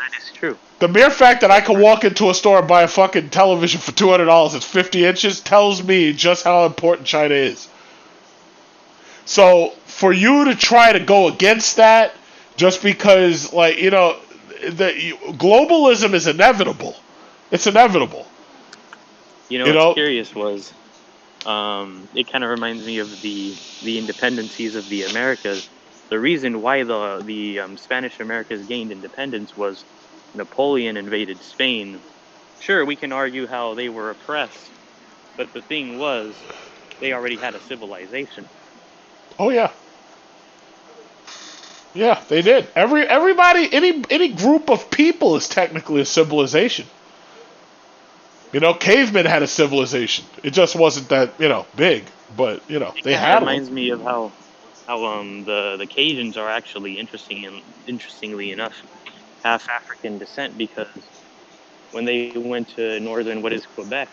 Speaker 7: that is true.
Speaker 1: The mere fact that I can walk into a store and buy a fucking television for $200, it's 50 inches, tells me just how important China is. So, for you to try to go against that, just because, globalism is inevitable. It's inevitable.
Speaker 7: What's curious was, it kind of reminds me of the independencies of the Americas. The reason why the Spanish Americas gained independence was Napoleon invaded Spain. Sure, we can argue how they were oppressed, but the thing was, they already had a civilization.
Speaker 1: Oh yeah. Yeah, they did. Everybody, any group of people is technically a civilization. Cavemen had a civilization. It just wasn't that, big, but they had.
Speaker 7: It reminds me of how the Cajuns are actually interestingly enough, half African descent, because when they went to northern, what is Quebec,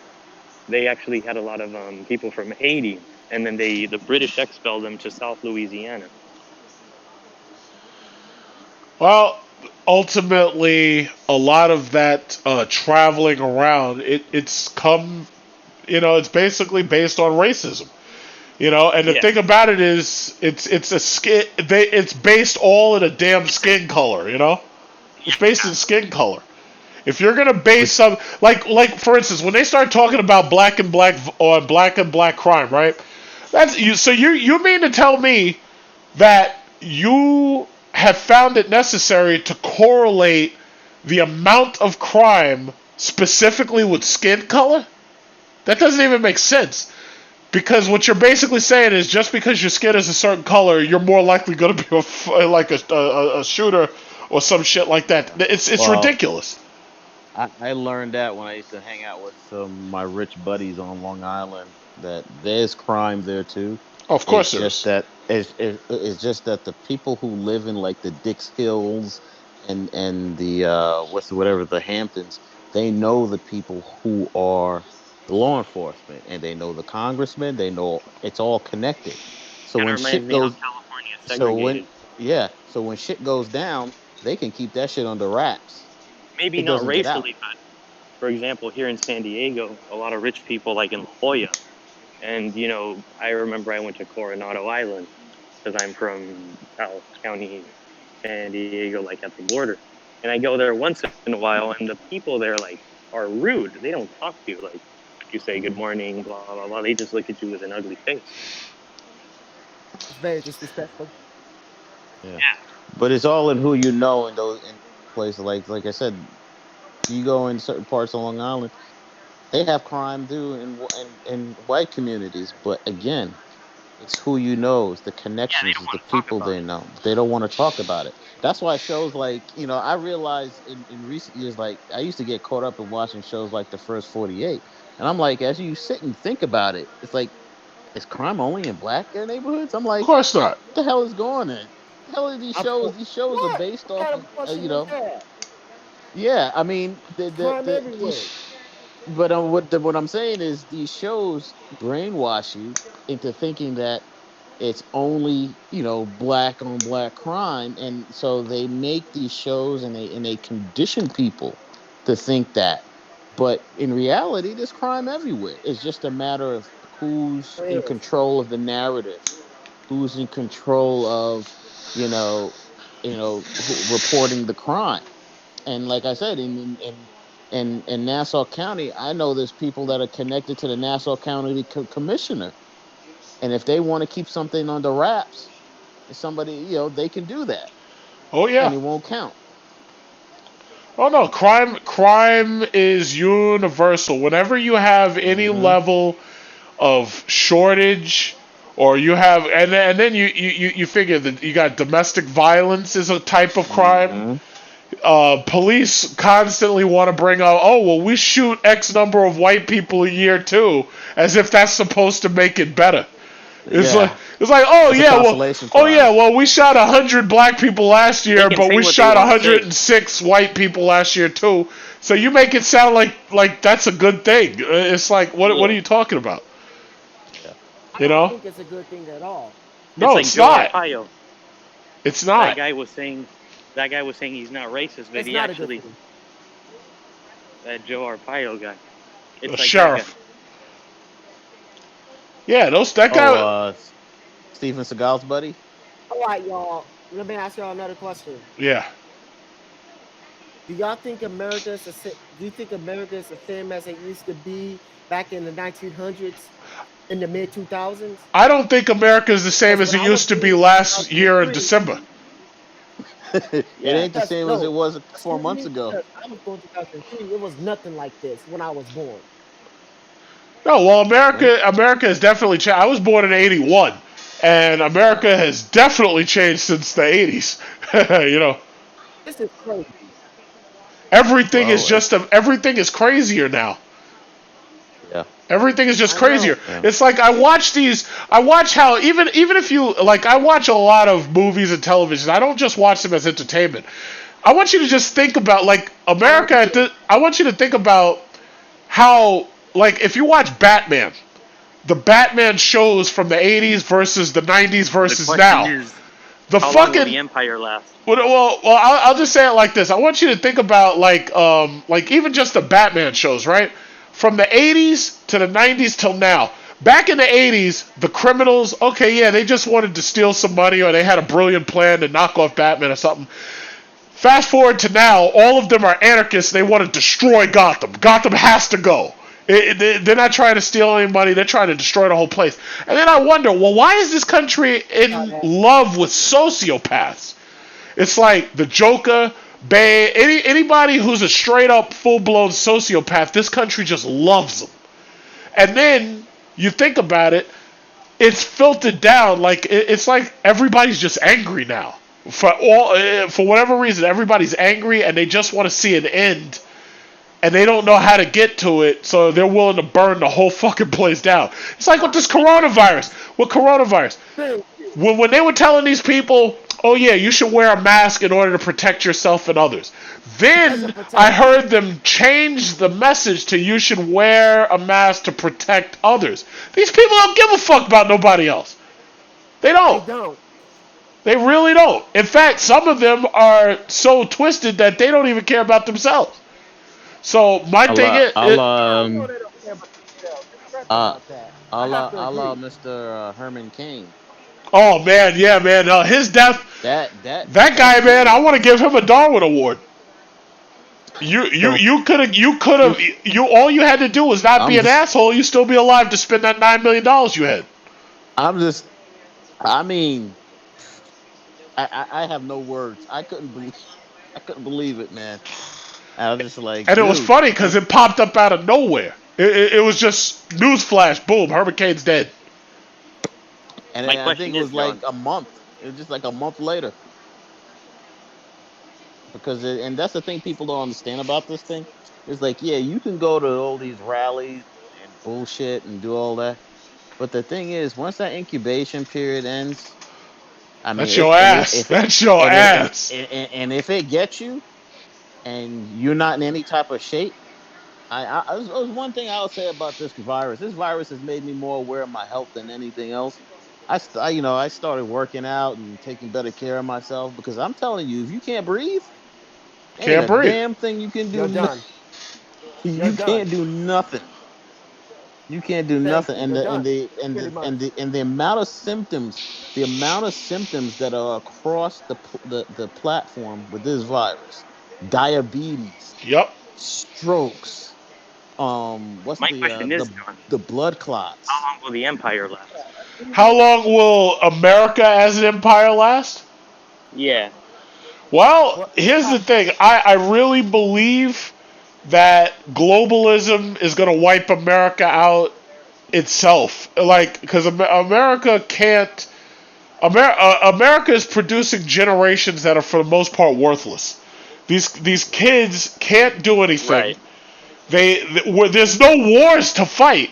Speaker 7: they actually had a lot of people from Haiti, and then the British expelled them to South Louisiana.
Speaker 1: Well, ultimately, a lot of that traveling around, it's come, it's basically based on racism, and the thing about it is, it's based all in a damn skin color, it's based in skin color. If you're gonna base some, like for instance, when they start talking about black and black crime, right? That's you. So you mean to tell me that you have found it necessary to correlate the amount of crime specifically with skin color? That doesn't even make sense. Because what you're basically saying is just because your skin is a certain color, you're more likely going to be a shooter or some shit like that. It's ridiculous.
Speaker 9: I learned that when I used to hang out with some of my rich buddies on Long Island, that there's crime there too.
Speaker 1: Oh, of course
Speaker 9: it's just that the people who live in like the Dix Hills and the the Hamptons, they know the people who are the law enforcement, and they know the congressmen. They know it's all connected. So when shit goes, so when shit goes down, they can keep that shit under wraps.
Speaker 7: Maybe not racially, but for example, here in San Diego, a lot of rich people like in La Jolla. And, I remember I went to Coronado Island because I'm from South County, San Diego, like at the border. And I go there once in a while, and the people there, are rude. They don't talk to you. Like, you say good morning, blah, blah, blah. They just look at you with an ugly face.
Speaker 5: It's very disrespectful.
Speaker 9: Yeah. But it's all in who you know in those places. Like I said, You go in certain parts of Long Island, they have crime too in white communities. But again, it's who you know, it's the
Speaker 3: Yeah, they
Speaker 9: connections,
Speaker 3: don't
Speaker 9: it's the
Speaker 3: want to talk
Speaker 9: people
Speaker 3: about
Speaker 9: they
Speaker 3: it.
Speaker 9: know. They don't want to talk about it. That's why shows like, I realized in recent years, like I used to get caught up in watching shows like The First 48. And I'm like, as you sit and think about it, it's like, is crime only in black neighborhoods? I'm
Speaker 1: Of
Speaker 9: like,
Speaker 1: course not.
Speaker 9: what the hell is going on? The hell are these
Speaker 5: I'm
Speaker 9: shows?
Speaker 5: for
Speaker 9: These shows are
Speaker 5: what?
Speaker 9: based
Speaker 5: What
Speaker 9: off
Speaker 5: kind
Speaker 9: of,
Speaker 5: of question is that?
Speaker 9: yeah. I mean,
Speaker 5: Crime everywhere.
Speaker 9: these, but what I'm saying is these shows brainwash you into thinking that it's only black on black crime, and so they make these shows and they condition people to think that. But in reality, there's crime everywhere. It's just a matter of who's
Speaker 5: There
Speaker 9: in
Speaker 5: is.
Speaker 9: control of the narrative, who's in control of you know reporting the crime. And like I said, in Nassau County, I know there's people that are connected to the Nassau County commissioner, and if they want to keep something under wraps, somebody they can do that,
Speaker 1: Oh
Speaker 9: and
Speaker 1: yeah.
Speaker 9: it won't count.
Speaker 1: Oh no, crime is universal. Whenever you have any
Speaker 9: Mm-hmm.
Speaker 1: level of shortage, or you have, and then you figure that you got domestic violence is a type of crime.
Speaker 9: Mm-hmm.
Speaker 1: Police constantly want to bring up, oh well, we shoot X number of white people a year too, as if that's supposed to make it better. It's like
Speaker 9: Yeah,
Speaker 1: it's like oh
Speaker 9: it's a
Speaker 1: yeah well
Speaker 9: consolation
Speaker 1: oh yeah
Speaker 9: prize.
Speaker 1: well we shot 100 black people last
Speaker 7: They
Speaker 1: year,
Speaker 7: can
Speaker 1: but
Speaker 7: say
Speaker 1: we
Speaker 7: what they
Speaker 1: shot
Speaker 7: want to say.
Speaker 1: 106 white people last year too. So you make it sound like that's a good thing. It's like what are
Speaker 7: Yeah.
Speaker 1: you talking about?
Speaker 9: Yeah.
Speaker 5: I
Speaker 1: You
Speaker 5: don't
Speaker 1: know?
Speaker 5: think it's a good thing at all.
Speaker 7: It's
Speaker 1: No,
Speaker 7: like
Speaker 1: it's
Speaker 7: Joe
Speaker 1: not.
Speaker 7: Arpaio.
Speaker 1: It's
Speaker 7: That
Speaker 1: not.
Speaker 7: guy was saying that guy was saying he's not racist, but
Speaker 5: It's
Speaker 7: he
Speaker 5: not a good
Speaker 7: actually
Speaker 5: thing.
Speaker 7: that Joe Arpaio guy.
Speaker 1: A
Speaker 7: It's like that guy.
Speaker 1: sheriff. Yeah, that
Speaker 9: Oh,
Speaker 1: guy.
Speaker 9: Steven Seagal's buddy.
Speaker 5: All right, y'all. Let me ask y'all another question.
Speaker 1: Yeah.
Speaker 5: Do y'all think America is do you think America is the same as it used to be back in the 1900s, in the mid 2000s?
Speaker 1: I don't think America is the same
Speaker 5: Because
Speaker 1: as
Speaker 5: when
Speaker 1: it
Speaker 5: I was
Speaker 1: used to be
Speaker 5: born in
Speaker 1: last year in
Speaker 5: 2003,
Speaker 1: December.
Speaker 9: It
Speaker 5: yeah,
Speaker 9: ain't the
Speaker 5: because
Speaker 9: same as it
Speaker 5: no,
Speaker 9: was
Speaker 5: listen
Speaker 9: 4
Speaker 5: to
Speaker 9: months
Speaker 5: me,
Speaker 9: ago.
Speaker 5: because I was born in 2003. It was nothing like this when I was born.
Speaker 1: No, well,
Speaker 9: Nope.
Speaker 1: America has definitely changed. I was born in '81, and
Speaker 9: Yeah.
Speaker 1: America has definitely changed since the '80s.
Speaker 5: This is crazy.
Speaker 9: Well, it's
Speaker 1: Everything is crazier now.
Speaker 9: yeah,
Speaker 1: Everything is just
Speaker 5: I know.
Speaker 1: crazier.
Speaker 9: yeah.
Speaker 1: It's like I watch how even if you like I watch a lot of movies and television. I don't just watch them as entertainment. I want you to just think about like
Speaker 5: I know
Speaker 1: America
Speaker 5: you do.
Speaker 1: I want you to think about how like if you watch Batman, the Batman shows from the '80s versus the '90s
Speaker 7: The
Speaker 1: versus
Speaker 7: question
Speaker 1: now.
Speaker 7: is,
Speaker 1: The
Speaker 7: how long will
Speaker 1: fucking
Speaker 7: the empire last?
Speaker 1: I'll just say it like this. I want you to think about like even just the Batman shows, right? From the '80s to the '90s till now. Back in the '80s, the criminals, okay, yeah, they just wanted to steal some money or they had a brilliant plan to knock off Batman or something. Fast forward to now, all of them are anarchists. They want to destroy Gotham. Gotham has to go. They're not trying to steal any money. They're trying to destroy the whole place. And then I wonder, well, why is this country
Speaker 5: Saw
Speaker 1: in
Speaker 5: that.
Speaker 1: love with sociopaths? It's like the Joker, Bay, anybody who's a straight up full blown sociopath. This country just loves them. And then you think about it, it's filtered down. Like it's like everybody's just angry now. For whatever reason, everybody's angry and they just want to see an end, and they don't know how to get to it, so they're willing to burn the whole fucking place down. It's like with this coronavirus. With coronavirus,
Speaker 5: Thank you.
Speaker 1: when they were telling these people, oh yeah, you should wear a mask in order to protect yourself and others.
Speaker 5: It doesn't
Speaker 1: Then I
Speaker 5: protect you.
Speaker 1: heard them change the message to you should wear a mask to protect others. These people don't give a fuck about nobody else. They
Speaker 5: They
Speaker 1: don't.
Speaker 5: don't.
Speaker 1: They really don't. In fact, some of them are so twisted that they don't even care about themselves. So my
Speaker 9: I'll
Speaker 1: thing
Speaker 9: uh,
Speaker 1: is,
Speaker 9: I'll
Speaker 5: I know they don't care about themselves. You're correct
Speaker 9: uh,
Speaker 5: about that. I
Speaker 9: I'll
Speaker 5: have to agree.
Speaker 9: Mr. Herman Cain.
Speaker 1: oh man, yeah, man, his death. That
Speaker 9: That
Speaker 1: guy,
Speaker 9: shit
Speaker 1: man, I
Speaker 9: was
Speaker 1: want to give him a Darwin Award. You could have you all you had to do was not be
Speaker 9: I'm
Speaker 1: an
Speaker 9: just
Speaker 1: asshole. You still be alive to spend that $9 million you had.
Speaker 9: I'm just I mean I have no words. I couldn't believe I couldn't believe it, man. I was just like,
Speaker 1: And it was
Speaker 9: dude.
Speaker 1: funny because it popped up out of nowhere. It was just newsflash, boom, hurricane's dead.
Speaker 9: And
Speaker 7: My
Speaker 9: I think
Speaker 7: question
Speaker 9: it
Speaker 7: is,
Speaker 9: was like
Speaker 7: John.
Speaker 9: a month. It was just like a month later. And that's the thing people don't understand about this thing. It's like, yeah, you can go to all these rallies and bullshit and do all that. But the thing is, once that incubation period ends, I mean,
Speaker 1: That's your ass.
Speaker 9: if it
Speaker 1: That's your ass.
Speaker 9: and if it gets you and you're not in any type of shape, it was one thing I would say about this virus. This virus has made me more aware of my health than anything else. I started working out and taking better care of myself because I'm telling you, if you can't breathe, ain't
Speaker 1: Can't
Speaker 9: a
Speaker 1: breathe.
Speaker 9: damn thing you can
Speaker 5: You're
Speaker 9: do.
Speaker 5: done. You're
Speaker 9: You
Speaker 5: done.
Speaker 9: can't do nothing. You can't do
Speaker 5: Thank
Speaker 9: nothing.
Speaker 5: you. You're done. Pretty much.
Speaker 9: The amount of symptoms that are across the platform with this virus, diabetes,
Speaker 1: Yep.
Speaker 9: strokes, what's
Speaker 7: My question is, John,
Speaker 9: the blood
Speaker 7: how
Speaker 9: clots.
Speaker 7: long will the empire last?
Speaker 1: How long will America as an empire last?
Speaker 7: Yeah.
Speaker 1: Well,
Speaker 5: What?
Speaker 1: here's the thing. I really believe that globalism is going to wipe America out itself. Like, because America can't. America is producing generations that are, for the most part, worthless. These kids can't do anything.
Speaker 7: Right.
Speaker 1: There's no wars to fight.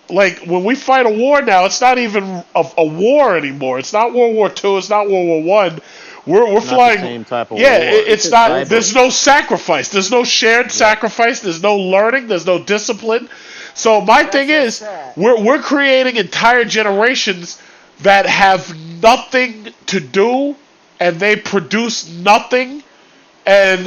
Speaker 1: Like when we fight a war now, it's not even a war anymore. It's not World War II. It's not World War One. We're
Speaker 9: Not the
Speaker 1: flying.
Speaker 9: same type of
Speaker 1: Yeah,
Speaker 9: war.
Speaker 1: it's
Speaker 7: It's
Speaker 1: not.
Speaker 7: over.
Speaker 1: There's no sacrifice. There's no shared
Speaker 9: Yeah.
Speaker 1: sacrifice. There's no learning. There's no discipline. So my
Speaker 5: That's
Speaker 1: thing
Speaker 5: just
Speaker 1: is,
Speaker 5: sad.
Speaker 1: we're creating entire generations that have nothing to do, and they produce nothing. And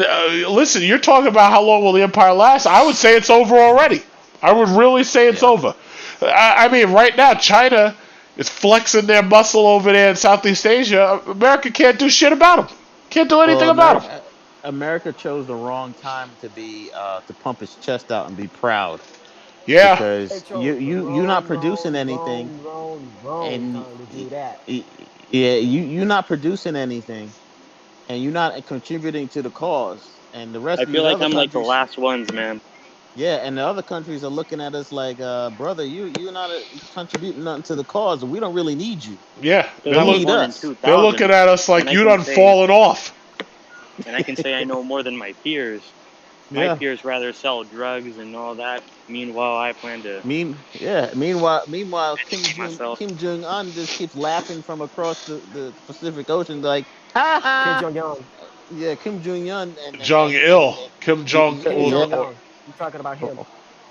Speaker 1: listen, you're talking about how long will the empire last? I would say it's over already. I would really say it's
Speaker 9: Yeah.
Speaker 1: over. I mean, right now, China is flexing their muscle over there in Southeast Asia. America can't do shit about them. Can't do anything
Speaker 9: Well,
Speaker 1: about them.
Speaker 9: America chose the wrong time to be to pump his chest out and be proud
Speaker 1: Yeah.
Speaker 5: They
Speaker 9: because
Speaker 5: chose the
Speaker 9: you're not
Speaker 5: wrong,
Speaker 9: producing
Speaker 5: wrong,
Speaker 9: anything
Speaker 5: wrong, wrong, wrong
Speaker 9: and
Speaker 5: time to do that.
Speaker 9: yeah, you're not producing anything and you're not contributing to the cause and the rest
Speaker 7: I
Speaker 9: of
Speaker 7: feel
Speaker 9: these
Speaker 7: like
Speaker 9: other
Speaker 7: I'm like the
Speaker 9: countries.
Speaker 7: last ones, man.
Speaker 9: Yeah, and the other countries are looking at us like, brother, you're not contributing nothing to the cause, and we don't really need you.
Speaker 1: Yeah.
Speaker 7: Because
Speaker 1: They're
Speaker 7: I
Speaker 9: You
Speaker 7: was
Speaker 1: look.
Speaker 9: need
Speaker 7: born in
Speaker 9: us.
Speaker 1: They're looking
Speaker 7: 2000,
Speaker 1: at us
Speaker 7: and
Speaker 1: like
Speaker 7: I
Speaker 1: you
Speaker 7: can
Speaker 1: done
Speaker 7: say,
Speaker 1: fallen off.
Speaker 7: I know more than my peers. My
Speaker 9: Yeah.
Speaker 7: peers rather sell drugs and all that. Meanwhile, I plan to
Speaker 9: Yeah. Meanwhile,
Speaker 7: educate myself.
Speaker 9: Kim Jong Un just keeps laughing from across the Pacific Ocean, like, ha
Speaker 5: Kim
Speaker 9: ha.
Speaker 5: Jong Un.
Speaker 9: Yeah, Kim Jong Un
Speaker 1: Jong Il. Kim Jong
Speaker 5: Kim
Speaker 1: Un.
Speaker 5: Jong
Speaker 9: yeah,
Speaker 5: Un. I'm talking about him.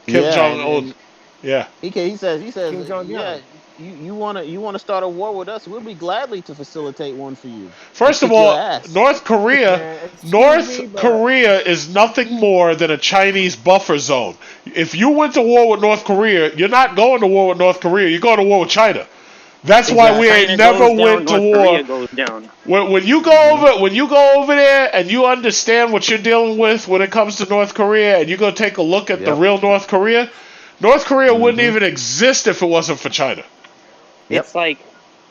Speaker 1: Kim
Speaker 9: yeah,
Speaker 1: Jong Un.
Speaker 9: and
Speaker 1: Yeah.
Speaker 9: he says,
Speaker 5: Kim Jong
Speaker 9: yeah,
Speaker 5: Un.
Speaker 9: you wanna start a war with us? We'll be gladly to facilitate one for you and
Speaker 1: First of
Speaker 9: kick your
Speaker 1: all,
Speaker 9: ass.
Speaker 1: North Korea.
Speaker 5: Man, excuse me,
Speaker 1: North
Speaker 5: but
Speaker 1: Korea is nothing more than a Chinese buffer zone. If you went to war with North Korea, you're not going to war with North Korea. You're going to war with China. That's why we
Speaker 9: Exactly.
Speaker 1: ain't
Speaker 7: China
Speaker 1: never
Speaker 7: goes down,
Speaker 1: went to
Speaker 7: North
Speaker 1: war.
Speaker 7: Korea goes down.
Speaker 1: When you
Speaker 9: Hmm.
Speaker 1: go over there and you understand what you're dealing with when it comes to North Korea, and you go take a look at the
Speaker 9: Yep.
Speaker 1: real North Korea wouldn't
Speaker 9: Hmm.
Speaker 1: even exist if it wasn't for China.
Speaker 7: It's
Speaker 9: Yep.
Speaker 7: like,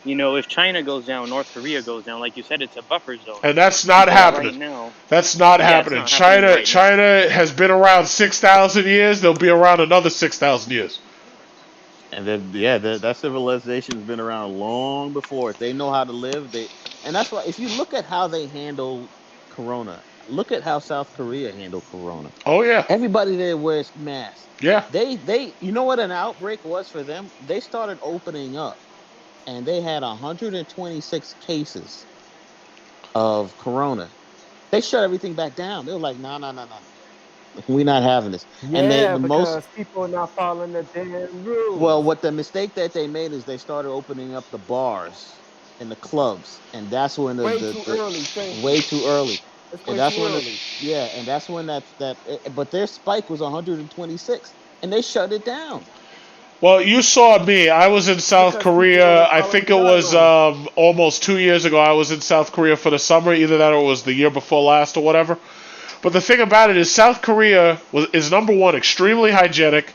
Speaker 7: if China goes down, North Korea goes down. Like you said, it's a buffer zone.
Speaker 1: And that's not
Speaker 7: Because
Speaker 1: happening.
Speaker 7: right now,
Speaker 1: That's not
Speaker 7: yeah, it's
Speaker 1: happening.
Speaker 7: not happening right now.
Speaker 1: China has been around 6,000 years. They'll be around another 6,000 years.
Speaker 9: And then yeah, that civilization has been around long before it. They know how to live. And that's why if you look at how they handle Corona, look at how South Korea handled Corona.
Speaker 1: Oh yeah,
Speaker 9: Everybody there wears masks.
Speaker 1: yeah.
Speaker 9: You know what an outbreak was for them? They started opening up, and they had 126 cases of Corona. They shut everything back down. They were like, no, no, no, no, no. We're not having this. And they
Speaker 5: yeah,
Speaker 9: the most
Speaker 5: because people are not following the damn
Speaker 9: Well,
Speaker 5: rules.
Speaker 9: what the mistake that they made is they started opening up the bars and the clubs, and that's when
Speaker 5: Way too early. Thank you.
Speaker 9: way too early,
Speaker 5: It's
Speaker 9: and
Speaker 5: way
Speaker 9: that's
Speaker 5: too
Speaker 9: when
Speaker 5: early.
Speaker 9: and that's when but their spike was 126, and they shut it down.
Speaker 1: Well, you saw me. I was in South
Speaker 5: Because people want
Speaker 1: Korea.
Speaker 5: to
Speaker 1: I
Speaker 5: follow the
Speaker 1: think it was
Speaker 5: guidelines.
Speaker 1: almost 2 years ago. I was in South Korea for the summer. Either that or it was the year before last or whatever. But the thing about it is, South Korea is number one, extremely hygienic.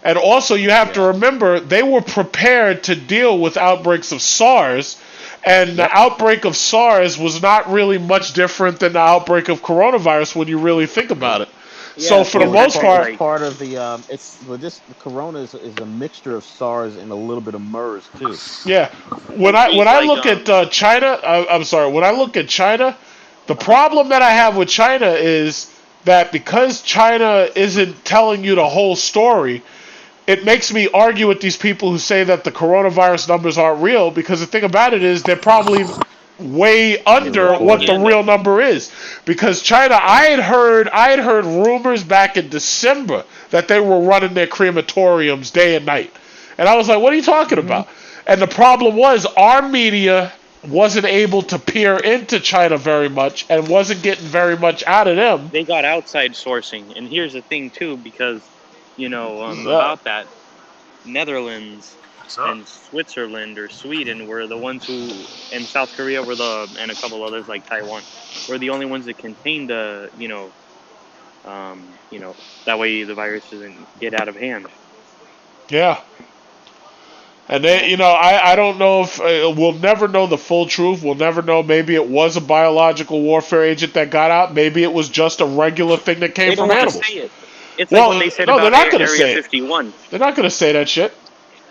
Speaker 1: And also, you have to
Speaker 9: Yeah.
Speaker 1: remember, they were prepared to deal with outbreaks of SARS. And the
Speaker 9: Yep.
Speaker 1: outbreak of SARS was not really much different than the outbreak of coronavirus when you really think about
Speaker 9: Nope.
Speaker 1: it. So for the
Speaker 9: Well,
Speaker 1: most part,
Speaker 9: it's part of the it's well, this the corona is a mixture of SARS and a little bit of MERS too.
Speaker 1: yeah. When
Speaker 7: It seems
Speaker 1: I
Speaker 7: like
Speaker 1: look at China, I'm sorry. When I look at China, the problem that I have with China is that because China isn't telling you the whole story, it makes me argue with these people who say that the coronavirus numbers aren't real, because the thing about it is they're probably way under what the
Speaker 9: recorded.
Speaker 1: real number is. Because China, I had heard rumors back in December that they were running their crematoriums day and night. And I was like, what are you talking about? And the problem was our media wasn't able to peer into China very much and wasn't getting very much out of them.
Speaker 7: they got outside sourcing, and here's the thing too, because about that, Netherlands and Switzerland or Sweden were the ones who, and South Korea and a couple others like Taiwan, were the only ones that contained the, that way the virus doesn't get out of hand.
Speaker 1: Yeah. And they, I don't know if we'll never know the full truth. We'll never know. Maybe it was a biological warfare agent that got out. Maybe it was just a regular thing that came
Speaker 7: They don't
Speaker 1: from
Speaker 7: want to
Speaker 1: animals.
Speaker 7: say it. It's like when they said
Speaker 1: no, they're
Speaker 7: about
Speaker 1: not going to
Speaker 7: Area
Speaker 1: say
Speaker 7: 51.
Speaker 1: it. They're not going to say that shit.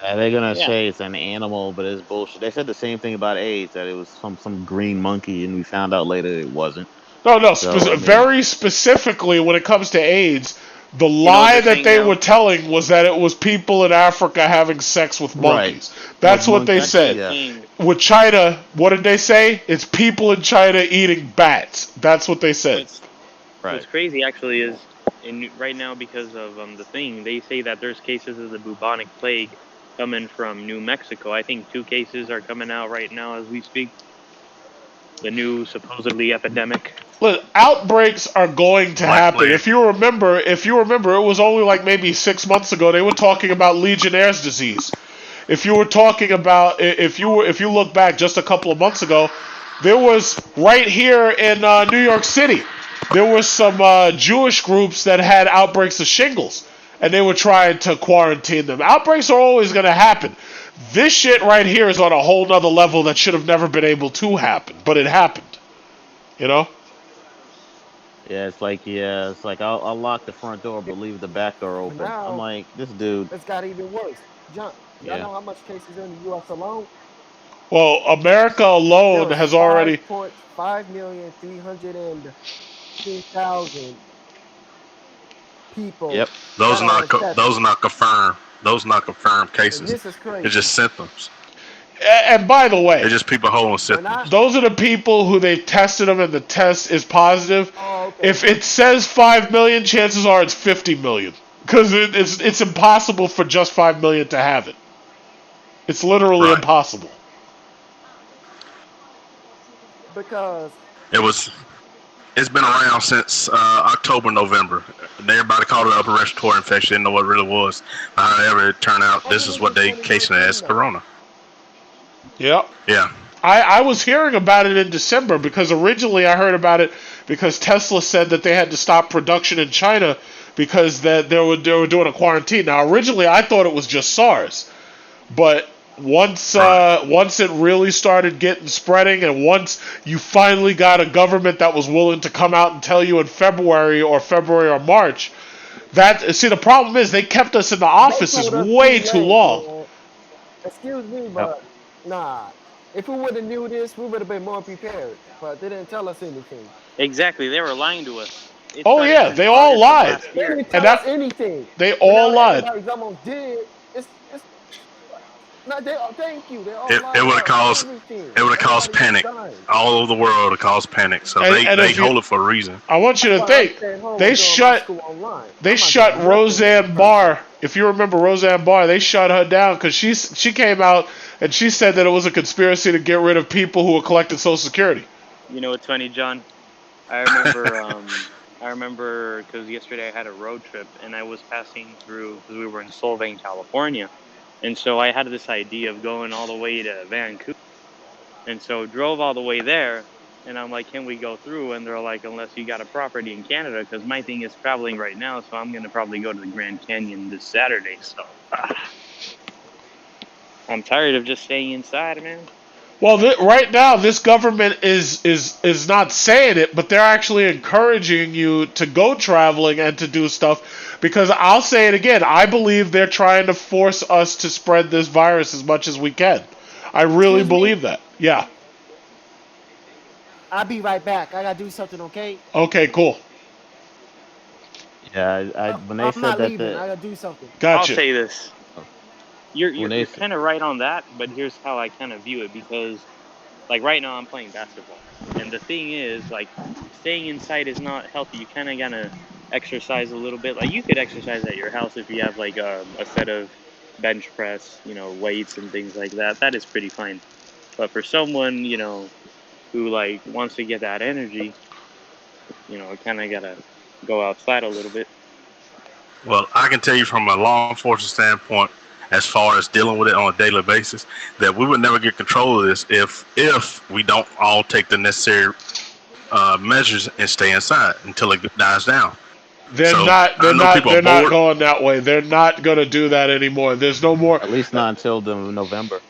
Speaker 9: They're gonna say it's an animal, but it's bullshit. They said the same thing about AIDS, that it was some green monkey, and we found out later it wasn't.
Speaker 1: No,
Speaker 9: So,
Speaker 1: very specifically when it comes to AIDS, the
Speaker 7: what
Speaker 1: lie
Speaker 7: they're
Speaker 1: that
Speaker 7: saying
Speaker 1: they
Speaker 7: now?
Speaker 1: were telling was that it was people in Africa having sex with monkeys. That's what they
Speaker 9: monkeys,
Speaker 1: said.
Speaker 9: yeah.
Speaker 1: With China, what did they say? It's people in China eating bats. That's what they said.
Speaker 7: What's crazy actually is, right now because of the thing, they say that there's cases of the bubonic plague coming from New Mexico. I think 2 cases are coming out right now as we speak. The new supposedly epidemic.
Speaker 1: Look, outbreaks are going to happen. If you remember, it was only like maybe 6 months ago they were talking about Legionnaire's disease. If you look back just a couple of months ago, there was right here in New York City, there were some Jewish groups that had outbreaks of shingles, and they were trying to quarantine them. Outbreaks are always going to happen. This shit right here is on a whole nother level that should have never been able to happen, but it happened.
Speaker 9: Yeah, it's like I'll lock the front door but leave the back door open.
Speaker 5: Now,
Speaker 9: I'm like, this dude.
Speaker 5: it's got even worse. John, y'all know how much cases are in the U.S. alone?
Speaker 1: Well, America alone has already
Speaker 5: 5,315,000 people.
Speaker 9: Yep.
Speaker 2: Those are not confirmed. Those are not confirmed cases.
Speaker 5: This is crazy.
Speaker 2: It's just symptoms.
Speaker 1: And by the way,
Speaker 2: It's just people holding symptoms.
Speaker 1: those are the people who they've tested them and the test is positive. If it says 5 million, chances are it's 50 million. Because it's impossible for just 5 million to have it. It's literally impossible.
Speaker 5: Because
Speaker 2: it's been around since October, November. Everybody called it an upper respiratory infection, didn't know what it really was. However, it turned out this is what they casing it as, corona.
Speaker 1: Yep.
Speaker 2: Yeah.
Speaker 1: I was hearing about it in December because originally I heard about it because Tesla said that they had to stop production in China because they were doing a quarantine. Now originally I thought it was just SARS, but once it really started getting spreading, and once you finally got a government that was willing to come out and tell you in February or March, the problem is they kept us in the offices way too long.
Speaker 5: Man. Excuse me, but nah. If we would have knew this, we would have been more prepared. But they didn't tell us anything.
Speaker 7: Exactly, they were lying to us.
Speaker 1: Oh yeah, they all lied.
Speaker 5: They didn't tell us anything.
Speaker 1: They all lied.
Speaker 5: Everybody's almost dead. Thank you. They all
Speaker 2: It would have caused panic. All over the world would have caused panic. So they hold it for a reason.
Speaker 1: I want you to think they shut Roseanne Barr. If you remember Roseanne Barr, they shut her down because she came out and she said that it was a conspiracy to get rid of people who were collecting Social Security.
Speaker 7: You know what's funny, John? I remember because yesterday I had a road trip and I was passing through because we were in Solvang, California. And so I had this idea of going all the way to Vancouver. And so drove all the way there. And I'm like, can we go through? And they're like, unless you got a property in Canada. Because my thing is traveling right now. So I'm going to probably go to the Grand Canyon this Saturday. So I'm tired of just staying inside, man.
Speaker 1: Well, right now, this government is not saying it, but they're actually encouraging you to go traveling and to do stuff. Because I'll say it again, I believe they're trying to force us to spread this virus as much as we can. I really believe that. Yeah.
Speaker 5: I'll be right back. I gotta do something, okay?
Speaker 1: Okay, cool.
Speaker 9: Yeah, when they
Speaker 5: I'm
Speaker 9: said
Speaker 5: not
Speaker 9: that
Speaker 5: leaving. I gotta do something.
Speaker 7: I'll
Speaker 1: Gotcha.
Speaker 7: say this. You're
Speaker 9: they
Speaker 7: kind of right on that, but here's how I kind of view it, because like right now I'm playing basketball, and the thing is, like, staying inside is not healthy. You kind of gotta exercise a little bit. Like, you could exercise at your house if you have like a set of bench press, weights and things like that. That is pretty fine. But for someone, who like wants to get that energy, kind of gotta go outside a little bit.
Speaker 2: Well, I can tell you from a law enforcement standpoint, as far as dealing with it on a daily basis, that we would never get control of this if we don't all take the necessary measures and stay inside until it dies down.
Speaker 1: They're not going that way. They're not going to do that anymore. There's no more.
Speaker 9: At least not until November.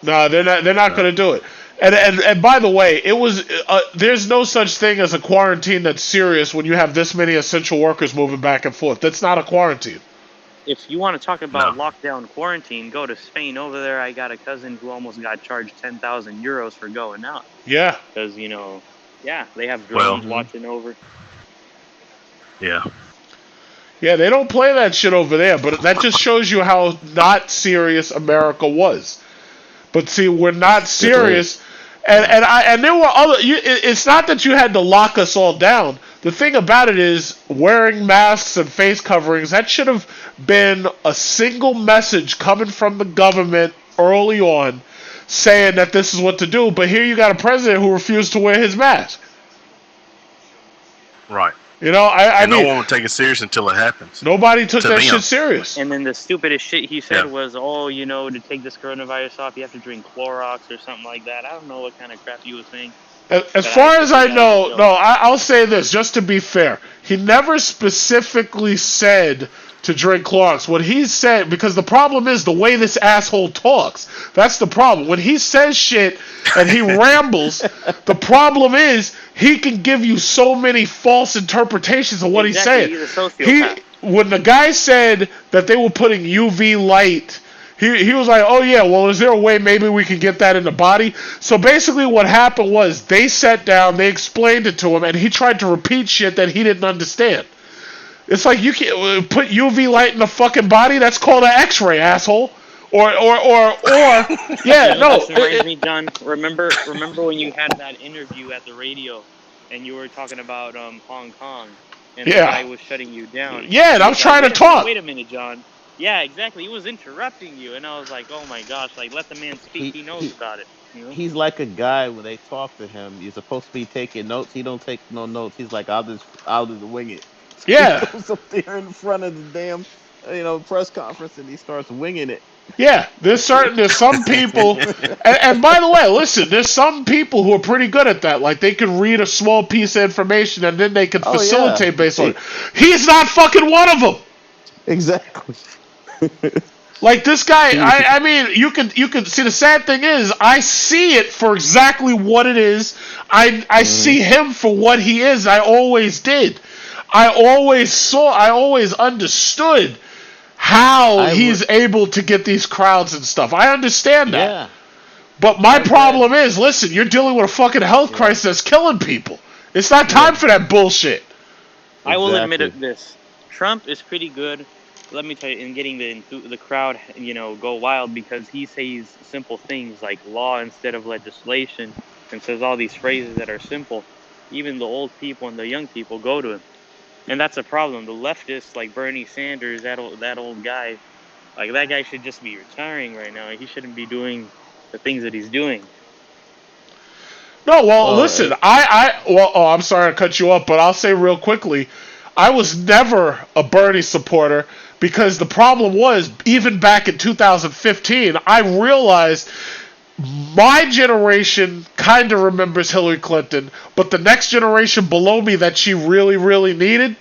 Speaker 1: No, they're not going to do it. And by the way, it was there's no such thing as a quarantine that's serious when you have this many essential workers moving back and forth. That's not a quarantine.
Speaker 7: If you want to talk about lockdown quarantine, go to Spain. Over there, I got a cousin who almost got charged 10,000 euros for going out.
Speaker 1: Yeah.
Speaker 7: Because, they have drones watching over.
Speaker 2: Yeah.
Speaker 1: Yeah, they don't play that shit over there, but that just shows you how not serious America was. But see, we're not serious, and there were other. It's not that you had to lock us all down. The thing about it is, wearing masks and face coverings, that should have been a single message coming from the government early on, saying that this is what to do. But here you got a president who refused to wear his mask.
Speaker 2: Right.
Speaker 1: I mean,
Speaker 2: no one would take it serious until it happens.
Speaker 1: Nobody took that shit serious.
Speaker 7: And then the stupidest shit he said was, to take this coronavirus off, you have to drink Clorox or something like that. I don't know what kind of crap he was saying.
Speaker 1: As far as I know, I'll say this, just to be fair. He never specifically said to drink Clorox. What he said, because the problem is the way this asshole talks. That's the problem. When he says shit and he rambles, the problem is he can give you so many false interpretations of what he's saying.
Speaker 7: He's a sociopath.
Speaker 1: When the guy said that they were putting UV light, he was like, oh yeah, well, is there a way maybe we can get that in the body? So basically what happened was they sat down, they explained it to him, and he tried to repeat shit that he didn't understand. It's like, you can't put UV light in the fucking body? That's called an X-ray, asshole. Or yeah, no.
Speaker 7: That reminds me, John, remember when you had that interview at the radio and you were talking about Hong Kong and the guy was shutting you down?
Speaker 1: Yeah, and I'm trying to talk.
Speaker 7: Wait a minute, John. Yeah, exactly. He was interrupting you, and I was like, oh my gosh, like, let the man speak. He knows about it.
Speaker 9: He's like a guy when they talk to him. You're supposed to be taking notes. He don't take no notes. He's like, I'll just wing it. So
Speaker 1: yeah.
Speaker 9: He goes up there in front of the damn, press conference, and he starts winging it.
Speaker 1: Yeah, there's some people, and by the way, listen, there's some people who are pretty good at that. Like, they can read a small piece of information and then they can facilitate based on it. He's not fucking one of them.
Speaker 9: Exactly.
Speaker 1: Like, this guy, I mean, you can see, the sad thing is, I see it for exactly what it is. I see him for what he is. I always did. I always understood how he's able to get these crowds and stuff. I understand that. Yeah. But my problem is, listen, you're dealing with a fucking health crisis that's killing people. It's not time for that bullshit.
Speaker 7: I will admit this. Trump is pretty good, let me tell you, in getting the crowd, go wild, because he says simple things like law instead of legislation and says all these phrases that are simple. Even the old people and the young people go to him. And that's a problem. The leftists, like Bernie Sanders, that old guy, like, that guy should just be retiring right now. He shouldn't be doing the things that he's doing.
Speaker 1: No, well, listen, I'm sorry to cut you off, but I'll say real quickly, I was never a Bernie supporter, because the problem was, even back in 2015, I realized my generation kind of remembers Hillary Clinton, but the next generation below me that she really, really needed,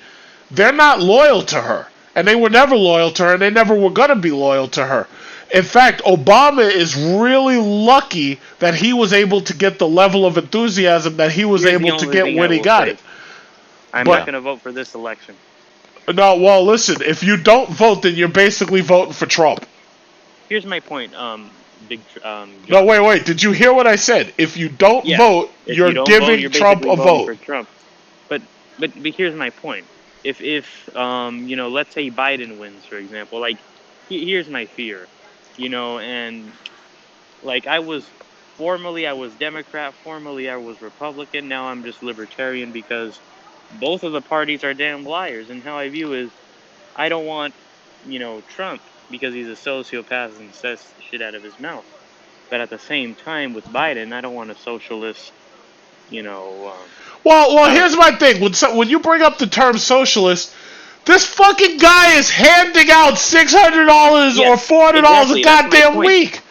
Speaker 1: they're not loyal to her. And they were never loyal to her, and they never were going to be loyal to her. In fact, Obama is really lucky that he was able to get the level of enthusiasm that he was
Speaker 7: Here's the
Speaker 1: able to
Speaker 7: only
Speaker 1: get
Speaker 7: thing
Speaker 1: when
Speaker 7: I
Speaker 1: he
Speaker 7: will
Speaker 1: got
Speaker 7: say.
Speaker 1: it.
Speaker 7: I'm
Speaker 1: But-
Speaker 7: not going to vote for this election.
Speaker 1: No, well, listen, if you don't vote, then you're basically voting for Trump.
Speaker 7: Here's my point,
Speaker 1: No, wait. Did you hear what I said? If you don't
Speaker 7: Yeah.
Speaker 1: vote,
Speaker 7: If
Speaker 1: you're
Speaker 7: you don't
Speaker 1: giving
Speaker 7: vote, you're
Speaker 1: Trump
Speaker 7: basically
Speaker 1: a
Speaker 7: voting
Speaker 1: vote.
Speaker 7: for Trump. But here's my point. If let's say Biden wins, for example, like here's my fear, and like I was Democrat, formerly I was Republican, now I'm just libertarian because both of the parties are damn liars. And how I view is I don't want, Trump because he's a sociopath and says shit out of his mouth. But at the same time, with Biden, I don't want a socialist,
Speaker 1: Well, here's my thing. When you bring up the term socialist, this fucking guy is handing out $600 or $400 a goddamn week.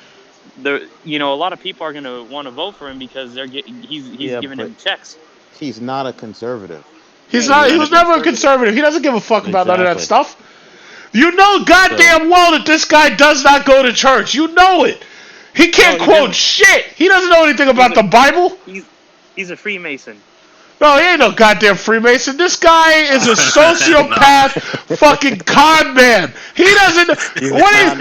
Speaker 7: A lot of people are gonna want to vote for him because he's giving them checks.
Speaker 9: He's not a conservative.
Speaker 1: He was never a conservative. He doesn't give a fuck about none of that stuff. You know goddamn well that this guy does not go to church. You know it. He can't quote shit. He doesn't know anything about the Bible.
Speaker 7: He's a Freemason.
Speaker 1: No, he ain't no goddamn Freemason. This guy is a sociopath, fucking con man. He doesn't. Wait,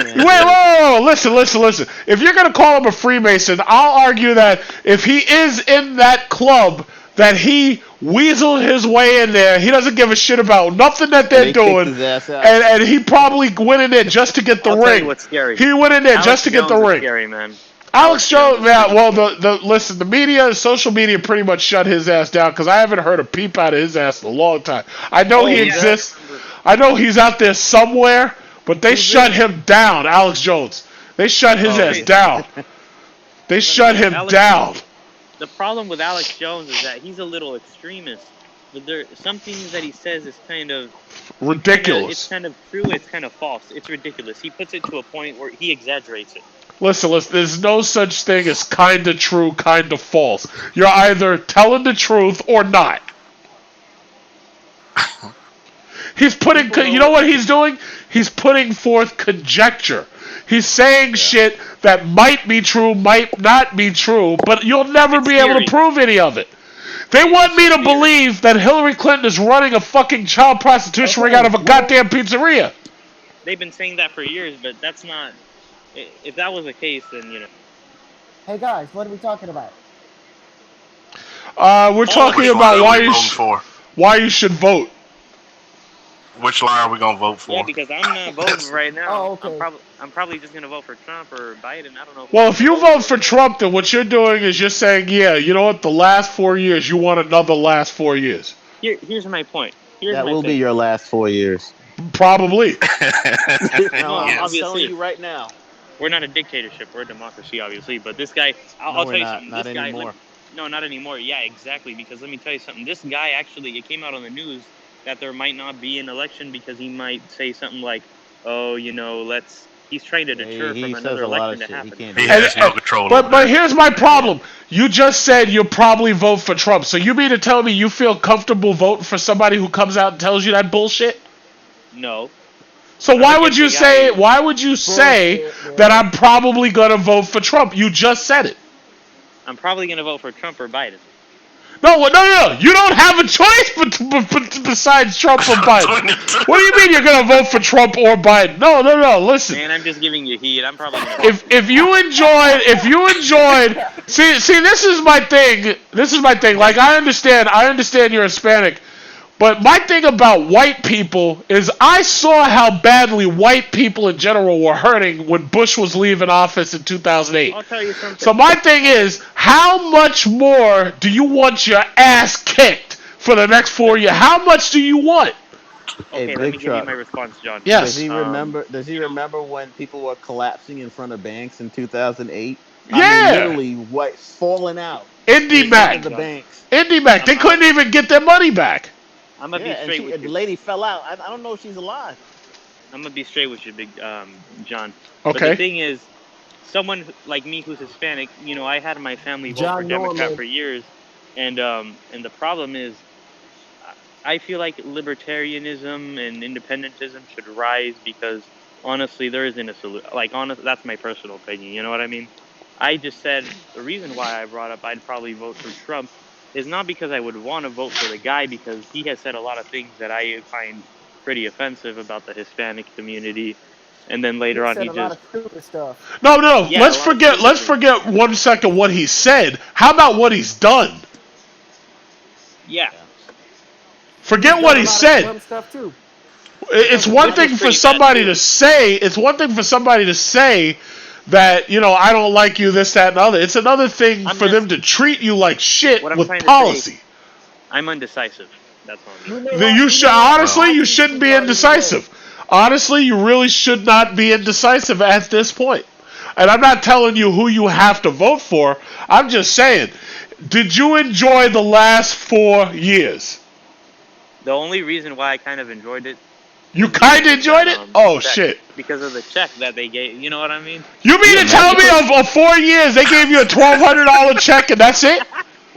Speaker 1: listen. If you're gonna call him a Freemason, I'll argue that if he is in that club, that he weaseled his way in there. He doesn't give a shit about nothing that they're doing, and he probably went in there just to get the ring.
Speaker 7: Tell you what's scary.
Speaker 1: He went in there just to get the ring.
Speaker 7: Scary, man.
Speaker 1: Alex Jones, well, the media, social media pretty much shut his ass down because I haven't heard a peep out of his ass in a long time. I know he exists. I know he's out there somewhere, but they shut him down, Alex Jones. They shut his ass down. They shut him down.
Speaker 7: The problem with Alex Jones is that he's a little extremist. But some things that he says is kind of
Speaker 1: ridiculous.
Speaker 7: It's kind of true. It's kind of false. It's ridiculous. He puts it to a point where he exaggerates it.
Speaker 1: Listen, there's no such thing as kinda true, kinda false. You're either telling the truth or not. He's putting, you know what he's doing? He's putting forth conjecture. He's saying shit that might be true, might not be true, but you'll never be able to prove any of it. They want me to believe that Hillary Clinton is running a fucking child prostitution ring out of a goddamn pizzeria.
Speaker 7: They've been saying that for years, but that's not... If that was the case, then,
Speaker 5: Hey, guys, what are we talking about?
Speaker 1: We're talking about why you should vote.
Speaker 2: Which line are we gonna vote for?
Speaker 7: Yeah, because I'm not voting right now.
Speaker 5: Oh, okay.
Speaker 7: I'm probably just gonna vote for Trump or Biden. I don't know.
Speaker 1: Well, if you vote for Trump, then what you're doing is you're saying, yeah, you know what? The last 4 years, you want another last 4 years.
Speaker 7: Here's my point.
Speaker 9: That will be your last 4 years.
Speaker 1: Probably.
Speaker 9: I'm telling you right now.
Speaker 7: We're not a dictatorship. We're a democracy, obviously. But this guy, I'll tell you something.
Speaker 9: Not anymore.
Speaker 7: No, not anymore. Yeah, exactly. Because let me tell you something. This guy actually, it came out on the news that there might not be an election because he might say something like, "Oh, he's trying to deter from another election to happen."
Speaker 2: He has no control.
Speaker 1: But here's my problem. You just said you'll probably vote for Trump. So you mean to tell me you feel comfortable voting for somebody who comes out and tells you that bullshit?
Speaker 7: No.
Speaker 1: So why would you say that I'm probably gonna vote for Trump? You just said it.
Speaker 7: I'm probably gonna vote for Trump or Biden.
Speaker 1: No. You don't have a choice besides Trump or Biden. What do you mean you're gonna vote for Trump or Biden? No. Listen.
Speaker 7: Man, I'm just giving you heat. I'm probably gonna
Speaker 1: if you enjoyed, see, this is my thing. Like I understand you're Hispanic. But my thing about white people is I saw how badly white people in general were hurting when Bush was leaving office in 2008.
Speaker 7: I'll tell you something.
Speaker 1: So my thing is, how much more do you want your ass kicked for the next 4 years? How much do you want?
Speaker 7: Okay, let me give you my response, John.
Speaker 1: Yes.
Speaker 9: Does he remember when people were collapsing in front of banks in 2008?
Speaker 1: Yeah.
Speaker 9: I mean, literally falling out.
Speaker 1: IndyMac.
Speaker 9: The banks.
Speaker 1: IndyMac. They couldn't even get their money back.
Speaker 7: I'm gonna be straight with you.
Speaker 9: The lady fell out. I don't know if she's alive.
Speaker 7: I'm gonna be straight with you, big John.
Speaker 1: Okay.
Speaker 7: But the thing is, someone like me who's Hispanic, I had my family vote for Democrat for years, and the problem is, I feel like libertarianism and independentism should rise because honestly, there isn't a solution. Like, that's my personal opinion. You know what I mean? I just said the reason why I brought up I'd probably vote for Trump is not because I would want to vote for the guy, because he has said a lot of things that I find pretty offensive about the Hispanic community. And then later on,
Speaker 5: said
Speaker 7: he
Speaker 5: a lot
Speaker 7: just
Speaker 5: of stupid stuff.
Speaker 1: No.
Speaker 7: Yeah,
Speaker 1: Let's forget. Let's forget 1 second what he said. How about what he's done?
Speaker 7: Yeah.
Speaker 1: Forget what he said.
Speaker 5: Dumb stuff too.
Speaker 1: It's one thing for somebody to say. It's one thing for somebody to say that, you know, I don't like you, this, that, and other. It's another thing for them to treat you like shit with policy.
Speaker 7: I'm undecisive. That's all.
Speaker 1: You should honestly, you shouldn't be indecisive. Honestly, you really should not be indecisive at this point. And I'm not telling you who you have to vote for. I'm just saying, did you enjoy the last 4 years?
Speaker 7: The only reason why I kind of enjoyed it.
Speaker 1: You kind of enjoyed it? Oh, shit.
Speaker 7: Because of the check that they gave. You know what I mean?
Speaker 1: You mean to tell me of 4 years they gave you a $1,200 check and that's it?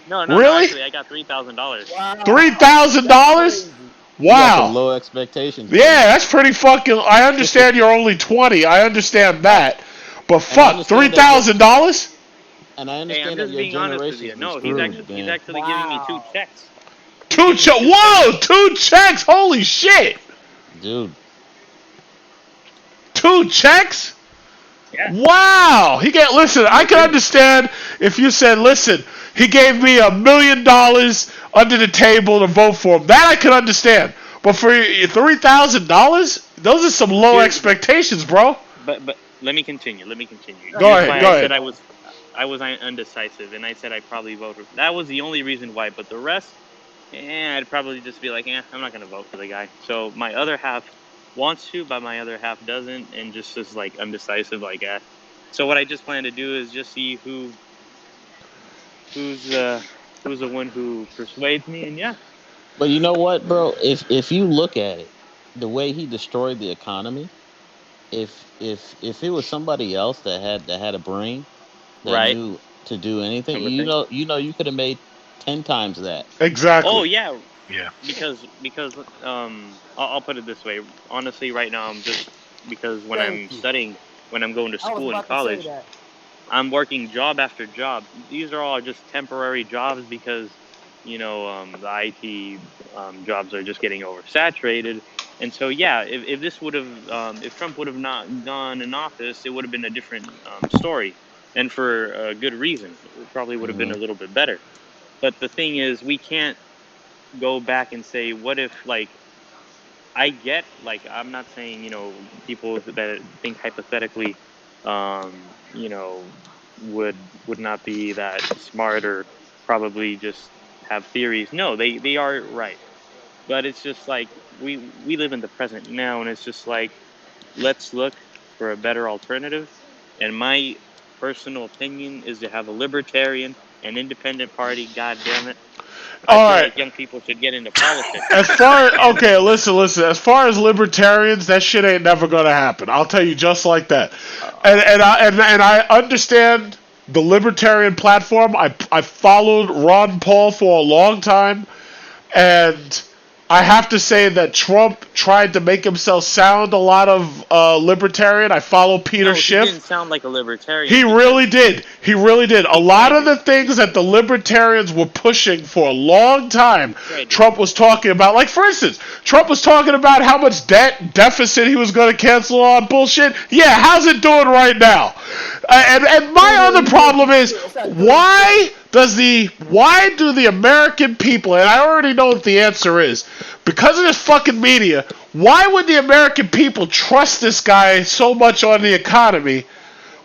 Speaker 7: No,
Speaker 1: really?
Speaker 7: Actually, I got $3,000.
Speaker 5: Wow.
Speaker 1: $3,000? Wow.
Speaker 9: Low expectations.
Speaker 1: Yeah, that's pretty fucking. I understand you're only 20. I understand that. But fuck, $3,000?
Speaker 9: And I understand
Speaker 7: I'm just being honest with you. No, he's actually giving me 2 checks.
Speaker 1: 2 checks? Whoa, 2 checks? Holy shit.
Speaker 9: Dude.
Speaker 1: 2 checks?
Speaker 7: Yeah.
Speaker 1: Wow. Listen, I can understand if you said, listen, he gave me $1 million under the table to vote for him. That I could understand. But for $3,000, those are some low expectations, bro.
Speaker 7: But let me continue.
Speaker 1: Go ahead.
Speaker 7: I said I was undecisive, and I said I'd probably vote for. That was the only reason why. But the rest, I'd probably just be like, I'm not gonna vote for the guy. So my other half wants to, but my other half doesn't, and just is like undecisive, like. So what I just plan to do is just see who's the one who persuades me, and yeah.
Speaker 9: But you know what, bro? If you look at it, the way he destroyed the economy, if it was somebody else that had a brain that knew to do anything, you know, you could have made 10 times that.
Speaker 1: Exactly.
Speaker 7: Oh yeah.
Speaker 2: Yeah.
Speaker 7: Because I'll put it this way. Honestly, right now I'm just because when I'm studying, when I'm going to school and college, I'm working job after job. These are all just temporary jobs because, you know, the IT jobs are just getting oversaturated. And so, yeah, if this would have, if Trump would have not gone in office, it would have been a different story, and for a good reason. It probably would have been a little bit better. But the thing is, we can't go back and say, what if, like, I get, like, I'm not saying, you know, people that think hypothetically, you know, would not be that smart or probably just have theories. No, they are right. But it's just like we live in the present now, and it's just like, let's look for a better alternative. And my personal opinion is to have a libertarian and independent party. God damn it! I feel like young people should get into politics.
Speaker 1: Listen. As far as libertarians, that shit ain't never gonna happen. I'll tell you just like that. And I understand the libertarian platform. I followed Ron Paul for a long time, and I have to say that Trump tried to make himself sound a lot of libertarian. I follow Peter Schiff.
Speaker 7: He didn't sound like a libertarian.
Speaker 1: He really did. A lot of the things that the libertarians were pushing for a long time, Trump was talking about. Like, for instance, Trump was talking about how much deficit he was going to cancel on bullshit. Yeah, how's it doing right now? And my other problem is, why do the American people, and I already know what the answer is, because of this fucking media, why would the American people trust this guy so much on the economy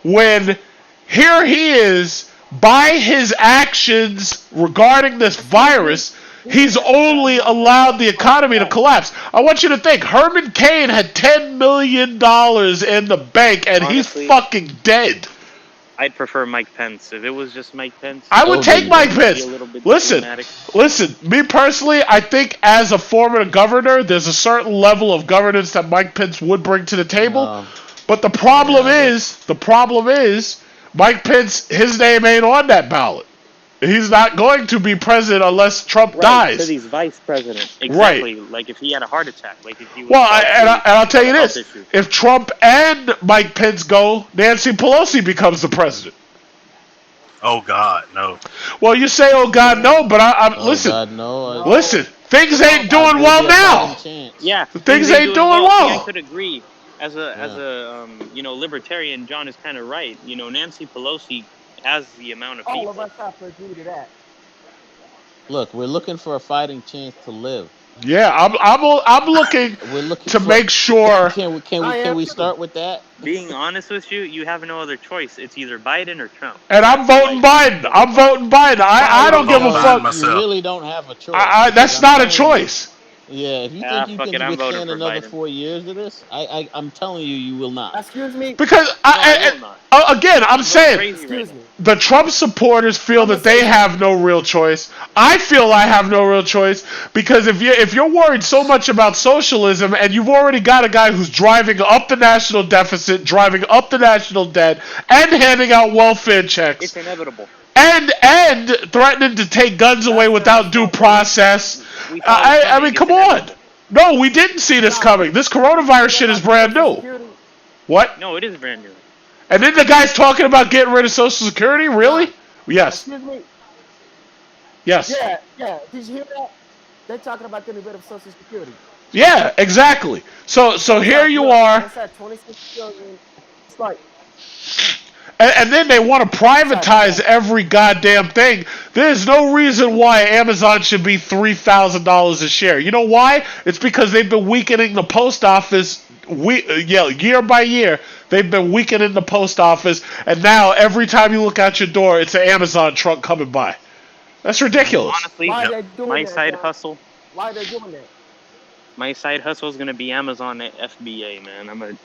Speaker 1: when here he is, by his actions regarding this virus, he's only allowed the economy to collapse? I want you to think, Herman Cain had $10 million in the bank, and honestly, he's fucking dead.
Speaker 7: I'd prefer Mike Pence. If it was just Mike Pence,
Speaker 1: I would take Mike Pence. Listen, me personally, I think as a former governor, there's a certain level of governance that Mike Pence would bring to the table. But the problem is, Mike Pence, his name ain't on that ballot. He's not going to be president unless Trump
Speaker 7: Right,
Speaker 1: dies.
Speaker 7: because he's vice president.
Speaker 1: Right.
Speaker 7: Exactly. Like if he had a heart attack, like if he was
Speaker 1: Well,
Speaker 7: about
Speaker 1: and
Speaker 7: to
Speaker 1: I'll tell you
Speaker 7: have a health
Speaker 1: this:
Speaker 7: issue.
Speaker 1: if Trump and Mike Pence go, Nancy Pelosi becomes the president.
Speaker 2: Oh God, no.
Speaker 1: Well, you say, "Oh God, no," but I'm
Speaker 9: Oh
Speaker 1: listen.
Speaker 9: God, no.
Speaker 1: Listen, things ain't
Speaker 9: There'd
Speaker 1: doing well
Speaker 9: be a fighting
Speaker 1: now.
Speaker 9: chance.
Speaker 7: Yeah,
Speaker 1: Things ain't doing
Speaker 7: well. See, I
Speaker 1: well.
Speaker 7: could agree. As a libertarian, John is kind of right. Nancy Pelosi has the amount of
Speaker 5: All of
Speaker 7: people.
Speaker 5: us have to agree to that.
Speaker 9: Look, we're looking for a fighting chance to live.
Speaker 1: Yeah, I'm looking
Speaker 9: We're looking
Speaker 1: to
Speaker 9: for.
Speaker 1: make sure.
Speaker 9: Can we start with that?
Speaker 7: Being honest with you, you have no other choice. It's either Biden or Trump.
Speaker 1: And I'm voting Biden. I'm voting Biden. I don't give a fuck.
Speaker 9: You really don't have a choice.
Speaker 1: That's not a choice.
Speaker 9: Yeah, if you think you can
Speaker 7: I'm voting
Speaker 9: withstand
Speaker 7: for
Speaker 9: another
Speaker 7: Biden.
Speaker 9: 4 years of this, I'm telling you, you will not.
Speaker 5: Excuse me.
Speaker 1: Because
Speaker 7: I will not.
Speaker 1: again, I'm saying
Speaker 7: Crazy right now.
Speaker 1: the Trump supporters feel that they have no real choice. I feel I have no real choice because if you're worried so much about socialism and you've already got a guy who's driving up the national deficit, driving up the national debt, and handing out welfare checks,
Speaker 7: It's inevitable.
Speaker 1: and threatening to take guns away without due process. I mean, come on. No, we didn't see this coming. This coronavirus shit is brand new. What?
Speaker 7: No, it is brand new.
Speaker 1: And then the guy's talking about getting rid of Social Security? Really? Yes.
Speaker 5: Excuse me.
Speaker 1: Yes.
Speaker 5: Yeah. Did you hear that? They're talking about getting rid of Social Security.
Speaker 1: Yeah, exactly. So here you are.
Speaker 5: It's at 26 billion. It's like.
Speaker 1: And then they want to privatize every goddamn thing. There's no reason why Amazon should be $3,000 a share. You know why? It's because they've been weakening the post office year by year. They've been weakening the post office, and now every time you look out your door, it's an Amazon truck coming by. That's ridiculous.
Speaker 7: Honestly, my side hustle.
Speaker 5: Why are they doing that?
Speaker 7: My side hustle is gonna be Amazon FBA, man. I'm gonna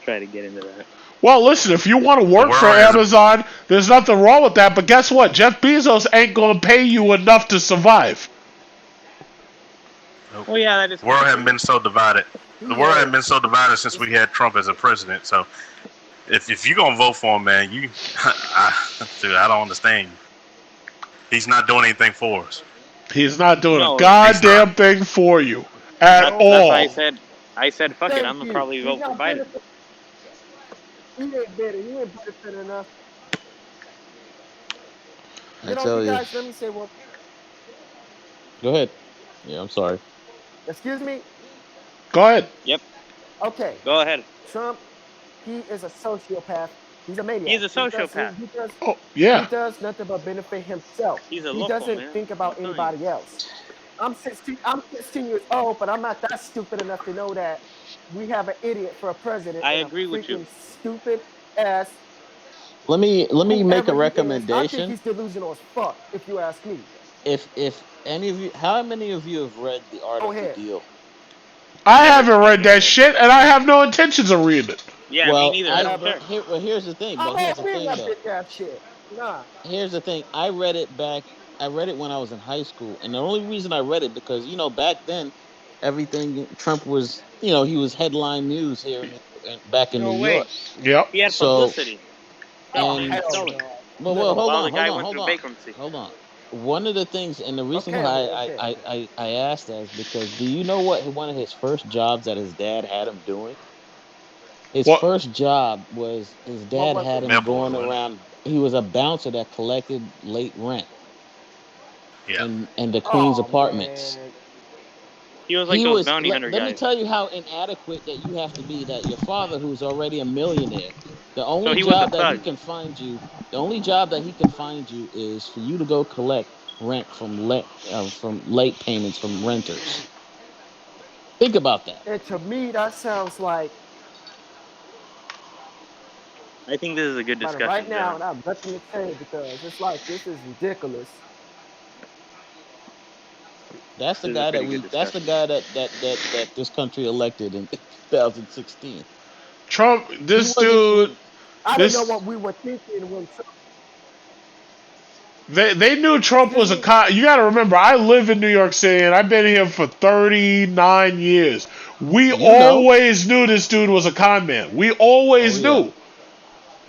Speaker 7: try to get into that.
Speaker 1: Well, listen, if you want to work for Amazon, there's nothing wrong with that. But guess what? Jeff Bezos ain't going to pay you enough to survive.
Speaker 7: Well, yeah, that is.
Speaker 2: The world hasn't been so divided. The world hasn't been so divided since we had Trump as a president. So, if you're gonna vote for him, man, I don't understand you. He's not doing anything for us.
Speaker 1: He's not doing a goddamn thing for you at all.
Speaker 7: That's why I said, fuck it. I'm gonna probably vote for Biden.
Speaker 5: He ain't better. He ain't better enough.
Speaker 9: I tell you.
Speaker 5: Guys, let me say one.
Speaker 9: Go ahead. Yeah, I'm sorry.
Speaker 5: Excuse me?
Speaker 1: Go ahead.
Speaker 7: Yep.
Speaker 5: Okay.
Speaker 7: Go ahead.
Speaker 5: Trump, he is a sociopath. He's a maniac.
Speaker 7: He's a sociopath.
Speaker 5: He does nothing but benefit himself. He doesn't think about anybody else. I'm 16 years old, but I'm not that stupid enough to know that we have an idiot for a president.
Speaker 7: I agree with you.
Speaker 5: Stupid ass.
Speaker 9: Let me make a recommendation.
Speaker 5: I think he's delusional as fuck, if you ask me.
Speaker 9: If any of you, how many of you have read The Art of the Deal?
Speaker 1: I haven't read that shit, and I have no intentions of reading it.
Speaker 7: Yeah,
Speaker 9: well,
Speaker 7: me neither.
Speaker 9: Here's the thing. Here's the thing. I read it when I was in high school, and the only reason I read it because back then, everything Trump was, he was headline news here back in New York.
Speaker 1: Yep.
Speaker 7: He had publicity.
Speaker 9: Hold on. One of the things, and the reason why I asked that is because do you know what one of his first jobs that his dad had him doing? His first job was his dad had him going around. He was a bouncer that collected late rent.
Speaker 2: Yeah.
Speaker 9: And the Queen's apartments.
Speaker 7: Man. He was like those bounty hunter guys.
Speaker 9: Let me tell you how inadequate that you have to be. That your father, who's already a millionaire, the only job that he can find you is for you to go collect rent from late payments from renters. Think about that.
Speaker 5: And to me, that sounds like.
Speaker 7: I think this is a good discussion.
Speaker 5: Right now, and I'm nothing to say because it's like this is ridiculous.
Speaker 9: That's the guy that this country elected in 2016.
Speaker 1: Trump, this dude.
Speaker 5: I don't know what we were thinking when Trump.
Speaker 1: They knew Trump was a con. You got to remember, I live in New York City, and I've been here for 39 years. We always knew this dude was a con man. We always knew.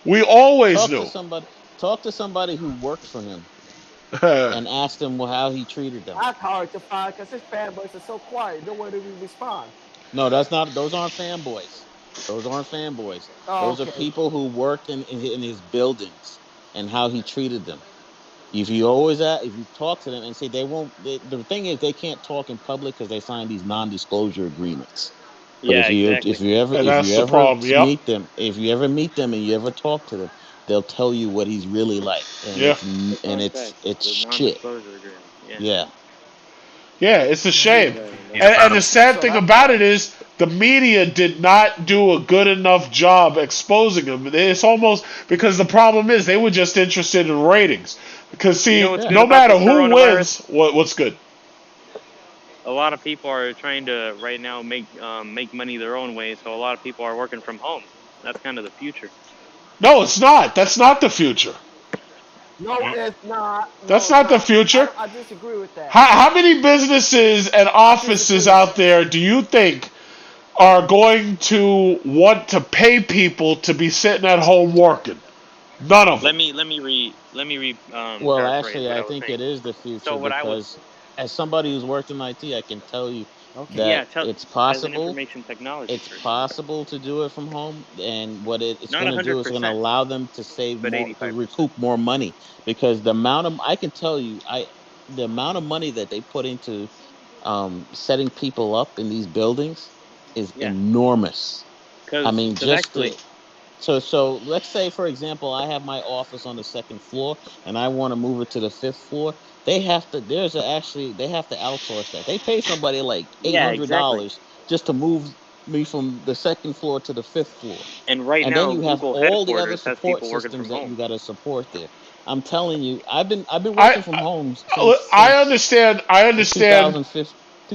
Speaker 1: We always knew.
Speaker 9: Talk to somebody who worked for him. and asked him how he treated them.
Speaker 5: That's hard to find because his fanboys are so quiet. No one to respond.
Speaker 9: No, that's not. Those aren't fanboys. Those aren't fanboys.
Speaker 5: Oh,
Speaker 9: Those are
Speaker 5: okay.
Speaker 9: people who worked in his buildings and how he treated them. If you always if you talk to them and say they won't, the thing is they can't talk in public because they signed these non-disclosure agreements. But
Speaker 7: Yeah, exactly.
Speaker 1: And
Speaker 9: if
Speaker 1: that's
Speaker 9: you
Speaker 1: the
Speaker 9: ever
Speaker 1: problem. Yep.
Speaker 9: meet them, if you ever meet them and you ever talk to them, they'll tell you what he's really like, and
Speaker 1: Yeah.
Speaker 9: it's
Speaker 7: The
Speaker 9: shit.
Speaker 7: non-disclosure agreement. Yeah.
Speaker 9: Yeah.
Speaker 1: Yeah, it's a shame.
Speaker 2: Yeah,
Speaker 1: And the sad
Speaker 5: So
Speaker 1: thing
Speaker 5: that's
Speaker 1: about it is the media did not do a good enough job exposing him. It's almost because the problem is they were just interested in ratings. Because see,
Speaker 7: You know what's good
Speaker 1: no
Speaker 7: about
Speaker 1: matter
Speaker 7: the
Speaker 1: who
Speaker 7: coronavirus?
Speaker 1: wins, what's good?
Speaker 7: A lot of people are trying to right now make money their own way. So a lot of people are working from home. That's kind of the future.
Speaker 1: No, it's not. That's not the future.
Speaker 5: no, it's not. No,
Speaker 1: That's
Speaker 5: it's
Speaker 1: not the
Speaker 5: not.
Speaker 1: future.
Speaker 5: I disagree with that.
Speaker 1: How many businesses and
Speaker 5: I disagree
Speaker 1: offices
Speaker 5: with
Speaker 1: out
Speaker 5: that.
Speaker 1: there do you think are going to want to pay people to be sitting at home working? None of them.
Speaker 7: Let me
Speaker 9: Well,
Speaker 7: paraphrase
Speaker 9: actually,
Speaker 7: what I
Speaker 9: I
Speaker 7: was
Speaker 9: think
Speaker 7: saying.
Speaker 9: it is the
Speaker 7: So
Speaker 9: future
Speaker 7: what I was
Speaker 9: because as somebody who's worked in IT, I can tell you
Speaker 5: Okay.
Speaker 7: yeah
Speaker 9: that
Speaker 7: tell
Speaker 9: it's
Speaker 7: as an
Speaker 9: possible.
Speaker 7: information technology
Speaker 9: It's
Speaker 7: person,
Speaker 9: possible to do it from home, and what it's
Speaker 7: not
Speaker 9: going to do is going to
Speaker 7: 100%,
Speaker 9: allow them to save
Speaker 7: but
Speaker 9: more, to
Speaker 7: 85%.
Speaker 9: recoup more money because the amount of I can tell you, the amount of money that they put into setting people up in these buildings is
Speaker 7: Yeah,
Speaker 9: enormous. I
Speaker 7: because
Speaker 9: mean, just
Speaker 7: actually,
Speaker 9: to so let's say for example, I have my office on the second floor and I want to move it to the fifth floor. They have to they have to outsource that. They pay somebody like eight
Speaker 7: yeah,
Speaker 9: hundred
Speaker 7: exactly.
Speaker 9: dollars just to move me from the second floor to the fifth floor.
Speaker 7: And right
Speaker 9: And then
Speaker 7: now,
Speaker 9: you have
Speaker 7: Google
Speaker 9: all the other
Speaker 7: headquarters has
Speaker 9: support
Speaker 7: people working
Speaker 9: systems
Speaker 7: from
Speaker 9: that
Speaker 7: home.
Speaker 9: you got to support there. I'm telling you, I've been
Speaker 1: I
Speaker 9: working from home
Speaker 1: I understand. I
Speaker 9: since
Speaker 1: understand.
Speaker 9: 2005.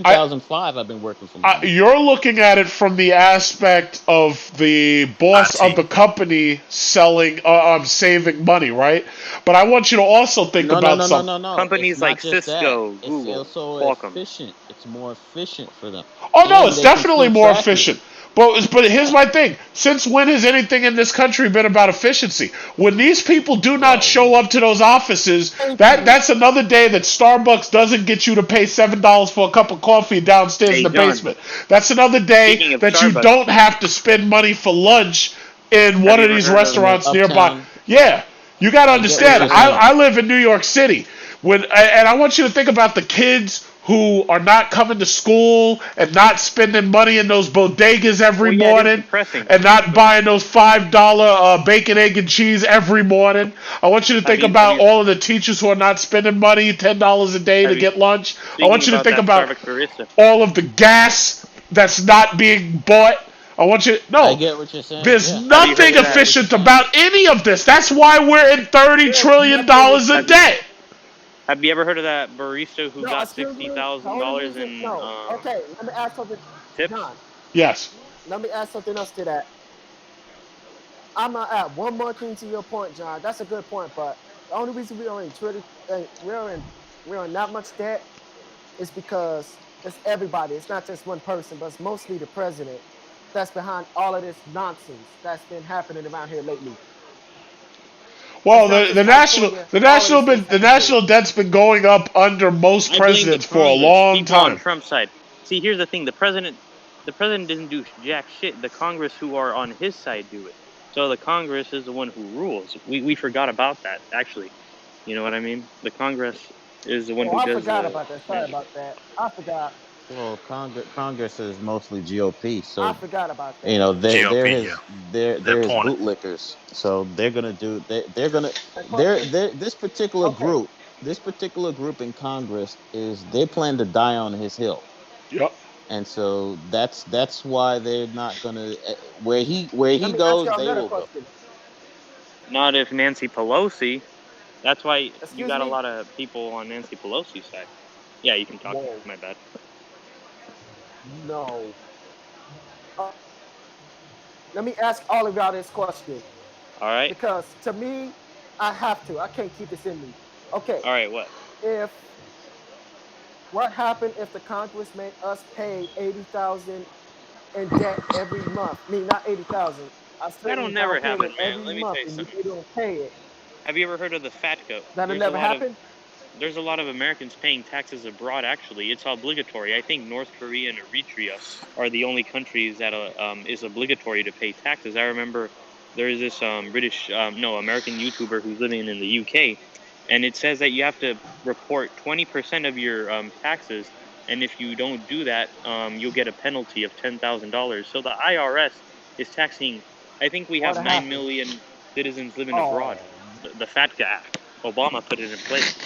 Speaker 1: I
Speaker 9: 2005 I've been working from home.
Speaker 1: you're looking at it from the aspect of the boss of
Speaker 2: IT.
Speaker 1: the company selling, saving money, right? But I want you to also think
Speaker 9: No, no,
Speaker 1: about
Speaker 9: no, no,
Speaker 1: something.
Speaker 9: no, no. It's
Speaker 7: Companies
Speaker 9: not
Speaker 7: like
Speaker 9: just that.
Speaker 7: Cisco,
Speaker 9: It's
Speaker 7: Google,
Speaker 9: also
Speaker 7: Qualcomm.
Speaker 9: efficient. It's more efficient for them,
Speaker 1: Oh no,
Speaker 9: and
Speaker 1: it's
Speaker 9: they can
Speaker 1: definitely
Speaker 9: still
Speaker 1: more
Speaker 9: track you.
Speaker 1: efficient. But here's my thing. Since when has anything in this country been about efficiency? When these people do not
Speaker 9: Well,
Speaker 1: show up to those offices,
Speaker 5: Thank you.
Speaker 1: that's another day that Starbucks doesn't get you to pay $7 for a cup of coffee downstairs in
Speaker 7: Hey,
Speaker 1: the
Speaker 7: John.
Speaker 1: basement. That's another day
Speaker 7: Speaking of
Speaker 1: that you
Speaker 7: Starbucks,
Speaker 1: don't have to spend money for lunch in
Speaker 7: have
Speaker 1: one
Speaker 7: you
Speaker 1: of
Speaker 7: ever
Speaker 1: these
Speaker 7: heard of?
Speaker 9: in the
Speaker 1: restaurants nearby.
Speaker 9: uptown,
Speaker 1: Yeah, you got to
Speaker 9: I get what
Speaker 1: understand.
Speaker 9: you're
Speaker 7: Have you?
Speaker 9: saying.
Speaker 1: I live in New York City. And I want you to think about the kids who are not coming to school and not spending money in those bodegas every
Speaker 7: Well, yeah, it is
Speaker 1: morning
Speaker 7: depressing.
Speaker 1: and not
Speaker 7: But
Speaker 1: buying those $5 bacon, egg, and cheese every morning. I want you to
Speaker 7: have
Speaker 1: think
Speaker 7: you? Have
Speaker 1: about
Speaker 7: you?
Speaker 1: all of the teachers who are not spending money, $10 a day to
Speaker 7: Have you?
Speaker 1: get lunch. I
Speaker 7: Speaking
Speaker 1: want you to
Speaker 7: about
Speaker 1: think
Speaker 7: that
Speaker 1: about
Speaker 7: Starbucks barista,
Speaker 1: all of the gas that's not being bought. I want you to,
Speaker 9: I
Speaker 1: no,
Speaker 9: get what you're saying.
Speaker 1: there's
Speaker 9: Yeah,
Speaker 7: have you heard
Speaker 1: nothing
Speaker 7: of
Speaker 9: I
Speaker 7: that?
Speaker 9: get what you're
Speaker 1: efficient
Speaker 9: saying.
Speaker 1: about any of this. That's why we're in $30
Speaker 5: There's
Speaker 1: trillion
Speaker 5: nothing
Speaker 1: dollars a
Speaker 7: Have you?
Speaker 5: efficient.
Speaker 1: day.
Speaker 7: Have you ever heard of that barista who
Speaker 5: No,
Speaker 7: got
Speaker 5: excuse
Speaker 7: sixty
Speaker 5: me. The
Speaker 7: thousand
Speaker 5: only
Speaker 7: dollars
Speaker 5: reason,
Speaker 7: in
Speaker 5: no. Okay, let me add something,
Speaker 7: tips?
Speaker 5: John.
Speaker 1: Yes.
Speaker 5: Let me add something else to that. I'm gonna add one more thing to your point, John. That's a good point, but the only reason we are in Twitter, we're in that much debt is because it's everybody. It's not just one person, but it's mostly the president that's behind all of this nonsense that's been happening around here lately. It's
Speaker 1: Well,
Speaker 5: not just California. All of these states
Speaker 1: the
Speaker 5: have been doing
Speaker 1: national
Speaker 5: it.
Speaker 1: debt's been going up under most
Speaker 7: I blame the
Speaker 1: presidents for a
Speaker 7: Congress,
Speaker 1: long
Speaker 7: people on
Speaker 1: time.
Speaker 7: Trump's side. See, here's the thing: the president didn't do jack shit. The Congress who are on his side do it. So the Congress is the one who rules. We forgot about that. Actually, you know what I mean? The Congress is the one
Speaker 5: Oh,
Speaker 7: who
Speaker 5: I
Speaker 7: does
Speaker 5: forgot
Speaker 7: the
Speaker 5: about that. Sorry
Speaker 7: magic.
Speaker 5: about that. I forgot.
Speaker 9: Well, Congress is mostly GOP,
Speaker 5: I
Speaker 9: so
Speaker 5: forgot about
Speaker 9: you
Speaker 5: that.
Speaker 9: know
Speaker 2: GOP, yeah. They're
Speaker 9: they're his
Speaker 2: appointed.
Speaker 9: bootlickers. So they're gonna do they're gonna
Speaker 5: And question. Okay.
Speaker 9: this particular group in Congress is they plan to die on his hill.
Speaker 1: Yep.
Speaker 9: And so that's why they're not gonna where
Speaker 5: Let
Speaker 9: he
Speaker 5: me ask
Speaker 9: goes,
Speaker 5: y'all
Speaker 9: they
Speaker 5: another
Speaker 9: will go.
Speaker 5: question.
Speaker 7: Not if Nancy Pelosi. That's why you
Speaker 5: Excuse
Speaker 7: got a
Speaker 5: me.
Speaker 7: lot of people on Nancy Pelosi's side. Yeah, you can talk.
Speaker 5: Whoa.
Speaker 7: My bad.
Speaker 5: No. Let me ask all of y'all this question
Speaker 7: All right,
Speaker 5: because to me, I have to. I can't keep this in me. Okay.
Speaker 7: all right. What?
Speaker 5: If what happened if the Congress made us pay 80,000 in debt every month? I mean, not 80,000. A
Speaker 7: That'll
Speaker 5: certain down
Speaker 7: never
Speaker 5: payment
Speaker 7: happen, man.
Speaker 5: every
Speaker 7: Let me tell
Speaker 5: month,
Speaker 7: you
Speaker 5: and
Speaker 7: something.
Speaker 5: you don't pay it.
Speaker 7: Have you ever heard of the FATCO?
Speaker 5: That'll never happen.
Speaker 7: there's a lot of Americans paying taxes abroad. Actually, it's obligatory. I think North Korea and Eritrea are the only countries that is obligatory to pay taxes. I remember there is this American YouTuber who's living in the UK, and it says that you have to report 20% of your taxes, and if you don't do that, you'll get a penalty of $10,000. So the IRS is taxing. I think we have
Speaker 5: What
Speaker 7: 9
Speaker 5: happened?
Speaker 7: million citizens living
Speaker 5: Oh,
Speaker 7: abroad. The FATCA Act. Obama put it in place.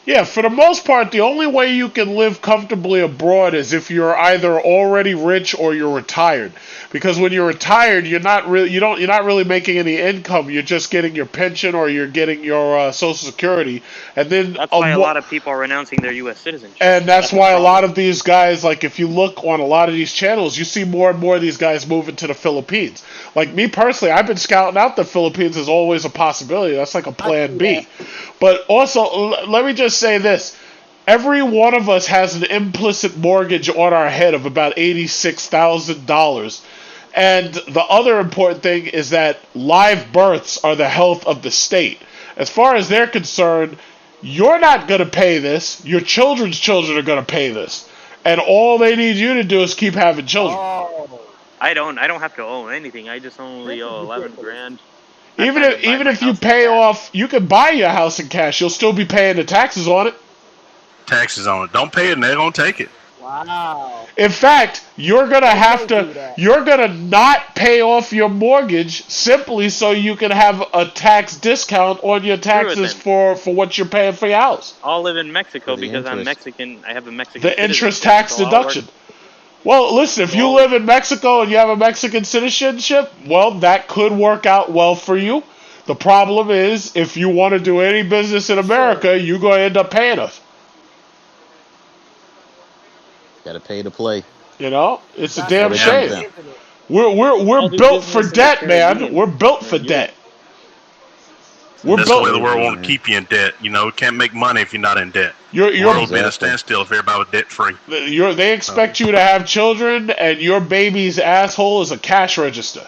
Speaker 1: Yeah, for the most part, the only way you can live comfortably abroad is if you're either already rich or you're retired. Because when you're retired, you're not really making any income. You're just getting your pension or you're getting your Social Security, and then
Speaker 7: That's why a lot of people are renouncing their U.S. citizenship.
Speaker 1: and that's
Speaker 7: the
Speaker 1: why a lot
Speaker 7: problem.
Speaker 1: of these guys, like if you look on a lot of these channels, you see more and more of these guys moving to the Philippines. Like me personally, I've been scouting out the Philippines as always a possibility. That's like a
Speaker 5: I
Speaker 1: plan
Speaker 5: see
Speaker 1: B.
Speaker 5: that.
Speaker 1: But also, let me just say this. Every one of us has an implicit mortgage on our head of about $86,000. And the other important thing is that live births are the health of the state. As far as they're concerned, you're not going to pay this. Your children's children are going to pay this. And all they need you to do is keep having children.
Speaker 5: Oh,
Speaker 7: I don't have to own anything. I just only
Speaker 5: this is
Speaker 7: owe 11
Speaker 5: ridiculous.
Speaker 7: grand. I
Speaker 1: Even
Speaker 7: plan to
Speaker 1: if
Speaker 7: buy
Speaker 1: even
Speaker 7: my
Speaker 1: if you
Speaker 7: house in
Speaker 1: pay
Speaker 7: cash.
Speaker 1: off, you can buy your house in cash. You'll still be paying the taxes on it.
Speaker 2: Taxes on it. Don't pay it, and they're gonna take it.
Speaker 5: Wow.
Speaker 1: In fact, you're gonna
Speaker 5: They
Speaker 1: have
Speaker 5: may
Speaker 1: to.
Speaker 5: do that.
Speaker 1: You're gonna not pay off your mortgage simply so you can have a tax discount on your
Speaker 7: Screw it
Speaker 1: taxes
Speaker 7: then.
Speaker 1: for what you're paying for your house.
Speaker 7: I'll live in Mexico
Speaker 9: For the
Speaker 7: because I'm
Speaker 9: interest.
Speaker 7: Mexican. I have a Mexican
Speaker 1: The interest
Speaker 7: citizenship,
Speaker 1: tax
Speaker 7: so I'll work.
Speaker 1: deduction. Well, listen, if
Speaker 7: So
Speaker 1: you
Speaker 7: I'll,
Speaker 1: live in Mexico and you have a Mexican citizenship, well, that could work out well for you. The problem is, if you want to do any business in
Speaker 5: Sure.
Speaker 1: America, you're going to end up paying us.
Speaker 9: Got to pay to play.
Speaker 1: You know, it's a
Speaker 5: That's
Speaker 1: damn
Speaker 5: the
Speaker 9: What it
Speaker 2: Yeah,
Speaker 9: comes
Speaker 5: thing,
Speaker 1: shame.
Speaker 9: down.
Speaker 5: isn't it?
Speaker 1: We're
Speaker 7: I'll do
Speaker 1: built for
Speaker 7: business in the
Speaker 1: debt, man.
Speaker 7: Caribbean
Speaker 1: We're built
Speaker 7: or
Speaker 1: for
Speaker 7: Europe.
Speaker 1: debt. We're
Speaker 9: Sounds
Speaker 2: that's the way
Speaker 1: built.
Speaker 2: the world
Speaker 9: crazy,
Speaker 2: want to
Speaker 9: man.
Speaker 2: keep you in debt. You know, you can't make money if you're not in debt.
Speaker 1: You're
Speaker 2: The
Speaker 1: you're
Speaker 2: world would be at a
Speaker 9: Exactly.
Speaker 2: standstill if everybody was debt free.
Speaker 1: they expect you to have children, and your baby's asshole is a cash register,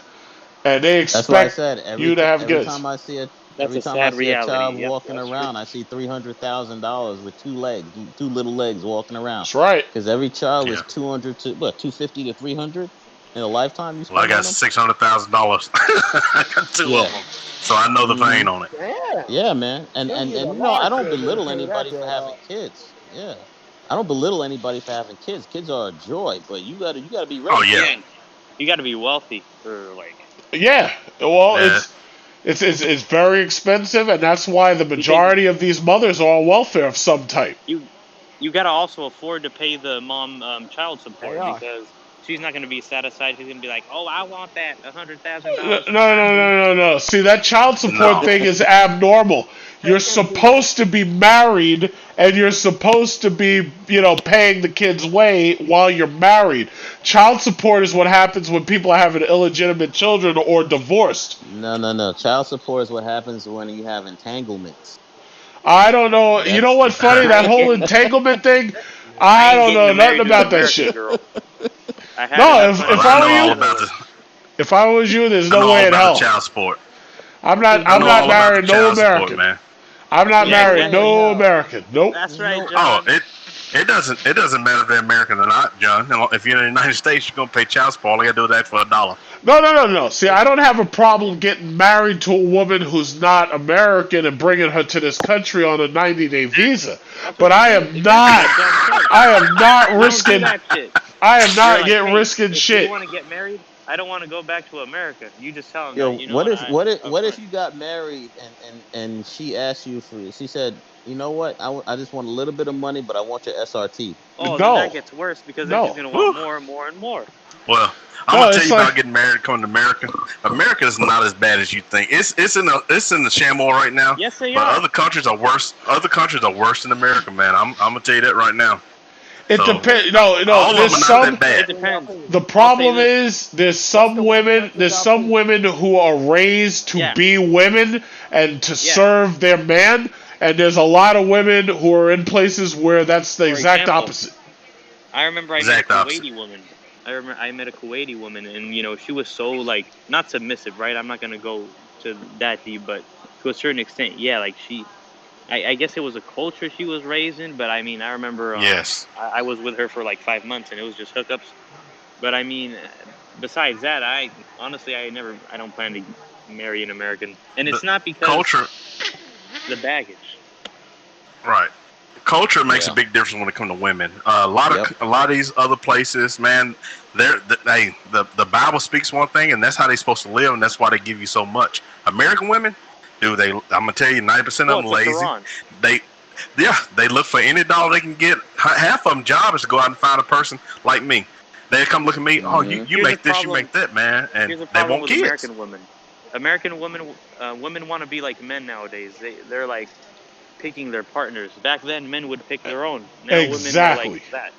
Speaker 1: and they
Speaker 9: That's why I
Speaker 1: expect
Speaker 9: said
Speaker 1: you to have
Speaker 9: every
Speaker 1: kids.
Speaker 9: time I see
Speaker 7: That's
Speaker 9: every
Speaker 7: a
Speaker 9: time I
Speaker 7: sad
Speaker 9: see a
Speaker 7: reality.
Speaker 9: child
Speaker 7: Yep,
Speaker 9: walking
Speaker 7: that's true.
Speaker 9: around, I see $300,000 with two legs, two little legs walking around.
Speaker 1: That's right.
Speaker 9: Because every child
Speaker 2: Yeah.
Speaker 9: is 200 to what 250 to 300 in a lifetime you
Speaker 2: Well, I
Speaker 9: spend on
Speaker 2: got
Speaker 9: them.
Speaker 2: $600,000. I got two
Speaker 9: Yeah.
Speaker 2: of them, so I know the
Speaker 9: Hmm.
Speaker 2: pain on it.
Speaker 5: Damn.
Speaker 9: Yeah, man. And
Speaker 5: You
Speaker 9: and
Speaker 5: need a
Speaker 9: and you know, I don't
Speaker 5: lifetime to
Speaker 9: belittle
Speaker 5: pay that
Speaker 9: anybody for
Speaker 5: debt
Speaker 9: having
Speaker 5: off.
Speaker 9: kids. Yeah. I don't belittle anybody for having kids. Kids are a joy, but you gotta be
Speaker 2: Oh
Speaker 9: ready for
Speaker 2: yeah,
Speaker 9: it.
Speaker 7: Yeah, you got to be wealthy for like.
Speaker 1: Yeah. Well,
Speaker 2: yeah.
Speaker 1: it's very expensive, and that's why the
Speaker 7: You think
Speaker 1: majority of these mothers are on welfare of some type.
Speaker 7: you got to also afford to pay the mom child
Speaker 5: They
Speaker 7: support
Speaker 5: are.
Speaker 7: because she's not going to be satisfied. She's going to be like, "Oh, I want that
Speaker 1: No,
Speaker 7: $100,000
Speaker 1: no,
Speaker 7: for my
Speaker 1: no,
Speaker 7: boo."
Speaker 1: no, no. See, that child support
Speaker 2: No,
Speaker 1: thing is abnormal. You're
Speaker 5: Let them do that.
Speaker 1: supposed to be married, and you're supposed to be, paying the kids way while you're married. Child support is what happens when people are having illegitimate children or divorced.
Speaker 9: No. Child support is what happens when you have entanglements.
Speaker 1: I don't know. You know
Speaker 9: That's
Speaker 1: what's funny?
Speaker 7: I
Speaker 1: That
Speaker 7: ain't
Speaker 1: whole
Speaker 7: getting
Speaker 1: entanglement thing.
Speaker 7: I
Speaker 1: I
Speaker 7: ain't
Speaker 1: don't know
Speaker 7: getting
Speaker 1: nothing
Speaker 7: married to an
Speaker 1: about that
Speaker 7: American
Speaker 1: shit.
Speaker 7: girl. I had
Speaker 1: No,
Speaker 7: enough
Speaker 1: if
Speaker 7: money
Speaker 1: if
Speaker 2: well,
Speaker 7: to
Speaker 1: I
Speaker 2: I
Speaker 1: were
Speaker 2: know
Speaker 7: marry
Speaker 2: all
Speaker 1: you,
Speaker 2: about
Speaker 7: another
Speaker 2: the
Speaker 7: one.
Speaker 1: if I was you, there's
Speaker 2: I
Speaker 1: no
Speaker 2: know
Speaker 1: way
Speaker 2: all
Speaker 1: in
Speaker 2: about the
Speaker 1: hell.
Speaker 2: child support.
Speaker 1: I'm
Speaker 5: See,
Speaker 1: not.
Speaker 2: I
Speaker 1: I'm
Speaker 2: know
Speaker 1: not
Speaker 2: all
Speaker 5: there's
Speaker 2: about the
Speaker 1: marrying no
Speaker 2: child support,
Speaker 1: American.
Speaker 2: man.
Speaker 1: I'm not
Speaker 5: there's
Speaker 7: Yeah,
Speaker 5: no
Speaker 1: marrying
Speaker 5: way in
Speaker 7: exactly.
Speaker 1: no
Speaker 5: hell.
Speaker 1: American. Nope.
Speaker 7: That's
Speaker 9: there's
Speaker 7: right,
Speaker 9: no
Speaker 2: Oh,
Speaker 7: John.
Speaker 2: it doesn't matter if they're American or not, John. If you're in the United States, you're gonna pay child support. All I gotta do is ask for $1.
Speaker 1: No, no, no, no. See, I don't have a problem getting married to a woman who's not American and bringing her to this country on a 90-day visa.
Speaker 7: That's
Speaker 1: But
Speaker 7: what
Speaker 1: I
Speaker 7: exactly
Speaker 1: am not.
Speaker 7: like John said.
Speaker 1: I am not
Speaker 7: You don't do
Speaker 1: risking.
Speaker 7: that shit.
Speaker 1: I am
Speaker 7: You're
Speaker 1: not
Speaker 7: like,
Speaker 1: getting
Speaker 7: hey,
Speaker 1: risking
Speaker 7: if we
Speaker 1: shit.
Speaker 7: want to get married, I don't want to go back to America. You just tell them that,
Speaker 9: Yo,
Speaker 7: you know
Speaker 9: what
Speaker 7: what,
Speaker 9: if
Speaker 7: I
Speaker 9: what if
Speaker 7: up
Speaker 9: what if
Speaker 7: front.
Speaker 9: you got married and she asked you for she said, you know what, I just want a little bit of money, but I want your SRT.
Speaker 7: Oh, then that
Speaker 1: No,
Speaker 7: gets worse because then she's
Speaker 1: no,
Speaker 7: gonna want
Speaker 2: Whew.
Speaker 7: more and more and more.
Speaker 2: Well, I'm
Speaker 1: no.
Speaker 2: gonna tell
Speaker 1: It's
Speaker 2: you
Speaker 1: like
Speaker 2: about getting married, coming to America. America is not as bad as you think. It's in the shamble right now.
Speaker 7: Yes, they
Speaker 2: But
Speaker 7: are.
Speaker 2: other countries are worse. Other countries are worse than America, man. I'm gonna tell you that right now.
Speaker 1: it
Speaker 2: So
Speaker 1: depends. No, no.
Speaker 2: all of
Speaker 1: There's
Speaker 2: them are not
Speaker 1: some.
Speaker 2: that
Speaker 7: It
Speaker 2: bad.
Speaker 5: In your
Speaker 7: depends.
Speaker 5: opinion,
Speaker 1: The
Speaker 7: I'll say
Speaker 1: problem
Speaker 7: this.
Speaker 1: is there's
Speaker 5: what's
Speaker 1: some
Speaker 5: the worst
Speaker 1: women.
Speaker 5: country
Speaker 1: There's
Speaker 5: y'all
Speaker 1: some
Speaker 5: been to?
Speaker 1: women who are raised to
Speaker 7: Yeah,
Speaker 1: be women and to
Speaker 7: yeah.
Speaker 1: serve their man, and there's a lot of women who are in places where that's the
Speaker 7: For
Speaker 1: exact
Speaker 7: example,
Speaker 1: opposite.
Speaker 7: I remember I met a
Speaker 2: Exact opposite.
Speaker 7: Kuwaiti woman. I met a Kuwaiti woman, and she was so like not submissive, right? I'm not gonna go to that deep, but to a certain extent, yeah. Like I guess it was a culture she was raised in, but I mean, I remember
Speaker 2: Yes.
Speaker 7: I was with her for like 5 months, and it was just hookups. But I mean, besides that, I honestly I don't plan to marry an American, and it's
Speaker 2: The
Speaker 7: not because
Speaker 2: culture,
Speaker 7: the baggage.
Speaker 2: right? Culture makes
Speaker 9: Yeah.
Speaker 2: a big difference when it comes to women. A lot of these other places, man, the Bible speaks one thing, and that's how they're supposed to live, and that's why they give you so much. American women, dude, I'm gonna tell you, 90% of them
Speaker 7: Well, it's the
Speaker 2: lazy.
Speaker 7: Quran.
Speaker 2: They look for any dollar they can get. Half of them job is to go out and find a person like me. They come look at me. Oh, you
Speaker 7: Here's
Speaker 2: make
Speaker 7: the
Speaker 2: this, you
Speaker 7: problem.
Speaker 2: make that, man, and
Speaker 7: Here's the
Speaker 2: they
Speaker 7: problem
Speaker 2: want
Speaker 7: with
Speaker 2: kids.
Speaker 7: American women. American women want to be like men nowadays. They're like picking their partners. Back then, men would pick their own. Now
Speaker 1: Exactly.
Speaker 7: women are like that.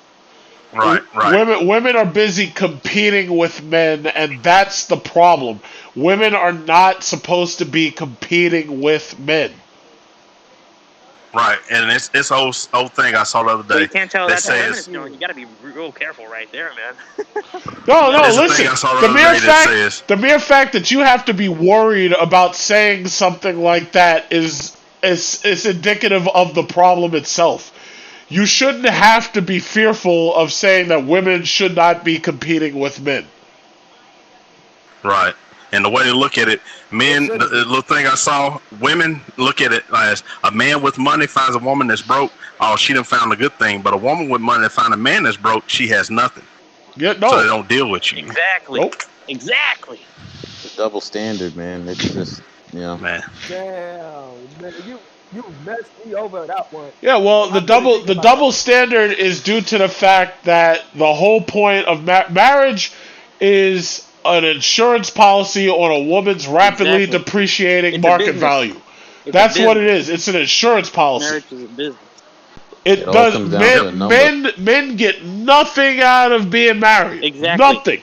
Speaker 2: Right.
Speaker 1: Women are busy competing with men, and that's the problem. Women are not supposed to be competing with men.
Speaker 2: Right, and it's old thing I saw the other day.
Speaker 7: Well, you can't tell that's a
Speaker 2: says,
Speaker 7: feminist joke. You got to be real careful right there, man.
Speaker 1: No,
Speaker 2: There's a
Speaker 1: listen.
Speaker 2: thing I saw
Speaker 1: The
Speaker 2: the
Speaker 1: mere
Speaker 2: other day that says,
Speaker 1: fact, the mere fact that you have to be worried about saying something like that is indicative of the problem itself. You shouldn't have to be fearful of saying that women should not be competing with men.
Speaker 2: right. And the way they look at it, men, the little thing I saw, women look at it as a man with money finds a woman that's broke. Oh, she done found a good thing. But a woman with money that finds a man that's broke, she has nothing.
Speaker 1: Yeah, no.
Speaker 2: So they don't deal with you.
Speaker 7: Exactly.
Speaker 1: Nope.
Speaker 7: Exactly.
Speaker 9: The double standard, man. It's just,
Speaker 2: Man.
Speaker 5: Damn, man, you messed me over that one.
Speaker 1: Yeah, well, the double standard is due to the fact that the whole point of marriage is an insurance policy on a woman's rapidly depreciating market value. That's what it is. It's an insurance policy.
Speaker 7: Marriage is a business.
Speaker 1: It does. Men get nothing out of being married.
Speaker 7: Exactly.
Speaker 1: Nothing.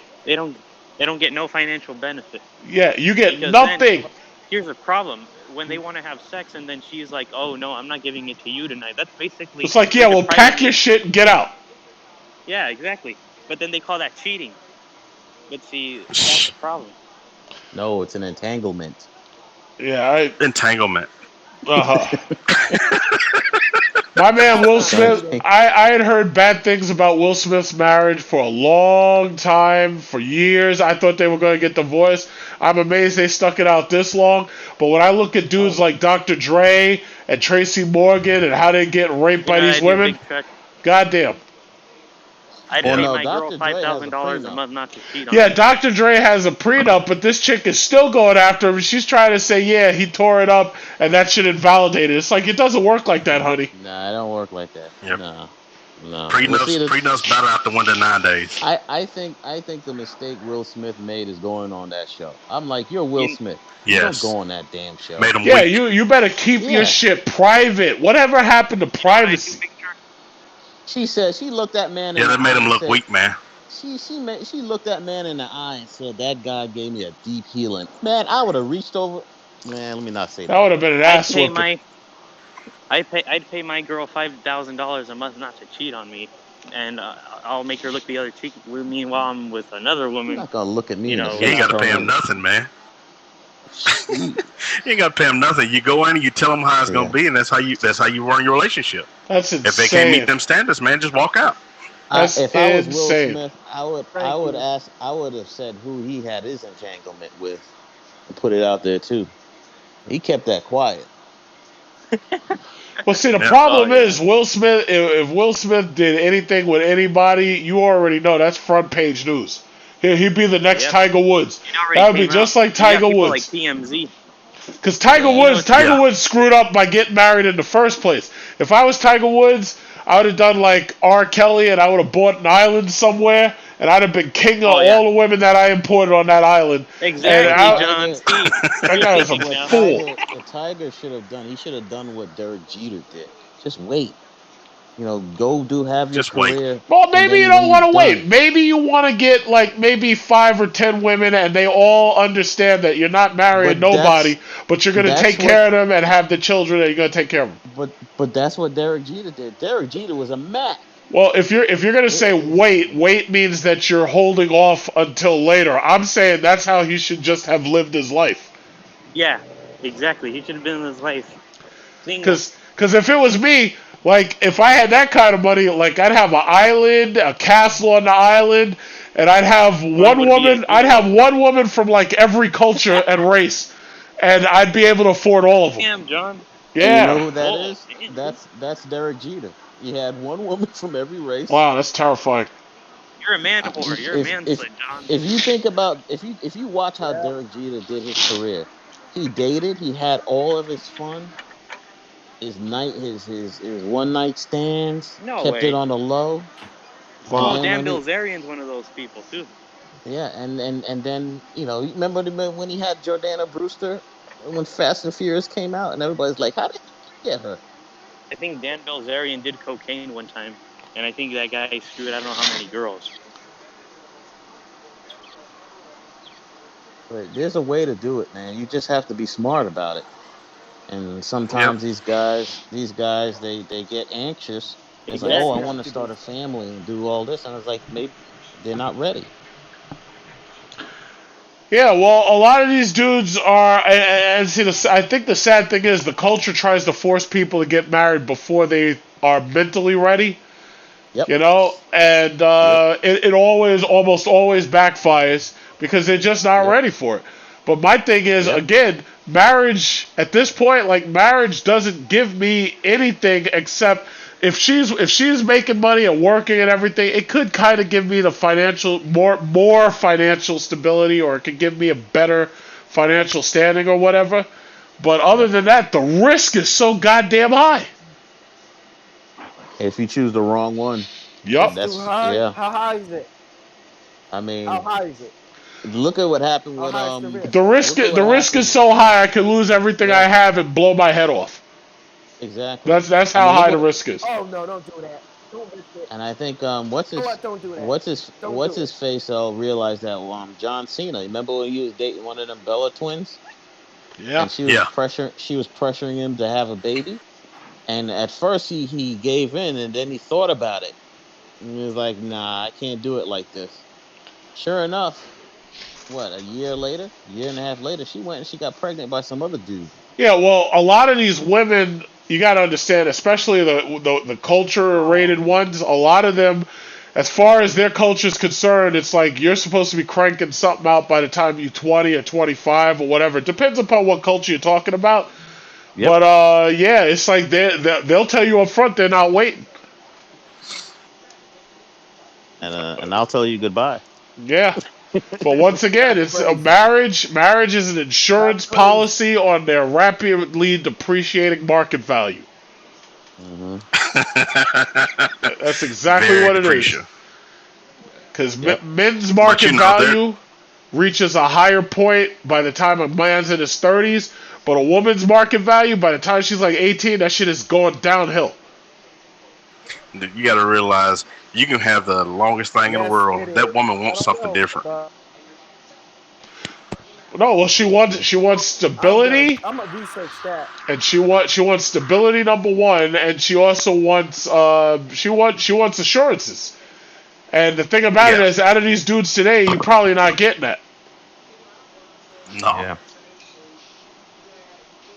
Speaker 7: They don't get no financial benefit.
Speaker 1: Yeah, you get
Speaker 7: Because
Speaker 1: nothing.
Speaker 7: then, here's the problem: when they want to have sex, and then she's like, "Oh no, I'm not giving it to you tonight." That's basically.
Speaker 1: It's like, yeah, well, pack your shit and get out.
Speaker 7: Yeah, exactly. But then they call that cheating. But see, that's the problem.
Speaker 9: No, it's an entanglement.
Speaker 1: Yeah,
Speaker 2: entanglement.
Speaker 1: My man Will Smith, I had heard bad things about Will Smith's marriage for a long time, for years. I thought they were going to get divorced. I'm amazed they stuck it out this long. But when I look at dudes like Dr. Dre and Tracy Morgan and how they get raped by these women, goddamn.
Speaker 7: I'd pay my girl $5,000 a month not to cheat on
Speaker 1: Yeah,
Speaker 7: me.
Speaker 1: Dr. Dre has a prenup, but this chick is still going after him. She's trying to say, yeah, he tore it up, and that should invalidate it. It's like, it doesn't work like that, honey.
Speaker 9: Nah, it don't work like that.
Speaker 2: Yep.
Speaker 9: No.
Speaker 2: Prenups better out the window nowadays.
Speaker 9: I think the mistake Will Smith made is going on that show. I'm like, you're Will Smith.
Speaker 2: Yes.
Speaker 9: You don't go on that damn show.
Speaker 2: Made him
Speaker 1: Yeah,
Speaker 2: weak.
Speaker 1: you better keep your shit private. Whatever happened to privacy?
Speaker 9: She said she looked that man.
Speaker 2: Yeah, that made him look weak, man.
Speaker 9: She looked that man in the eye and said, "That guy gave me a deep healing." Man, I would have reached over. Man, let me not say that.
Speaker 1: That would have been an ass whooping.
Speaker 7: I'd pay my girl $5,000 a month not to cheat on me, and I'll make her look the other cheek. Meanwhile, I'm with another woman.
Speaker 9: You're not gonna look at me.
Speaker 2: You ain't gotta pay him nothing, man. You ain't gotta pay him nothing. You go in and you tell them how it's gonna be, and that's how you run your relationship.
Speaker 1: That's insane.
Speaker 2: If they can't meet them standards, man, just walk out.
Speaker 9: If I was Will Smith, I would have said who he had his entanglement with, and put it out there too. He kept that quiet.
Speaker 1: Well, see, the problem is Will Smith. If Will Smith did anything with anybody, you already know that's front page news. He'd be the next Tiger Woods. That would be just like Tiger Woods.
Speaker 7: Like TMZ.
Speaker 1: Because Tiger Woods screwed up by getting married in the first place. If I was Tiger Woods, I would have done like R. Kelly, and I would have bought an island somewhere, and I'd have been king of all the women that I imported on that island.
Speaker 7: Exactly, John.
Speaker 1: That guy was a fool.
Speaker 9: What Tiger should have done, he should have done what Derek Jeter did. Just wait. Go have your career.
Speaker 1: Well, maybe you don't want to wait. Maybe you want to get like maybe 5 or 10 women, and they all understand that you're not marrying nobody, but you're going to take care of them and have the children, and you're going to take care of them.
Speaker 9: But that's what Derek Jeter did. Derek Jeter was a Mac.
Speaker 1: Well, if you're going to say wait means that you're holding off until later. I'm saying that's how he should just have lived his life.
Speaker 7: Yeah, exactly. He should have been in his life.
Speaker 1: Because Because if it was me, like if I had that kind of money, like I'd have an island, a castle on the island, and I'd have one woman. I'd have one woman from like every culture and race, and I'd be able to afford all of them.
Speaker 7: Damn, John.
Speaker 1: Yeah.
Speaker 9: And you know who that is? That's Derek Jeter. You had one woman from every race.
Speaker 1: Wow, that's terrifying.
Speaker 7: You're a man whore. You're a man slut, John.
Speaker 9: If you think about if you watch how Derek Jeter did his career, he dated, he had all of his fun, his one night stands, kept it on the low.
Speaker 1: Wow.
Speaker 7: Oh, Dan Bilzerian's one of those people too.
Speaker 9: Yeah, and then remember when he had Jordana Brewster when Fast and Furious came out, and everybody's like, how did he get her?
Speaker 7: I think Dan Bilzerian did cocaine one time, and I think that guy screwed I don't know how many girls.
Speaker 9: But there's a way to do it, man. You just have to be smart about it. And sometimes these guys, they get anxious. It's like, oh, I want to start a family and do all this, and it's like maybe they're not ready.
Speaker 1: Yeah, well, a lot of these dudes are, and see, I think the sad thing is the culture tries to force people to get married before they are mentally ready.
Speaker 9: Yep.
Speaker 1: And it almost always backfires because they're just not ready for it. But my thing is, again, marriage at this point, like marriage doesn't give me anything except if she's making money and working and everything, it could kind of give me the financial more financial stability, or it could give me a better financial standing or whatever. But other than that, the risk is so goddamn high.
Speaker 9: If you choose the wrong one.
Speaker 1: Yep.
Speaker 5: That's too high? Yeah. How high is it?
Speaker 9: I mean,
Speaker 5: how high is it?
Speaker 9: Look at what happened with
Speaker 1: the risk is so high I could lose everything I have and blow my head off.
Speaker 9: Exactly.
Speaker 1: That's how high the risk is.
Speaker 5: Oh no, don't do that. Don't risk it.
Speaker 9: And I think what's his face realized that John Cena. Remember when he was dating one of them Bella twins?
Speaker 1: Yeah.
Speaker 9: And she was pressuring him to have a baby. And at first he gave in, and then he thought about it. And he was like, nah, I can't do it like this. Sure enough, a year and a half later, she went and she got pregnant by some other dude.
Speaker 1: Yeah, well, a lot of these women, you got to understand, especially the culture-rated ones, a lot of them, as far as their culture is concerned, it's like you're supposed to be cranking something out by the time you're 20 or 25 or whatever. It depends upon what culture you're talking about. Yep. But, it's like they'll tell you up front they're not waiting.
Speaker 9: And I'll tell you goodbye.
Speaker 1: Yeah. But once again, it's a marriage. Marriage is an insurance policy on their rapidly depreciating market value.
Speaker 9: Mm-hmm.
Speaker 1: That's exactly what it is. Because men's market value reaches a higher point by the time a man's in his 30s, but a woman's market value, by the time she's like 18, that shit is going downhill.
Speaker 2: You got to realize you can have the longest thing in the world. That woman wants something different.
Speaker 1: No, well, she wants stability.
Speaker 5: I'm gonna research that.
Speaker 1: And she wants stability, number one, and she also wants she wants assurances. And the thing about it is, out of these dudes today, you're probably not getting that.
Speaker 2: No. Yeah.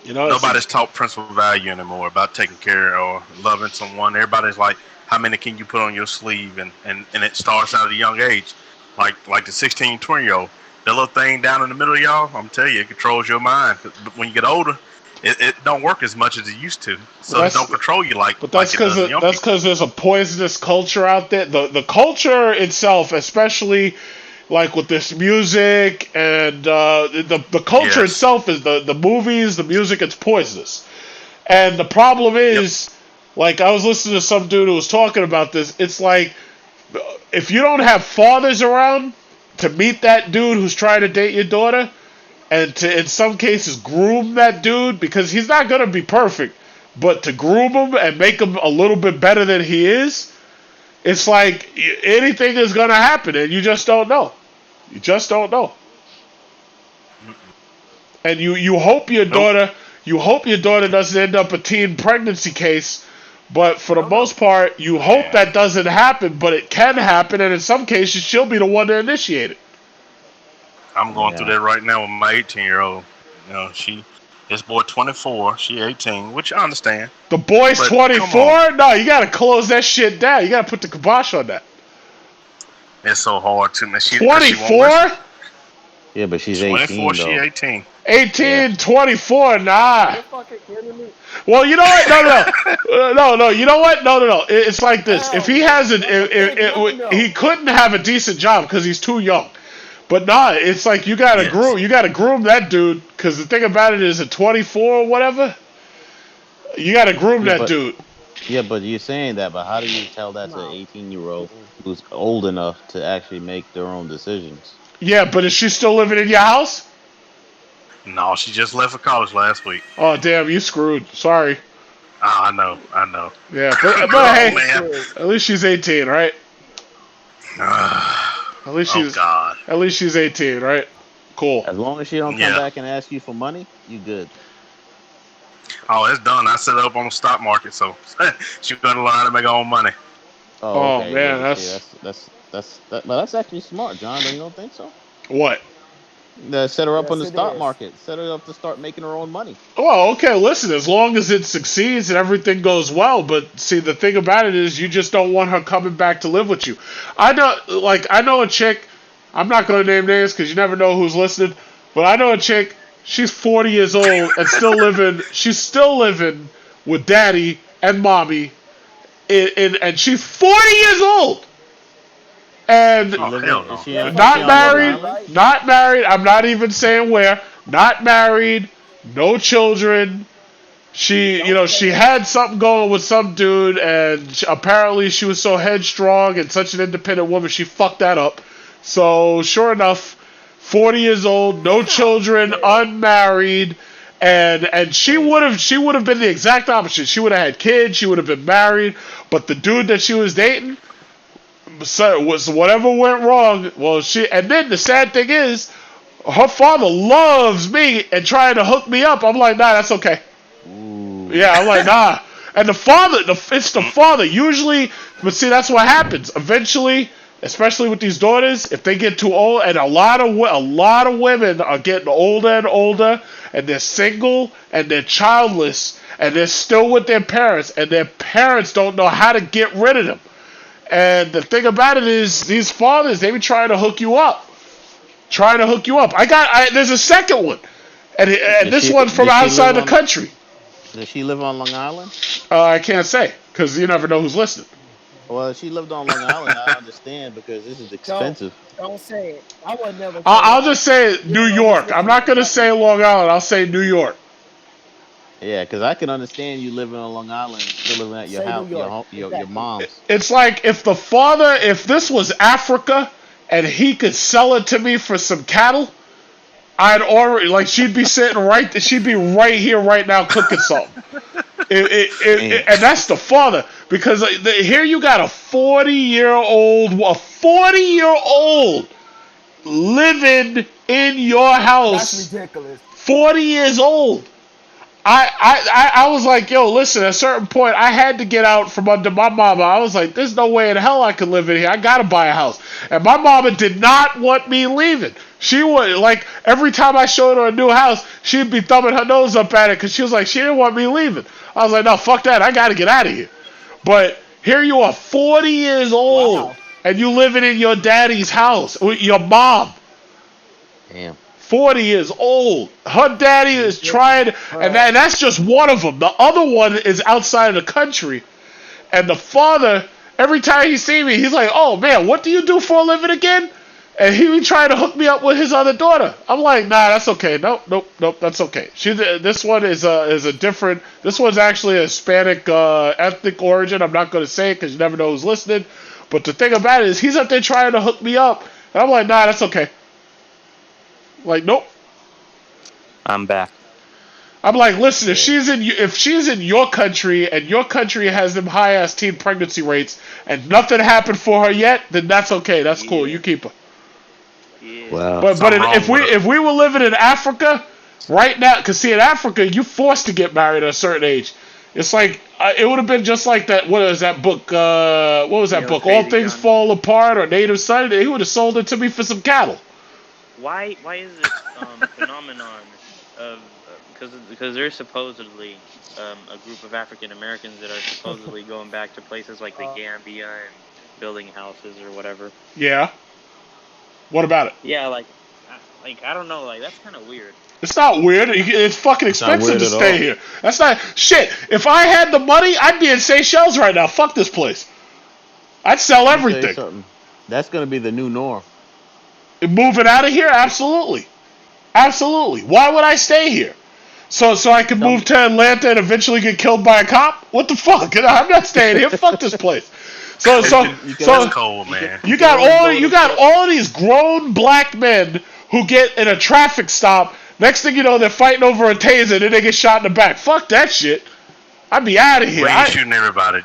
Speaker 2: Nobody's taught principal value anymore about taking care or loving someone. Everybody's like, how many can you put on your sleeve? And it starts out at a young age. Like the 16, 20-year-old. That little thing down in the middle of y'all, I'm telling you, it controls your mind. But when you get older, it don't work as much as it used to. So it don't control you like.
Speaker 1: But that's because there's a poisonous culture out there. The culture itself, especially like with this music and the culture itself, is the movies, the music, it's poisonous. And the problem is, like I was listening to some dude who was talking about this, it's like if you don't have fathers around to meet that dude who's trying to date your daughter, and to, in some cases, groom that dude, because he's not going to be perfect, but to groom him and make him a little bit better than he is, it's like anything is going to happen, and you just don't know. You just don't know. And you hope your daughter doesn't end up a teen pregnancy case, but for the most part, you hope that doesn't happen, but it can happen, and in some cases, she'll be the one to initiate it.
Speaker 2: I'm going through that right now with my 18-year-old. His boy 24, she 18, which I understand.
Speaker 1: The boy's
Speaker 2: But
Speaker 1: 24? No, you gotta close that shit down. You gotta put the kibosh on that.
Speaker 2: It's so hard to me.
Speaker 1: 24?
Speaker 9: Yeah, but she's
Speaker 2: 24,
Speaker 9: 18
Speaker 2: she
Speaker 9: though.
Speaker 2: 18.
Speaker 1: 18,
Speaker 9: Yeah.
Speaker 1: 24, nah.
Speaker 5: You're fucking kidding me.
Speaker 1: Well, you know what? No. You know what? No. It's like this. If he has he couldn't have a decent job because he's too young. But nah, it's like you gotta groom that dude. Because the thing about it is, at 24 or whatever, you gotta groom that dude.
Speaker 9: Yeah, but you're saying that, but how do you tell that to an 18-year-old who's old enough to actually make their own decisions?
Speaker 1: Yeah, but is she still living in your house?
Speaker 2: No, she just left for college last week.
Speaker 1: Oh, damn, you screwed. Sorry.
Speaker 2: I know.
Speaker 1: Yeah, but hey, at least she's 18, right? At least she's 18, right? Cool.
Speaker 9: As long as she don't come back and ask you for money, you good.
Speaker 2: Oh, it's done. I set it up on the stock market, so she's gonna learn how to make her own money.
Speaker 9: Oh, okay.
Speaker 1: Man,
Speaker 9: that's actually smart, John. Don't you don't think so?
Speaker 1: What?
Speaker 9: Set her up on the stock market. Set her up to start making her own money.
Speaker 1: Well, okay, listen, as long as it succeeds and everything goes well, but see, the thing about it is you just don't want her coming back to live with you. I know a chick, I'm not going to name names because you never know who's listening, but I know a chick, she's 40 years old and she's still living with daddy and mommy, and she's 40 years old. And not married. I'm not even saying where. Not married, no children. She had something going with some dude, and apparently she was so headstrong and such an independent woman, she fucked that up. So sure enough, 40 years old, no children, unmarried, and she would have been the exact opposite. She would have had kids. She would have been married, but the dude that she was dating. So was whatever went wrong. Well, and then the sad thing is, her father loves me and trying to hook me up. I'm like, nah, that's okay. Ooh. Yeah, I'm like, nah. And it's the father usually. But see, that's what happens. Eventually, especially with these daughters, if they get too old, and a lot of women are getting older and older, and they're single and they're childless, and they're still with their parents, and their parents don't know how to get rid of them. And the thing about it is, these fathers, they be trying to hook you up. There's a second one. And this one's from outside the country.
Speaker 9: Does she live on Long Island?
Speaker 1: I can't say, because you never know who's listening.
Speaker 9: Well, if she lived on Long Island, I understand, because this is expensive.
Speaker 5: Don't say it. I would never.
Speaker 1: I'll just say New York. I'm not going to say Long Island. I'll say New York.
Speaker 9: Yeah, because I can understand you living on Long Island, still living at your house, your mom's.
Speaker 1: It's like if this was Africa, and he could sell it to me for some cattle, I'd already, she'd be right here right now cooking something. And that's the father, because here you got a 40-year-old living in your house.
Speaker 5: That's ridiculous.
Speaker 1: 40 years old. I was like, yo, listen, at a certain point, I had to get out from under my mama. I was like, there's no way in hell I could live in here. I got to buy a house. And my mama did not want me leaving. She would, every time I showed her a new house, she'd be thumbing her nose up at it because she was like, she didn't want me leaving. I was like, no, fuck that. I got to get out of here. But here you are, 40 years old, and you living in your daddy's house with your mom.
Speaker 9: Damn.
Speaker 1: 40 years old. Her daddy is trying, and that's just one of them. The other one is outside of the country. And the father, every time he sees me, he's like, oh man, what do you do for a living again? And he be trying to hook me up with his other daughter. I'm like, nah, that's okay. Nope, that's okay. This one is a different, this one's actually a Hispanic ethnic origin. I'm not going to say it because you never know who's listening. But the thing about it is, he's up there trying to hook me up. And I'm like, nah, that's okay. Nope.
Speaker 3: I'm back.
Speaker 1: I'm like, listen, if she's in your country and your country has them high ass teen pregnancy rates and nothing happened for her yet, then that's okay. That's cool. You keep her.
Speaker 3: Yeah.
Speaker 9: Wow.
Speaker 1: But if we were living in Africa right now, because see, in Africa you're forced to get married at a certain age. It's like it would have been just like that. What was that book? What was that book? All Things Fall Apart or Native Son. He would have sold it to me for some cattle.
Speaker 7: Why is this phenomenon of because there's supposedly a group of African Americans that are supposedly going back to places like the Gambia and building houses or whatever.
Speaker 1: Yeah. What about it?
Speaker 7: Yeah, like I don't know, like that's kind of weird.
Speaker 1: It's not weird. It's fucking expensive to stay
Speaker 9: all.
Speaker 1: here. That's not shit. If I had the money, I'd be in Seychelles right now. Fuck this place. I'd sell
Speaker 9: Let me tell you
Speaker 1: everything.
Speaker 9: something. That's gonna be the new norm.
Speaker 1: Moving out of here? Absolutely. Absolutely. Why would I stay here? So I could move to Atlanta and eventually get killed by a cop? What the fuck? I'm not staying here. Fuck this place. So
Speaker 2: That's cold, man.
Speaker 1: you got all these grown black men who get in a traffic stop. Next thing you know, they're fighting over a taser and then they get shot in the back. Fuck that shit. I'd be out of here.
Speaker 2: We ain't shooting everybody.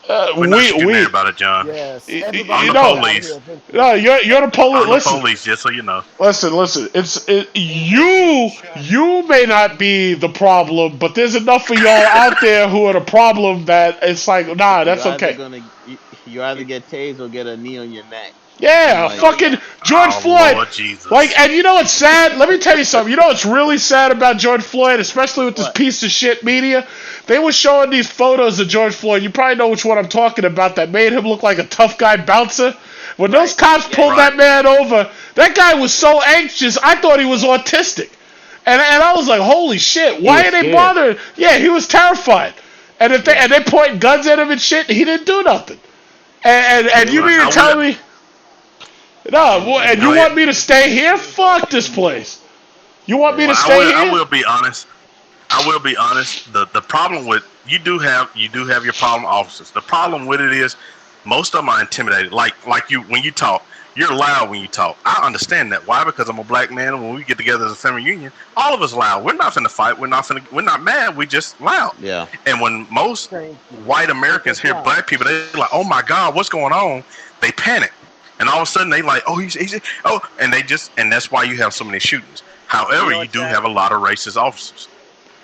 Speaker 2: We're not shooting everybody, John.
Speaker 5: Yes.
Speaker 1: You
Speaker 5: Everybody
Speaker 1: know-
Speaker 5: out
Speaker 2: police.
Speaker 5: here eventually.
Speaker 1: No, you're the police.
Speaker 2: I'm the
Speaker 1: Listen,
Speaker 2: police, just so you know.
Speaker 1: listen. You may not be the problem, but there's enough of y'all out there who are the problem that it's like, nah, that's
Speaker 9: You're either
Speaker 1: okay.
Speaker 9: You either get tased or get a knee on your neck.
Speaker 1: Yeah,
Speaker 9: Like-
Speaker 1: fucking George Floyd.
Speaker 2: Lord Jesus.
Speaker 1: Like, and you know what's sad? Let me tell you something. You know what's really sad about George Floyd, especially with this piece of shit media? They were showing these photos of George Floyd. You probably know which one I'm talking about. That made him look like a tough guy bouncer. When those cops pulled that man over, that guy was so anxious. I thought he was autistic, and I was like, holy shit! Why are they
Speaker 9: scared.
Speaker 1: bothering? Yeah, he was terrified. And if they pointing guns at him and shit, he didn't do nothing. And you mean to tell me? No, and you want me to stay here? Fuck this place. You want me to stay here?
Speaker 2: I will be honest. The problem with you do have your problem officers. The problem with it is most of them are intimidated. Like you when you talk, you're loud when you talk. I understand that. Why? Because I'm a black man, and when we get together as a family union, all of us loud. We're not finna fight. We're not mad. We just loud.
Speaker 9: Yeah.
Speaker 2: And when most white Americans hear black people, they're like, "Oh my God, what's going on?" They panic, and all of a sudden they like, "Oh, he's and that's why you have so many shootings. However, you do have a lot of racist officers.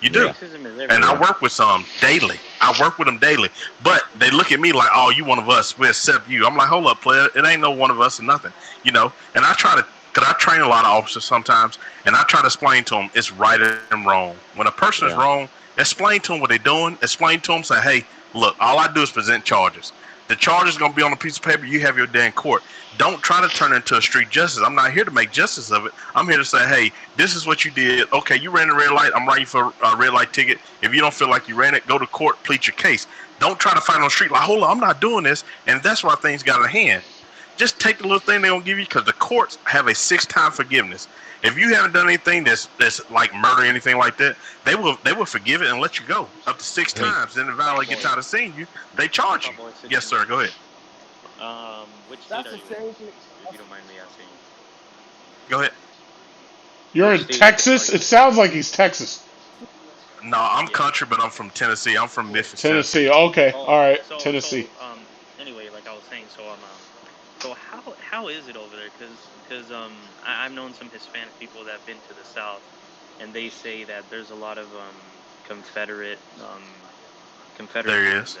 Speaker 2: You do.
Speaker 7: Racism is
Speaker 2: And I work with some daily. I work with them daily. But they look at me like, oh, you one of us. We accept you. I'm like, hold up, player. It ain't no one of us or nothing. You know? And I try to, because I train a lot of officers sometimes, and I try to explain to them it's right and wrong. When a person is wrong, explain to them what they're doing. Explain to them, say, hey, look, all I do is present charges. The charge is going to be on a piece of paper. You have your day in court. Don't try to turn it into a street justice. I'm not here to make justice of it. I'm here to say, hey, this is what you did. Okay, you ran a red light. I'm writing for a red light ticket. If you don't feel like you ran it, go to court, plead your case. Don't try to fight on the street like, hold on, I'm not doing this. And that's why things got out of hand. Just take the little thing they're going to give you, because the courts have a 6-time forgiveness. If you haven't done anything that's like murder or anything like that, they will forgive it and let you go up to 6 times. Then if Valerie gets out of seeing you, they charge you. Yes, sir. Go ahead.
Speaker 7: Which state
Speaker 5: That's
Speaker 7: are
Speaker 5: the
Speaker 7: you in,
Speaker 5: same
Speaker 7: if
Speaker 5: thing.
Speaker 7: you don't mind me asking?
Speaker 2: Go ahead.
Speaker 1: You're in Texas? It sounds like he's Texas.
Speaker 2: No, I'm country, but I'm from Tennessee. I'm from Memphis.
Speaker 1: Tennessee. Okay. All right. Tennessee.
Speaker 7: Anyway, like I was saying, so how is it over there? Because I've known some Hispanic people that have been to the South, and they say that there's a lot of Confederate
Speaker 2: There is.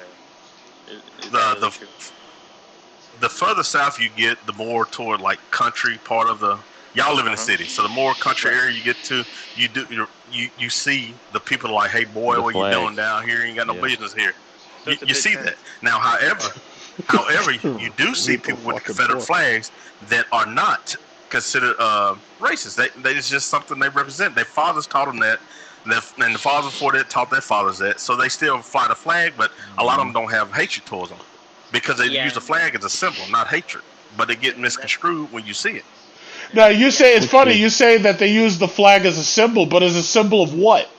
Speaker 2: The further south you get, the more toward like country part of the. Y'all live in the city, so the more country area you get to, you see the people like, hey boy, what you doing down here? You ain't got no business here.
Speaker 7: So
Speaker 2: You see that now. However, you do see people with Confederate flags that are not considered racist. They it's just something they represent. Their fathers taught them that. And the fathers before that taught their fathers that. So they still fly the flag, but a lot of them don't have hatred towards them. Because they use the flag as a symbol, not hatred. But they get misconstrued when you see it.
Speaker 1: Now, you say, it's funny, you say that they use the flag as a symbol, but as a symbol of what?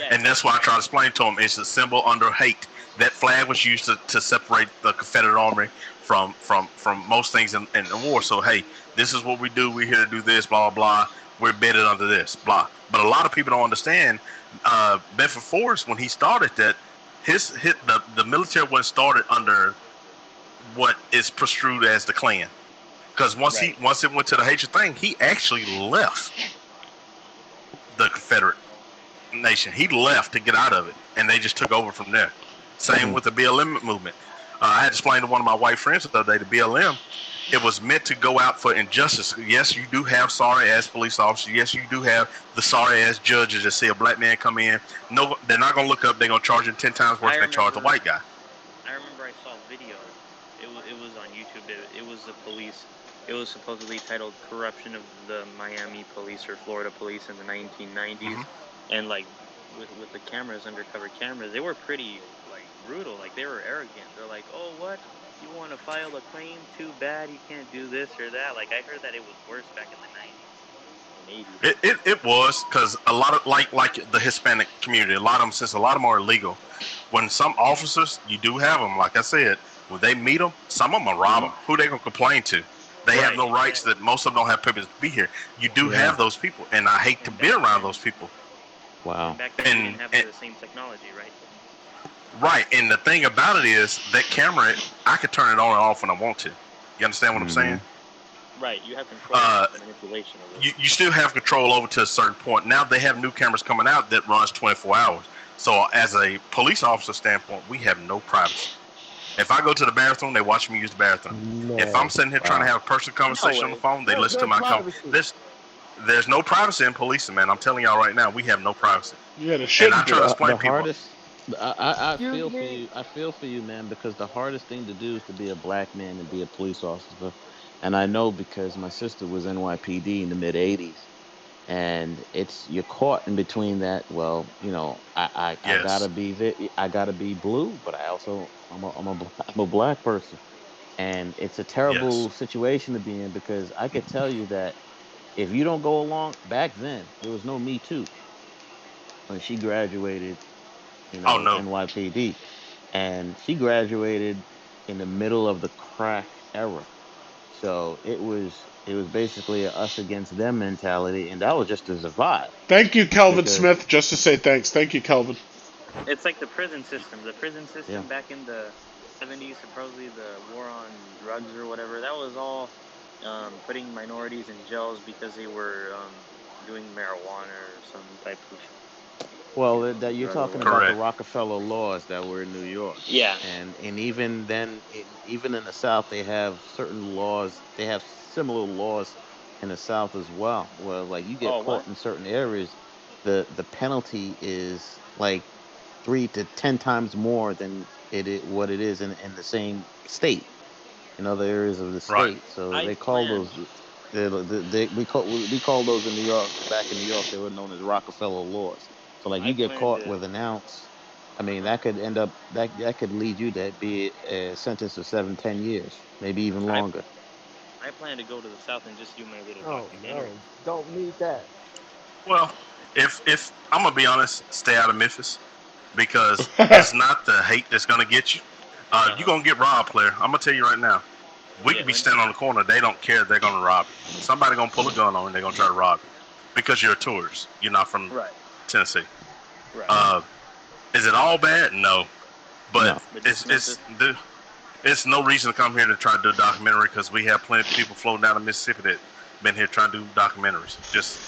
Speaker 2: And that's why I try to explain to them, it's a symbol under hate. That flag was used to separate the Confederate Army from most things in the war. So, hey, this is what we do. We're here to do this, blah, blah, blah. We're bedded under this, blah. But a lot of people don't understand, Bedford Forrest, when he started that, the military wasn't started under what is construed as the Klan, because once it went to the hatred thing, he actually left the Confederate nation. He left to get out of it, and they just took over from there. Same with the BLM movement. I had to explain to one of my white friends the other day, the BLM It was meant to go out for injustice. Yes, you do have sorry ass police officers. Yes, you do have the sorry ass judges that see a black man come in. No, they're not gonna look up. They're gonna charge him 10 times worse than they charge a white guy.
Speaker 7: I remember I saw a video. It was on YouTube. It was the police. It was supposedly titled "Corruption of the Miami Police or Florida Police in the 1990s," and like with the cameras, undercover cameras, they were pretty like brutal. Like they were arrogant. They're like, "Oh, what? You want to file a claim? Too bad you can't do this or that." Like I heard that it was worse back in the 90s and 80s.
Speaker 2: It was because a lot of like the Hispanic community, a lot of them, since a lot of them are illegal. When some officers, you do have them. Like I said, when they meet them, some of them will rob them. Who they gonna complain to? They have no rights. That most of them don't have papers to be here. You do have those people, and I hate to be around those people.
Speaker 9: Wow.
Speaker 7: Back then, we didn't have the same technology, right?
Speaker 2: Right, and the thing about it is that camera, I could turn it on and off when I want to. You understand what I'm saying?
Speaker 7: Right, you have control of the manipulation of it.
Speaker 2: You still have control over to a certain point. Now they have new cameras coming out that runs 24 hours. So as a police officer standpoint, we have no privacy. If I go to the bathroom, they watch me use the bathroom. If I'm sitting here trying to have a personal conversation on the phone, they listen to my conversation. There's no privacy in policing, man. I'm telling y'all right now, we have no privacy.
Speaker 1: Yeah, the shit.
Speaker 2: And I try to explain
Speaker 9: the hardest. I feel for you. I feel for you, man, because the hardest thing to do is to be a black man and be a police officer. And I know because my sister was NYPD in the mid '80s, and you're caught in between that. Well, you know, I gotta be blue, but I'm a black person, and it's a terrible situation to be in because I could tell you that if you don't go along, back then there was no Me Too when she graduated. NYPD, and she graduated in the middle of the crack era. So it was basically a us against them mentality, and that was just to survive.
Speaker 1: Thank you, Kelvin Smith, just to say thanks. Thank you, Kelvin.
Speaker 7: It's like the prison system. The prison system back in the 70s, supposedly the war on drugs or whatever, that was all putting minorities in jails because they were doing marijuana or some type of.
Speaker 9: Well, that you're talking about the Rockefeller laws that were in New York.
Speaker 7: Yeah.
Speaker 9: And even then, even in the South, they have certain laws. They have similar laws in the South as well. Where like you get caught in certain areas, the penalty is like 3 to 10 times more than what it is in the same state, in other areas of the state.
Speaker 2: Right.
Speaker 9: So they call those. We call those in New York. Back in New York, they were known as Rockefeller laws. So like you get caught with an ounce, I mean that could end up that could lead you to be a sentence of 7-10 years, maybe even longer.
Speaker 7: I plan to go to the South and just do my little documentary.
Speaker 5: No, don't need that.
Speaker 2: Well, if I'm gonna be honest, stay out of Memphis because it's not the hate that's gonna get you. You're gonna get robbed, player. I'm gonna tell you right now. We could be standing on the corner. They don't care. They're gonna rob you. Somebody gonna pull a gun on you and they're gonna try to rob you because you're a tourist. You're not from Tennessee.
Speaker 7: Right.
Speaker 2: Is it all bad? No, but it's no reason to come here to try to do a documentary because we have plenty of people floating down the Mississippi that been here trying to do documentaries. Just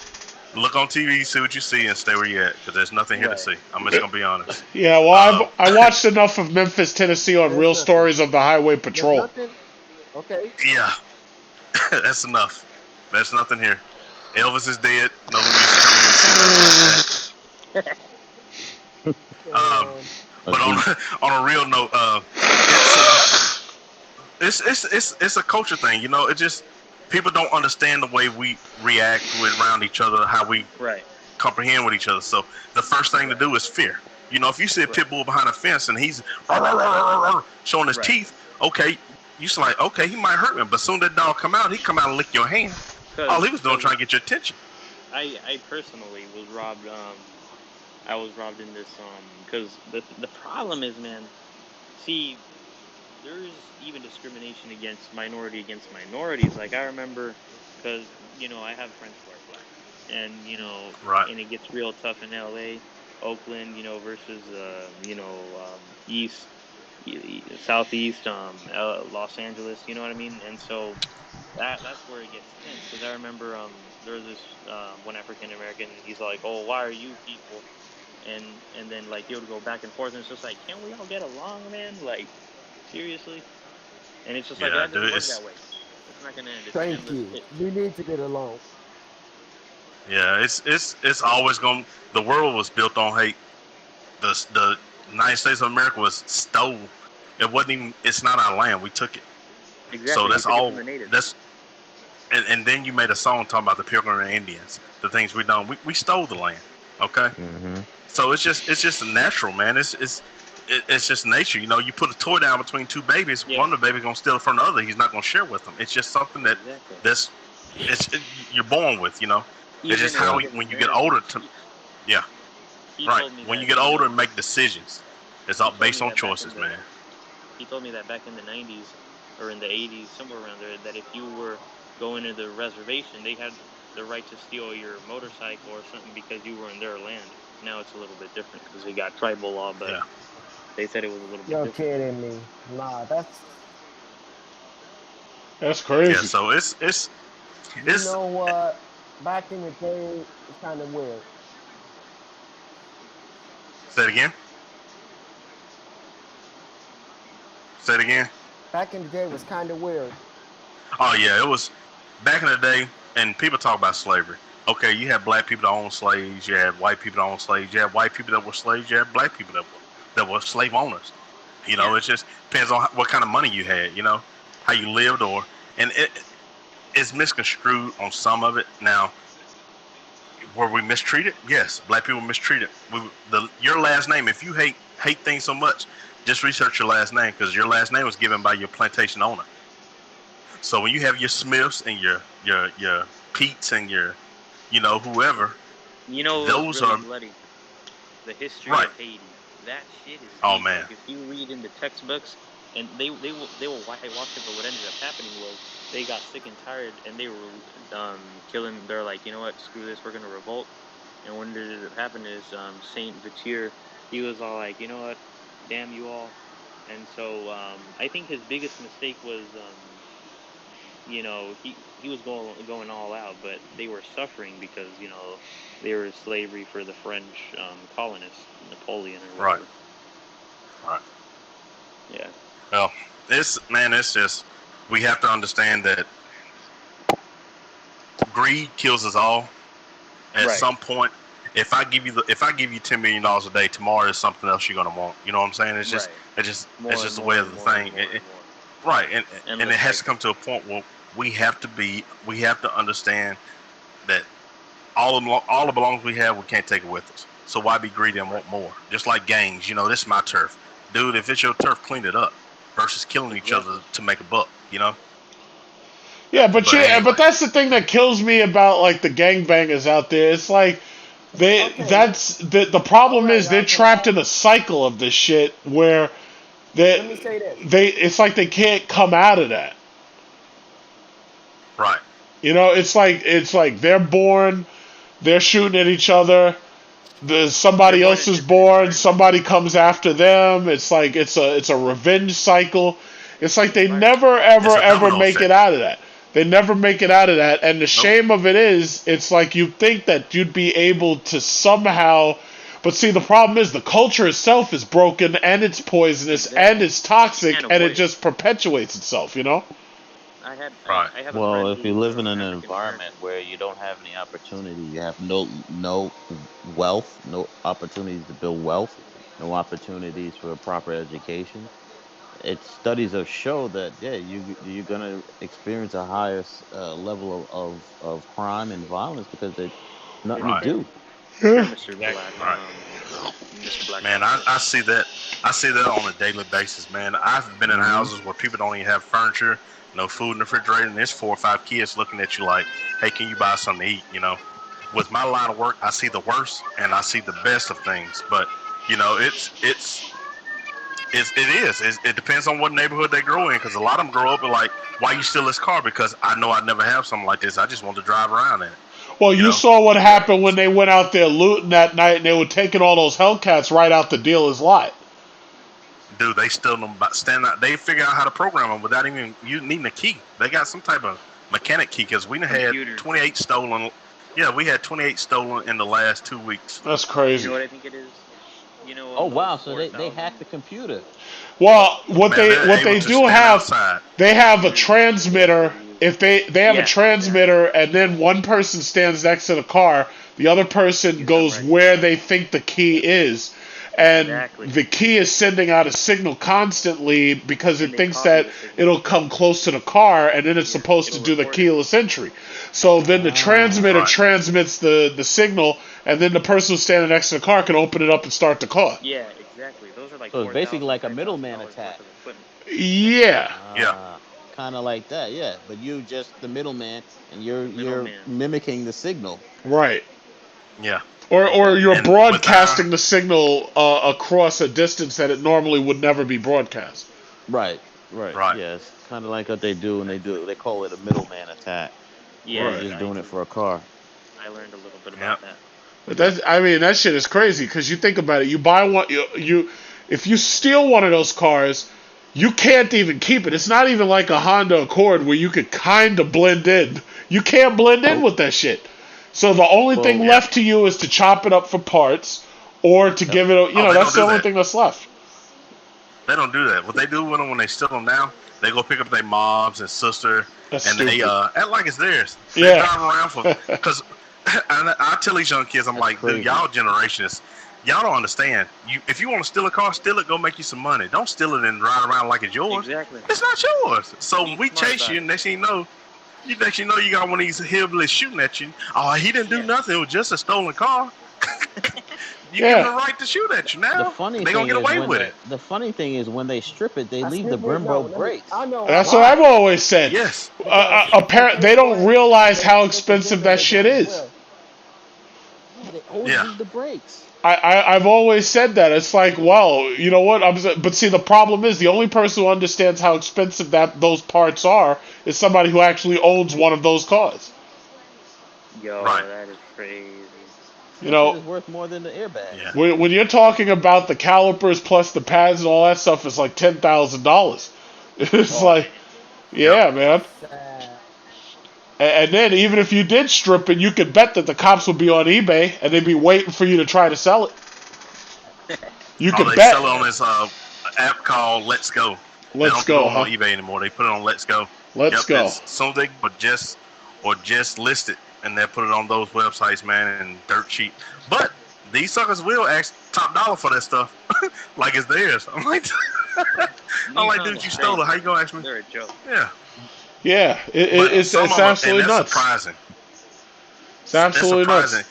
Speaker 2: look on TV, see what you see, and stay where you at because there's nothing here to see. I'm just gonna be honest.
Speaker 1: Yeah, well, I watched enough of Memphis, Tennessee on Real Stories of the Highway Patrol.
Speaker 5: Okay.
Speaker 2: Yeah, that's enough. There's nothing here. Elvis is dead. Nobody needs to come in and see that. But on a real note, it's a culture thing, you know. It just people don't understand the way we react around each other, how we comprehend with each other. So the first thing to do is fear. You know, if you see a pit bull behind a fence and he's showing his teeth, okay, you just like, okay, he might hurt me, but soon that dog come out, he come out and lick your hand. All he was doing trying to get your attention.
Speaker 7: I personally was robbed. I was robbed in this because the problem is, man. See, there's even discrimination against minorities. Like I remember, because I have friends who are black, and and it gets real tough in L.A., Oakland, versus Southeast, Los Angeles. You know what I mean? And so that's where it gets tense. Because I remember there was this one African American. He's like, "Oh, why are you people?" And then like he would go back and forth, and it's just like, can't we all get along, man? Like seriously? And it's just like that doesn't work that way. not gonna end. It's
Speaker 5: Thank
Speaker 7: endless.
Speaker 5: you. We need to get along.
Speaker 2: Yeah, it's always going. The world was built on hate. The United States of America was stole. It wasn't even. It's not our land. We took it.
Speaker 7: Exactly.
Speaker 2: So
Speaker 7: We
Speaker 2: that's
Speaker 7: took it
Speaker 2: all.
Speaker 7: from the natives.
Speaker 2: That's and then you made a song talking about the Pilgrim and Indians, the things we done. We stole the land. Okay.
Speaker 9: Mm-hmm.
Speaker 2: So it's just natural, man. It's just nature. You know, you put a toy down between two babies.
Speaker 7: Yeah.
Speaker 2: One of the babies gonna steal it from the other. He's not gonna share with them. It's just something that
Speaker 7: Exactly.
Speaker 2: you're born with. You know,
Speaker 7: Even
Speaker 2: it's just
Speaker 7: in
Speaker 2: how
Speaker 7: Native
Speaker 2: when you get older. Yeah,
Speaker 7: he
Speaker 2: right.
Speaker 7: told me
Speaker 2: When
Speaker 7: that,
Speaker 2: you get older and make decisions, it's all
Speaker 7: told
Speaker 2: based
Speaker 7: me
Speaker 2: on
Speaker 7: that back in
Speaker 2: choices,
Speaker 7: the-
Speaker 2: man.
Speaker 7: He told me that back in the 90s or in the 80s, somewhere around there, that if you were going to the reservation, they had the right to steal your motorcycle or something because you were in their land. Now it's a little bit different because they got tribal law, but
Speaker 2: Yeah.
Speaker 7: they said it was a little bit
Speaker 5: You're
Speaker 7: different.
Speaker 5: kidding me. Nah, that's
Speaker 1: That's crazy.
Speaker 2: Yeah. So it's
Speaker 5: you know what? Back in the day, it's kind of weird.
Speaker 2: Say it again. Say it again.
Speaker 5: Back in the day was kind of weird.
Speaker 2: Oh yeah, it was back in the day, and people talk about slavery. Okay, you had black people that owned slaves, you had white people that owned slaves, you had white people that were slaves, you had black people that were slave owners. You know, it just depends on what kind of money you had. You know, how you lived, and it's misconstrued on some of it. Now, were we mistreated? Yes, black people mistreated. Your last name, if you hate things so much, just research your last name because your last name was given by your plantation owner. So when you have your Smiths and your Pete's and your, whoever,
Speaker 7: You know,
Speaker 2: those
Speaker 7: really
Speaker 2: are
Speaker 7: bloody. The history
Speaker 2: right.
Speaker 7: of Haiti. That shit is
Speaker 2: Oh
Speaker 7: deep.
Speaker 2: man.
Speaker 7: Like, if you read in the textbooks, and they will whitewash it, but what ended up happening was they got sick and tired, and they were killing. They're like, you know what? Screw this. We're gonna revolt. And what ended up happening is Saint Viateur, he was all like, you know what? Damn you all. And so I think his biggest mistake was he was going all out, but they were suffering because they were slavery for the French colonists, Napoleon or whatever.
Speaker 2: Right.
Speaker 7: Yeah.
Speaker 2: Well, it's just we have to understand that greed kills us all. At some point, if I give you $10 million a day, tomorrow is something else you're gonna want. You know what I'm saying? It's just the way of the thing. Right, and it has to come to a point where we have to understand that all the belongings we have, we can't take it with us. So why be greedy and want more? Just like gangs, this is my turf, dude. If it's your turf, clean it up versus killing each other to make a buck.
Speaker 1: Yeah, but
Speaker 2: anyway.
Speaker 1: but that's the thing that kills me about like the gangbangers out there. It's like that's the problem is they're trapped in a cycle of this shit where
Speaker 5: Let me say this.
Speaker 1: it's like they can't come out of that.
Speaker 2: Right.
Speaker 1: It's like they're born, they're shooting at each other. Somebody else is born, somebody comes after them. It's like it's a revenge cycle. It's like they never ever make it out of that. They never make it out of that. And the shame of it is, it's like you think that you'd be able to somehow, but see, the problem is the culture itself is broken and it's poisonous and it's toxic and it just perpetuates itself.
Speaker 7: I have
Speaker 9: Well, if you live in an environment where you don't have any opportunity, you have no wealth, no opportunities to build wealth, no opportunities for a proper education. Studies have showed that you're gonna experience a higher level of crime and violence because there's nothing to do.
Speaker 7: Sure, Mr. Black.
Speaker 2: Mr. Black. Man, I see that. I see that on a daily basis, man. I've been in houses where people don't even have furniture, no food in the refrigerator, and there's 4 or 5 kids looking at you like, "Hey, can you buy something to eat?" With my line of work, I see the worst and I see the best of things. But it depends on what neighborhood they grow in, because a lot of them grow up and like, "Why you steal this car?" Because I know I'd never have something like this. I just want to drive around in it.
Speaker 1: Well, you saw what happened when they went out there looting that night and they were taking all those Hellcats right out the dealer's lot.
Speaker 2: Dude, they steal them by standing out. They figure out how to program them without even you needing a key. They got some type of mechanic key, because we had 28 stolen. Yeah, we had 28 stolen in the last 2 weeks.
Speaker 1: That's crazy.
Speaker 7: You know what I think it is?
Speaker 9: Oh wow! So they hacked the computer.
Speaker 1: Well, what they do have, they have a transmitter if they have a transmitter and then one person stands next to the car, the other person goes where they think the key is. And the key is sending out a signal constantly because it thinks that it'll come close to the car, and then it's supposed to do the keyless entry. So then the transmitter transmits the signal, and then the person who's standing next to the car can open it up and start the car.
Speaker 3: Yeah, exactly. Those are like.
Speaker 9: So it's basically like a middleman attack.
Speaker 1: Yeah.
Speaker 9: Kind of like that, yeah. But you just the middleman, and you're mimicking the signal.
Speaker 1: Right.
Speaker 2: Yeah.
Speaker 1: Or you're broadcasting the signal across a distance that it normally would never be broadcast.
Speaker 9: Right. Yeah, it's kind of like what they do, and they call it a middleman attack.
Speaker 3: Yeah,
Speaker 9: just doing it for a car.
Speaker 3: I learned a little bit about that.
Speaker 1: But that shit is crazy because you think about it. You buy one, if you steal one of those cars, you can't even keep it. It's not even like a Honda Accord where you could kind of blend in. You can't blend in with that shit. So the only thing left to you is to chop it up for parts, or to give it. That's the only thing that's left.
Speaker 2: They don't do that. What they do with them when they steal them now, they go pick up their moms and sister, they act like it's theirs. They drive around because I tell these young kids, I'm like, dude, y'all generation is. Y'all don't understand. If you want to steal a car, steal it. Go make you some money. Don't steal it and ride around like it's yours.
Speaker 3: Exactly.
Speaker 2: It's not yours. So we chase you, and next thing you know, you got one of these hillbillies shooting at you. Oh, he didn't do nothing. It was just a stolen car. You give them the right to shoot at you now. They're going to get away with it.
Speaker 9: The funny thing is when they strip it, they leave the Brembo brakes.
Speaker 1: That's what I've always said.
Speaker 2: Yes.
Speaker 1: Apparently, they don't realize how expensive that shit is.
Speaker 9: They always leave the brakes.
Speaker 1: I've always said that. It's like, well, you know what? But see, the problem is the only person who understands how expensive those parts are is somebody who actually owns one of those cars.
Speaker 3: Yo, that is crazy.
Speaker 9: It's worth more than the airbag.
Speaker 2: Yeah.
Speaker 1: When you're talking about the calipers plus the pads and all that stuff, it's like $10,000. It's man. And then even if you did strip it, you could bet that the cops would be on eBay and they'd be waiting for you to try to sell it. You could bet.
Speaker 2: They sell it on this app called Let's Go.
Speaker 1: Let's
Speaker 2: Go.
Speaker 1: Go.
Speaker 2: On eBay anymore. They put it on Let's Go.
Speaker 1: Let's Go.
Speaker 2: So they just list it and they put it on those websites, man, and dirt cheap. But these suckers will ask top dollar for that stuff, like it's theirs. I'm like, dude, you stole it. How you gonna ask me?
Speaker 3: They're a joke.
Speaker 2: Yeah.
Speaker 1: Yeah, it's absolutely nuts.
Speaker 2: Surprising.
Speaker 1: It's absolutely
Speaker 2: surprising.
Speaker 1: Nuts.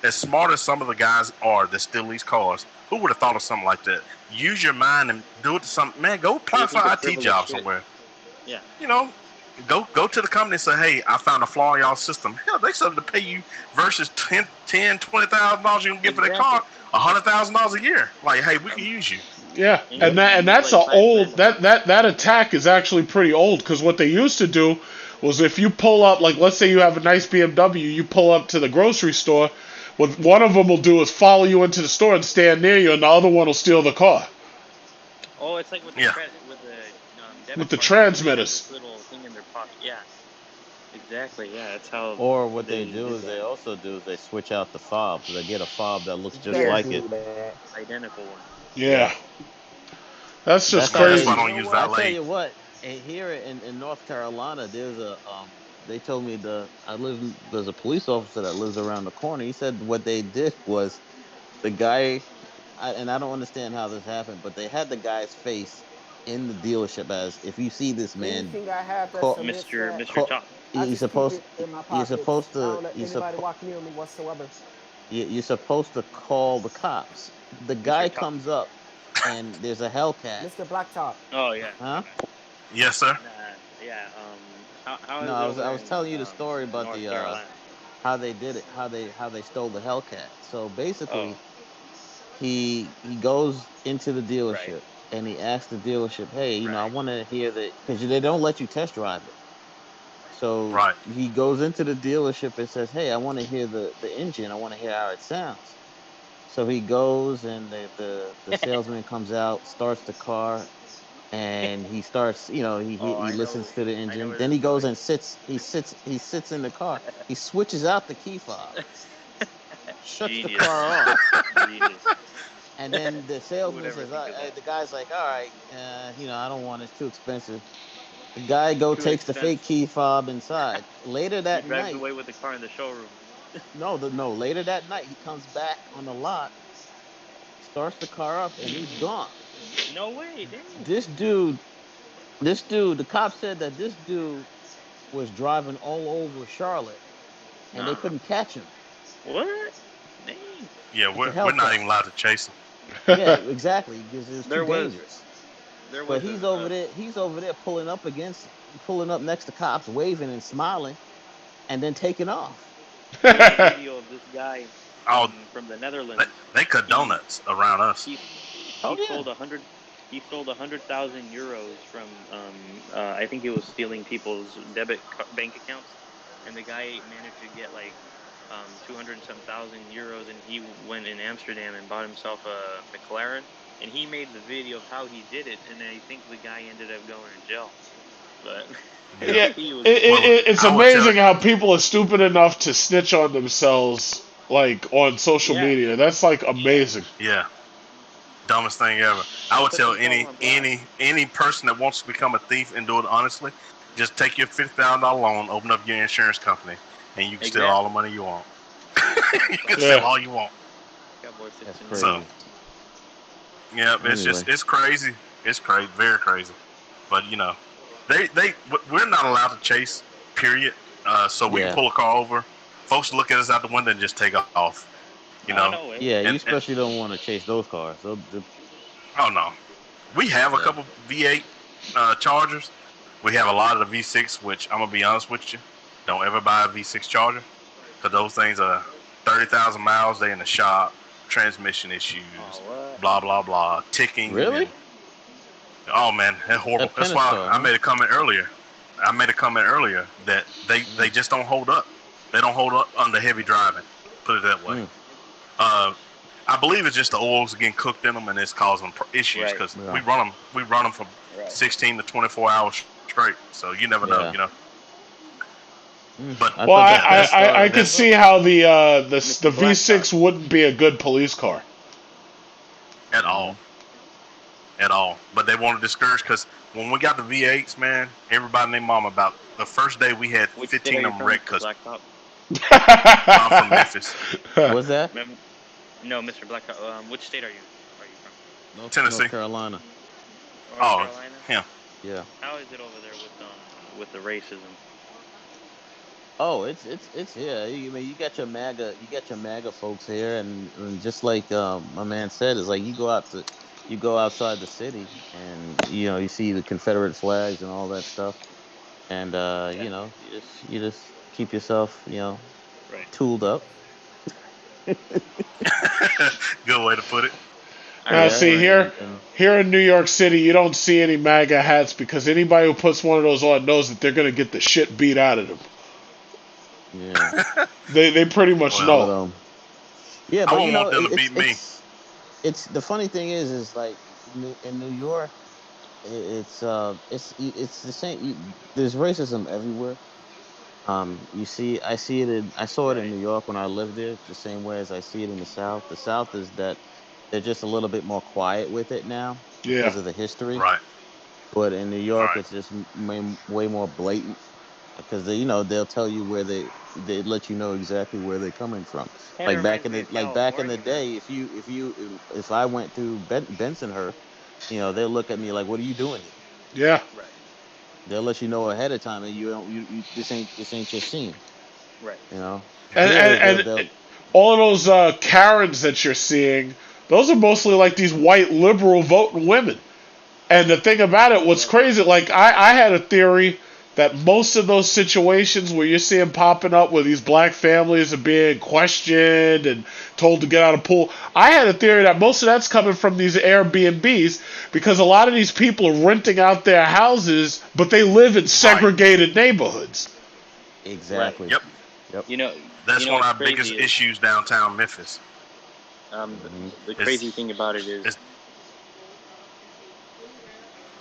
Speaker 2: As smart as some of the guys are that steal these cars, who would have thought of something like that? Use your mind and do it to something. Man, go apply for an IT job somewhere.
Speaker 3: Yeah.
Speaker 2: Go to the company and say, hey, I found a flaw in y'all system. Hell, they said to pay you versus $20,000 you can get for that car, $100,000 a year. Like, hey, we can use you.
Speaker 1: Yeah, and that's that attack is actually pretty old because what they used to do was if you pull up, like let's say you have a nice BMW, you pull up to the grocery store, what one of them will do is follow you into the store and stand near you, and the other one will steal the car.
Speaker 3: Oh, it's like with
Speaker 1: the transmitters.
Speaker 3: This little thing in their pocket. Yeah, exactly. Yeah, that's how.
Speaker 9: Or what they switch out the fobs. They get a fob that looks just like it.
Speaker 3: Identical one.
Speaker 1: Yeah. That's just crazy.
Speaker 2: That's why I don't use valet.
Speaker 9: I'll tell you what, here in North Carolina, there's they told me there's a police officer that lives around the corner. He said what they did was the guy, and I don't understand how this happened, but they had the guy's face in the dealership as if you see this man,
Speaker 3: Mr. Top.
Speaker 9: You're supposed to call the cops. The guy comes up and there's a Hellcat.
Speaker 5: Mr. Blacktop.
Speaker 3: Oh yeah.
Speaker 9: Huh?
Speaker 2: Yes, sir.
Speaker 9: I was telling you the story about how they did it, how they stole the Hellcat. So basically, he goes into the dealership and he asks the dealership, hey, I want to hear because they don't let you test drive it. So he goes into the dealership and says, hey, I want to hear the engine. I want to hear how it sounds. So he goes and the salesman comes out, starts the car, and he starts, he listens to the engine. Then he goes and sits in the car. He switches out the key fob, shuts the car off. And then the salesman says, the guy's like, all right, I don't want it, it's too expensive. The guy
Speaker 3: Too
Speaker 9: takes the fake
Speaker 3: expensive.
Speaker 9: key fob inside. Later
Speaker 3: He
Speaker 9: that
Speaker 3: drives
Speaker 9: night,
Speaker 3: away with the car in the showroom.
Speaker 9: no, later that night he comes back on the lot, starts the car up, and he's gone.
Speaker 3: No way, dang.
Speaker 9: This dude, the cop said that this dude was driving all over Charlotte, and they
Speaker 3: Nah.
Speaker 9: couldn't catch him.
Speaker 3: What? Dang.
Speaker 2: Yeah,
Speaker 9: It's a
Speaker 2: we're not
Speaker 9: Hellcat.
Speaker 2: even allowed to chase them.
Speaker 9: Yeah, exactly, because it was too
Speaker 3: There was
Speaker 9: dangerous.
Speaker 3: there
Speaker 9: But
Speaker 3: was
Speaker 9: he's
Speaker 3: a,
Speaker 9: over there. He's over there pulling up next to cops, waving and smiling, and then taking off.
Speaker 3: there was a video of this guy
Speaker 2: Oh,
Speaker 3: from the Netherlands.
Speaker 2: they cut
Speaker 3: He
Speaker 2: donuts around us.
Speaker 3: he
Speaker 9: Oh
Speaker 3: he
Speaker 9: yeah.
Speaker 3: sold 100,000 euros from I think he was stealing people's bank accounts, and the guy managed to get like 200 and some thousand euros, and he went in Amsterdam and bought himself a McLaren, and he made the video of how he did it, and I think the guy ended up going to jail, but
Speaker 1: Yeah,
Speaker 3: he was
Speaker 1: it's
Speaker 2: I will tell
Speaker 1: amazing how people are stupid enough to snitch on themselves, like on social
Speaker 3: yeah
Speaker 1: media. That's like amazing.
Speaker 2: Yeah, dumbest thing ever. I would
Speaker 3: put
Speaker 2: tell
Speaker 3: themselves on blast.
Speaker 2: any person that wants to become a thief and do it honestly, just take your $50,000 loan, open up your insurance company, and you can steal all the money you want. You can steal all you want.
Speaker 3: Cowboy
Speaker 9: That's
Speaker 3: 16.
Speaker 9: crazy.
Speaker 2: So, yeah, it's
Speaker 9: Anyway.
Speaker 2: it's crazy. It's crazy, very crazy. But you know, we're not allowed to chase. Period. So we
Speaker 9: Yeah.
Speaker 2: can pull a car over. Folks look at us out the window and just take off. You know.
Speaker 3: No way.
Speaker 9: Yeah, you
Speaker 2: And
Speaker 9: especially don't want to chase those cars.
Speaker 2: oh no, we have a
Speaker 9: Yeah.
Speaker 2: couple V8 Chargers. We have a lot of the V6, which I'm gonna be honest with you, don't ever buy a V6 Charger, because those things are 30,000 miles. They in the shop, transmission issues,
Speaker 3: What?
Speaker 2: blah blah blah, ticking.
Speaker 9: Really?
Speaker 2: And, oh man, that's horrible.
Speaker 9: That
Speaker 2: That's why
Speaker 9: Pentastar,
Speaker 2: I made a comment earlier. That they just don't hold up. They don't hold up under heavy driving. Put it that way. I believe it's just the oils getting cooked in them, and it's causing issues
Speaker 3: Right.
Speaker 2: because
Speaker 9: Yeah.
Speaker 2: we run them for 16 to 24 hours straight. So you never know,
Speaker 9: Yeah.
Speaker 2: you know.
Speaker 9: Mm.
Speaker 2: But
Speaker 9: I
Speaker 1: Well,
Speaker 9: thought that Pentastar-
Speaker 1: I could see how the
Speaker 3: Mr.
Speaker 1: V6 wouldn't be a good police car.
Speaker 2: at all. But they want to discourage because when we got the V8s, man, everybody named mom about the first day we had
Speaker 3: Which
Speaker 2: 15
Speaker 3: state are
Speaker 2: of
Speaker 3: you
Speaker 2: them
Speaker 3: from,
Speaker 2: wrecked
Speaker 3: Mr.
Speaker 2: because
Speaker 3: Blacktop?
Speaker 2: I'm from Memphis,
Speaker 9: What's that?
Speaker 3: No, Mr. Blacktop. Which state are you from?
Speaker 2: Tennessee.
Speaker 9: North Carolina.
Speaker 3: North
Speaker 2: Oh,
Speaker 3: Carolina.
Speaker 2: yeah.
Speaker 9: Yeah.
Speaker 3: How is it over there with the racism?
Speaker 9: Oh, it's yeah. I mean, you got your MAGA folks here, and just like my man said, it's like you go outside the city, and you see the Confederate flags and all that stuff, and you just keep yourself
Speaker 3: Right.
Speaker 9: tooled up.
Speaker 2: Good way to put it.
Speaker 1: Now, see
Speaker 9: and-
Speaker 1: here in New York City, you don't see any MAGA hats because anybody who puts one of those on knows that they're gonna get the shit beat out of them.
Speaker 9: yeah.
Speaker 1: They pretty much
Speaker 2: Well,
Speaker 1: know.
Speaker 9: But, yeah,
Speaker 2: I
Speaker 9: but
Speaker 2: won't want them to beat me.
Speaker 9: It's the funny thing is like in New York, it's the same. There's racism everywhere. I saw it in New York when I lived there, the same way as I see it in the South. The South is that they're just a little bit more quiet with it now because
Speaker 1: Yeah.
Speaker 9: of the history.
Speaker 2: Right.
Speaker 9: But in New York,
Speaker 2: Right.
Speaker 9: it's just way more blatant because they'll tell you where they let you know exactly where they're coming from.
Speaker 3: Kinda reminds me of
Speaker 9: Back in the
Speaker 3: California, man.
Speaker 9: day, if I went through Bensonhurst, they'll look at me like, "What are you doing here?"
Speaker 1: Yeah.
Speaker 3: Right.
Speaker 9: They'll let you know ahead of time, and you don't you this ain't your scene.
Speaker 3: Right.
Speaker 1: And
Speaker 9: Here,
Speaker 1: and all of those Karens that you're seeing, those are mostly like these white liberal voting women. And the thing about it, what's crazy, like I had a theory that most of those situations where you're seeing popping up where these black families are being questioned and told to get out of pool, I had a theory that most of that's coming from these Airbnbs because a lot of these people are renting out their houses, but they live in segregated neighborhoods.
Speaker 9: Exactly.
Speaker 2: Yep. That's one of
Speaker 3: what's
Speaker 2: our
Speaker 3: crazy
Speaker 2: biggest
Speaker 3: is,
Speaker 2: issues downtown Memphis.
Speaker 3: The crazy thing about it is,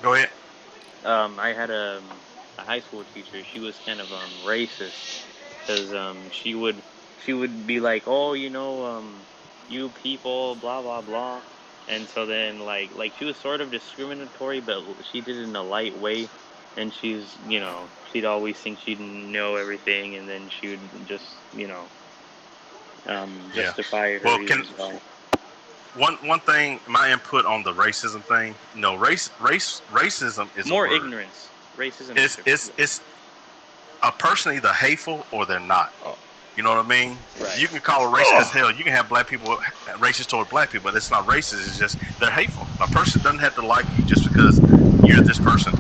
Speaker 2: Go ahead.
Speaker 3: I had a high school teacher. She was kind of racist because she would be like, oh, you people, blah blah blah, and so then like she was sort of discriminatory, but she did it in a light way.
Speaker 7: and she'd always think she'd know everything, and then she would just justify her
Speaker 2: Well,
Speaker 7: reasons why.
Speaker 2: one thing, my input on the racism thing. Racism is
Speaker 7: more
Speaker 2: a word.
Speaker 7: ignorance. Racism
Speaker 2: It's a person either hateful or they're not. You know what I mean?
Speaker 7: Right.
Speaker 2: You can call it racist as hell. You can have black people racist toward black people, but it's not racist. It's just they're hateful. A person doesn't have to like you just because you're this person.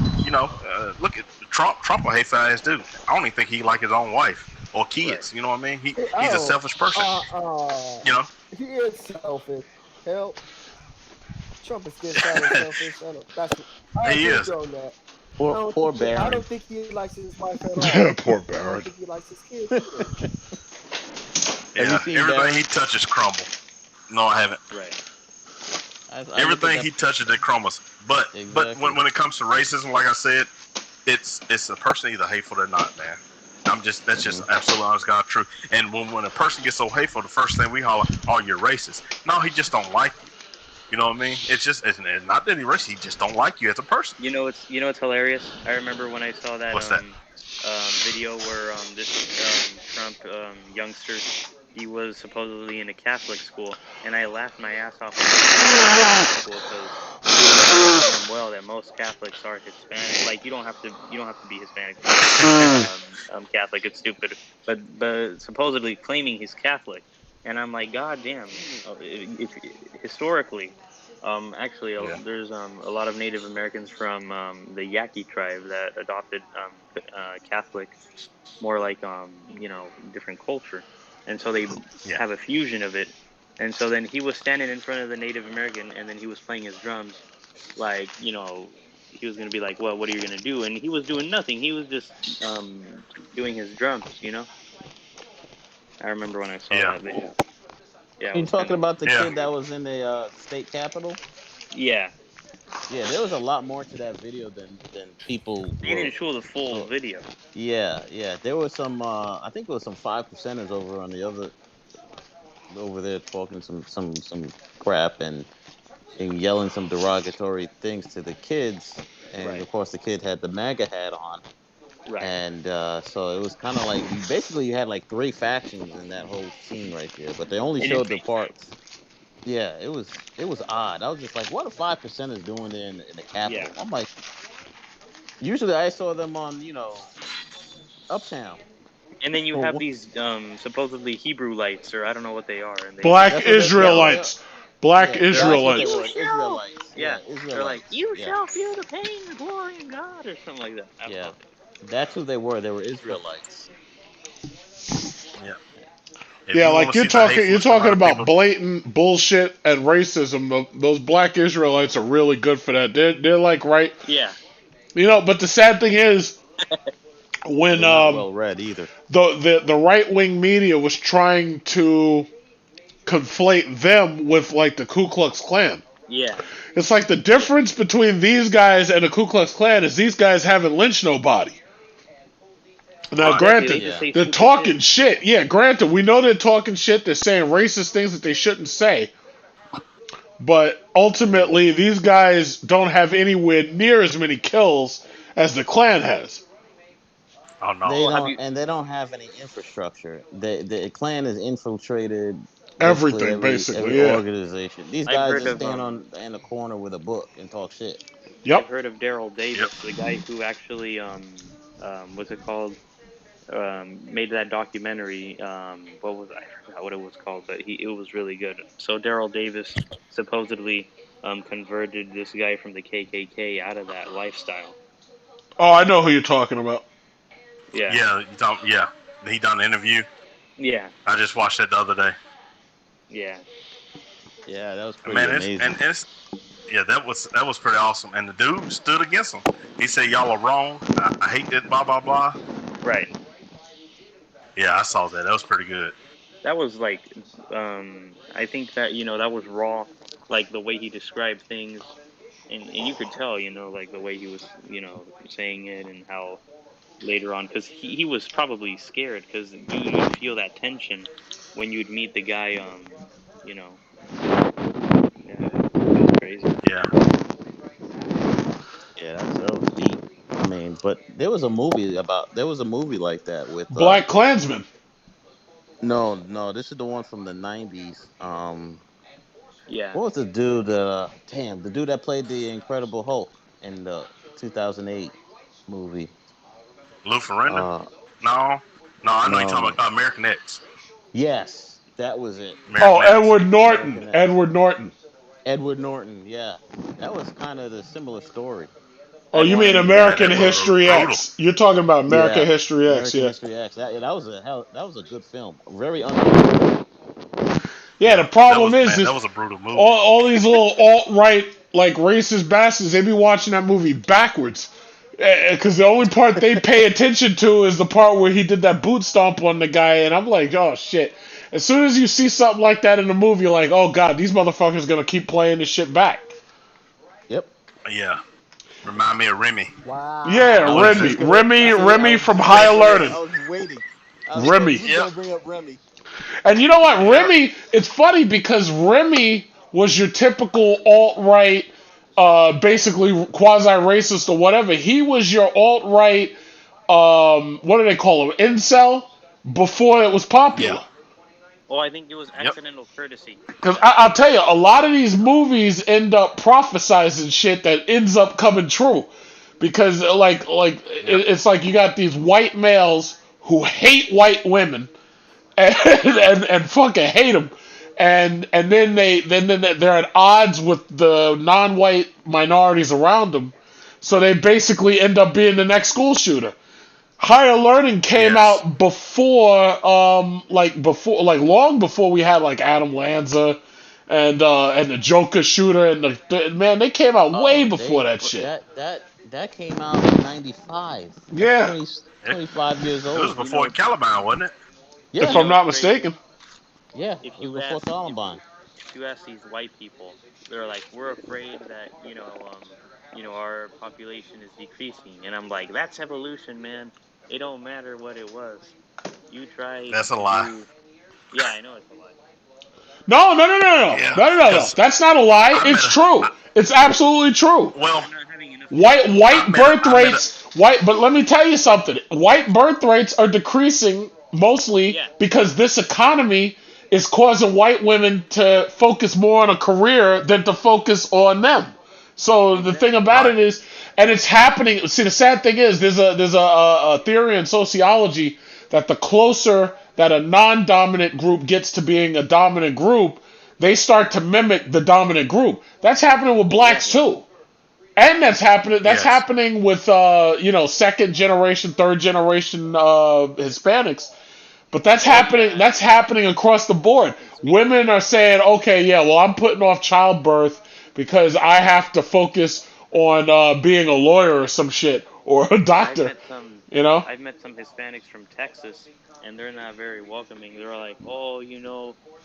Speaker 2: Look at Trump. Trump a hateful ass dude. I don't even think he like his own wife or kids. Right. You know what I mean? He's a selfish person.
Speaker 5: He is selfish. Hell, Trump is still kind of selfish.
Speaker 2: He is.
Speaker 5: That.
Speaker 9: Poor Barron.
Speaker 5: I don't think he likes his wife at all.
Speaker 1: Poor Barron.
Speaker 5: I don't think he likes his kids either.
Speaker 2: Yeah, everything he touches crumble. No, I haven't.
Speaker 7: Right.
Speaker 2: Everything he touches, it crumbles. But when it comes to racism, like I said, it's a person either hateful or not, man. That's just absolutely honest God truth. And when a person gets so hateful, the first thing we holler, "Oh, you're racist." No, he just don't like you. You know what I mean? It's not that he's racist. He just don't like you as a person.
Speaker 7: It's hilarious. I remember when I saw that.
Speaker 2: What's that?
Speaker 7: Video where this Trump youngster, he was supposedly in a Catholic school, and I laughed my ass off in because well that most Catholics are Hispanic. Like you don't have to be Hispanic. Catholic, it's stupid. But supposedly claiming he's Catholic, and I'm like, God damn. If historically. There's a lot of Native Americans from the Yaqui tribe that adopted Catholic, more like different culture, and so they have a fusion of it. And so then he was standing in front of the Native American, and then he was playing his drums, like he was gonna be like, well, what are you gonna do? And he was doing nothing. He was just doing his drums, I remember when I saw that video. Yeah,
Speaker 9: you talking about the kid that was in the state capitol?
Speaker 7: Yeah.
Speaker 9: Yeah, there was a lot more to that video than people.
Speaker 7: They didn't show the full video.
Speaker 9: Yeah. There was some. I think there was some 5%ers over there talking some crap and yelling some derogatory things to the kids, and of course the kid had the MAGA hat on.
Speaker 7: Right.
Speaker 9: And so it was kind of like basically you had like 3 factions in that whole scene right there, but they only showed the parts. Yeah, it was odd. I was just like, what are 5%ers doing there in the Capitol? Yeah. I'm like, usually I saw them on Uptown.
Speaker 7: And then you have these supposedly Hebrew lights, or I don't know what they are. And
Speaker 1: Black Israelites. Black Israelites.
Speaker 7: Yeah, they're like, you shall feel the pain, the glory of God, or something like that.
Speaker 9: Yeah. That's who they were. They were Israelites.
Speaker 2: Yeah.
Speaker 1: Yeah, like you're talking about blatant bullshit and racism. Those black Israelites are really good for that. They're like right.
Speaker 7: Yeah.
Speaker 1: But the sad thing is, when
Speaker 9: not well read either.
Speaker 1: The right wing media was trying to conflate them with like the Ku Klux Klan.
Speaker 7: Yeah.
Speaker 1: It's like the difference between these guys and the Ku Klux Klan is these guys haven't lynched nobody. Now, granted, they're talking shit. Yeah, granted, we know they're talking shit. They're saying racist things that they shouldn't say. But ultimately, these guys don't have anywhere near as many kills as the Klan has.
Speaker 2: Oh no!
Speaker 9: They don't have any infrastructure. The Klan has infiltrated
Speaker 1: everything,
Speaker 9: every organization. These guys just stand in a corner with a book and talk shit.
Speaker 1: Yep.
Speaker 7: I've heard of Daryl Davis, the guy who actually what's it called? Made that documentary. I forgot what it was called, but it was really good. So Daryl Davis supposedly converted this guy from the KKK out of that lifestyle.
Speaker 1: Oh, I know who you're talking about.
Speaker 7: Yeah.
Speaker 2: Yeah. He done an interview.
Speaker 7: Yeah.
Speaker 2: I just watched that the other day.
Speaker 7: Yeah.
Speaker 9: Yeah, that was pretty amazing.
Speaker 2: That was pretty awesome. And the dude stood against him. He said, "Y'all are wrong. I hate that. Blah blah blah."
Speaker 7: Right.
Speaker 2: Yeah, I saw that. That was pretty good.
Speaker 7: That was like, I think that that was raw, like the way he described things, and you could tell, like the way he was, saying it, and how later on, because he was probably scared, because you would feel that tension when you'd meet the guy, yeah, it was crazy.
Speaker 2: Yeah.
Speaker 9: Yeah, that was deep. I mean, But there was a movie like that with
Speaker 1: Black Klansman.
Speaker 9: no, no, this is the one from the 90s.
Speaker 3: Yeah.
Speaker 9: What was the dude the dude that played the Incredible Hulk in the 2008 movie?
Speaker 2: Lou Ferranda?
Speaker 9: Uh
Speaker 2: No, no, I know you're
Speaker 9: no,
Speaker 2: talking
Speaker 9: no.
Speaker 2: about American X.
Speaker 9: Yes, that was it.
Speaker 1: Oh,
Speaker 2: American X.
Speaker 1: Edward Norton.
Speaker 9: American X.
Speaker 1: Edward Norton.
Speaker 9: Edward Norton, yeah. That was kind of the similar story.
Speaker 1: Oh,
Speaker 3: I'd
Speaker 1: you
Speaker 3: want
Speaker 1: mean
Speaker 3: to be that
Speaker 2: Yeah,
Speaker 1: American
Speaker 2: that movie
Speaker 3: hero.
Speaker 2: was
Speaker 1: History
Speaker 2: brutal.
Speaker 1: X? You're talking about American
Speaker 9: Yeah,
Speaker 1: History X,
Speaker 9: American
Speaker 1: yeah.
Speaker 9: History X. That was a good film. Very underrated.
Speaker 1: Yeah, the
Speaker 2: Yeah,
Speaker 1: problem
Speaker 2: that
Speaker 1: is
Speaker 2: was a brutal movie.
Speaker 1: all these little alt right like racist bastards. They be watching that movie backwards because the only part they pay attention to is the part where he did that boot stomp on the guy, and I'm like, oh shit. As soon as you see something like that in the movie, you're like, oh god, these motherfuckers gonna keep playing this shit back.
Speaker 9: Yep.
Speaker 2: Yeah, remind me of Remy.
Speaker 1: Yeah,
Speaker 9: I was
Speaker 3: Yeah.
Speaker 1: Remy,
Speaker 9: just gonna
Speaker 1: Remy,
Speaker 9: see. I
Speaker 1: Remy
Speaker 9: was
Speaker 1: from
Speaker 9: just gonna
Speaker 1: Higher
Speaker 9: bring up.
Speaker 1: Learning.
Speaker 9: I was waiting.
Speaker 1: Remy.
Speaker 9: You was
Speaker 2: Yep,
Speaker 9: gonna bring up Remy.
Speaker 1: And you know what,
Speaker 2: yep.
Speaker 1: Remy? It's funny because Remy was your typical alt right, basically quasi racist or whatever. He was your alt right. What do they call him? Incel before it was
Speaker 2: Yeah,
Speaker 1: popular.
Speaker 3: Oh, I think it was
Speaker 2: yep.
Speaker 3: accidental courtesy.
Speaker 1: Because I'll tell you, a lot of these movies end up prophesizing shit that ends up coming true. Because
Speaker 2: Yep.
Speaker 1: it's like you got these white males who hate white women and fucking hate them, and then they're at odds with the non-white minorities around them, so they basically end up being the next school shooter. Higher Learning came
Speaker 2: Yes.
Speaker 1: out before, long before we had like Adam Lanza and the Joker shooter and man, they came out way
Speaker 9: Oh,
Speaker 1: before that shit.
Speaker 9: that came out in '95. That's
Speaker 1: Yeah,
Speaker 9: 25 years
Speaker 2: It was
Speaker 9: old.
Speaker 3: You
Speaker 2: before
Speaker 3: know,
Speaker 2: Caliban, wasn't it?
Speaker 1: if
Speaker 3: you
Speaker 9: Yeah,
Speaker 1: I'm
Speaker 3: know, it's
Speaker 1: not
Speaker 3: crazy.
Speaker 1: mistaken.
Speaker 9: yeah.
Speaker 3: If
Speaker 9: It was
Speaker 3: you
Speaker 9: before
Speaker 3: ask,
Speaker 9: Columbine.
Speaker 3: if you ask these white people, they're like, we're afraid that our population is decreasing, and I'm like, that's evolution, man. It don't matter what it was. You try
Speaker 2: That's a
Speaker 3: to
Speaker 2: lie.
Speaker 3: do. Yeah, I know it's a lie.
Speaker 1: No, no, no, no, no,
Speaker 2: Yeah,
Speaker 1: no, no, no, no.
Speaker 2: because
Speaker 1: That's not a lie.
Speaker 2: I met
Speaker 1: It's
Speaker 2: a,
Speaker 1: true. It's absolutely true.
Speaker 2: well,
Speaker 3: We're not having enough
Speaker 1: White
Speaker 3: children.
Speaker 1: white birth rates white but let me tell you something. White birth rates are decreasing mostly
Speaker 3: Yeah,
Speaker 1: because this economy is causing white women to focus more on a career than to focus on them. So the thing
Speaker 3: exactly.
Speaker 1: about
Speaker 2: right.
Speaker 1: it is, and it's happening. See, the sad thing is, there's a theory in sociology that the closer that a non-dominant group gets to being a dominant group, they start to mimic the dominant group. That's happening with blacks
Speaker 3: Exactly.
Speaker 1: too. And that's happening. That's
Speaker 2: Yes.
Speaker 1: happening with second generation, third generation Hispanics. But that's
Speaker 3: Oh
Speaker 1: happening.
Speaker 3: yeah,
Speaker 1: That's happening across the board.
Speaker 3: and speaking
Speaker 1: Women are saying, "Okay, yeah, well, I'm putting off childbirth because I have to focus on being a lawyer or some shit or a
Speaker 3: I've
Speaker 1: doctor."
Speaker 3: met some
Speaker 1: You know?
Speaker 3: I've met some Hispanics from Texas, and they're not very welcoming. They're like, "Oh,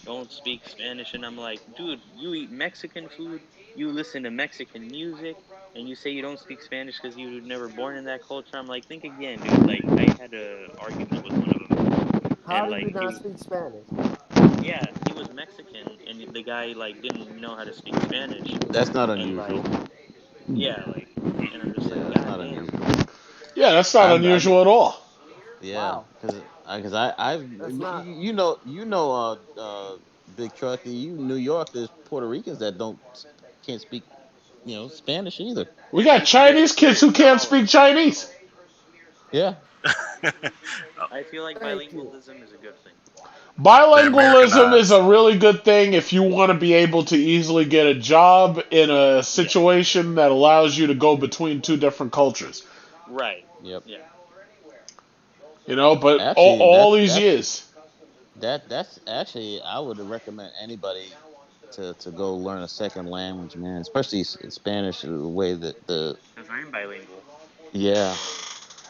Speaker 3: don't speak Spanish," and I'm like, "Dude, you eat Mexican food, you listen to Mexican music, and you say you don't speak Spanish because you were never born in that culture." I'm like, think again, dude. Like, I had a argument with one of them,
Speaker 5: How
Speaker 3: and
Speaker 5: do you
Speaker 3: like
Speaker 5: not speak Spanish?
Speaker 3: yeah, he was Mexican, and the guy like didn't know how to speak Spanish,
Speaker 9: That's not
Speaker 3: and like
Speaker 9: unusual.
Speaker 3: yeah, like, and I'm just
Speaker 9: Yeah,
Speaker 3: like,
Speaker 9: that's
Speaker 3: God
Speaker 9: not
Speaker 3: damn.
Speaker 9: unusual.
Speaker 1: Yeah, that's not
Speaker 9: I've
Speaker 1: unusual at all.
Speaker 9: Yeah,
Speaker 5: Wow,
Speaker 9: because I've
Speaker 5: that's not.
Speaker 9: Big Trucky, New York, there's Puerto Ricans that don't can't speak Spanish either.
Speaker 1: We got
Speaker 3: I think there's
Speaker 1: Chinese kids who
Speaker 3: spirits in
Speaker 1: can't
Speaker 3: all of
Speaker 1: speak
Speaker 3: us.
Speaker 1: Chinese.
Speaker 9: Yeah,
Speaker 3: I feel like
Speaker 5: Thank you.
Speaker 3: bilingualism is a good thing.
Speaker 2: They
Speaker 1: Bilingualism is a
Speaker 2: Americanized.
Speaker 1: really good thing if you want to be able to easily get a job in a
Speaker 3: Yeah.
Speaker 1: situation that allows you to go between two different cultures.
Speaker 3: Right.
Speaker 9: yep.
Speaker 3: Yeah.
Speaker 1: But
Speaker 9: Actually,
Speaker 1: all these years.
Speaker 9: that's actually I would recommend anybody to go learn a second language, man, especially Spanish. The way that the
Speaker 3: Because I'm bilingual.
Speaker 9: yeah,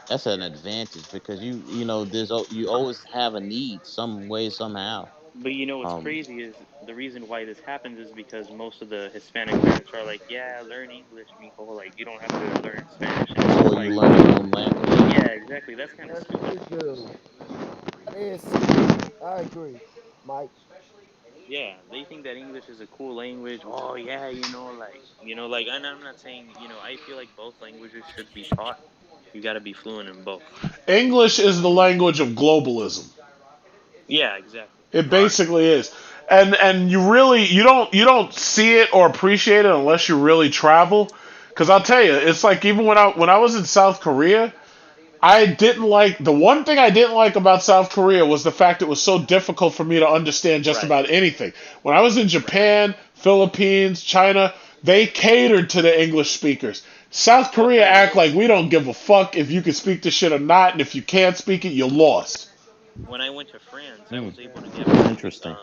Speaker 9: that's an advantage because you always have a need some way somehow.
Speaker 3: But what's
Speaker 9: Um,
Speaker 3: crazy is the reason why this happens is because most of the Hispanic parents are like, yeah, learn English, mijo. Like, you don't have to learn Spanish. And it's just
Speaker 9: before you
Speaker 3: like,
Speaker 9: learn your own language.
Speaker 3: yeah, exactly. That's kind of
Speaker 5: Yes,
Speaker 3: stupid.
Speaker 5: you do. That is stupid. I agree, Mike.
Speaker 3: Yeah, they think that English is a cool language. Oh, yeah, and I'm not saying, I feel like both languages should be taught.
Speaker 7: You got to be fluent in both.
Speaker 1: English is the language of globalism.
Speaker 7: Yeah, exactly.
Speaker 1: It basically is. And you don't see it or appreciate it unless you really travel. Cause I'll tell you, it's like even when I was in South Korea, the one thing I didn't like about South Korea was the fact it was so difficult for me to understand just about anything. When I was in Japan, Philippines, China, they catered to the English speakers. South Korea act like we don't give a fuck if you can speak the shit or not, and if you can't speak it, you're lost.
Speaker 7: When I went to France, I was able to get by
Speaker 9: Interesting.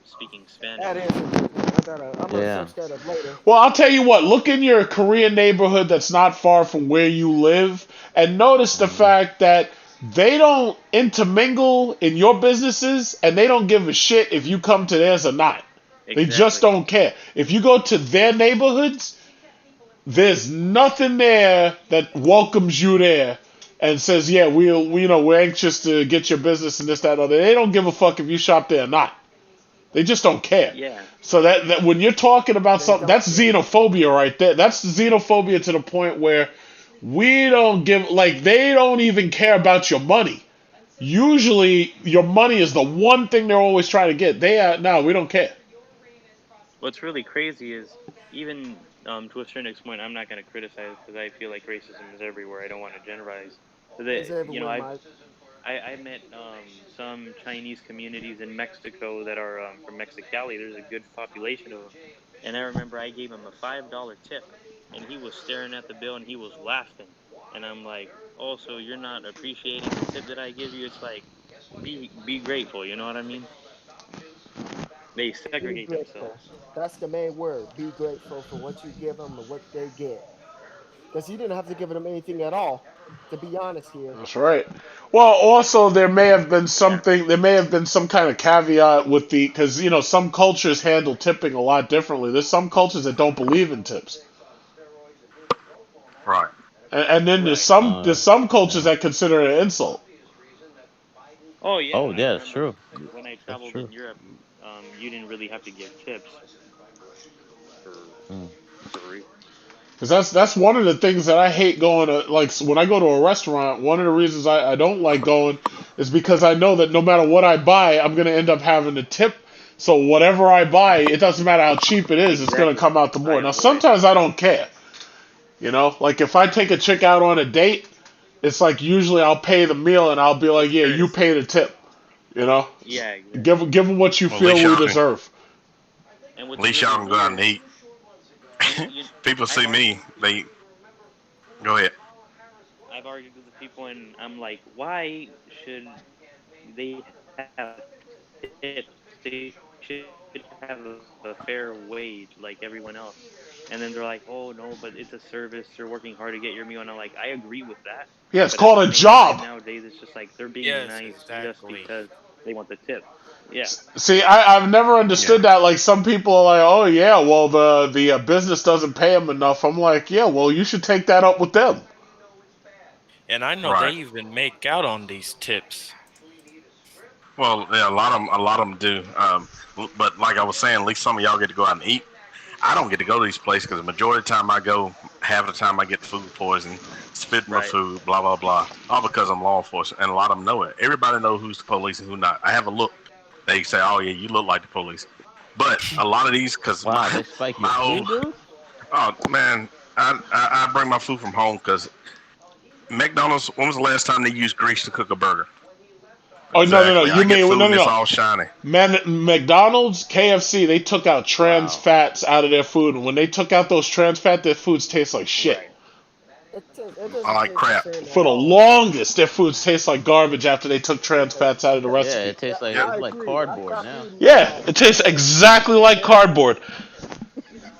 Speaker 7: speaking Spanish.
Speaker 5: That is interesting. I'm gonna search that up later.
Speaker 1: Well, I'll tell you what, look in your Korean neighborhood that's not far from where you live and notice the fact that they don't intermingle in your businesses and they don't give a shit if you come to theirs or not. They just don't care. If you go to their neighborhoods, there's nothing there that welcomes you there and says, "Yeah, we're anxious to get your business and this, that, and other." They don't give a fuck if you shop there or not. They just don't care.
Speaker 7: Yeah.
Speaker 1: So that when you're talking about something, that's xenophobia right there. That's xenophobia to the point where we don't give, like, they don't even care about your money. Usually, your money is the one thing they're always trying to get. No, we don't care.
Speaker 7: What's really crazy is even to a certain extent, I'm not going to criticize because I feel like racism is everywhere. I don't want to generalize.
Speaker 5: It's everywhere, Mike.
Speaker 7: I met some Chinese communities in Mexico that are from Mexicali. There's a good population of them. And I remember I gave him a $5 tip, and he was staring at the bill and he was laughing. And I'm like, "Oh, so you're not appreciating the tip that I give you?" It's like, be grateful. You know what I mean? They
Speaker 5: Be
Speaker 7: segregate
Speaker 5: grateful.
Speaker 7: themselves.
Speaker 5: That's the main word. Be grateful for what you give them and what they get. Because you didn't have to give them anything at all. To be honest here.
Speaker 1: That's right. Well, also there may have been something. There may have been some kind of caveat with because some cultures handle tipping a lot differently. There's some cultures that don't believe in tips.
Speaker 2: Right.
Speaker 1: And then there's some cultures that consider it an insult.
Speaker 7: Oh yeah.
Speaker 9: Oh yeah, it's true.
Speaker 7: When I traveled in Europe, you didn't really have to give tips for free.
Speaker 1: Because that's one of the things that I hate going to, like, when I go to a restaurant, one of the reasons I don't like going is because I know that no matter what I buy, I'm going to end up having to tip. So whatever I buy, it doesn't matter how cheap it is, it's going to come out to more. Now, sometimes I don't care. Like if I take a chick out on a date, it's like usually I'll pay the meal and I'll be like, "Yeah, you pay the tip."
Speaker 7: Yeah. Exactly.
Speaker 1: Give them what you feel we deserve.
Speaker 2: At least y'all can go out and eat. People see me, they go ahead.
Speaker 7: I've argued with the people, and I'm like, why should they have tips? They should have a fair wage like everyone else. And then they're like, oh no, but it's a service. They're working hard to get your meal, and I'm like, I agree with that.
Speaker 1: Yeah, it's called a job.
Speaker 7: Nowadays, it's just like they're being nice just because they want the tip. Yeah.
Speaker 1: See, I've never understood that. Like, some people are like, "Oh yeah, well the business doesn't pay them enough." I'm like, "Yeah, well you should take that up with them."
Speaker 11: And I know they even make out on these tips.
Speaker 2: Well, yeah, a lot of them do. But like I was saying, at least some of y'all get to go out and eat. I don't get to go to these places because the majority of the time I go, half the time I get food poisoning, spit my food, blah blah blah, all because I'm law enforcement, and a lot of them know it. Everybody knows who's the police and who not. I have a look. They say, "Oh yeah, you look like the police," but a lot of these, because
Speaker 9: they spike your food, dude?
Speaker 2: Oh man, I bring my food from home because McDonald's. When was the last time they used grease to cook a burger?
Speaker 1: Oh no! You mean no?
Speaker 2: It's all shiny.
Speaker 1: Man, McDonald's, KFC, they took out trans fats out of their food, and when they took out those trans fat, their foods taste like shit.
Speaker 2: I like crap.
Speaker 1: For the longest, their foods taste like garbage after they took trans fats out of the recipe.
Speaker 9: Yeah, it tastes like cardboard now.
Speaker 1: Yeah, it tastes exactly like cardboard.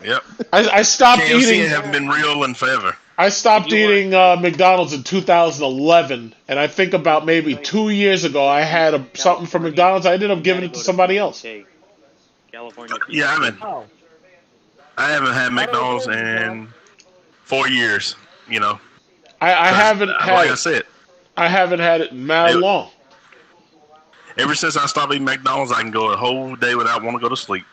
Speaker 2: Yep.
Speaker 1: I stopped
Speaker 2: KFC
Speaker 1: eating.
Speaker 2: Haven't been real in forever.
Speaker 1: I stopped eating McDonald's in 2011, and I think about maybe 2 years ago, I had something from McDonald's. I ended up giving it to somebody else.
Speaker 2: Yeah, I haven't had McDonald's in 4 years.
Speaker 1: I haven't had.
Speaker 2: Like I said,
Speaker 1: I haven't had it mad long.
Speaker 2: Ever since I stopped eating McDonald's, I can go a whole day without wanting to go to sleep.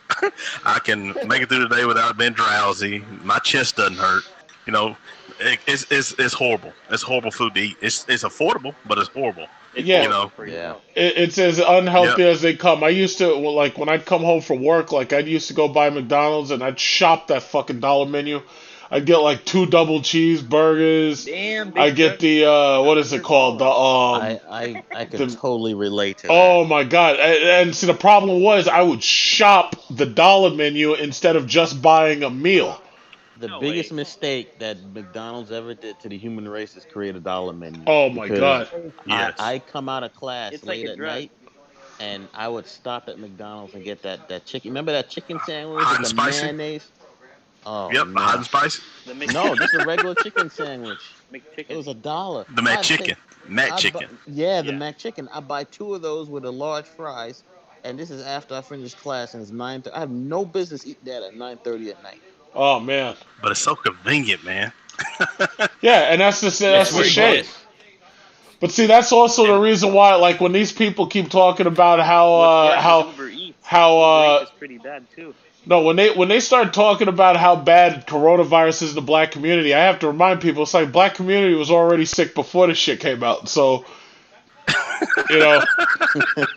Speaker 2: I can make it through the day without being drowsy. My chest doesn't hurt. You know, it's horrible. It's horrible food to eat. It's affordable, but it's horrible.
Speaker 7: It's
Speaker 1: Yeah.
Speaker 2: You
Speaker 7: horrible
Speaker 2: know.
Speaker 7: for your
Speaker 9: Yeah.
Speaker 7: health.
Speaker 1: It's as unhealthy as they come. I used to, well, like when I'd come home from work, like I used to go by McDonald's and I'd shop that fucking dollar menu. I'd get like 2 double cheeseburgers.
Speaker 7: Damn,
Speaker 1: I
Speaker 7: big
Speaker 1: get
Speaker 7: truck.
Speaker 1: the what is it called? The
Speaker 9: I could
Speaker 1: the
Speaker 9: totally relate to that.
Speaker 1: oh my god! And see, the problem was I would shop the dollar menu instead of just buying a meal.
Speaker 9: The
Speaker 7: No
Speaker 9: biggest
Speaker 7: way.
Speaker 9: mistake that McDonald's ever did to the human race is create a dollar menu.
Speaker 1: Oh my
Speaker 9: Because
Speaker 1: god!
Speaker 9: I
Speaker 2: Yes.
Speaker 9: I come out of class
Speaker 7: It's like
Speaker 9: late
Speaker 7: a
Speaker 9: at
Speaker 7: drug.
Speaker 9: night and I would stop at McDonald's and get that chicken. Remember that chicken sandwich
Speaker 2: Hot
Speaker 9: with
Speaker 2: and
Speaker 9: the
Speaker 2: spicy.
Speaker 9: mayonnaise? Oh
Speaker 2: Yep. Hot and
Speaker 9: man.
Speaker 2: spicy.
Speaker 7: The
Speaker 9: No, just a regular chicken sandwich. It
Speaker 7: McChicken.
Speaker 9: was $1.
Speaker 2: The Mac
Speaker 9: I'd pay
Speaker 2: chicken. Mac
Speaker 9: I'd buy,
Speaker 2: chicken.
Speaker 9: yeah, the
Speaker 7: Yeah.
Speaker 9: mac chicken. I buy 2 of those with a large fries, and this is after I finish class, and it's 9. I have no business eating that at 9:30 at night.
Speaker 1: Oh man!
Speaker 2: But it's so convenient, man.
Speaker 1: Yeah, and that's
Speaker 11: It's
Speaker 1: the
Speaker 11: pretty
Speaker 1: shame.
Speaker 11: close.
Speaker 1: But see, that's also the reason why, like, when these people keep talking about
Speaker 7: What's worse is Uber Eats. Uber Eats is pretty bad too.
Speaker 1: no, when they start talking about how bad coronavirus is in the black community, I have to remind people it's like black community was already sick before this shit came out. So, you know,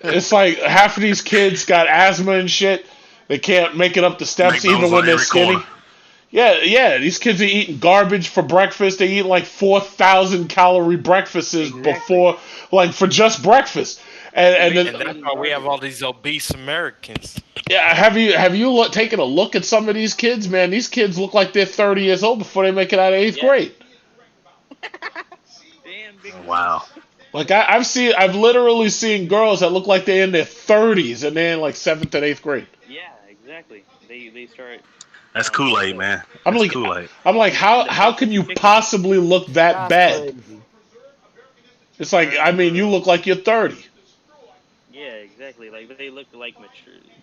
Speaker 1: it's like half of these kids got asthma and shit. They can't make it up the steps
Speaker 2: McDonald's
Speaker 1: even when
Speaker 2: on
Speaker 1: they're
Speaker 2: every
Speaker 1: skinny.
Speaker 2: corner.
Speaker 1: Yeah, these kids are eating garbage for breakfast. They eat like 4,000 calorie breakfasts before, like for just breakfast. And
Speaker 11: And
Speaker 1: then,
Speaker 11: that's why we have all these obese Americans.
Speaker 1: yeah, have you taken a look at some of these kids, man? These kids look like they're 30 years old before they make it out of eighth
Speaker 7: Yeah.
Speaker 1: grade.
Speaker 7: Damn, big truck.
Speaker 2: Wow.
Speaker 1: Like I've literally seen girls that look like they're in their 30s and they're in like 7th and 8th grade.
Speaker 7: Yeah, exactly. They start.
Speaker 2: That's Kool-Aid, man.
Speaker 1: I'm
Speaker 2: That's
Speaker 1: like,
Speaker 2: Kool-Aid.
Speaker 1: how can you possibly look that
Speaker 5: That's
Speaker 1: bad?
Speaker 5: crazy.
Speaker 1: It's like, I mean, you look like you're 30.
Speaker 7: Yeah, exactly. Like they look like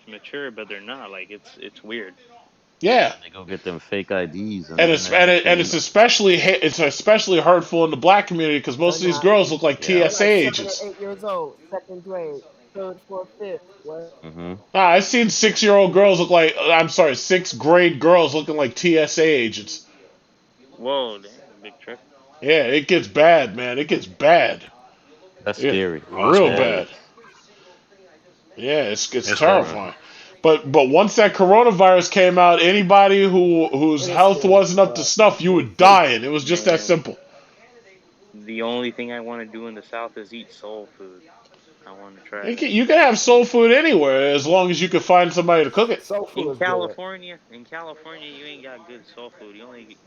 Speaker 7: mature, but they're not. Like it's weird.
Speaker 1: Yeah.
Speaker 9: They go get them fake IDs,
Speaker 1: And it's especially hurtful in the black community because most of these girls look like
Speaker 9: Yeah.
Speaker 1: TSA agents.
Speaker 5: 7 or 8 years old, second grade, third, fourth, fifth. What?
Speaker 9: Mm-hmm.
Speaker 1: I've seen 6-year-old girls look like, I'm sorry, 6th grade girls looking like TSA agents.
Speaker 7: Whoa, damn, big truck.
Speaker 1: Yeah, it gets bad, man. It gets bad.
Speaker 9: That's
Speaker 1: Yeah,
Speaker 9: scary.
Speaker 1: real
Speaker 9: Yeah.
Speaker 1: bad. Yeah, it's
Speaker 2: It's
Speaker 1: terrifying. But once that coronavirus came out, anybody whose health wasn't up to snuff, you were dying. It was just that simple.
Speaker 7: The only thing I want to do in the South is eat soul food. I want to try.
Speaker 1: You can have soul food anywhere as long as you can find somebody to cook it.
Speaker 5: Soul food
Speaker 7: In
Speaker 5: is good.
Speaker 7: California, you ain't got good soul food. You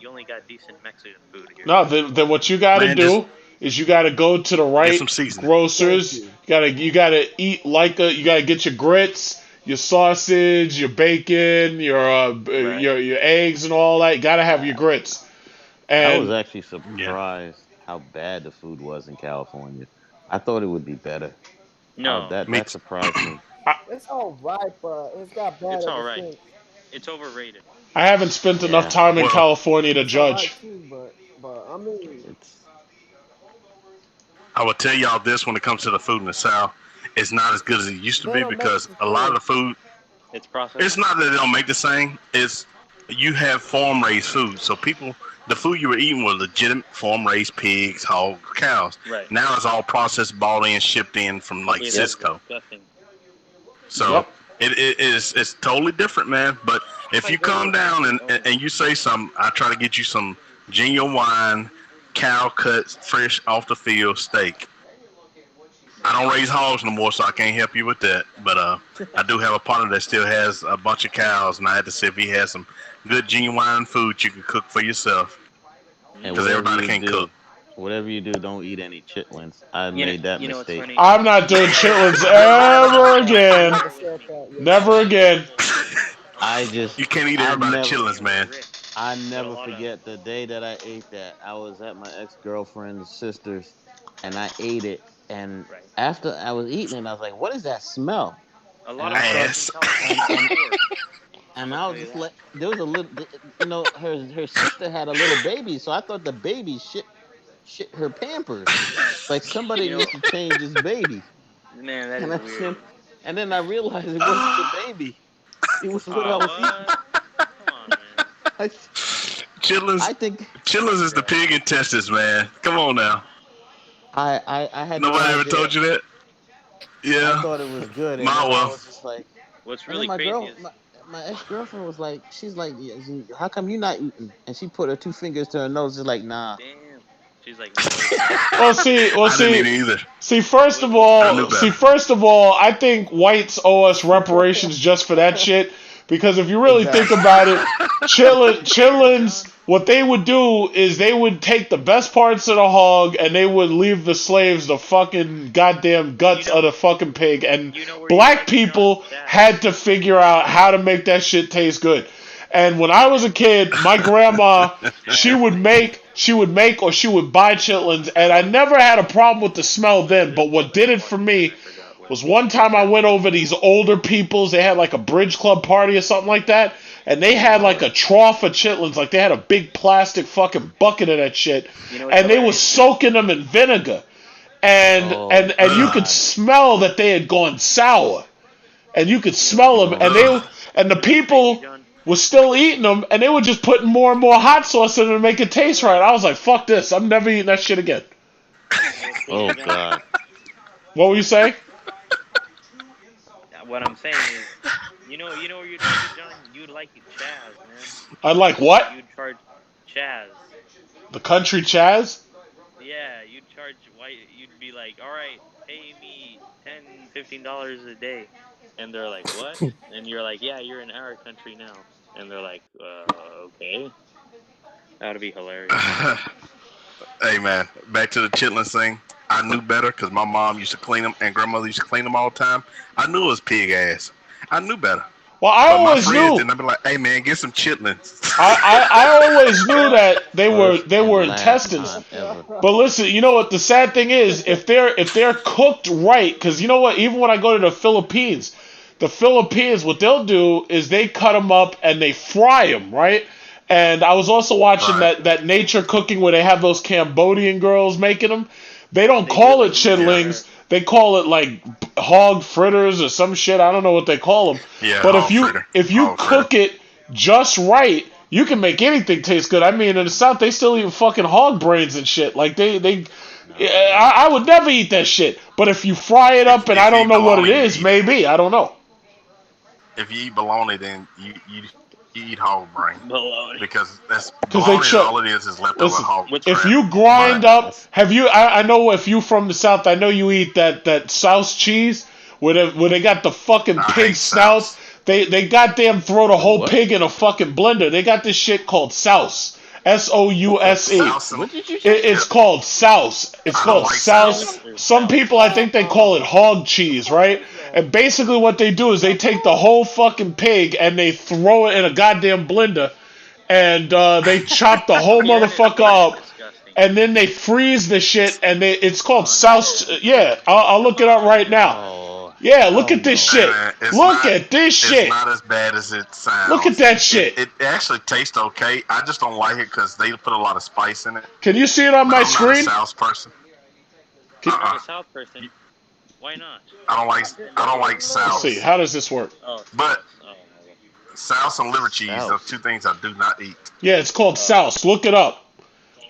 Speaker 7: only got decent Mexican food here.
Speaker 1: No, then what you got to
Speaker 2: Man,
Speaker 1: do is you got to go to the
Speaker 2: Get
Speaker 1: right
Speaker 2: some seasoning.
Speaker 1: grocers.
Speaker 5: Thank
Speaker 1: You gotta eat like you gotta get your grits, your sausage, your bacon, your eggs and all that. You gotta have your grits.
Speaker 9: I was
Speaker 1: And
Speaker 9: actually surprised how bad the food was in California. I thought it would be better.
Speaker 7: No,
Speaker 9: That surprised me.
Speaker 5: It's all right, but it's got bad
Speaker 7: it's
Speaker 5: ever
Speaker 7: all right.
Speaker 5: since.
Speaker 7: It's overrated.
Speaker 1: I haven't spent enough
Speaker 9: Yeah.
Speaker 1: time in
Speaker 2: Well-
Speaker 1: California to
Speaker 5: It's all right
Speaker 1: judge.
Speaker 5: too, but I mean,
Speaker 9: It's
Speaker 2: I will tell y'all this when it comes to the food in the South. It's not as good as it used to
Speaker 5: They
Speaker 2: be
Speaker 5: don't make
Speaker 2: because
Speaker 5: the
Speaker 2: a lot of
Speaker 5: food.
Speaker 2: the food,
Speaker 7: It's processed.
Speaker 2: it's not that they don't make the same. It's you have farm raised food. So the food you were eating was legitimate farm raised pigs, hogs, cows.
Speaker 7: Right.
Speaker 2: Now it's all processed, bought in, shipped in from like
Speaker 7: It is
Speaker 2: Cisco.
Speaker 7: disgusting.
Speaker 2: So
Speaker 1: Yep.
Speaker 2: it's totally different, man. But if you come down and you say something, I try to get you some genuine cow cuts, fresh off the field steak. I don't raise hogs no more, so I can't help you with that. But I do have a partner that still has a bunch of cows, and I had to see if he has some good genuine food you can cook for yourself.
Speaker 9: and
Speaker 2: Because everybody can't cook.
Speaker 9: Whatever you do, don't eat any chitlins. I made that
Speaker 7: you know what's
Speaker 9: mistake.
Speaker 7: funny?
Speaker 1: I'm not doing chitlins ever again.
Speaker 5: never said that. Yeah.
Speaker 1: Never again.
Speaker 2: You can't eat
Speaker 9: I
Speaker 2: everybody
Speaker 9: never-
Speaker 2: chitlins, man.
Speaker 9: I
Speaker 7: a
Speaker 9: never
Speaker 7: lot of-
Speaker 9: forget the day that I ate that. I was at my ex-girlfriend's sister's, and I ate it. And
Speaker 7: Right.
Speaker 9: after I was eating it, I was like, "What is that smell?"
Speaker 7: A lot
Speaker 9: And
Speaker 7: of
Speaker 9: I
Speaker 2: Ass.
Speaker 9: And I was just like, there was a little, her sister had a little baby, so I thought the baby shit her Pampers, like somebody
Speaker 7: You know-
Speaker 9: needs to change this baby.
Speaker 7: Man, that
Speaker 9: And I
Speaker 7: is weird.
Speaker 9: said, and then I realized it wasn't the baby. It was what I was eating.
Speaker 7: What? Come on, man.
Speaker 9: I,
Speaker 2: Chitlins.
Speaker 9: I think
Speaker 2: Chitlins is the pig intestines, man. Come on now.
Speaker 9: I had no
Speaker 2: Nobody ever
Speaker 9: idea.
Speaker 2: told you that?
Speaker 9: I
Speaker 2: Yeah.
Speaker 9: thought it was good, and
Speaker 2: My
Speaker 9: then I
Speaker 2: well.
Speaker 9: was just like,
Speaker 7: What's
Speaker 9: and then
Speaker 7: really crazy is
Speaker 9: my ex girlfriend was like, she's like, yeah, how come you not eating? And she put her 2 fingers to her nose, just like, nah.
Speaker 7: damn. She's like, no way.
Speaker 2: I didn't eat either.
Speaker 1: First of
Speaker 2: I knew better.
Speaker 1: I think whites owe us reparations just for that shit. Because if you really think about it, chitlins, what they would do is they would take the best parts of the hog and they would leave the slaves the fucking goddamn guts of the fucking pig. And black people had to figure out how to make that shit taste good. And when I was a kid, my grandma, she would make or she would buy chitlins, and I never had a problem with the smell then. But what did it for me was one time I went over these older people's. They had like a bridge club party or something like that, and they had like a trough of chitlins, like they had a big plastic fucking bucket of that shit, and they were soaking them in vinegar, and you could smell that they had gone sour, and you could smell them, and the people was still eating them, and they were just putting more and more hot sauce in it to make it taste right. I was like, fuck this, I'm never eating that shit again.
Speaker 9: Oh God.
Speaker 1: What were you saying?
Speaker 7: What I'm saying is, you know where you'd like it, John? You'd like it Chaz, man.
Speaker 1: I'd like what?
Speaker 7: You'd charge Chaz.
Speaker 1: The country Chaz?
Speaker 7: Yeah, you'd charge white. You'd be like, all right, pay me $10-15 a day, and they're like, what? And you're like, yeah, you're in our country now, and they're like, okay. That would be hilarious.
Speaker 2: Hey man, back to the chitlins thing. I knew better because my mom used to clean them and grandmother used to clean them all the time. I knew it was pig ass. I knew better.
Speaker 1: Well, I always knew.
Speaker 2: And I'd be like, "Hey man, get some chitlins."
Speaker 1: I always knew that they were intestines. But listen, you know what the sad thing is? If they're cooked right, because you know what? Even when I go to the Philippines, what they'll do is they cut them up and they fry them, right? And I was also watching that nature cooking where they have those Cambodian girls making them. They don't call it chitlings. They call it like hog fritters or some shit. I don't know what they call them.
Speaker 2: Yeah,
Speaker 1: but if you cook it just right, you can make anything taste good. I mean, in the South, they still eat fucking hog brains and shit. Like I would never eat that shit. But if you fry it up and I don't know what it is, maybe I don't know.
Speaker 2: If you eat bologna, then you eat hog brain.
Speaker 7: Bologna.
Speaker 2: Because bologna, all it is leftover hog.
Speaker 1: If you grind up, I know if you from the South, I know you eat that South cheese where they got the fucking pig snouts. They goddamn throw the whole pig in a fucking blender. They got this shit called souse. Souse.
Speaker 9: What did you say?
Speaker 1: It's called souse. It's called souse. Some people, I think they call it hog cheese, right? And basically what they do is they take the whole fucking pig and they throw it in a goddamn blender and they chop the whole motherfucker up and then they freeze the shit and it's called souse. Yeah, I'll look it up right now. Yeah, look at this shit. Look at this shit.
Speaker 2: It's not as bad as it sounds.
Speaker 1: Look at that shit.
Speaker 2: It actually tastes okay. I just don't like it because they put a lot of spice in it.
Speaker 1: Can you see it on my screen?
Speaker 2: I'm not a South person.
Speaker 7: You're not a South person. Why not?
Speaker 2: I don't like South.
Speaker 1: Let's see. How does this work?
Speaker 2: But South and liver cheese are two things I do not eat.
Speaker 1: Yeah, it's called souse. Look it up.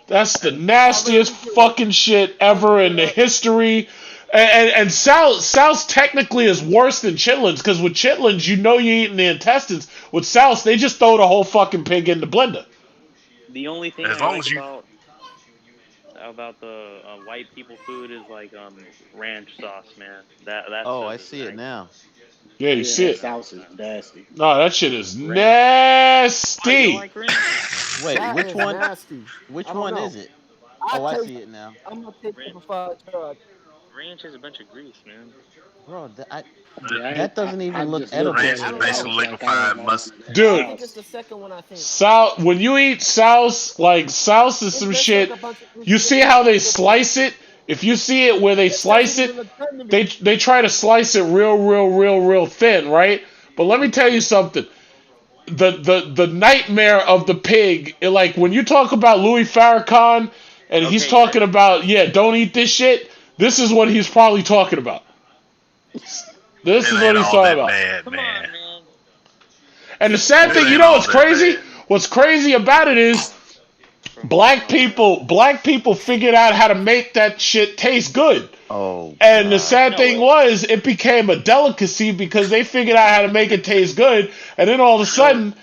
Speaker 1: That's the nastiest fucking shit ever in the history. And souse technically is worse than chitlins because with chitlins, you know you're eating the intestines. With souse, they just throw the whole fucking pig in the blender.
Speaker 7: The only thing about the white people food is like ranch sauce, man. That's
Speaker 9: I see it now.
Speaker 1: Yeah, you see it.
Speaker 12: Sauce is nasty.
Speaker 1: No, that shit is nasty.
Speaker 7: Like ranch?
Speaker 9: Wait,
Speaker 5: That
Speaker 9: which
Speaker 5: is
Speaker 9: one?
Speaker 5: nasty.
Speaker 9: Which
Speaker 5: I don't
Speaker 9: one
Speaker 5: know.
Speaker 9: is it? I see it now.
Speaker 5: I'm gonna take it before I try.
Speaker 7: Ranch is a bunch of grease, man.
Speaker 9: Bro, that doesn't even look edible.
Speaker 2: Ranch is basically liquefied mustard.
Speaker 1: Dude,
Speaker 5: I think it's the second one. I think.
Speaker 1: Souse, when you eat souse, like souse is some shit. You see how they slice it? If you see it where they slice it, they try to slice it real thin, right? But let me tell you something. The nightmare of the pig, like when you talk about Louis Farrakhan and he's talking about, don't eat this shit, this is what he's probably talking about. This is what he's talking about.
Speaker 7: Come on, man.
Speaker 1: And the sad thing, you know what's crazy? What's crazy about it is black people figured out how to make that shit taste good.
Speaker 9: Oh,
Speaker 1: And the
Speaker 9: God.
Speaker 1: sad thing was, it became a delicacy because they figured out how to make it taste good, and then all of a sudden,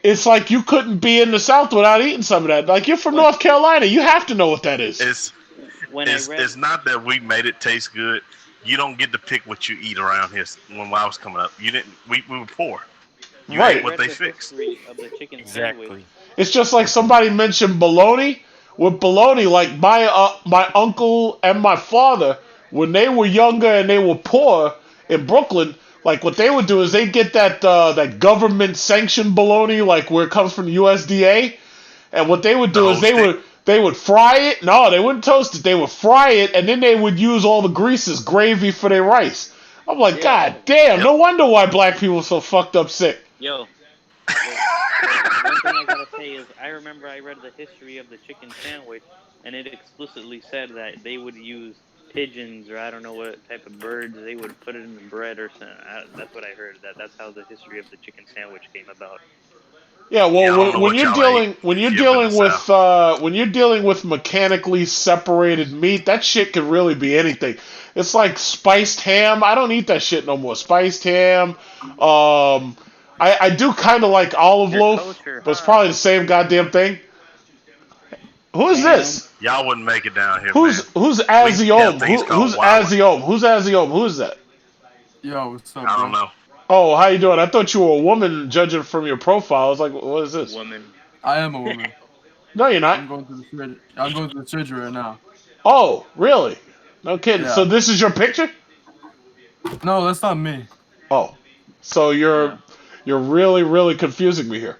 Speaker 1: it's like you couldn't be in the South without eating some of that. Like, you're from North Carolina, you have to know what that is.
Speaker 2: It's not that we made it taste good. You don't get to pick what you eat around here. When I was coming up, you didn't. We were poor. You ate what they fixed.
Speaker 7: Of the chicken sandwich.
Speaker 1: It's just like somebody mentioned bologna. With bologna, like my uncle and my father, when they were younger and they were poor in Brooklyn, like what they would do is they'd get that government sanctioned bologna, like where it comes from the USDA, and what they would do is they would fry it. No, they wouldn't toast it. They would fry it, and then they would use all the grease as gravy for their rice. I'm like, God damn! No wonder why black people are so fucked up sick.
Speaker 7: Yo, one thing I gotta say is I remember I read the history of the chicken sandwich, and it explicitly said that they would use pigeons or I don't know what type of birds. They would put it in the bread or something. That's what I heard. That's how the history of the chicken sandwich came about.
Speaker 1: Yeah, well, when you're dealing with mechanically separated meat, that shit could really be anything. It's like spiced ham. I don't eat that shit no more. Spiced ham. I do kind of like olive loaf, but it's probably the same goddamn thing. Who is this?
Speaker 2: Y'all wouldn't make it down here,
Speaker 1: Who's Aziom? Who's Aziom? Who's Aziom? Who is that?
Speaker 12: Yo, what's up,
Speaker 2: I don't know.
Speaker 1: Oh, how you doing? I thought you were a woman, judging from your profile. I was like, what is this?
Speaker 7: Woman.
Speaker 12: I am a woman.
Speaker 1: No, you're not.
Speaker 12: I'm going to the surgery right now.
Speaker 1: Oh, really? No kidding.
Speaker 12: Yeah.
Speaker 1: So this is your picture?
Speaker 12: No, that's not me.
Speaker 1: Oh, so you're really, really confusing me here.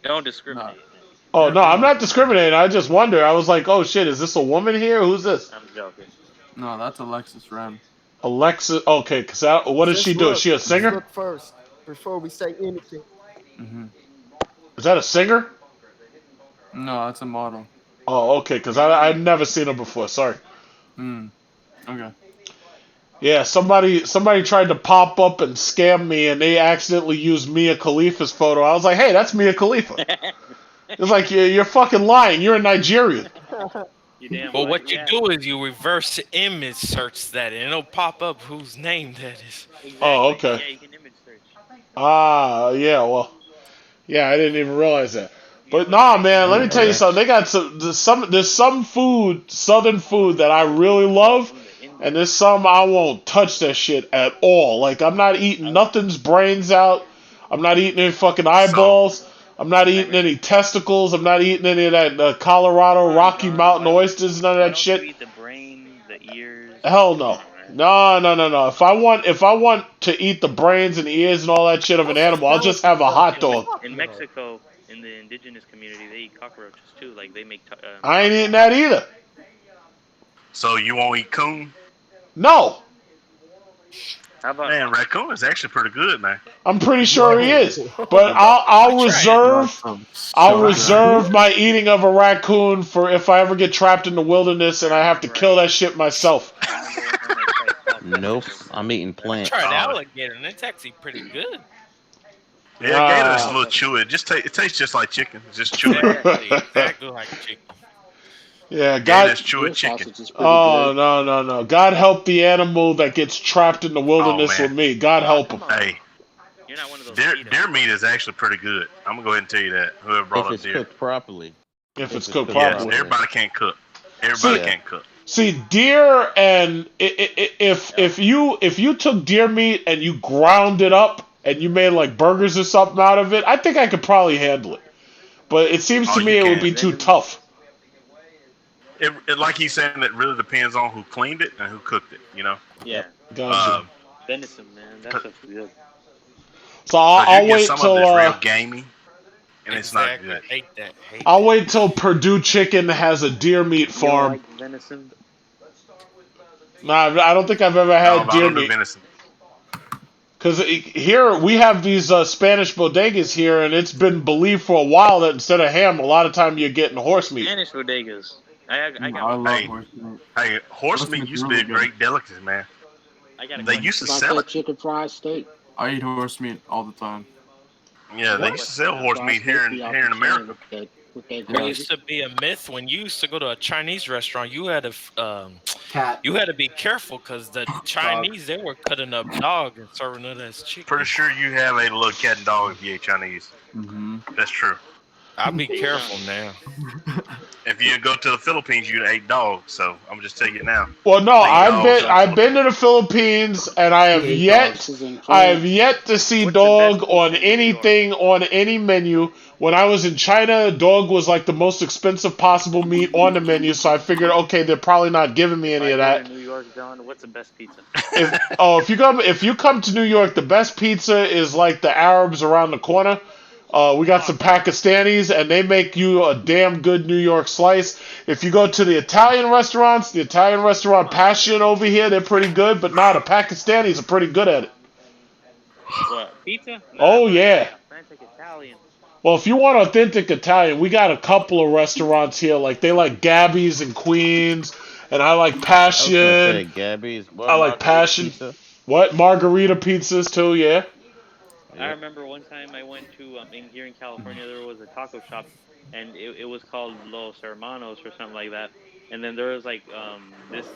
Speaker 7: Don't discriminate.
Speaker 1: Oh, no, I'm not discriminating. I just wonder. I was like, oh, shit, is this a woman here? Who's this?
Speaker 7: I'm joking.
Speaker 12: No, that's Alexis Ram.
Speaker 1: Alexis, okay, because what does she do? Is she a singer?
Speaker 5: Look first before we say anything.
Speaker 1: Is that a singer?
Speaker 12: No, that's a model.
Speaker 1: Oh, okay, because I've never seen her before. Sorry.
Speaker 12: Okay.
Speaker 1: Yeah, somebody tried to pop up and scam me, and they accidentally used Mia Khalifa's photo. I was like, hey, that's Mia Khalifa. It's like, you're fucking lying. You're in Nigeria.
Speaker 11: Well, what you do is you reverse image search that, and it'll pop up whose name that is.
Speaker 7: Exactly.
Speaker 1: Oh, okay.
Speaker 7: Yeah, you can image search.
Speaker 1: Yeah, well, yeah, I didn't even realize that. But nah, man, let me tell you something. They got there's some food, southern food that I really love, and there's some I won't touch that shit at all. Like, I'm not eating nothing's brains out. I'm not eating any fucking eyeballs. I'm not eating any testicles. I'm not eating any of that Colorado Rocky Mountain oysters. None of that shit.
Speaker 7: Eat the brain, the ears.
Speaker 1: Hell no. No. If I want to eat the brains and the ears and all that shit of an animal, I'll just have a hot dog.
Speaker 7: In Mexico, in the indigenous community, they eat cockroaches too. Like they make.
Speaker 1: I ain't eating that either.
Speaker 2: So you won't eat coon?
Speaker 1: No.
Speaker 7: How about
Speaker 2: raccoon is actually pretty good, man.
Speaker 1: I'm pretty sure he is, but I'll reserve my eating of a raccoon for if I ever get trapped in the wilderness and I have to kill that shit myself.
Speaker 9: Nope, I'm eating plants.
Speaker 11: I tried alligator, and it's actually pretty good.
Speaker 2: Yeah, gator is a little chewy. It tastes just like chicken. It's just chewy.
Speaker 11: Exactly like chicken.
Speaker 1: Yeah, God.
Speaker 2: Chewy chicken.
Speaker 1: Oh no! God help the animal that gets trapped in the wilderness with me. God help him.
Speaker 2: Hey,
Speaker 7: you're not one of those.
Speaker 2: Deer meat is actually pretty good. I'm gonna go ahead and tell you that. Whoever brought up deer.
Speaker 9: If it's cooked properly.
Speaker 1: If it's cooked properly.
Speaker 2: Yes, everybody can't cook. Everybody can't cook.
Speaker 1: See, deer and if you took deer meat and you ground it up and you made like burgers or something out of it, I think I could probably handle it. But it seems to me it would be too tough.
Speaker 2: It like he's saying, it really depends on who cleaned it and who cooked it. You know.
Speaker 7: Yeah.
Speaker 1: Gotcha.
Speaker 7: Venison, man, that's good.
Speaker 1: So I'll wait till
Speaker 2: real gamey, and it's not good.
Speaker 1: I'll wait till Purdue Chicken has a deer meat farm.
Speaker 7: You like venison?
Speaker 1: Nah, I don't think I've ever had deer meat. Because here we have these Spanish bodegas here, and it's been believed for a while that instead of ham, a lot of time you're getting horse meat.
Speaker 7: Spanish bodegas. I
Speaker 12: love horse meat.
Speaker 2: Hey, horse meat used to be a great delicacy, man. They used to sell it.
Speaker 5: Chicken fried steak.
Speaker 12: I eat horse meat all the time.
Speaker 2: Yeah, they used to sell horse meat here in America.
Speaker 11: It used to be a myth when you used to go to a Chinese restaurant. You had to be careful because the Chinese they were cutting up dog and serving it as chicken.
Speaker 2: Pretty sure you have a little cat and dog if you ate Chinese. That's true.
Speaker 11: I'll be careful now.
Speaker 2: If you go to the Philippines, you'd eat dog. So I'm just telling you now.
Speaker 1: Well, no, I've been to the Philippines, and I have yet to see dog on anything on any menu. When I was in China, dog was like the most expensive possible meat on the menu, so I figured, okay, they're probably not giving me any of that.
Speaker 3: New York, John, what's the best pizza?
Speaker 1: If you come to New York, the best pizza is like the Arabs around the corner. We got some Pakistanis, and they make you a damn good New York slice. If you go to the Italian restaurants, the Italian restaurant Passion over here, they're pretty good, but the Pakistanis are pretty good at it.
Speaker 3: What, pizza?
Speaker 1: Oh, yeah.
Speaker 3: Authentic Italian.
Speaker 1: Well, if you want authentic Italian, we got a couple of restaurants here. Like, they like Gabby's in Queens, and I like Passion.
Speaker 9: I was gonna say Gabby's.
Speaker 1: I like Passion. Pizza? What? Margarita pizzas, too, yeah.
Speaker 3: I remember one time I went to here in California. There was a taco shop, and it was called Los Hermanos or something like that. And then there was like this.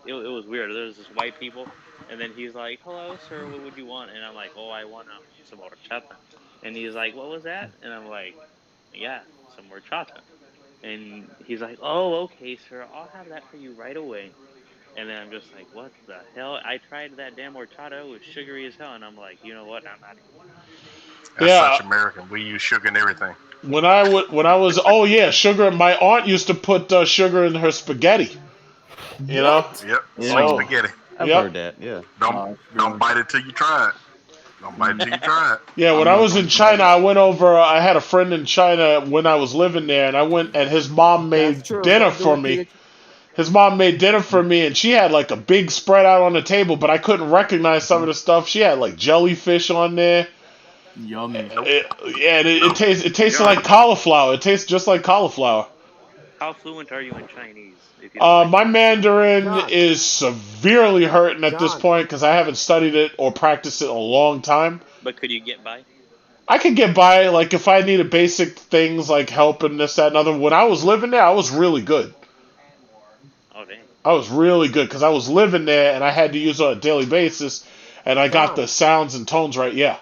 Speaker 3: It was weird. There was this white people, and then he's like, "Hello, sir. What would you want?" And I'm like, "Oh, I want some horchata." And he's like, "What was that?" And I'm like, "Yeah, some horchata." And he's like, "Oh, okay, sir. I'll have that for you right away." And then I'm just like, what the hell? I tried that damn horchata. It was sugary as hell. And I'm like, you know what? I'm not even.
Speaker 2: That's such American. We use sugar in everything.
Speaker 1: When I was sugar. My aunt used to put sugar in her spaghetti. You know?
Speaker 2: Yep. Yeah. Like spaghetti.
Speaker 9: I've heard that. Yeah.
Speaker 2: Don't bite it till you try it. Don't bite it till you try it.
Speaker 1: Yeah. When I was in China, I went over. I had a friend in China when I was living there, and I went, and his mom made dinner for me. His mom made dinner for me, and she had like a big spread out on the table, but I couldn't recognize some of the stuff. She had like jellyfish on there.
Speaker 12: Yummy.
Speaker 1: It tasted like cauliflower. It tastes just like cauliflower.
Speaker 3: How fluent are you in Chinese?
Speaker 1: My Mandarin is severely hurting at this point because I haven't studied it or practiced it in a long time.
Speaker 3: But could you get by?
Speaker 1: I could get by, like if I needed basic things like help and this, that, and other. When I was living there, I was really good.
Speaker 3: Oh, dang.
Speaker 1: I was really good because I was living there and I had to use it on a daily basis, and I got the sounds and tones right. Yeah.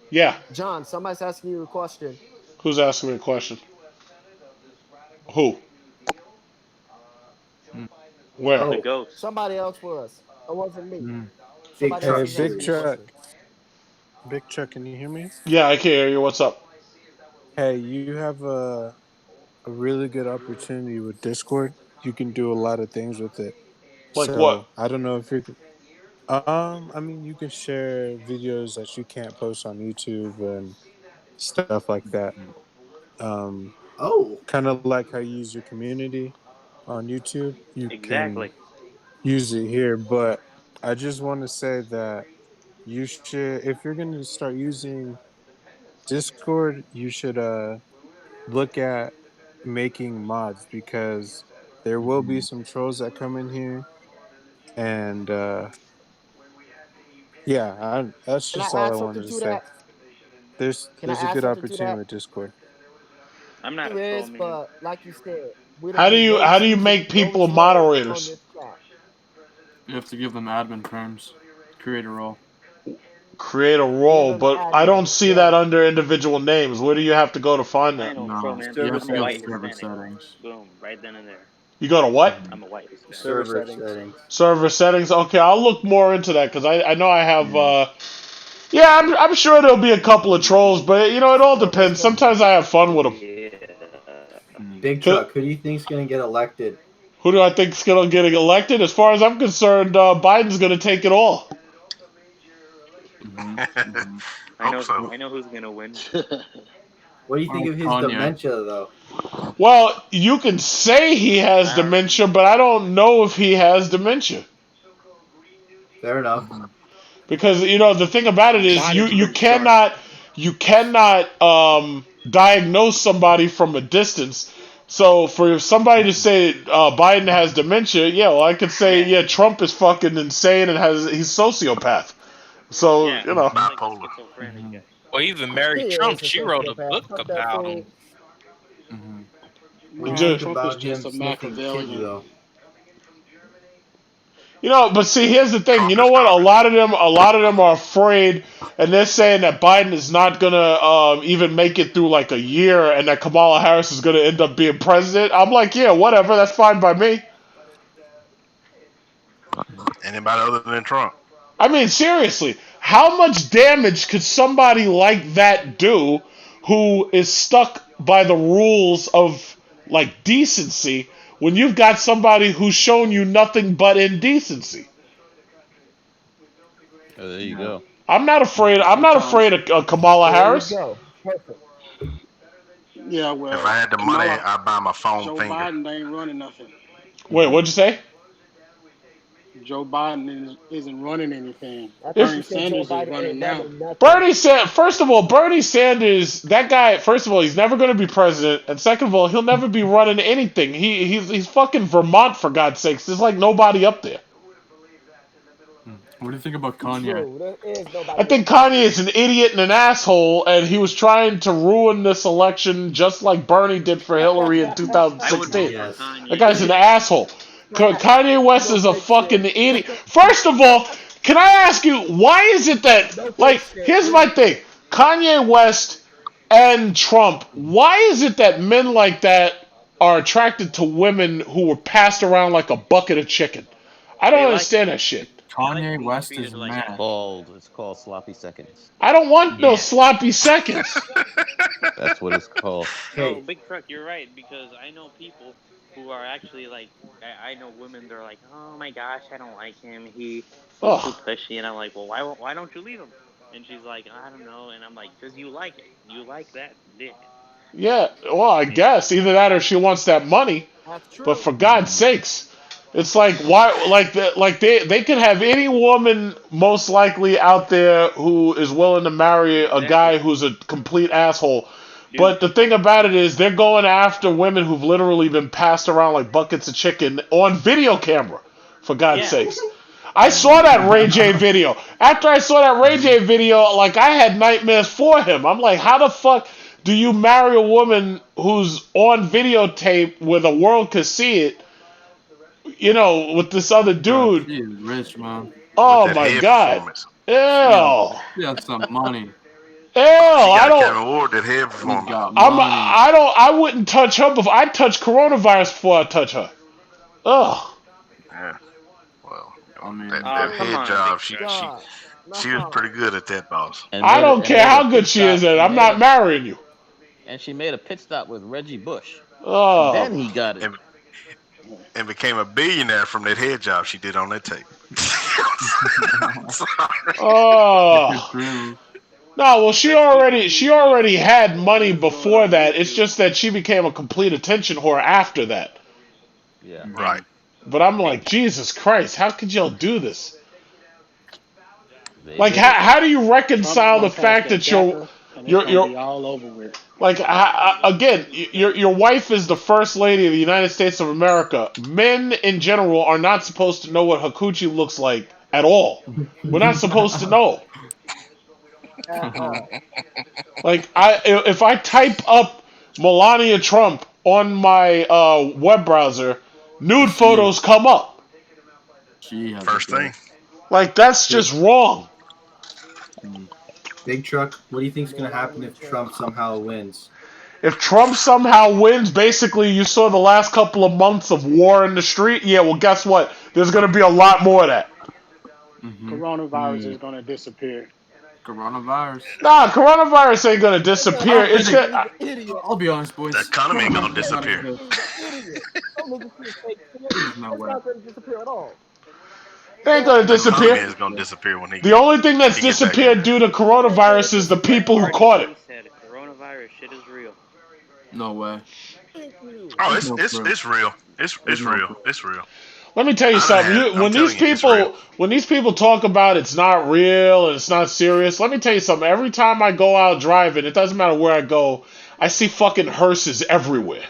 Speaker 1: Yeah.
Speaker 5: John, somebody's asking you a question.
Speaker 1: Who's asking me a question? Who? Where?
Speaker 5: Oh, the ghost. Somebody else was. It wasn't me.
Speaker 13: Big Chuck, can you hear me?
Speaker 1: Yeah, I can hear you. What's up?
Speaker 13: Hey, you have a really good opportunity with Discord. You can do a lot of things with it.
Speaker 1: Like what?
Speaker 13: I don't know if you can. I mean, you can share videos that you can't post on YouTube and stuff like that. Kind of like how you use your community on YouTube. You can use it here, but I just want to say that you should, if you're going to start using Discord, you should look at making mods, because there will be some trolls that come in here, and that's just all I wanted to say. There's a good opportunity with Discord.
Speaker 3: I'm not
Speaker 5: a troll, but like you said,
Speaker 1: how do you make people moderators?
Speaker 12: You have to give them admin terms. Create a role.
Speaker 1: Create a role, but I don't see that under individual names. Where do you have to go to find that?
Speaker 12: Server settings.
Speaker 3: Boom, right then and there.
Speaker 1: You go to what?
Speaker 3: I'm a white.
Speaker 14: Server settings.
Speaker 1: Server settings. Okay, I'll look more into that because I know I have. I'm sure there'll be a couple of trolls, but it all depends. Sometimes I have fun with them.
Speaker 14: Big Chuck, who do you think's gonna get elected?
Speaker 1: Who do I think's gonna get elected? As far as I'm concerned, Biden's gonna take it all.
Speaker 3: I know who's gonna win.
Speaker 14: What do you think of his dementia, though?
Speaker 1: Well, you can say he has dementia, but I don't know if he has dementia.
Speaker 14: Fair enough.
Speaker 1: Because the thing about it is you cannot diagnose somebody from a distance. So for somebody to say Biden has dementia, I could say Trump is fucking insane and he's sociopath. So
Speaker 2: bipolar.
Speaker 11: Well, even Mary
Speaker 5: He
Speaker 11: Trump,
Speaker 5: is a
Speaker 11: she wrote a
Speaker 5: sociopath.
Speaker 11: book
Speaker 5: Fuck that
Speaker 11: about
Speaker 5: fool.
Speaker 11: him.
Speaker 14: What do you
Speaker 1: Just,
Speaker 14: think
Speaker 10: Trump is
Speaker 14: about him
Speaker 10: just a
Speaker 14: sniffing kids,
Speaker 10: Machiavellian.
Speaker 14: though?
Speaker 1: but see, here's the thing. You
Speaker 2: Trump
Speaker 1: know
Speaker 2: is
Speaker 1: what? A
Speaker 2: garbage.
Speaker 1: lot of them are afraid, and they're saying that Biden is not gonna even make it through like a year, and that Kamala Harris is gonna end up being president. I'm like, yeah, whatever. That's fine by me.
Speaker 2: Anybody other than Trump?
Speaker 1: I mean, seriously, how much damage could somebody like that do who is stuck by the rules of like decency when you've got somebody who's shown you nothing but indecency?
Speaker 9: Oh, there you go.
Speaker 1: I'm not afraid. I'm not
Speaker 12: Sometimes.
Speaker 1: afraid of Kamala
Speaker 5: There you
Speaker 1: Harris.
Speaker 5: go. Perfect.
Speaker 12: Yeah,
Speaker 2: If
Speaker 12: well,
Speaker 2: I had the money,
Speaker 12: Kamala,
Speaker 2: I'd buy my phone
Speaker 12: Joe
Speaker 2: finger.
Speaker 12: Biden ain't running nothing.
Speaker 1: Wait, what'd you say?
Speaker 12: Joe Biden isn't running anything.
Speaker 5: I thought
Speaker 1: If
Speaker 12: Bernie
Speaker 5: you said Joe
Speaker 12: Sanders is
Speaker 5: Biden
Speaker 12: running
Speaker 5: ain't
Speaker 12: now.
Speaker 5: running nothing.
Speaker 1: First of all, Bernie Sanders, that guy, first of all, he's never going to be president, and second of all, he'll never be running anything. He's fucking Vermont, for God's sakes. There's like nobody up there.
Speaker 12: What do you think about Kanye?
Speaker 5: True. There is
Speaker 1: I
Speaker 5: nobody
Speaker 1: think
Speaker 5: up there.
Speaker 1: Kanye is an idiot and an asshole, and he was trying to ruin this election just like Bernie did for Hillary in
Speaker 7: I would vote
Speaker 1: 2016.
Speaker 7: for
Speaker 14: Yes.
Speaker 1: That
Speaker 7: Kanye.
Speaker 1: guy's an asshole. Kanye West
Speaker 5: No
Speaker 1: is a
Speaker 5: fake
Speaker 1: fucking
Speaker 5: shit.
Speaker 1: idiot. First of all, can I ask you, why is it that,
Speaker 5: No fake
Speaker 1: like,
Speaker 5: shit.
Speaker 1: here's my thing. Kanye West and Trump, why is it that men like that are attracted to women who were passed around like a bucket of chicken? I don't
Speaker 3: They like
Speaker 1: understand that shit.
Speaker 12: Kanye
Speaker 3: being
Speaker 12: West
Speaker 3: treated
Speaker 12: is
Speaker 3: like
Speaker 12: mad.
Speaker 9: It's called sloppy seconds.
Speaker 1: I don't want no
Speaker 3: Yeah.
Speaker 1: sloppy seconds.
Speaker 9: That's what it's called.
Speaker 7: No,
Speaker 14: Hey,
Speaker 7: Big Truck, you're right, because I know people who are actually like, I know women that are like, oh my gosh, I don't like him. He's too
Speaker 1: Ugh.
Speaker 7: pushy. And I'm like, well, why don't you leave him? And she's like, I don't know. And I'm like, because you like it. You like that dick.
Speaker 1: Yeah, well, I guess either that or she wants that money.
Speaker 5: That's
Speaker 1: But
Speaker 5: true.
Speaker 1: for God's sakes, it's like why? Like they could have any woman most likely out there who is willing to marry a guy
Speaker 7: Exactly.
Speaker 1: who's a complete asshole. But the
Speaker 7: Douche.
Speaker 1: thing about it is, they're going after women who've literally been passed around like buckets of chicken on video camera. For God's
Speaker 7: Yeah.
Speaker 1: sakes. I saw that Ray J video. After I saw that Ray J video, like I had nightmares for him. I'm like, how the fuck do you marry a woman who's on videotape where the world could see it? With this other
Speaker 12: Bro,
Speaker 1: dude.
Speaker 12: she is rich, man.
Speaker 2: With
Speaker 1: Oh
Speaker 2: that
Speaker 1: my
Speaker 2: head
Speaker 1: god.
Speaker 2: performance.
Speaker 1: Ew.
Speaker 12: She has some money.
Speaker 1: Ew.
Speaker 2: She
Speaker 1: I
Speaker 2: got
Speaker 1: don't.
Speaker 2: Kevin Ward that head
Speaker 12: She's
Speaker 2: performance.
Speaker 12: got
Speaker 1: I'm.
Speaker 12: money.
Speaker 1: I don't. I wouldn't touch her before. I'd touch coronavirus before I touch her. Ugh.
Speaker 2: Yeah. Well,
Speaker 12: I mean,
Speaker 2: that
Speaker 7: Oh, come
Speaker 2: head
Speaker 7: on,
Speaker 2: job,
Speaker 7: Big
Speaker 2: she
Speaker 7: Truck.
Speaker 2: she
Speaker 5: God.
Speaker 2: she was
Speaker 5: No.
Speaker 2: pretty good at that, boss.
Speaker 9: And
Speaker 1: I
Speaker 9: made a,
Speaker 1: don't
Speaker 9: and
Speaker 1: care
Speaker 9: made a
Speaker 1: how good
Speaker 9: pit
Speaker 1: she is
Speaker 9: stop.
Speaker 1: at it.
Speaker 9: And
Speaker 1: I'm
Speaker 9: made
Speaker 1: not
Speaker 9: a
Speaker 1: marrying you.
Speaker 9: and she made a pit stop with Reggie Bush.
Speaker 1: Oh.
Speaker 9: Then he got it.
Speaker 2: And became a billionaire from that head job she did on that tape. I'm sorry.
Speaker 1: Oh.
Speaker 12: true.
Speaker 1: No, well, she
Speaker 7: Let's keep it
Speaker 1: already
Speaker 7: PG.
Speaker 1: had money
Speaker 12: Let's go
Speaker 1: before
Speaker 12: on
Speaker 1: that. It's
Speaker 12: YouTube.
Speaker 1: just that she became a complete attention whore after that.
Speaker 9: Yeah.
Speaker 2: Right.
Speaker 1: But I'm like, Jesus Christ, how could y'all do this?
Speaker 9: They
Speaker 1: Like,
Speaker 9: did it.
Speaker 1: how do you
Speaker 15: Trump's
Speaker 1: reconcile the
Speaker 15: gonna pass
Speaker 1: fact
Speaker 15: that
Speaker 1: that you're
Speaker 15: DACA, and it's
Speaker 1: you're
Speaker 15: gonna
Speaker 1: you're
Speaker 15: be all over with.
Speaker 1: like again, your wife is the first lady of the United States of America. Men in general are not supposed to know what her coochie looks like at all. We're not supposed to know.
Speaker 5: At all.
Speaker 1: Like if I type up Melania Trump on my web browser, nude photos come up.
Speaker 12: She has
Speaker 2: First thing.
Speaker 1: Like that's just wrong.
Speaker 14: Big Truck, what do you think is going to happen if Trump somehow wins?
Speaker 1: If Trump somehow wins, basically you saw the last couple of months of war in the street. Yeah, well, guess what? There's going to be a lot more of that.
Speaker 15: Coronavirus is gonna disappear.
Speaker 12: Coronavirus.
Speaker 1: Nah, coronavirus ain't going to disappear. It's
Speaker 5: He's
Speaker 1: gonna,
Speaker 5: an idiot.
Speaker 12: I'll be honest, boys.
Speaker 2: The economy ain't gonna disappear.
Speaker 5: He's an idiot. Some niggas see fake shit.
Speaker 12: There's no
Speaker 5: It's
Speaker 12: way.
Speaker 5: not gonna disappear at all.
Speaker 1: it ain't going to
Speaker 2: The economy
Speaker 1: disappear.
Speaker 2: is gonna disappear when he
Speaker 1: The only thing that's
Speaker 2: he get back in
Speaker 1: disappeared
Speaker 2: there.
Speaker 1: due to coronavirus is the people who caught it.
Speaker 7: He said coronavirus shit is real.
Speaker 12: No way.
Speaker 5: Thank you.
Speaker 2: Oh,
Speaker 12: There's no
Speaker 2: it's
Speaker 12: proof.
Speaker 2: real. It's
Speaker 12: There's no
Speaker 2: real.
Speaker 12: proof.
Speaker 2: It's real.
Speaker 1: Let me tell you
Speaker 2: I
Speaker 1: something.
Speaker 2: had it. I'm
Speaker 1: When these
Speaker 2: telling you, it's real.
Speaker 1: people talk about it's not real and it's not serious, let me tell you something. Every time I go out driving, it doesn't matter where I go, I see fucking hearses everywhere.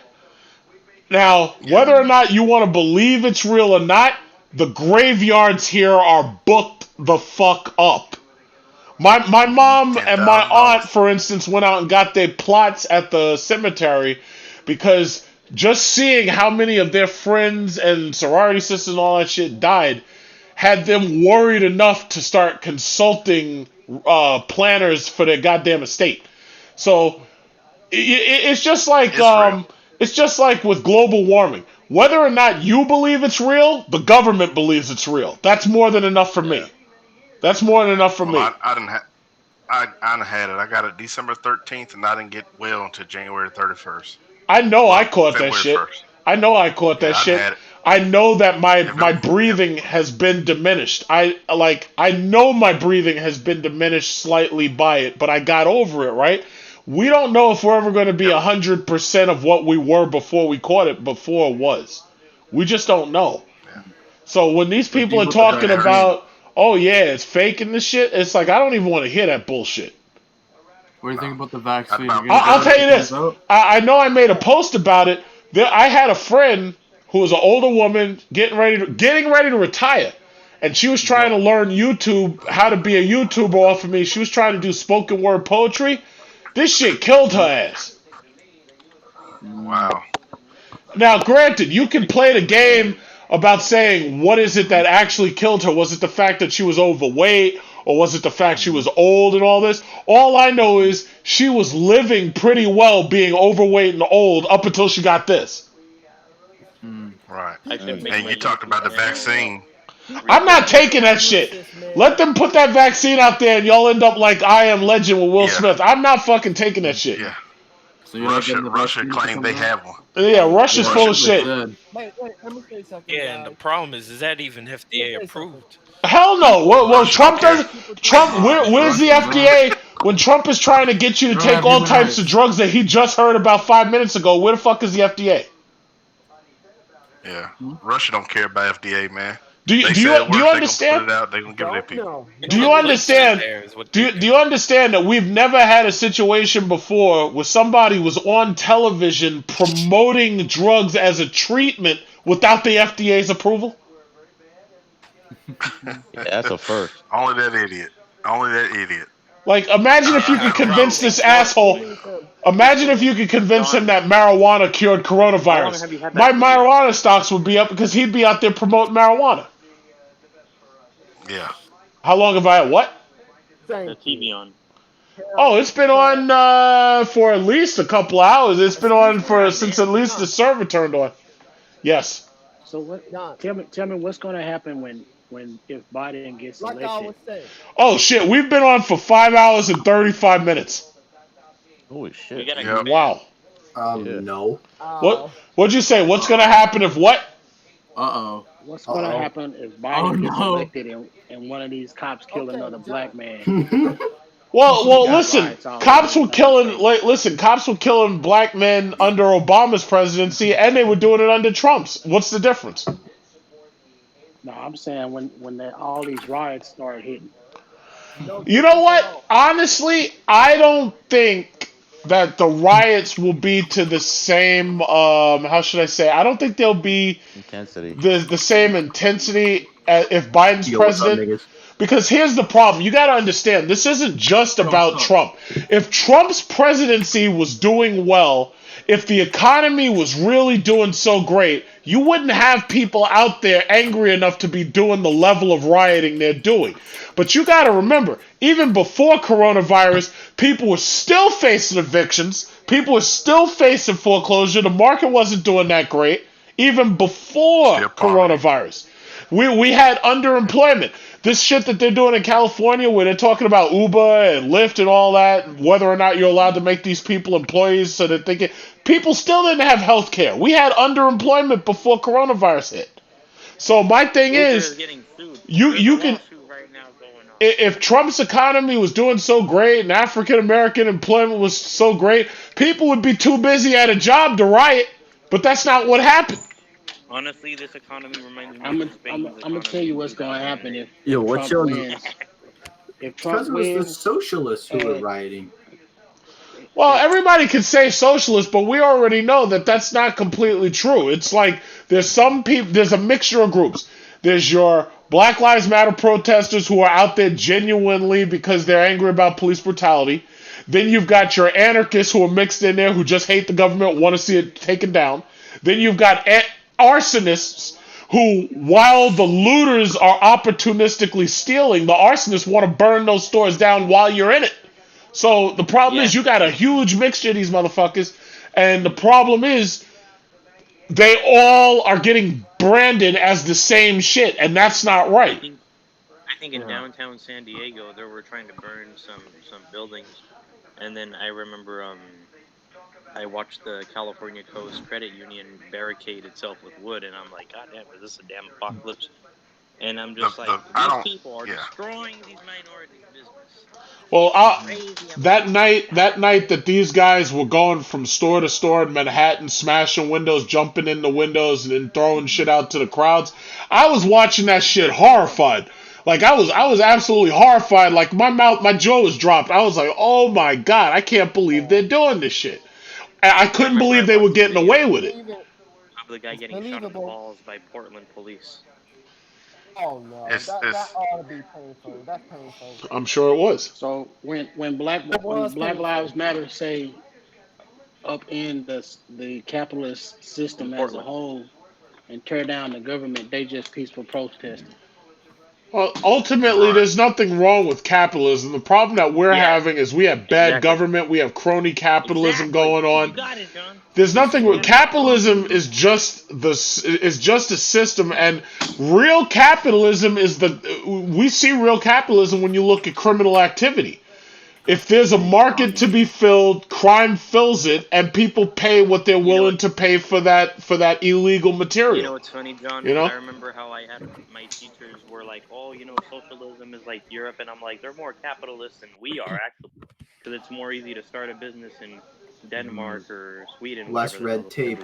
Speaker 1: Now, whether or not you want to believe it's real or not, the graveyards here are booked the fuck up. My mom and my aunt,
Speaker 2: $10,000.
Speaker 1: for instance, went out and got their plots at the cemetery because just seeing how many of their friends and sorority sisters and all that shit died had them worried enough to start consulting planners for their goddamn estate. So it's just like
Speaker 2: It's real.
Speaker 1: it's just like with global warming. Whether or not you believe it's real, the government believes it's real. That's more than enough for me. That's more than enough for
Speaker 2: Well,
Speaker 1: me.
Speaker 2: I didn't have. I done had it. I got it December 13th, and I didn't get well until January 31st.
Speaker 1: I know I
Speaker 2: Well,
Speaker 1: caught that
Speaker 2: February
Speaker 1: shit.
Speaker 2: 1st.
Speaker 1: I know I caught
Speaker 2: Yeah,
Speaker 1: that
Speaker 2: I done
Speaker 1: shit.
Speaker 2: had it.
Speaker 1: I know that my
Speaker 2: If
Speaker 1: my
Speaker 2: it,
Speaker 1: breathing has been diminished. I know my breathing has been diminished slightly by it, but I got over it, right? We don't know if we're ever going to be
Speaker 2: Yep.
Speaker 1: 100% of what we were before we caught it, before it was. We just don't know.
Speaker 2: Yeah.
Speaker 1: So when these
Speaker 14: But
Speaker 1: people are
Speaker 14: people with the
Speaker 1: talking
Speaker 14: vaccine.
Speaker 1: about, oh yeah, it's fake and this shit, it's like I don't even want to hear that bullshit.
Speaker 12: What do you think
Speaker 2: No.
Speaker 12: about the vaccine?
Speaker 2: About
Speaker 12: You're gonna
Speaker 1: I'll
Speaker 12: get
Speaker 1: tell
Speaker 12: it?
Speaker 1: you this. I know I made a post about it. I had a friend who was an older woman getting ready to retire, and she was trying to learn YouTube, how to be a YouTuber off of me. She was trying to do spoken word poetry. This shit killed her ass.
Speaker 2: Wow.
Speaker 1: Now, granted, you can play the game about saying what is it that actually killed her. Was it the fact that she was overweight, or was it the fact she was old and all this? All I know is she was living pretty well being overweight and old up until she got this.
Speaker 2: Right.
Speaker 7: I should make
Speaker 2: And
Speaker 7: my
Speaker 2: you talked about the vaccine.
Speaker 1: I'm not taking that shit. Let them put that vaccine out there and y'all end up like I Am Legend with Will
Speaker 2: Yeah.
Speaker 1: Smith. I'm not fucking taking that shit.
Speaker 2: Yeah.
Speaker 12: So you're not getting the
Speaker 2: Russia
Speaker 12: vaccine
Speaker 2: claimed they
Speaker 12: until now?
Speaker 2: have one.
Speaker 1: Yeah, Russia's
Speaker 12: Yeah,
Speaker 1: full of
Speaker 12: that's what they
Speaker 1: shit.
Speaker 12: said.
Speaker 5: Wait, let me say something,
Speaker 11: Yeah, and the
Speaker 5: guys.
Speaker 11: problem is that even
Speaker 5: Let me
Speaker 11: FDA
Speaker 5: say something.
Speaker 11: approved?
Speaker 1: Hell no. Well,
Speaker 2: Russia
Speaker 1: Trump
Speaker 2: don't care.
Speaker 1: doesn't. Trump, where's the
Speaker 12: Russia, bro.
Speaker 1: FDA when Trump is trying to get you
Speaker 12: They
Speaker 1: to
Speaker 12: don't
Speaker 1: take
Speaker 12: have
Speaker 1: all
Speaker 12: human
Speaker 1: types of
Speaker 12: rights.
Speaker 1: drugs that he just heard about 5 minutes ago? Where the fuck is the FDA?
Speaker 2: Yeah. Russia don't care about FDA, man.
Speaker 1: Do you
Speaker 2: They
Speaker 1: do
Speaker 2: say
Speaker 1: you
Speaker 2: it
Speaker 1: do you
Speaker 2: works. They gonna put
Speaker 1: understand?
Speaker 2: it out. They gonna give it to
Speaker 5: Don't
Speaker 2: people.
Speaker 5: know.
Speaker 1: Do you
Speaker 11: The police
Speaker 1: understand?
Speaker 11: there is what
Speaker 1: Do
Speaker 11: they
Speaker 1: you, do you understand that we've never had a situation before where somebody was on television promoting drugs as a treatment without the FDA's approval?
Speaker 9: Yeah, that's a first.
Speaker 2: Only that idiot. Only that idiot.
Speaker 1: Like, imagine if
Speaker 11: Yeah,
Speaker 1: you
Speaker 11: how
Speaker 1: could
Speaker 11: the
Speaker 1: convince
Speaker 11: vaccine
Speaker 1: this
Speaker 11: work,
Speaker 5: You
Speaker 1: asshole.
Speaker 5: need some.
Speaker 1: Imagine if you could convince him
Speaker 7: Don,
Speaker 1: that marijuana cured
Speaker 7: how long
Speaker 1: coronavirus.
Speaker 7: have you had
Speaker 1: My
Speaker 7: that TV on?
Speaker 1: marijuana stocks would be up because he'd be out there promoting marijuana.
Speaker 2: Yeah.
Speaker 1: How long have I had what?
Speaker 7: The
Speaker 5: Thank you.
Speaker 7: TV on.
Speaker 1: Oh, it's been on for at least a couple hours. It's been on
Speaker 5: Excuse me.
Speaker 1: since at least the server turned on. Yes.
Speaker 15: So what?
Speaker 5: Don,
Speaker 15: Tell me what's going to happen when if Biden gets
Speaker 5: like I
Speaker 15: elected?
Speaker 5: always say,
Speaker 1: Oh shit, we've been on for 5 hours and 35 minutes.
Speaker 9: Holy
Speaker 7: We
Speaker 9: shit.
Speaker 7: gotta
Speaker 2: Yep.
Speaker 7: expand.
Speaker 1: Wow.
Speaker 9: Yeah.
Speaker 14: No.
Speaker 1: What? What'd you say? What's gonna happen if what?
Speaker 12: Uh-oh.
Speaker 15: What's going to
Speaker 14: Uh-oh.
Speaker 15: happen if Biden gets
Speaker 12: no.
Speaker 15: elected and one of these cops kill
Speaker 5: okay,
Speaker 15: another black
Speaker 5: John.
Speaker 15: man?
Speaker 1: Well,
Speaker 15: We got
Speaker 1: listen.
Speaker 15: riots all
Speaker 1: Cops
Speaker 15: over
Speaker 1: were
Speaker 15: the
Speaker 1: killing.
Speaker 15: United
Speaker 1: Like, listen, cops were killing black men under Obama's presidency, and they were doing it under Trump's. What's the difference?
Speaker 15: No, I'm saying when all these riots start hitting.
Speaker 5: No
Speaker 1: You know
Speaker 5: difference at
Speaker 1: what?
Speaker 5: all.
Speaker 1: Honestly, I don't think that the riots will be to the same. How should I say? I don't think they'll be
Speaker 9: Intensity.
Speaker 1: the same intensity as if Biden's
Speaker 14: Yo, what's up,
Speaker 1: president.
Speaker 14: niggas?
Speaker 1: Because here's the problem. You got to understand, this isn't just about Trump. If Trump's presidency was doing well, if the economy was really doing so great, you wouldn't have people out there angry enough to be doing the level of rioting they're doing. But you got to remember, even before coronavirus, people were still facing evictions. People were still facing foreclosure. The market wasn't doing that great, even before
Speaker 2: Still poverty.
Speaker 1: coronavirus. We had underemployment. This shit that they're doing in California where they're talking about Uber and Lyft and all that, whether or not you're allowed to make these people employees so that they can... People still didn't have health care. We had underemployment before coronavirus hit. So my thing
Speaker 7: Uber
Speaker 1: is,
Speaker 7: getting sued.
Speaker 1: you
Speaker 7: There's
Speaker 1: you
Speaker 7: a
Speaker 1: can...
Speaker 7: lawsuit right now going on.
Speaker 1: If Trump's economy was doing so great and African American employment was so great, people would be too busy at a job to riot. But that's not what happened.
Speaker 7: Honestly, this economy reminds me
Speaker 15: I'm
Speaker 7: of
Speaker 15: gonna
Speaker 7: Spain's
Speaker 15: I'm gonna tell you what's going to happen
Speaker 7: 2008.
Speaker 14: Yo,
Speaker 15: if
Speaker 14: what's
Speaker 15: Trump
Speaker 14: your
Speaker 15: wins. If Trump
Speaker 14: Because it was the
Speaker 15: wins,
Speaker 14: socialists who were
Speaker 15: and
Speaker 14: rioting.
Speaker 1: Well, everybody can say socialist, but we already know that that's not completely true. It's like there's some people, there's a mixture of groups. There's your Black Lives Matter protesters who are out there genuinely because they're angry about police brutality. Then you've got your anarchists who are mixed in there who just hate the government, want to see it taken down. Then you've got arsonists who, while the looters are opportunistically stealing, the arsonists want to burn those stores down while you're in it. So the problem is you got a huge mixture of these motherfuckers, and the problem is they all are getting branded as the same shit, and that's not right.
Speaker 3: I think in downtown San Diego, they were trying to burn some buildings, and then I remember I watched the California Coast Credit Union barricade itself with wood, and I'm like, God damn, is this a damn apocalypse? And I'm just like, these people are destroying these minorities' business.
Speaker 1: Well, that night that these guys were going from store to store in Manhattan, smashing windows, jumping in the windows, and throwing shit out to the crowds, I was watching that shit horrified. Like I was absolutely horrified. Like my jaw was dropped. I was like, oh my god, I can't believe they're doing this shit. I couldn't believe they were getting away with it.
Speaker 3: The guy getting shot in the balls by Portland police.
Speaker 5: Oh no, that ought to be painful. That's painful.
Speaker 1: I'm sure it was.
Speaker 15: So when Black Lives Matter say upend the capitalist system as a whole and tear down the government, they just peaceful protesting.
Speaker 1: Well, ultimately, there's nothing wrong with capitalism. The problem that we're having is we have bad government, we have crony capitalism going on.
Speaker 3: You got it, John.
Speaker 1: There's nothing with capitalism is just a system, and real capitalism is we see real capitalism when you look at criminal activity. If there's a market to be filled, crime fills it, and people pay what they're willing to pay for that illegal material.
Speaker 3: You know what's funny, John? I remember how I had my teachers were like, "Oh, socialism is like Europe," and I'm like, "They're more capitalists than we are, actually, because it's more easy to start a business in Denmark or Sweden."
Speaker 14: Less red tape.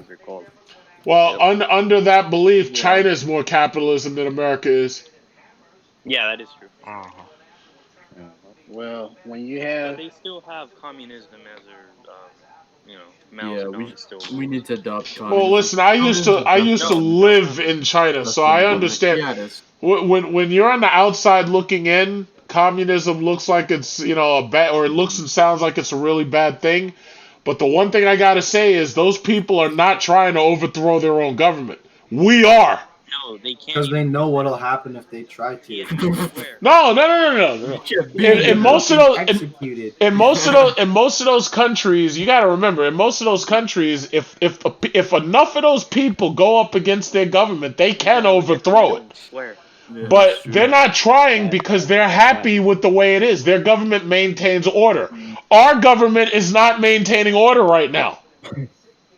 Speaker 1: Well, under that belief, China is more capitalism than America is.
Speaker 3: Yeah, that is true.
Speaker 15: Well, when you have,
Speaker 3: but they still have communism as their,
Speaker 12: we need to adopt communism.
Speaker 1: Well, listen, I used to live in China, so I understand.
Speaker 12: Yeah,
Speaker 1: when you're on the outside looking in, communism looks like it's a bad, or it looks and sounds like it's a really bad thing. But the one thing I gotta say is those people are not trying to overthrow their own government. We are.
Speaker 3: No, they can't.
Speaker 14: Because they know what'll happen if they try to.
Speaker 1: No. In most of those countries, you got to remember, in most of those countries, if enough of those people go up against their government, they can overthrow it. But they're not trying because they're happy with the way it is. Their government maintains order. Our government is not maintaining order right now.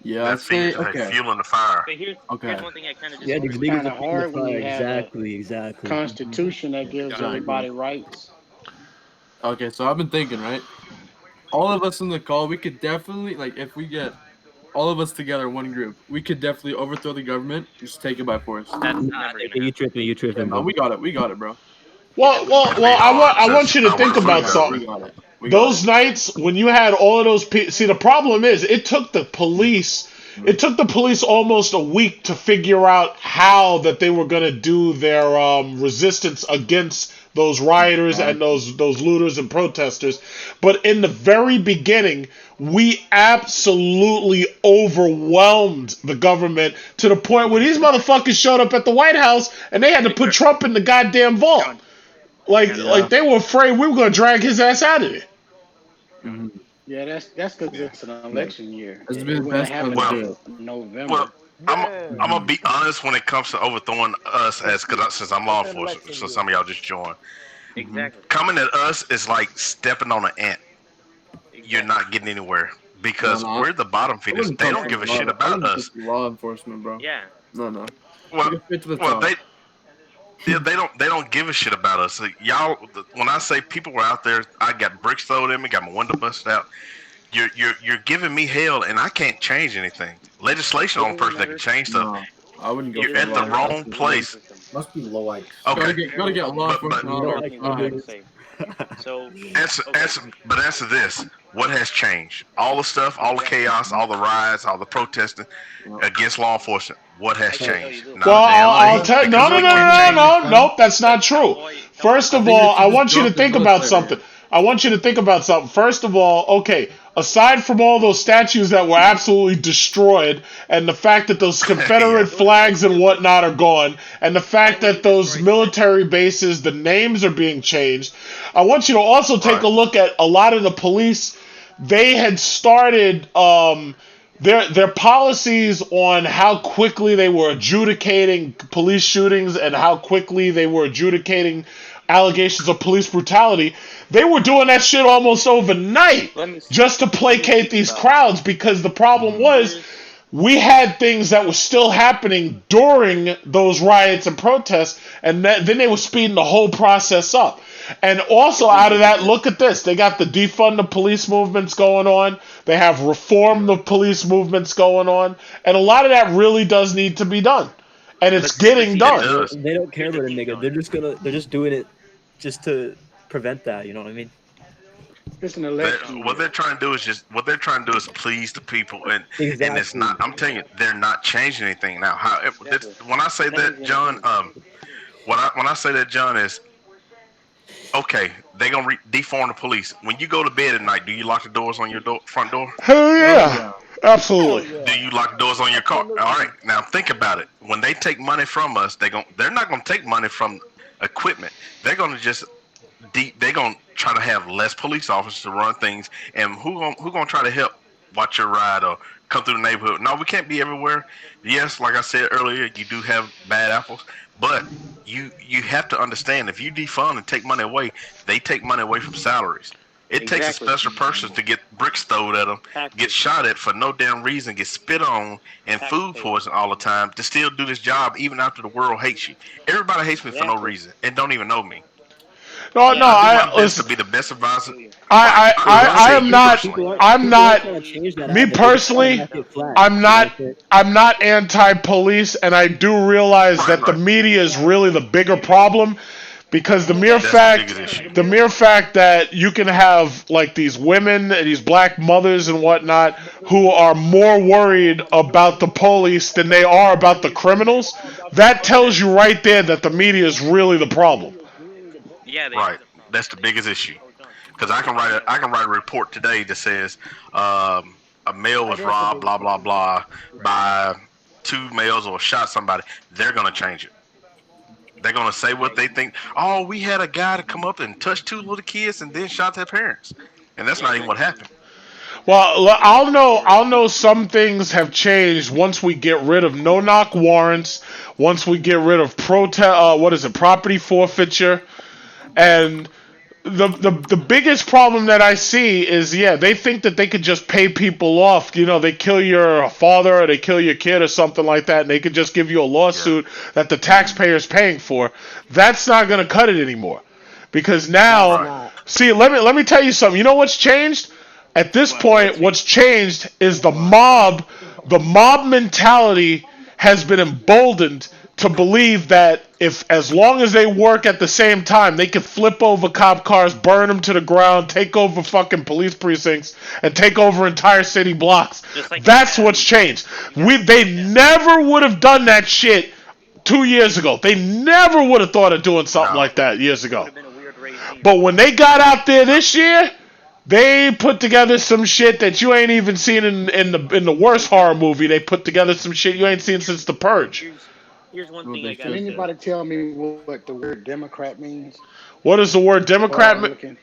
Speaker 12: Yeah, I'd say
Speaker 2: fueling the fire.
Speaker 3: But here's one thing I kind of
Speaker 15: it's kind of hard when you have
Speaker 16: exactly.
Speaker 15: a constitution that gives everybody rights.
Speaker 12: Okay, so I've been thinking, right? All of us in the call, we could definitely, like, if we get all of us together in one group, we could definitely overthrow the government and just take it by force.
Speaker 16: You tripping,
Speaker 12: bro. We got it, bro.
Speaker 1: Well, I want you to think about something. Those nights when you had all of those people, see, the problem is it took the police almost a week to figure out how that they were going to do their resistance against those rioters and those looters and protesters. But in the very beginning, we absolutely overwhelmed the government to the point where these motherfuckers showed up at the White House and they had to put Trump in the goddamn vault. Like they were afraid we were going to drag his ass out of there.
Speaker 15: Mm-hmm. Yeah, that's because it's an election year.
Speaker 12: It's been best
Speaker 15: in November.
Speaker 2: Well, I'm gonna be honest when it comes to overthrowing us since I'm law enforcement, so some of y'all just joined.
Speaker 3: Exactly.
Speaker 2: Coming at us is like stepping on an ant. You're not getting anywhere because we're the bottom feeders. They don't give a shit about us.
Speaker 12: Law enforcement, bro.
Speaker 3: Yeah.
Speaker 12: No.
Speaker 2: Well, they don't give a shit about us. Like, y'all, when I say people were out there, I got bricks thrown at me, got my window busted out. You're giving me hell, and I can't change anything. Legislation on person that can change stuff.
Speaker 12: No, I wouldn't go.
Speaker 2: You're at the wrong place.
Speaker 14: Must be low IQ.
Speaker 2: Okay.
Speaker 12: Gotta get law enforcement.
Speaker 7: So
Speaker 2: answer this. What has changed? All the stuff, all the chaos, all the riots, all the protesting against law enforcement. What has changed? Not
Speaker 1: Well,
Speaker 2: a damn
Speaker 1: I'll
Speaker 2: thing.
Speaker 1: tell. No,
Speaker 2: Because
Speaker 1: no,
Speaker 2: we
Speaker 1: no,
Speaker 2: can't
Speaker 1: no,
Speaker 2: change it.
Speaker 1: no, no, nope. That's not true. First of all, I want you to think about something. I want you to think about something. First of all, okay, aside from all those statues that were absolutely destroyed, and the fact that those Confederate flags and whatnot are gone, and the fact that those military bases, the names are being changed, I want you to also take a look at a lot of the police. They had started their policies on how quickly they were adjudicating police shootings and how quickly they were adjudicating allegations of police brutality. They were doing that shit almost overnight just to placate these crowds, because the problem was we had things that were still happening during those riots and protests, and then they were speeding the whole process up. And also out of that, look at this. They got the defund the police movements going on. They have reform the police movements going on. And a lot of that really does need to be done. And it's getting done.
Speaker 16: They don't care about a nigga. They're just doing it just to prevent that, you know what I mean?
Speaker 15: It's an election.
Speaker 2: What they're trying to do is please the people, and it's not. I'm telling you, they're not changing anything now. When I say that, John, when I say that, John, is okay. They're gonna deform the police. When you go to bed at night, do you lock the doors on your front door?
Speaker 1: Hell yeah, absolutely.
Speaker 2: Do you lock the doors on your car? All right. Now think about it. When they take money from us, they're not gonna take money from equipment. They're gonna just they're gonna try to have less police officers to run things, and who gonna try to help watch your ride or come through the neighborhood? No, we can't be everywhere. Yes, like I said earlier, you do have bad apples, but you have to understand, if you defund and take money away, they take money away from salaries. It takes a special person to get bricks thrown at them, get shot at for no damn reason, get spit on, and food poison all the time to still do this job even after the world hates you. Everybody hates me for no reason and don't even know me.
Speaker 1: No,
Speaker 2: I do my best to be the best advisor.
Speaker 1: I am not. I'm not. Me personally, I'm not anti-police, and I do realize that the media is really the bigger problem, because the mere fact that you can have like these women, these black mothers and whatnot, who are more worried about the police than they are about the criminals, that tells you right there that the media is really the problem.
Speaker 2: Right, that's the biggest issue. Because I can write a report today that says a male was robbed, blah blah blah, by two males or shot somebody. They're gonna change it. They're gonna say what they think. Oh, we had a guy to come up and touch two little kids and then shot their parents, and that's not even what happened.
Speaker 1: Well, I'll know some things have changed once we get rid of no-knock warrants, once we get rid of property forfeiture, and the biggest problem that I see is, they think that they could just pay people off. You know, they kill your father or they kill your kid or something like that, and they could just give you a lawsuit that the taxpayer's paying for. That's not going to cut it anymore, because now, see, let me tell you something. You know what's changed? At this point, what's changed is the mob. The mob mentality has been emboldened to believe that as long as they work at the same time, they can flip over cop cars, burn them to the ground, take over fucking police precincts, and take over entire city blocks. That's what's changed. They never would have done that shit 2 years ago. They never would have thought of doing something like that years ago. But when they got out there this year, they put together some shit that you ain't even seen in the worst horror movie. They put together some shit you ain't seen since The Purge.
Speaker 7: Here's one thing I got.
Speaker 15: Can anybody tell me what the word Democrat means?
Speaker 1: What does the word Democrat mean?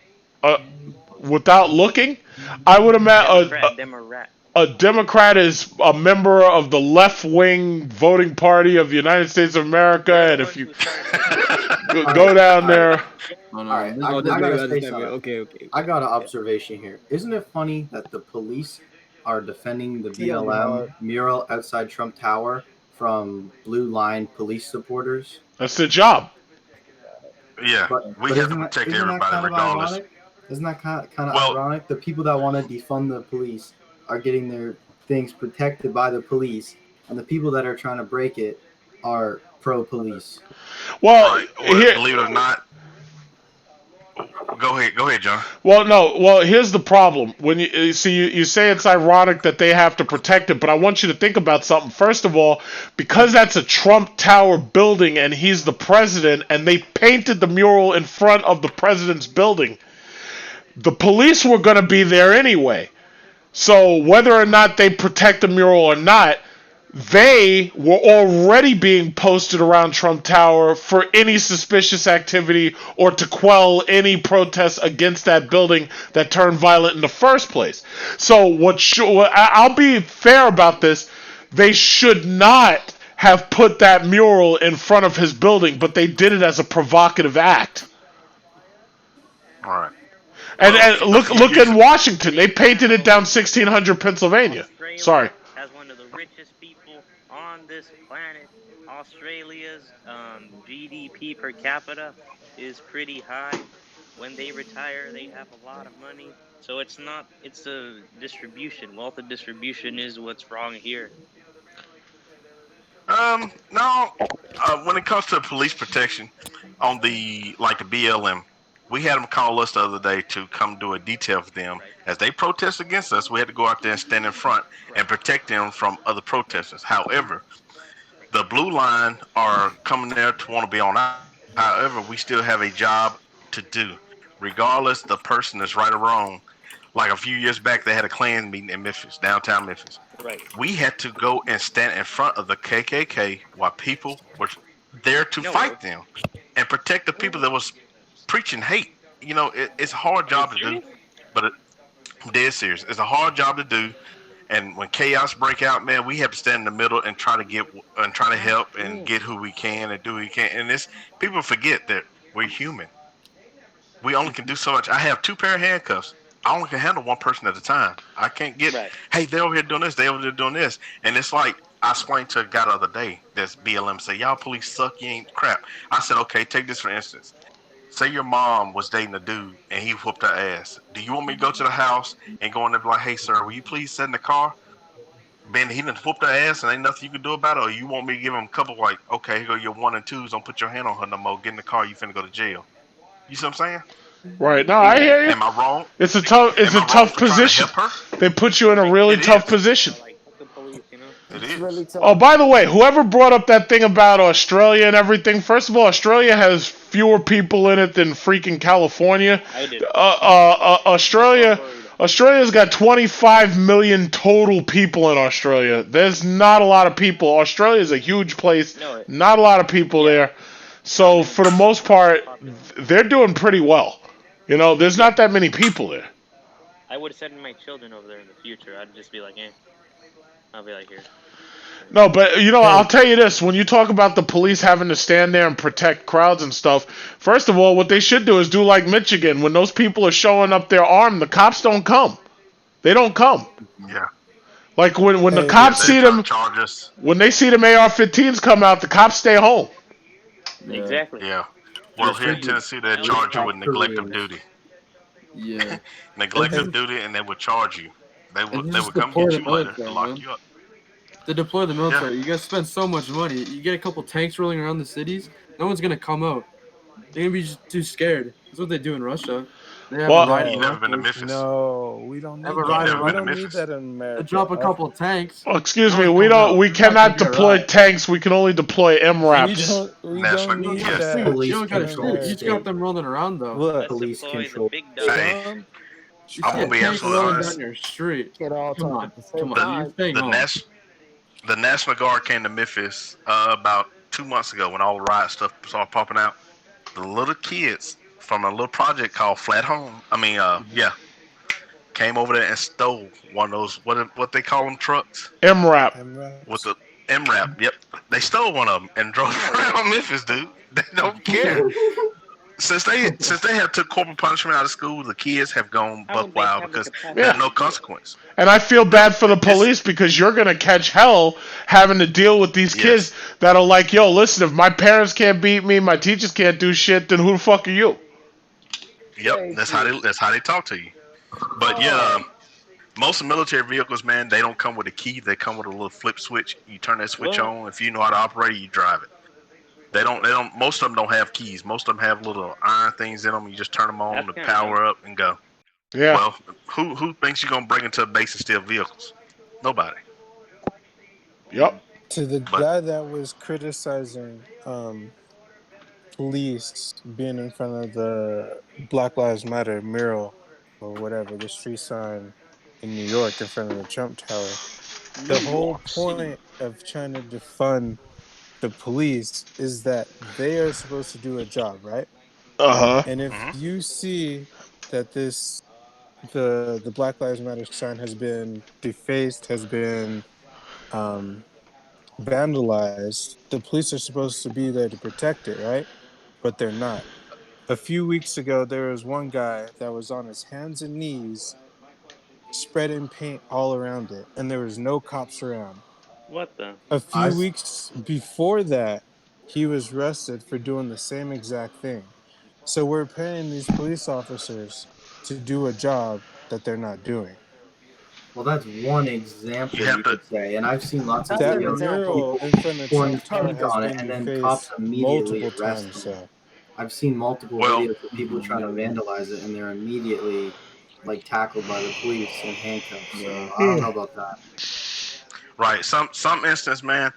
Speaker 1: Without looking, I would imagine a Democrat is a member of the left-wing voting party of the United States of America, and if you go down there.
Speaker 14: All right, I gotta say something. Okay. I got an observation here. Isn't it funny that the police are defending the BLM mural outside Trump Tower from Blue Line police supporters?
Speaker 1: That's their job.
Speaker 2: Yeah, we have to protect everybody regardless.
Speaker 14: Isn't that kind of ironic? The people that want to defund the police are getting their things protected by the police, and the people that are trying to break it are pro-police.
Speaker 1: Well,
Speaker 2: believe it or not, Go ahead, John.
Speaker 1: Well, no. Well, here's the problem. When you see, you say it's ironic that they have to protect it, but I want you to think about something. First of all, because that's a Trump Tower building and he's the president, and they painted the mural in front of the president's building, the police were going to be there anyway. So whether or not they protect the mural or not, they were already being posted around Trump Tower for any suspicious activity or to quell any protests against that building that turned violent in the first place. So I'll be fair about this. They should not have put that mural in front of his building, but they did it as a provocative act.
Speaker 2: All right.
Speaker 1: And look in Washington. They painted it down 1600 Pennsylvania. Sorry.
Speaker 3: As one of the richest people on this planet, Australia's GDP per capita is pretty high. When they retire, they have a lot of money. So it's the distribution. Wealth of distribution is what's wrong here.
Speaker 2: No. When it comes to police protection on the BLM, we had them call us the other day to come do a detail for them. As they protest against us, we had to go out there and stand in front and protect them from other protesters. However, the blue line are coming there to want to be on our. However, we still have a job to do. Regardless, the person is right or wrong. Like a few years back, they had a Klan meeting in Memphis, downtown Memphis.
Speaker 3: Right.
Speaker 2: We had to go and stand in front of the KKK while people were there to fight them and protect the people that was preaching hate. It's a hard job to do, but dead serious. It's a hard job to do, and when chaos break out, man, we have to stand in the middle and try to help and get who we can and do what we can. And people forget that we're human. We only can do so much. I have 2 pair of handcuffs. I only can handle one person at a time. I can't get, hey, they're over here doing this, they're over there doing this. And it's like, I explained to a guy the other day that's BLM, say, y'all police suck, you ain't crap. I said, okay, take this for instance. Say your mom was dating a dude and he whooped her ass. Do you want me to go to the house and go in there and be like, hey, sir, will you please sit in the car? Ben, he done whooped her ass and ain't nothing you can do about it? Or you want me to give him a couple okay, here go your 1 and 2s, don't put your hand on her no more, get in the car, you finna go to jail. You see what I'm saying?
Speaker 1: Right. No, I hear you.
Speaker 2: Am I wrong?
Speaker 1: It's a tough position. They put you in a really tough position.
Speaker 2: It is.
Speaker 5: Really tough.
Speaker 1: Oh, by the way, whoever brought up that thing about Australia and everything, first of all, Australia has fewer people in it than freaking California.
Speaker 3: I did.
Speaker 1: Australia's got 25 million total people in Australia. There's not a lot of people. Australia's a huge place. Not a lot of people there. So for the most part, they're doing pretty well. There's not that many people there.
Speaker 3: I would send my children over there in the future. I'd just be like, I'll be like, here.
Speaker 1: No, but I'll tell you this: when you talk about the police having to stand there and protect crowds and stuff, first of all, what they should do is do like Michigan. When those people are showing up their arm, the cops don't come. They don't come.
Speaker 2: Yeah.
Speaker 1: Like when the cops see them, when they see them AR-15s come out, the cops stay home.
Speaker 3: Exactly.
Speaker 2: Yeah. Well, here in Tennessee, they charge you with neglect of duty.
Speaker 12: Yeah.
Speaker 2: Neglect of duty, and they would charge you. They would come get you later and lock you up.
Speaker 12: To deploy the military, you guys spend so much money. You get a couple tanks rolling around the cities, no one's gonna come out. They're gonna be just too scared. That's what they do in Russia. They have a riot.
Speaker 2: You never been to Memphis?
Speaker 13: No, we don't need
Speaker 12: Have a
Speaker 13: that.
Speaker 12: riot.
Speaker 13: We don't need that in America.
Speaker 12: They drop a couple tanks.
Speaker 1: Well, excuse me, we cannot deploy tanks. We can only deploy MRAPs.
Speaker 13: We don't need that.
Speaker 12: You don't gotta shoot. You just got them rolling around though.
Speaker 13: Look,
Speaker 14: police control.
Speaker 2: Hey, I'm gonna be absolutely
Speaker 12: rolling
Speaker 2: honest.
Speaker 12: down your street.
Speaker 5: Get all
Speaker 12: Come on,
Speaker 5: at the same
Speaker 12: come
Speaker 5: time.
Speaker 12: on.
Speaker 2: The National Guard came to Memphis about 2 months ago when all the riot stuff started popping out. The little kids from a little project called Flat Home, came over there and stole one of those, what they call them, trucks?
Speaker 1: MRAP.
Speaker 2: With the MRAP, yep. They stole one of them and drove around Memphis, dude. They don't care. Since they have took corporal punishment out of school, the kids have gone buck wild because there's no consequence.
Speaker 1: And I feel bad for the police because you're going to catch hell having to deal with these kids that are like, yo, listen, if my parents can't beat me, my teachers can't do shit, then who the fuck are you?
Speaker 2: Yep, that's how they talk to you. But most military vehicles, man, they don't come with a key. They come with a little flip switch. You turn that switch on. If you know how to operate it, you drive it. They don't. Most of them don't have keys. Most of them have little iron things in them. You just turn them on, the power up, and go.
Speaker 1: Yeah.
Speaker 2: Well, who thinks you're gonna break into a base and steal vehicles? Nobody.
Speaker 1: Yep.
Speaker 13: To the
Speaker 2: But
Speaker 13: guy that was criticizing police being in front of the Black Lives Matter mural or whatever, the street sign in New York in front of the Trump Tower.
Speaker 7: New
Speaker 13: The whole
Speaker 7: York City.
Speaker 13: point of trying to defund the police is that they are supposed to do a job, right?
Speaker 1: Uh huh.
Speaker 13: And if you see that the Black Lives Matter sign has been defaced, has been vandalized, the police are supposed to be there to protect it, right? But they're not. A few weeks ago, there was one guy that was on his hands and knees spreading paint all around it, and there was no cops around.
Speaker 7: What the?
Speaker 13: A few weeks before that, he was arrested for doing the same exact thing. So we're paying these police officers to do a job that they're not doing.
Speaker 14: Well, that's one example you could say, and I've seen lots of
Speaker 13: That
Speaker 14: videos of
Speaker 13: mural
Speaker 14: people
Speaker 13: in front of
Speaker 14: pouring
Speaker 13: Trump Tower
Speaker 14: paint
Speaker 13: has
Speaker 14: on it,
Speaker 13: been
Speaker 14: and then cops
Speaker 13: defaced
Speaker 14: immediately
Speaker 13: multiple
Speaker 14: arrest
Speaker 13: times.
Speaker 14: them.
Speaker 13: So
Speaker 14: I've seen multiple videos of people trying to vandalize it, and they're immediately like tackled by the police and handcuffed. So I don't know about that.
Speaker 2: right, some instance, man.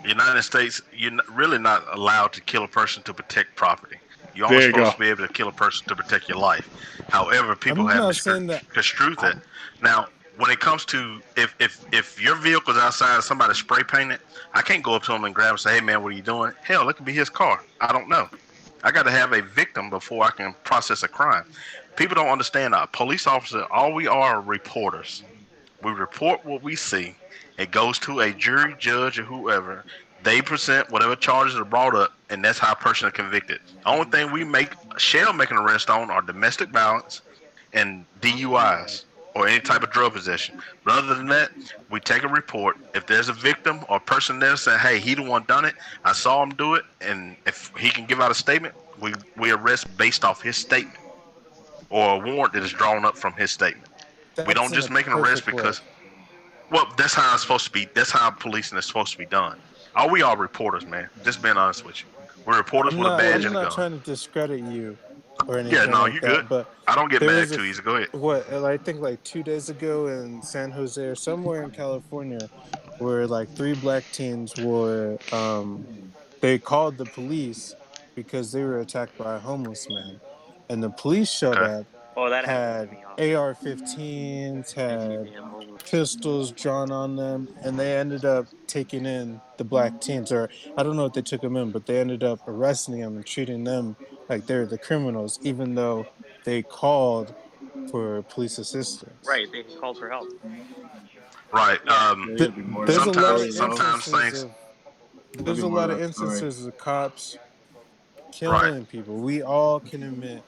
Speaker 2: United States, you're really not allowed to kill a person to protect property. You're only
Speaker 1: There you
Speaker 2: supposed
Speaker 1: go.
Speaker 2: to be able to kill a person to protect your life. However, people
Speaker 13: I'm
Speaker 2: have
Speaker 13: not saying that.
Speaker 2: construed that. Now, when it comes to if your vehicle's outside and somebody spray painted, I can't go up to them and grab and say, "Hey, man, what are you doing?" Hell, it could be his car. I don't know. I got to have a victim before I can process a crime. People don't understand that. Police officers, all we are reporters. We report what we see. It goes to a jury, judge, or whoever. They present whatever charges are brought up, and that's how a person is convicted. The only thing we shall make an arrest on are domestic violence and DUIs or any type of drug possession. But other than that, we take a report. If there's a victim or a person there saying, "Hey, he the one done it. I saw him do it," and if he can give out a statement, we arrest based off his statement or a warrant that is drawn up from his statement. We
Speaker 13: That's
Speaker 2: don't
Speaker 13: in a
Speaker 2: just make an arrest
Speaker 13: perfect world.
Speaker 2: because, well, that's how it's supposed to be. That's how policing is supposed to be done. All we are reporters, man. Just being honest with you. We're reporters with a badge
Speaker 13: I'm
Speaker 2: and a
Speaker 13: not
Speaker 2: gun.
Speaker 13: trying to discredit you or
Speaker 2: Yeah,
Speaker 13: anything
Speaker 2: no,
Speaker 13: like
Speaker 2: you good.
Speaker 13: that, but
Speaker 2: I don't get
Speaker 13: there
Speaker 2: mad
Speaker 13: was
Speaker 2: too easy. Go ahead.
Speaker 13: I think like 2 days ago in San Jose or somewhere in California, where like three black teens were they called the police because they were attacked by a homeless man, and the police showed
Speaker 2: Okay.
Speaker 13: up,
Speaker 7: Oh, that happens to
Speaker 13: had
Speaker 7: me often.
Speaker 13: AR-15s,
Speaker 7: You
Speaker 13: had
Speaker 7: damn homeless.
Speaker 13: pistols drawn on them, and they ended up taking in the black teens, or I don't know if they took them in, but they ended up arresting them and treating them like they're the criminals, even though they called for police assistance.
Speaker 7: Right, they called for help.
Speaker 2: Right.
Speaker 7: Yeah.
Speaker 13: There's a lot of
Speaker 2: Sometimes
Speaker 13: instances
Speaker 2: things.
Speaker 13: of there's a lot of instances of cops
Speaker 2: Right.
Speaker 13: killing people. We all can admit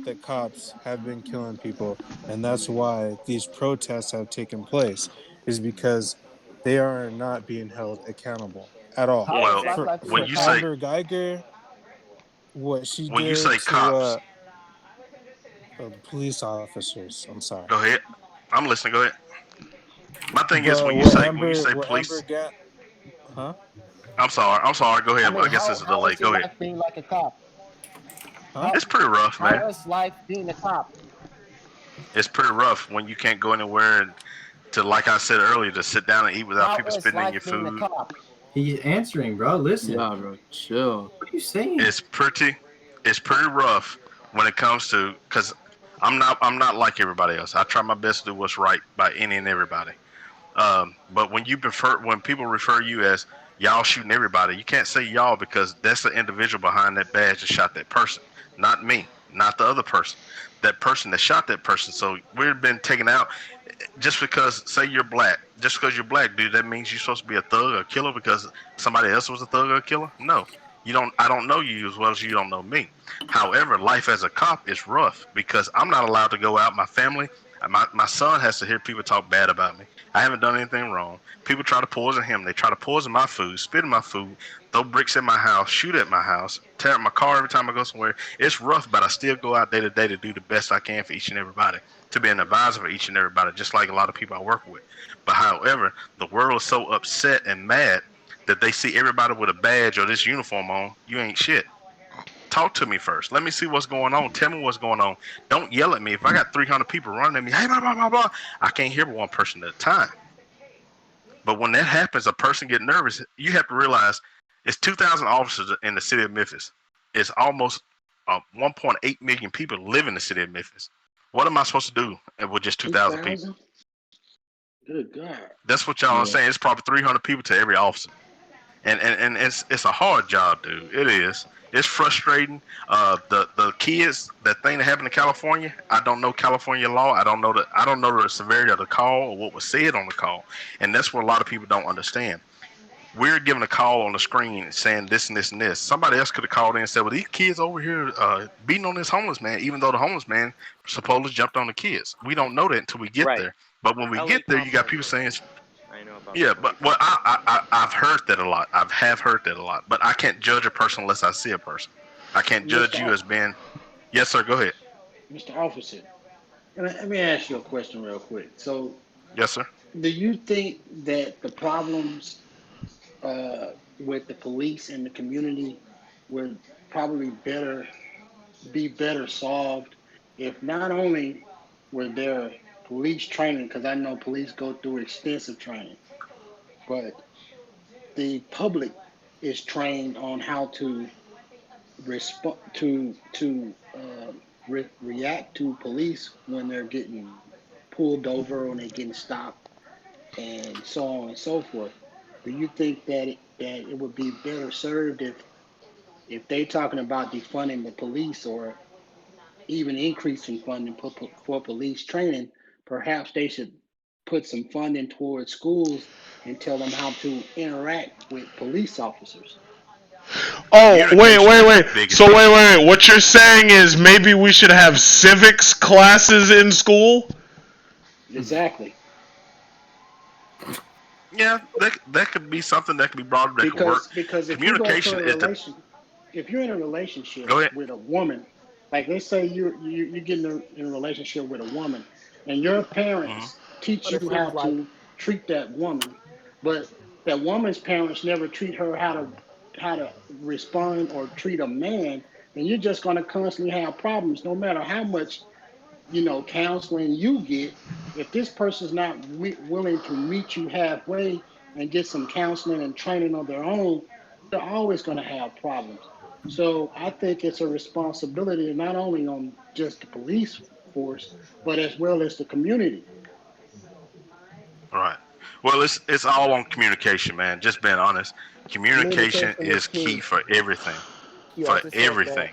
Speaker 13: that cops have been killing people, and that's why these protests have taken place, is because they are not being held accountable at all.
Speaker 7: Yeah,
Speaker 2: Well,
Speaker 7: exactly.
Speaker 2: when
Speaker 13: For
Speaker 2: you say
Speaker 13: Amber Geiger, what she
Speaker 2: when you
Speaker 13: did
Speaker 2: say
Speaker 13: to
Speaker 2: cops,
Speaker 13: the police officers, I'm sorry,
Speaker 2: go ahead. I'm listening. Go ahead. My thing is
Speaker 13: but
Speaker 2: when you say
Speaker 13: what Amber
Speaker 2: police.
Speaker 13: got, huh?
Speaker 2: I'm sorry. I'm sorry. Go
Speaker 5: I
Speaker 2: ahead.
Speaker 5: mean,
Speaker 2: I guess there's a
Speaker 5: how
Speaker 2: delay.
Speaker 5: is it
Speaker 2: Go ahead.
Speaker 5: like being like a cop?
Speaker 13: Huh?
Speaker 5: How
Speaker 2: It's pretty rough, man.
Speaker 5: how is life being a cop?
Speaker 2: It's pretty rough when you can't go anywhere and to, like I said earlier, to sit down and eat without
Speaker 5: How
Speaker 2: people
Speaker 5: is
Speaker 2: spitting in
Speaker 5: life
Speaker 2: your
Speaker 5: being a
Speaker 2: food.
Speaker 5: cop?
Speaker 14: He's answering, bro. Listen.
Speaker 12: Yeah, bro. Chill.
Speaker 14: What are you saying?
Speaker 2: It's pretty rough when it comes to, because I'm not like everybody else. I try my best to do what's right by any and everybody. But when people refer you as y'all shooting everybody, you can't say y'all because that's the individual behind that badge that shot that person, not me, not the other person. That person that shot that person. So we've been taken out just because, say you're black. Just because you're black, dude, that means you're supposed to be a thug or a killer because somebody else was a thug or a killer? No. You don't. I don't know you as well as you don't know me. However, life as a cop is rough because I'm not allowed to go out. My family, my son has to hear people talk bad about me. I haven't done anything wrong. People try to poison him. They try to poison my food, spit in my food, throw bricks at my house, shoot at my house, tear up my car every time I go somewhere. It's rough, but I still go out day to day to do the best I can for each and everybody, to be an advisor for each and everybody, just like a lot of people I work with. But however, the world is so upset and mad that they see everybody with a badge or this uniform on, you ain't shit. Talk to me first. Let me see what's going on. Tell me what's going on. Don't yell at me. If I got 300 people running at me, hey, blah, blah, blah, blah, I can't hear one person at a time. But when that happens, a person get nervous. You have to realize it's 2,000 officers in the city of Memphis. It's almost 1.8 million people live in the city of Memphis. What am I supposed to do with just 2,000 people?
Speaker 15: Good God.
Speaker 2: That's what y'all are saying. It's probably 300 people to every officer. And it's a hard job, dude. It is. It's frustrating. The kids, that thing that happened in California, I don't know California law. I don't know the severity of the call or what was said on the call. And that's what a lot of people don't understand. We're giving a call on the screen saying this and this and this. Somebody else could have called in and said, well, these kids over here beating on this homeless man, even though the homeless man supposedly jumped on the kids. We don't know that until we get there. But when we get there, you got people saying,
Speaker 7: I know about
Speaker 2: yeah, but well, I've heard that a lot. I have heard that a lot. But I can't judge a person unless I see a person. I can't judge you as being. Yes, sir. Go ahead.
Speaker 15: Mr. Officer, let me ask you a question real quick. So,
Speaker 2: yes, sir.
Speaker 15: Do you think that the problems with the police and the community would probably be better solved if not only were there police training, because I know police go through extensive training, but the public is trained on how to respond react to police when they're getting pulled over, when they're getting stopped, and so on and so forth. Do you think that it would be better served if they talking about defunding the police or even increasing funding for police training? Perhaps they should put some funding towards schools and tell them how to interact with police officers.
Speaker 1: Oh, wait. So wait. What you're saying is maybe we should have civics classes in school?
Speaker 15: Exactly.
Speaker 2: Yeah, that could be something that could be brought up that could work.
Speaker 15: Because if
Speaker 2: communication
Speaker 15: you go if you're in a relationship with a woman, like let's say you're getting in a relationship with a woman, and your parents teach you how to treat that woman, but that woman's parents never treat her how to respond or treat a man, then you're just going to constantly have problems, no matter how much counseling you get. If this person's not willing to meet you halfway and get some counseling and training on their own, they're always going to have problems. So I think it's a responsibility not only on just the police force, but as well as the community.
Speaker 2: All right. Well, it's all on communication, man. Just being honest. Communication is key for everything. For everything.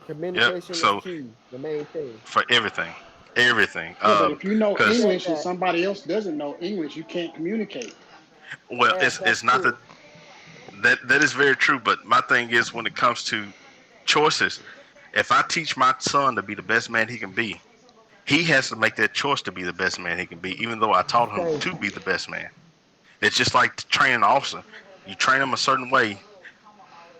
Speaker 5: Communication is key. The main thing.
Speaker 2: For everything. Everything.
Speaker 15: Yeah, but if you know English and somebody else doesn't know English, you can't communicate.
Speaker 2: Well, it's not that is very true. But my thing is, when it comes to choices, if I teach my son to be the best man he can be, he has to make that choice to be the best man he can be, even though I taught him to be the best man. It's just like training an officer. You train him a certain way,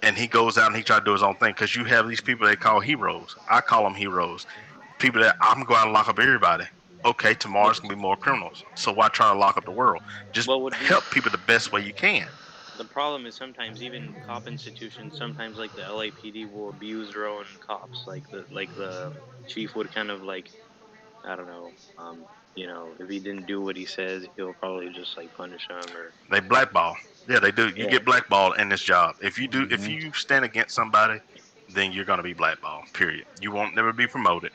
Speaker 2: and he goes out and he tries to do his own thing. Because you have these people they call heroes. I call them heroes. People that I'm going to lock up everybody. Okay, tomorrow's going to be more criminals. So why try to lock up the world? Just help people the best way you can.
Speaker 7: The problem is sometimes even cop institutions, sometimes like the LAPD will abuse their own cops. Like the chief would kind of like, I don't know, if he didn't do what he says, he'll probably just like punish him or.
Speaker 2: They blackball. Yeah, they do. You get blackballed in this job. If you do, if you stand against somebody, then you're gonna be blackballed. Period. You won't never be promoted.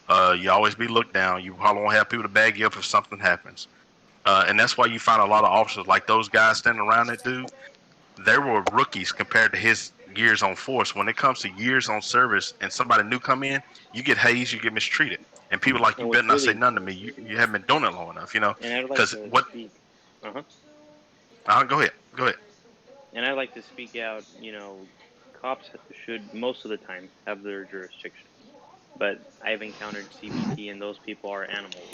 Speaker 2: You always be looked down. You probably won't have people to bag you up if something happens. And that's why you find a lot of officers like those guys standing around that dude. They were rookies compared to his years on force. When it comes to years on service and somebody new come in, you get hazed, you get mistreated. And people like, you better not say nothing to me. You haven't been doing it long enough, Because what? Go ahead.
Speaker 7: And I like to speak out. Cops should most of the time have their jurisdiction, but I've encountered CBT, and those people are animals.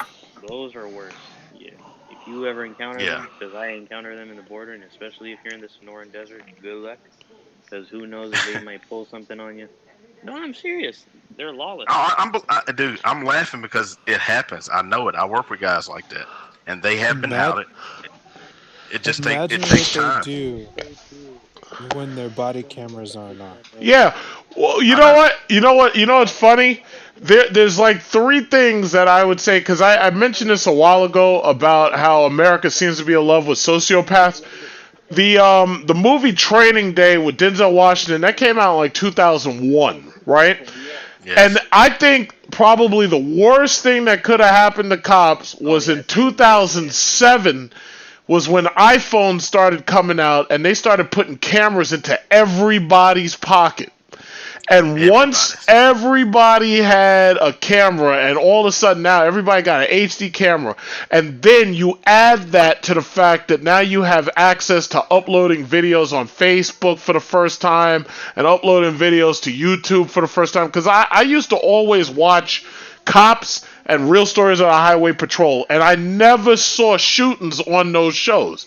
Speaker 7: Those are worse. Yeah. If you ever encounter them, because I encounter them in the border, and especially if you're in the Sonoran Desert, good luck, because who knows if they might pull something on you. No, I'm serious. They're lawless.
Speaker 2: Dude, I'm laughing because it happens. I know it. I work with guys like that, and they have been outed. It just
Speaker 13: Imagine
Speaker 2: takes
Speaker 13: what
Speaker 2: time.
Speaker 13: they do when their body cameras aren't on.
Speaker 1: Yeah. Well, you know what? You know what? You know what's funny? There's like three things that I would say, because I mentioned this a while ago about how America seems to be in love with sociopaths. The movie Training Day with Denzel Washington, that came out in like 2001, right?
Speaker 2: Yes.
Speaker 1: And I think probably the worst thing that could have happened to cops was in 2007 was when iPhones started coming out and they started putting cameras into everybody's pocket. And once everybody had a camera, and all of a sudden now everybody got an HD camera, and then you add that to the fact that now you have access to uploading videos on Facebook for the first time and uploading videos to YouTube for the first time. Because I used to always watch cops and Real Stories of the Highway Patrol, and I never saw shootings on those shows.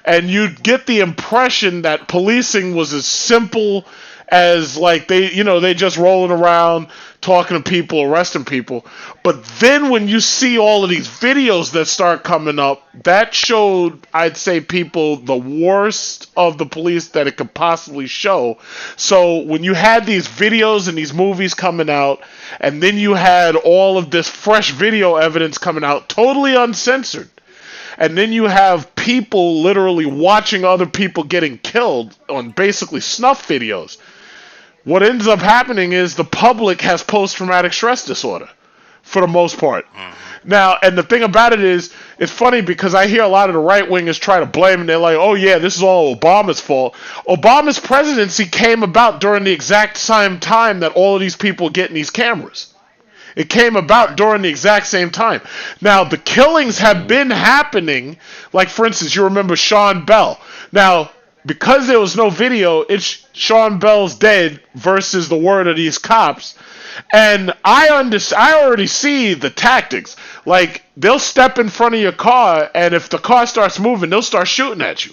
Speaker 1: And you'd get the impression that policing was as simple as like they just rolling around talking to people, arresting people. But then when you see all of these videos that start coming up, that showed, I'd say, people the worst of the police that it could possibly show. So when you had these videos and these movies coming out, and then you had all of this fresh video evidence coming out, totally uncensored, and then you have people literally watching other people getting killed on basically snuff videos, what ends up happening is the public has post-traumatic stress disorder for the most part. Now, and the thing about it is, it's funny because I hear a lot of the right-wingers try to blame, and they're like, oh yeah, this is all Obama's fault. Obama's presidency came about during the exact same time that all of these people getting these cameras. It came about during the exact same time. Now, the killings have been happening, like for instance, you remember Sean Bell. Now, because there was no video, it's Sean Bell's dead versus the word of these cops. And I already see the tactics. Like, they'll step in front of your car, and if the car starts moving, they'll start shooting at you.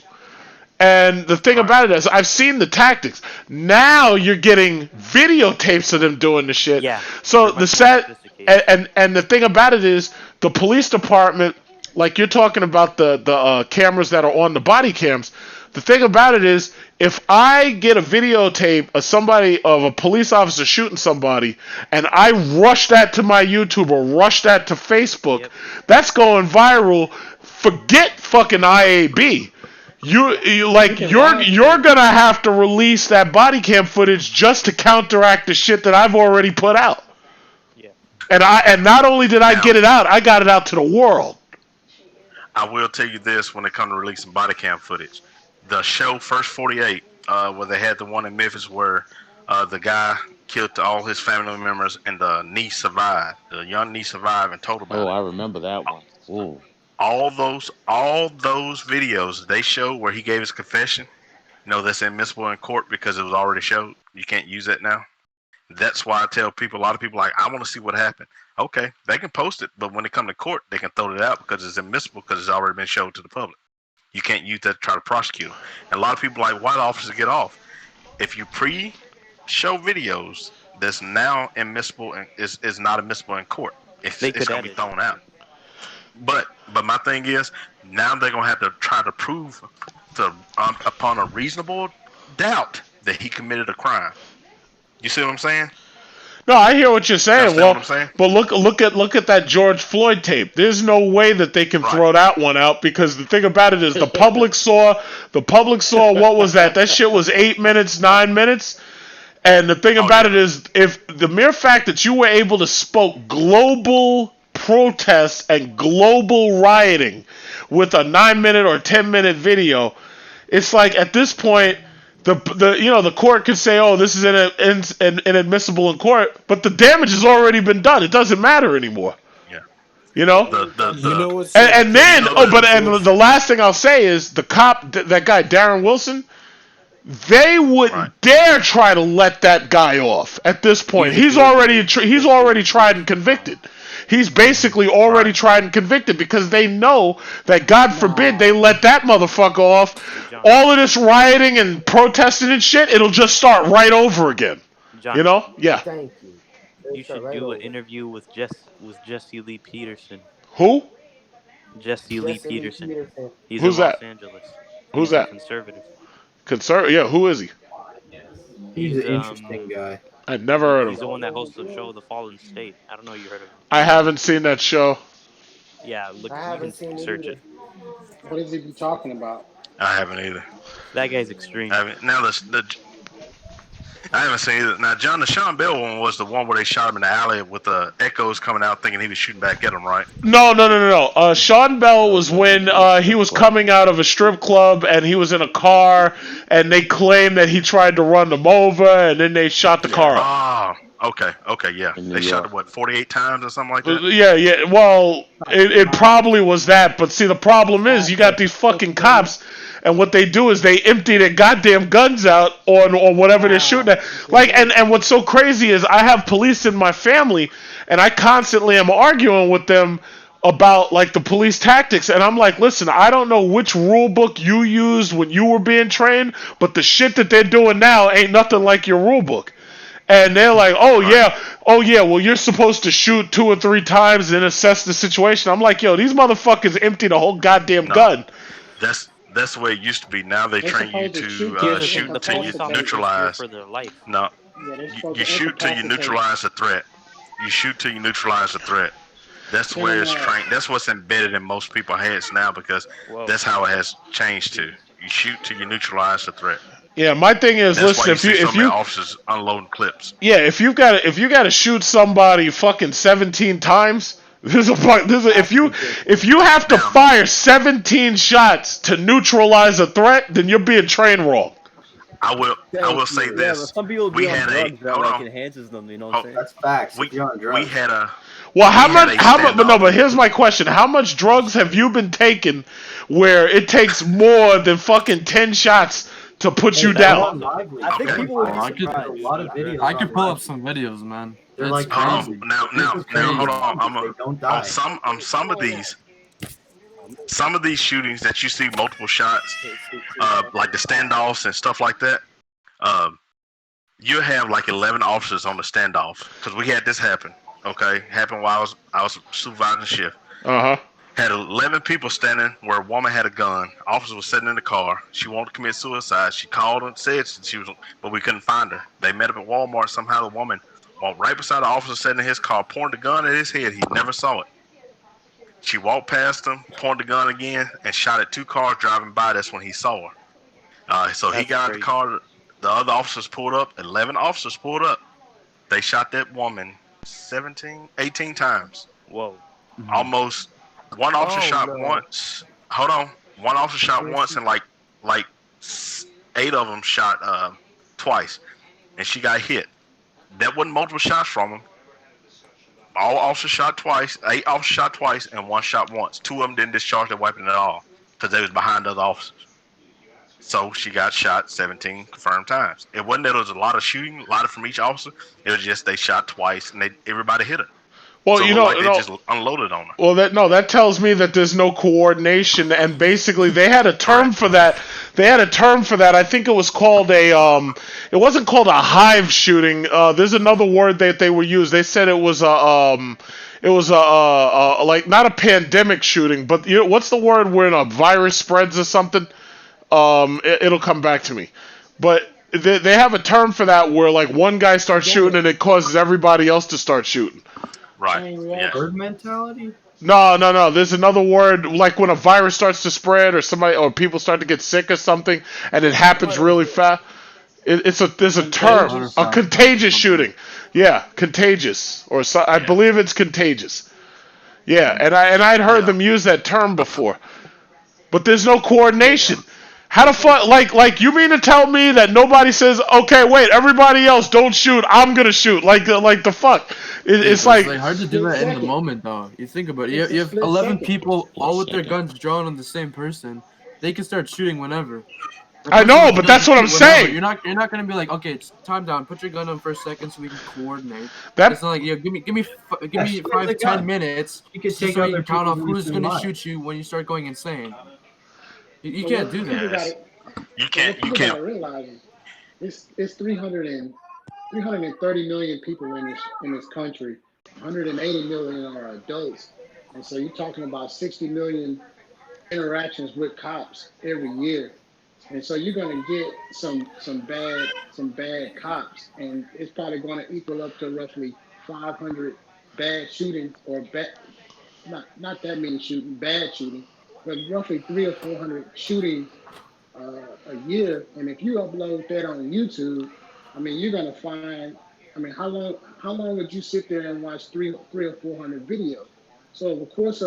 Speaker 1: And the thing about it is, I've seen the tactics. Now you're getting videotapes of them doing the shit.
Speaker 3: Yeah.
Speaker 1: So the and the thing about it is, the police department, like you're talking about the cameras that are on the body cams. The thing about it is, if I get a videotape of a police officer shooting somebody, and I rush that to my YouTube or rush that to Facebook, that's going viral. Forget fucking IAB. You're gonna have to release that body cam footage just to counteract the shit that I've already put out.
Speaker 3: Yeah.
Speaker 1: And not only did I get it out, I got it out to the world.
Speaker 2: I will tell you this when it comes to releasing body cam footage. The show First 48, where they had the one in Memphis where the guy killed all his family members and the niece survived. The young niece survived and told about it.
Speaker 9: Oh, I remember that one. Ooh.
Speaker 2: All those videos they show where he gave his confession, that's admissible in court because it was already showed. You can't use that now. That's why I tell people, a lot of people like, I want to see what happened. Okay, they can post it, but when they come to court, they can throw it out because it's admissible because it's already been showed to the public. You can't use that to try to prosecute them. And a lot of people like, why do officers get off? If you pre-show videos that's now admissible and is not admissible in court, it's going to be thrown out. But my thing is, now they're going to have to try to prove upon a reasonable doubt that he committed a crime. You see what I'm saying?
Speaker 1: No, I hear what you're saying.
Speaker 2: Well, what I'm saying?
Speaker 1: But look at that George Floyd tape. There's no way that they can throw that one out because the thing about it is the public saw what was that? That shit was 8 minutes, 9 minutes. And the thing about it is, if the mere fact that you were able to spoke global protests and global rioting with a 9-minute or 10-minute video, it's like at this point, the court could say, oh, this is inadmissible in court, but the damage has already been done. It doesn't matter anymore.
Speaker 2: Yeah.
Speaker 1: You know? And the last thing I'll say is the cop, that guy, Darren Wilson, they wouldn't dare try to let that guy off at this point. He's already tried and convicted. He's basically already tried and convicted because they know that, God forbid, they let that motherfucker off. All of this rioting and protesting and shit, it'll just start right over again.
Speaker 3: John,
Speaker 1: you know? Yeah.
Speaker 5: Thank you.
Speaker 3: You should do an interview with Jesse Lee Peterson.
Speaker 1: Who?
Speaker 3: Jesse Lee Peterson. He's in
Speaker 1: Who's
Speaker 3: Los
Speaker 1: that?
Speaker 3: Angeles.
Speaker 1: Who's
Speaker 3: He's a
Speaker 1: that?
Speaker 3: conservative.
Speaker 1: Yeah, who is he?
Speaker 14: He's
Speaker 3: He's
Speaker 14: an interesting guy.
Speaker 1: I'd never heard of
Speaker 3: he's
Speaker 1: him.
Speaker 3: the one that hosts the show The Fallen State. I don't know you heard of him.
Speaker 1: I haven't seen that show.
Speaker 3: Yeah, look,
Speaker 5: I
Speaker 3: you can
Speaker 5: haven't seen it
Speaker 3: search
Speaker 5: either.
Speaker 3: it.
Speaker 15: What is he be talking about?
Speaker 2: I haven't either.
Speaker 3: That guy's extreme.
Speaker 2: I haven't. Now I haven't seen it. Now, John, the Sean Bell one was the one where they shot him in the alley with the echoes coming out, thinking he was shooting back at him, right?
Speaker 1: No. Sean Bell was when he was coming out of a strip club and he was in a car, and they claimed that he tried to run them over, and then they shot the car up.
Speaker 2: Oh, okay, yeah. They shot it, what, 48 times or something like that?
Speaker 1: Yeah. Well, it probably was that, but see, the problem is you got these fucking cops, and what they do is they empty their goddamn guns out on whatever they're shooting at. Like, and what's so crazy is I have police in my family, and I constantly am arguing with them about like the police tactics, and I'm like, listen, I don't know which rule book you used when you were being trained, but the shit that they're doing now ain't nothing like your rule book. And they're like, oh yeah, well you're supposed to shoot 2 or 3 times and assess the situation. I'm like, yo, these motherfuckers empty the whole goddamn gun.
Speaker 2: That's the way it used to be. Now they train you to shoot until you neutralize.
Speaker 3: For their life.
Speaker 2: No, you shoot till you neutralize the threat. You shoot till you neutralize the threat. That's where it's trained. That's what's embedded in most people's heads now because that's how it has changed to. You shoot till you neutralize the threat.
Speaker 1: Yeah, my thing is,
Speaker 2: that's
Speaker 1: listen,
Speaker 2: why if you officers unloading clips.
Speaker 1: Yeah, if you got to shoot somebody fucking 17 times, if you have to fire 17 shots to neutralize a threat, then you're being trained wrong.
Speaker 2: I will say this.
Speaker 16: But some people be on drugs that like enhances them. You know what I'm saying?
Speaker 14: That's facts.
Speaker 2: We had a.
Speaker 1: Well, how much? But here's my question: how much drugs have you been taking, where it takes more than fucking 10 shots to put you down?
Speaker 16: I think people would be surprised.
Speaker 14: A lot of videos.
Speaker 12: I could pull up some videos, man.
Speaker 14: They're
Speaker 12: It's
Speaker 14: like
Speaker 12: crazy.
Speaker 2: Now, hold on.
Speaker 14: They don't die.
Speaker 2: On some of these shootings that you see multiple shots, like the standoffs and stuff like that, you have like 11 officers on the standoff because we had this happen. Okay, happened while I was supervising shift. Had 11 people standing where a woman had a gun. Officer was sitting in the car. She wanted to commit suicide. She called and said she was, but we couldn't find her. They met up at Walmart. Somehow the woman walked right beside the officer sitting in his car, pointed the gun at his head. He never saw it. She walked past him, pointed the gun again, and shot at 2 cars driving by. That's when he saw her. So he got out the car. The other officers pulled up. 11 officers pulled up. They shot that woman 18 times.
Speaker 3: Whoa.
Speaker 2: Almost. One officer shot once. Hold on. One officer shot once, and like 8 of them shot twice, and she got hit. That wasn't multiple shots from them. All officers shot twice. 8 officers shot twice, and 1 shot once. 2 of them didn't discharge their weapon at all because they was behind other officers. So she got shot 17 confirmed times. It wasn't that there was a lot of shooting, a lot from each officer. It was just they shot twice, and everybody hit her.
Speaker 1: Well,
Speaker 2: so
Speaker 1: you know,
Speaker 2: they just unloaded on her.
Speaker 1: Well, that tells me that there's no coordination, and basically they had a term for that. I think it was called it wasn't called a hive shooting. There's another word that they were used. They said it was like not a pandemic shooting, but you know, what's the word when a virus spreads or something? It'll come back to me, but. They have a term for that where like one guy starts shooting and it causes everybody else to start shooting.
Speaker 2: Right. Yeah.
Speaker 14: Herd mentality?
Speaker 1: No. There's another word like when a virus starts to spread or people start to get sick or something, and it happens really fast. There's a term, a contagious shooting. Yeah, contagious, or I believe it's contagious. Yeah, and I'd heard them use that term before, but there's no coordination. How the fuck, like you mean to tell me that nobody says, okay, wait, everybody else don't shoot, I'm gonna shoot, like the fuck? It's like
Speaker 12: hard to do that in the moment, though. You think about it. You have 11 people all with their guns drawn on the same person. They can start shooting whenever.
Speaker 1: I know, but that's what I'm saying.
Speaker 12: You're not gonna be like, okay, it's time down. Put your gun on for a second so we can coordinate.
Speaker 1: It's
Speaker 12: not like, give me 5-10 minutes.
Speaker 14: You can
Speaker 12: take so you can count off who's gonna shoot you when you start going insane. You can't do that.
Speaker 2: You can't.
Speaker 15: Realize it's 330 million people in this country. 180 million are adults. And so you're talking about 60 million interactions with cops every year. And so you're going to get some bad cops, and it's probably going to equal up to roughly 500 bad shootings, or not that many bad shootings, but roughly 300 or 400 shootings a year. And if you upload that on YouTube, I mean, you're gonna find. I mean, how long would you sit there and watch three or 400 videos? So over the course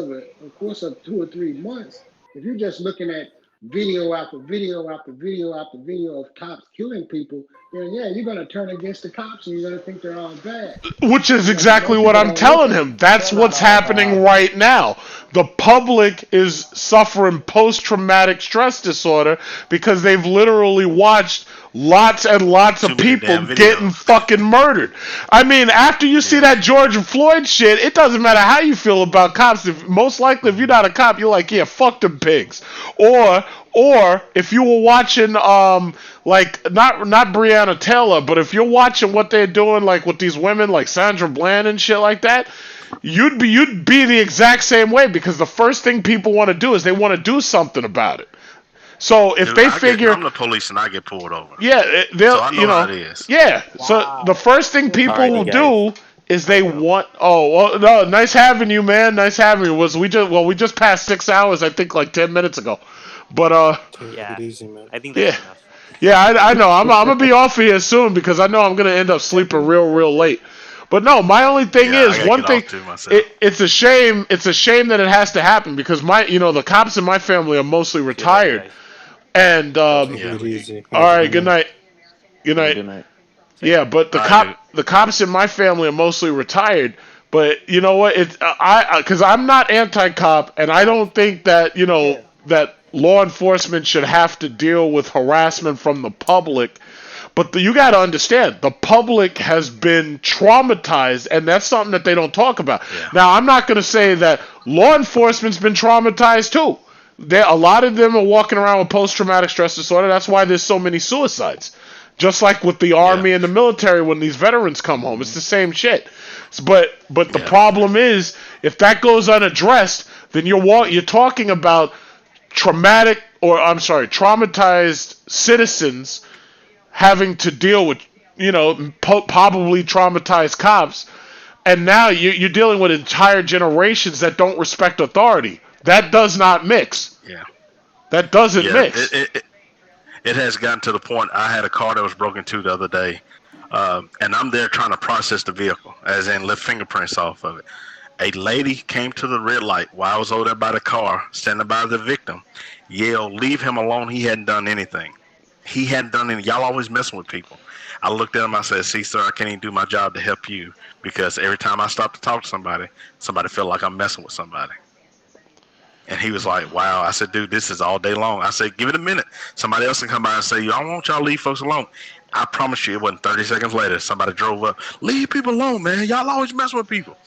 Speaker 15: of 2 or 3 months, if you're just looking at video after video after video after video of cops killing people, then yeah, you're gonna turn against the cops and you're gonna think they're all bad.
Speaker 1: Which is
Speaker 15: But
Speaker 1: exactly
Speaker 15: most
Speaker 1: what
Speaker 15: people
Speaker 1: I'm
Speaker 15: don't look
Speaker 1: telling
Speaker 15: at
Speaker 1: him.
Speaker 15: it.
Speaker 1: That's
Speaker 14: They're not
Speaker 1: what's
Speaker 14: all
Speaker 1: happening
Speaker 14: bad.
Speaker 1: right now. The public is suffering post-traumatic stress disorder because they've literally watched lots and lots
Speaker 2: Too
Speaker 1: of
Speaker 2: many
Speaker 1: people
Speaker 2: damn
Speaker 1: getting
Speaker 2: videos.
Speaker 1: fucking murdered. I mean, after you see that George Floyd shit, it doesn't matter how you feel about cops. Most likely, if you're not a cop, you're like, yeah, fuck them pigs. Or if you were watching, like not Breonna Taylor, but if you're watching what they're doing, like with these women, like Sandra Bland and shit like that, you'd be the exact same way because the first thing people want to do is they want to do something about it. So if
Speaker 2: Dude,
Speaker 1: they figure,
Speaker 2: I'm the police and I get pulled over.
Speaker 1: yeah,
Speaker 2: So
Speaker 1: they'll,
Speaker 2: I know how it is.
Speaker 1: yeah. So the first thing people will
Speaker 3: Alrighty, guys.
Speaker 1: do is they want. Oh, well, no, nice having you, man. Nice having you. We just passed 6 hours, I think, like 10 minutes ago. But
Speaker 13: Take
Speaker 3: Yeah,
Speaker 13: it easy, man.
Speaker 3: I think that's
Speaker 1: yeah,
Speaker 3: enough.
Speaker 1: yeah. I know. I'm gonna be off of here soon because I know I'm gonna end up sleeping real late. But no, my only thing
Speaker 2: Yeah, I
Speaker 1: is
Speaker 2: gotta
Speaker 1: one
Speaker 2: get
Speaker 1: thing.
Speaker 2: off too myself.
Speaker 1: It's a shame. It's a shame that it has to happen because the cops in my family are mostly
Speaker 3: Good luck,
Speaker 1: retired.
Speaker 3: guys.
Speaker 1: And
Speaker 13: Take
Speaker 2: Yeah.
Speaker 13: it easy.
Speaker 1: all
Speaker 13: Have a
Speaker 1: right,
Speaker 13: good
Speaker 1: good
Speaker 13: night.
Speaker 1: night. Good night.
Speaker 9: Good night.
Speaker 1: Yeah, but
Speaker 2: All right, dude.
Speaker 1: the cops in my family are mostly retired. But you know what? It's because I'm not anti-cop, and I don't think that that law enforcement should have to deal with harassment from the public. But you got to understand, the public has been traumatized, and that's something that they don't talk about.
Speaker 2: Yeah.
Speaker 1: Now, I'm not going to say that law enforcement's been traumatized too. A lot of them are walking around with post-traumatic stress disorder. That's why there's so many suicides. Just like with the
Speaker 2: Yeah.
Speaker 1: army and the military, when these veterans come home, it's the same shit. But the
Speaker 2: Yeah.
Speaker 1: problem is, if that goes unaddressed, then you're talking about traumatized citizens having to deal with probably traumatized cops, and now you're dealing with entire generations that don't respect authority. That does not mix.
Speaker 2: Yeah.
Speaker 1: That doesn't
Speaker 2: Yeah.
Speaker 1: mix.
Speaker 2: It has gotten to the point. I had a car that was broken into the other day, and I'm there trying to process the vehicle, as in lift fingerprints off of it. A lady came to the red light while I was over there by the car, standing by the victim, yelled, "Leave him alone. He hadn't done anything. He hadn't done anything. Y'all always messing with people." I looked at him. I said, "See, sir, I can't even do my job to help you because every time I stop to talk to somebody feel like I'm messing with somebody." And he was like, "Wow." I said, "Dude, this is all day long." I said, "Give it a minute. Somebody else can come by and say, I want y'all to leave folks alone." I promise you, it wasn't 30 seconds later. Somebody drove up. "Leave people alone, man. Y'all always mess with people."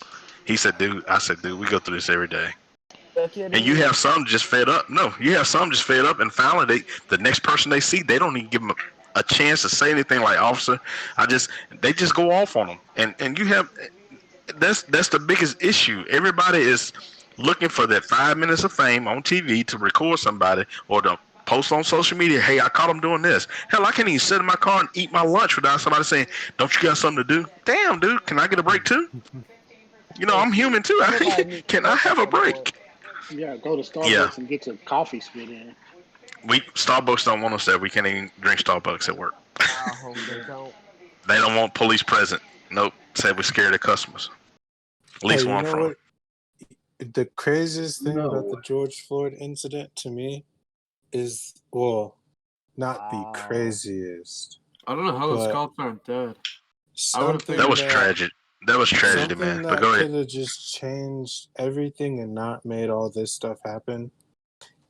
Speaker 2: He said, "Dude," I said, "Dude, we go through this every day." And you have some just fed up. No, you have some just fed up, and finally, the next person they see, they don't even give them a chance to say anything like, "Officer, they just go off on them." And you have that's the biggest issue. Everybody is looking for that 5 minutes of fame on TV to record somebody or to post on social media. "Hey, I caught him doing this." Hell, I can't even sit in my car and eat my lunch without somebody saying, "Don't you got something to do?" Damn, dude, can I get a break too? I'm human too.
Speaker 15: Everybody needs to
Speaker 2: Can I
Speaker 15: work
Speaker 2: have
Speaker 15: at
Speaker 2: a
Speaker 15: some point.
Speaker 2: break?
Speaker 15: Yeah, go to
Speaker 2: Yeah,
Speaker 15: Starbucks and get your coffee spit in.
Speaker 2: Starbucks don't want us there. We can't even drink Starbucks at work.
Speaker 5: They don't.
Speaker 2: They don't want police present. Nope. Said we scare the customers. At
Speaker 13: Hey,
Speaker 2: least
Speaker 13: you
Speaker 2: where I'm
Speaker 13: know
Speaker 2: from.
Speaker 13: what? The craziest thing about the
Speaker 14: No.
Speaker 13: George Floyd incident to me is, well, not the craziest,
Speaker 12: I don't know how those
Speaker 13: but
Speaker 12: cops aren't dead. I would have
Speaker 13: something
Speaker 2: That
Speaker 12: figured.
Speaker 2: was tragic. That was tragedy,
Speaker 13: something
Speaker 2: man. But
Speaker 13: that
Speaker 2: go ahead.
Speaker 13: could have just changed everything and not made all this stuff happen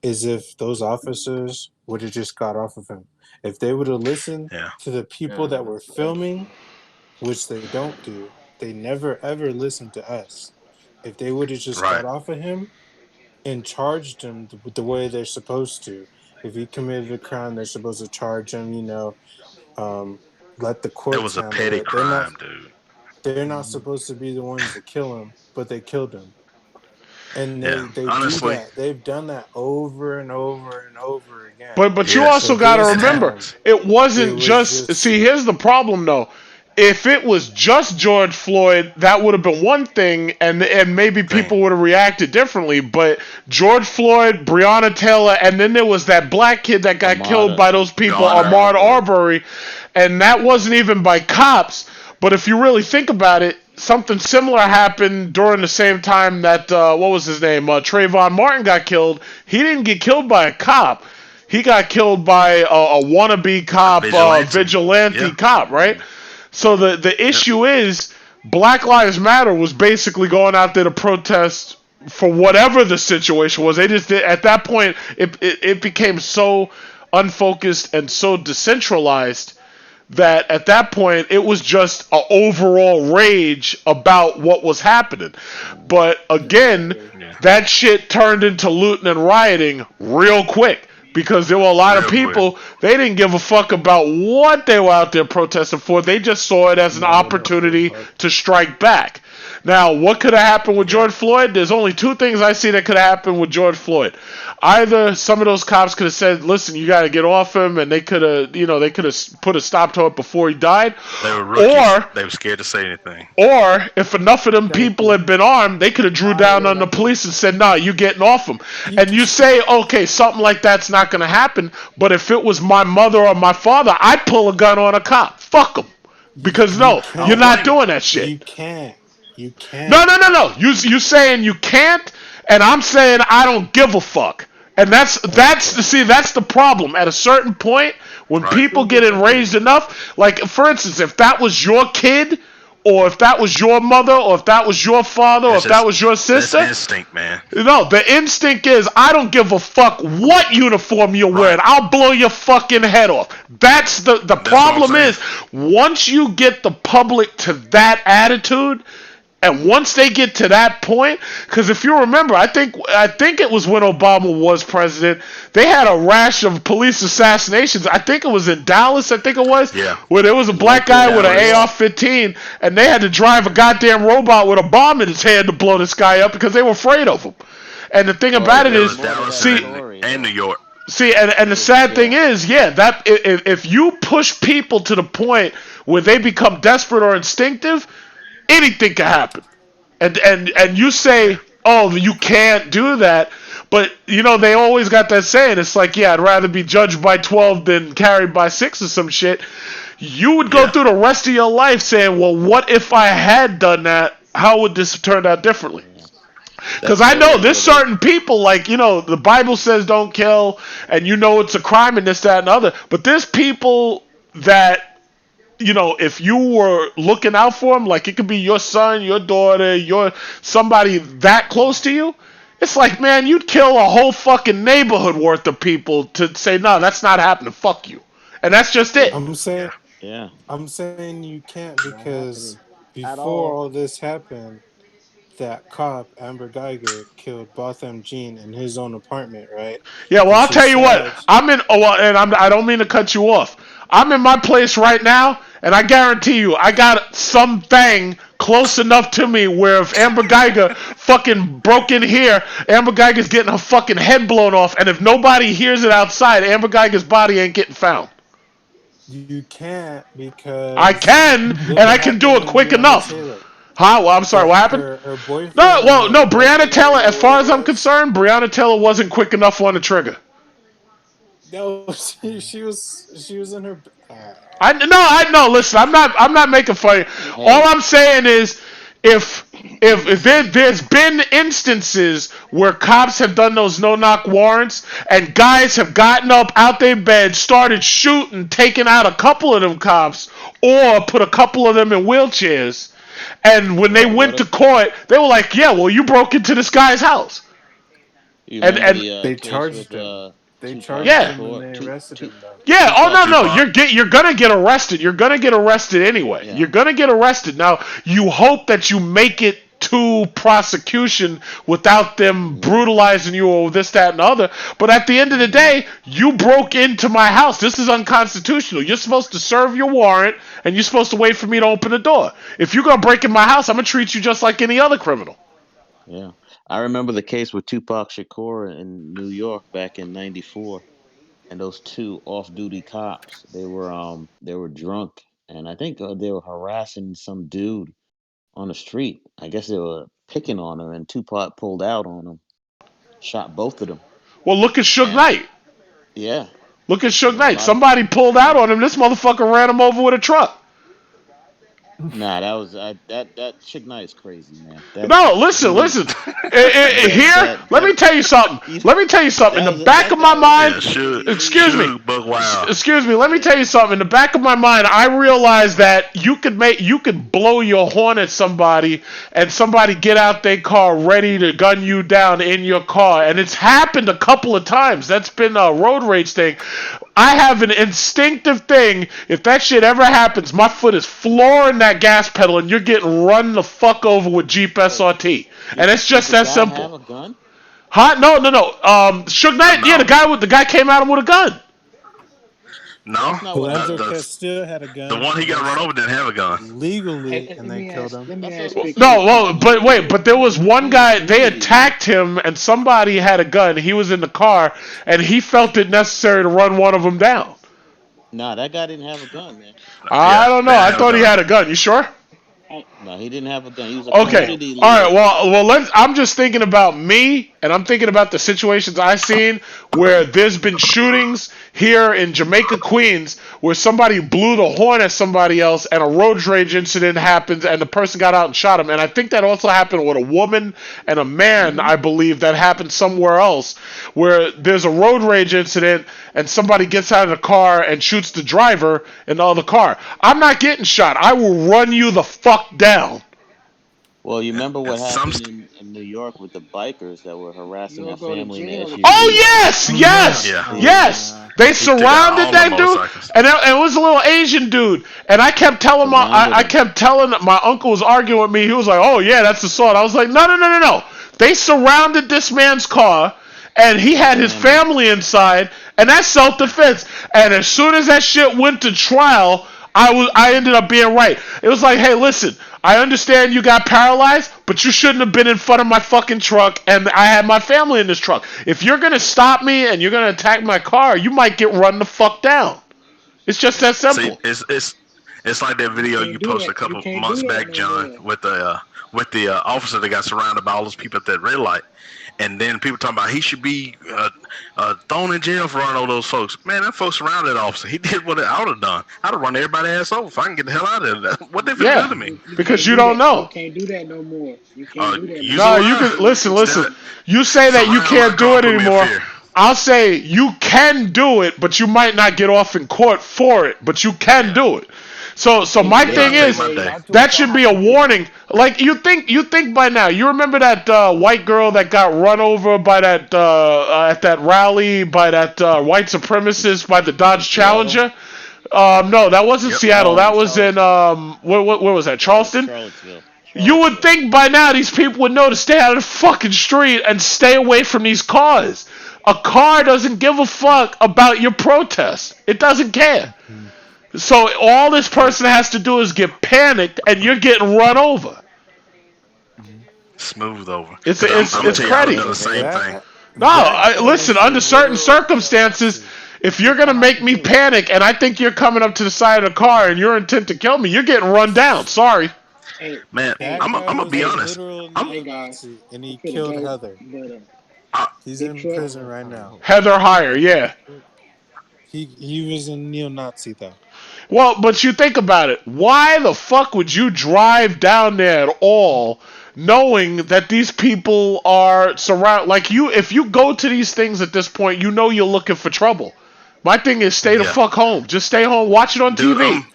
Speaker 13: is if those officers would have just got off of him. If they would have listened
Speaker 2: Yeah.
Speaker 13: to the people that were filming, which they don't do, they never ever listen to us. If they would have just
Speaker 2: Right.
Speaker 13: got off of him and charged him the way they're supposed to, if he committed a crime, they're supposed to charge him. Let the
Speaker 2: It
Speaker 13: courts
Speaker 2: was a
Speaker 13: handle
Speaker 2: petty
Speaker 13: it.
Speaker 2: crime, dude.
Speaker 13: They're not supposed to be the ones to kill him, but they killed him. And
Speaker 2: Yeah,
Speaker 13: they do
Speaker 2: honestly.
Speaker 13: that. They've done that over and over and over again.
Speaker 1: But you also got to remember, it wasn't just. See, here's the problem though. If it was just George Floyd, that would have been one thing, and maybe people would have reacted differently. But George Floyd, Breonna Taylor, and then there was that black kid that got killed by those people, Ahmaud Arbery, and that wasn't even by cops. But if you really think about it, something similar happened during the same time that what was his name? Trayvon Martin got killed. He didn't get killed by a cop. He got killed by a wannabe cop, vigilante cop, right? So the issue is Black Lives Matter was basically going out there to protest for whatever the situation was. They just did, at that point it became so unfocused and so decentralized that at that point it was just an overall rage about what was happening. But again, that shit turned into looting and rioting real quick. Because there were a lot of people, they didn't give a fuck about what they were out there protesting for. They just saw it as an opportunity to strike back. Now, what could have happened with George Floyd? There's only two things I see that could have happened with George Floyd. Either some of those cops could have said, listen, you got to get off him, and they could have, they could have put a stop to it before he died.
Speaker 2: They were rookies. Or they were scared to say anything.
Speaker 1: Or if enough of them people had been armed, they could have drew down on the police and said, nah, you getting off him. And you say, okay, something like that's not going to happen, but if it was my mother or my father, I'd pull a gun on a cop. Fuck them. Because you're not doing that shit.
Speaker 13: You can't. You can't.
Speaker 1: No. You saying you can't, and I'm saying I don't give a fuck. And that's the problem. At a certain point, when people get enraged enough, like for instance, if that was your kid, or if that was your mother, or if that was your father, or if that was your sister,
Speaker 2: that's instinct, man.
Speaker 1: No, the instinct is I don't give a fuck what uniform you're wearing. I'll blow your fucking head off. That's the problem is once you get the public to that attitude. And once they get to that point, because if you remember, I think it was when Obama was president, they had a rash of police assassinations. I think it was in Dallas, where there was a black guy with an AR-15, and they had to drive a goddamn robot with a bomb in his hand to blow this guy up because they were afraid of him. And the thing about it is,
Speaker 2: and New York.
Speaker 1: See, and the sad thing is, that if you push people to the point where they become desperate or instinctive, anything can happen. And you say, oh, you can't do that. But, they always got that saying. It's like, I'd rather be judged by 12 than carried by 6 or some shit. You would go through the rest of your life saying, well, what if I had done that? How would this have turned out differently? Because I know there's certain people, like, the Bible says don't kill, and it's a crime and this, that, and the other. But there's people that, if you were looking out for them, like it could be your son, your daughter, somebody that close to you, it's like, man, you'd kill a whole fucking neighborhood worth of people to say, no, that's not happening, fuck you. And that's just it.
Speaker 13: I'm saying you can't because before all this happened, that cop, Amber Geiger, killed Botham Jean in his own apartment, right?
Speaker 1: Yeah, well, I'll tell you what. I don't mean to cut you off. I'm in my place right now, and I guarantee you, I got something close enough to me where if Amber Geiger fucking broke in here, Amber Geiger's getting her fucking head blown off, and if nobody hears it outside, Amber Geiger's body ain't getting found.
Speaker 13: You can't because...
Speaker 1: I can, and I can do it quick enough. Huh? Well, I'm sorry, what happened?
Speaker 13: Her boyfriend...
Speaker 1: No, Breonna Taylor, as far as I'm concerned, Breonna Taylor wasn't quick enough on the trigger.
Speaker 13: No, she was in her...
Speaker 1: I know. Listen, I'm not making fun. All I'm saying is, if there's been instances where cops have done those no-knock warrants and guys have gotten up out their bed, started shooting, taking out a couple of them cops, or put a couple of them in wheelchairs, and when they went to court, they were like, "Yeah, well, you broke into this guy's house," and
Speaker 13: they charged him. They charged him when they arrested him, though.
Speaker 1: Yeah, no. You're gonna get arrested. You're gonna get arrested anyway. Yeah. You're gonna get arrested. Now, you hope that you make it to prosecution without them brutalizing you or this, that, and the other. But at the end of the day, you broke into my house. This is unconstitutional. You're supposed to serve your warrant, and you're supposed to wait for me to open the door. If you're gonna break in my house, I'm gonna treat you just like any other criminal.
Speaker 9: Yeah. I remember the case with Tupac Shakur in New York back in '94, and those two off-duty cops. They were drunk, and I think they were harassing some dude on the street. I guess they were picking on him, and Tupac pulled out on him, shot both of them.
Speaker 1: Well, look at Suge
Speaker 9: And
Speaker 1: Knight.
Speaker 9: yeah,
Speaker 1: Look at Suge
Speaker 9: a
Speaker 1: Knight.
Speaker 9: lot of
Speaker 1: Somebody pulled out on him. This motherfucker ran him over with a truck.
Speaker 9: nah. That Suge Knight is crazy, man.
Speaker 1: No, listen. Here, let me tell you something. In the back of my mind, excuse me. Let me tell you something. In the back of my mind, I realized that you could blow your horn at somebody, and somebody get out their car ready to gun you down in your car, and it's happened a couple of times. That's been a road rage thing. I have an instinctive thing. If that shit ever happens, my foot is flooring that gas pedal, and you're getting run the fuck over with Jeep SRT. And it's just that simple.
Speaker 9: Have a gun?
Speaker 1: Huh? No. Suge Knight, yeah, the guy came at him with a gun.
Speaker 2: No,
Speaker 13: Philando had a gun.
Speaker 2: The one he got run over didn't have a gun.
Speaker 13: Legally, and they killed him.
Speaker 1: But there was one guy, they attacked him, and somebody had a gun. He was in the car, and he felt it necessary to run one of them down.
Speaker 9: Nah, that guy didn't have a gun, man.
Speaker 1: I don't know. I thought he had a gun. You sure?
Speaker 9: No, he didn't have a gun. He was a
Speaker 1: Okay. All right. Well. I'm just thinking about me, and I'm thinking about the situations I've seen where there's been shootings here in Jamaica, Queens, where somebody blew the horn at somebody else, and a road rage incident happens, and the person got out and shot him. And I think that also happened with a woman and a man. I believe that happened somewhere else, where there's a road rage incident, and somebody gets out of the car and shoots the driver in the other car. I'm not getting shot. I will run you the fuck down.
Speaker 9: Well, you remember what happened in New York with the bikers that were harassing that family in the SUV?
Speaker 1: Oh, yes! They surrounded that dude, and it was a little Asian dude. And I kept telling my uncle was arguing with me. He was like, "Oh yeah, that's assault." I was like, "No. They surrounded this man's car, and he had his family inside, and that's self-defense. And as soon as that shit went to trial, I ended up being right. It was like, hey, listen, I understand you got paralyzed, but you shouldn't have been in front of my fucking truck, and I had my family in this truck. If you're gonna stop me and you're gonna attack my car, you might get run the fuck down. It's just that simple."
Speaker 2: See, it's like that video you posted a couple months back, John, with the officer that got surrounded by all those people at that red light. And then people talking about he should be thrown in jail for running over those folks. Man, that folks surrounded that officer. He did what I would have done. I'd have run everybody's ass over if I can get the hell out of there. What they finna do to me?
Speaker 1: Because you don't know.
Speaker 15: You can't do that no more. You can't do that.
Speaker 1: No, you can listen. You say that you can't do it anymore. I'll say you can do it, but you might not get off in court for it, but you can do it. So my thing is, that should be a warning. Like you think by now. You remember that white girl that got run over by that at that rally by that white supremacist by the Dodge Challenger? No, that wasn't Seattle. That was in where was that? Charleston. You would think by now these people would know to stay out of the fucking street and stay away from these cars. A car doesn't give a fuck about your protest. It doesn't care. So all this person has to do is get panicked, and you're getting run over.
Speaker 2: Smooth over.
Speaker 1: It's crazy.
Speaker 2: The same thing.
Speaker 1: No, listen. Under certain circumstances, if you're gonna make me panic, and I think you're coming up to the side of the car, and you're intent to kill me, you're getting run down. Sorry.
Speaker 2: Man, I'm gonna be honest.
Speaker 13: And he killed Heather. He's in prison right now.
Speaker 1: Heather Heyer, yeah.
Speaker 13: He was a neo-Nazi though.
Speaker 1: Well, but you think about it. Why the fuck would you drive down there at all, knowing that these people are surrounded? Like if you go to these things at this point, you know you're looking for trouble. My thing is stay the fuck home. Just stay home. Watch it on TV.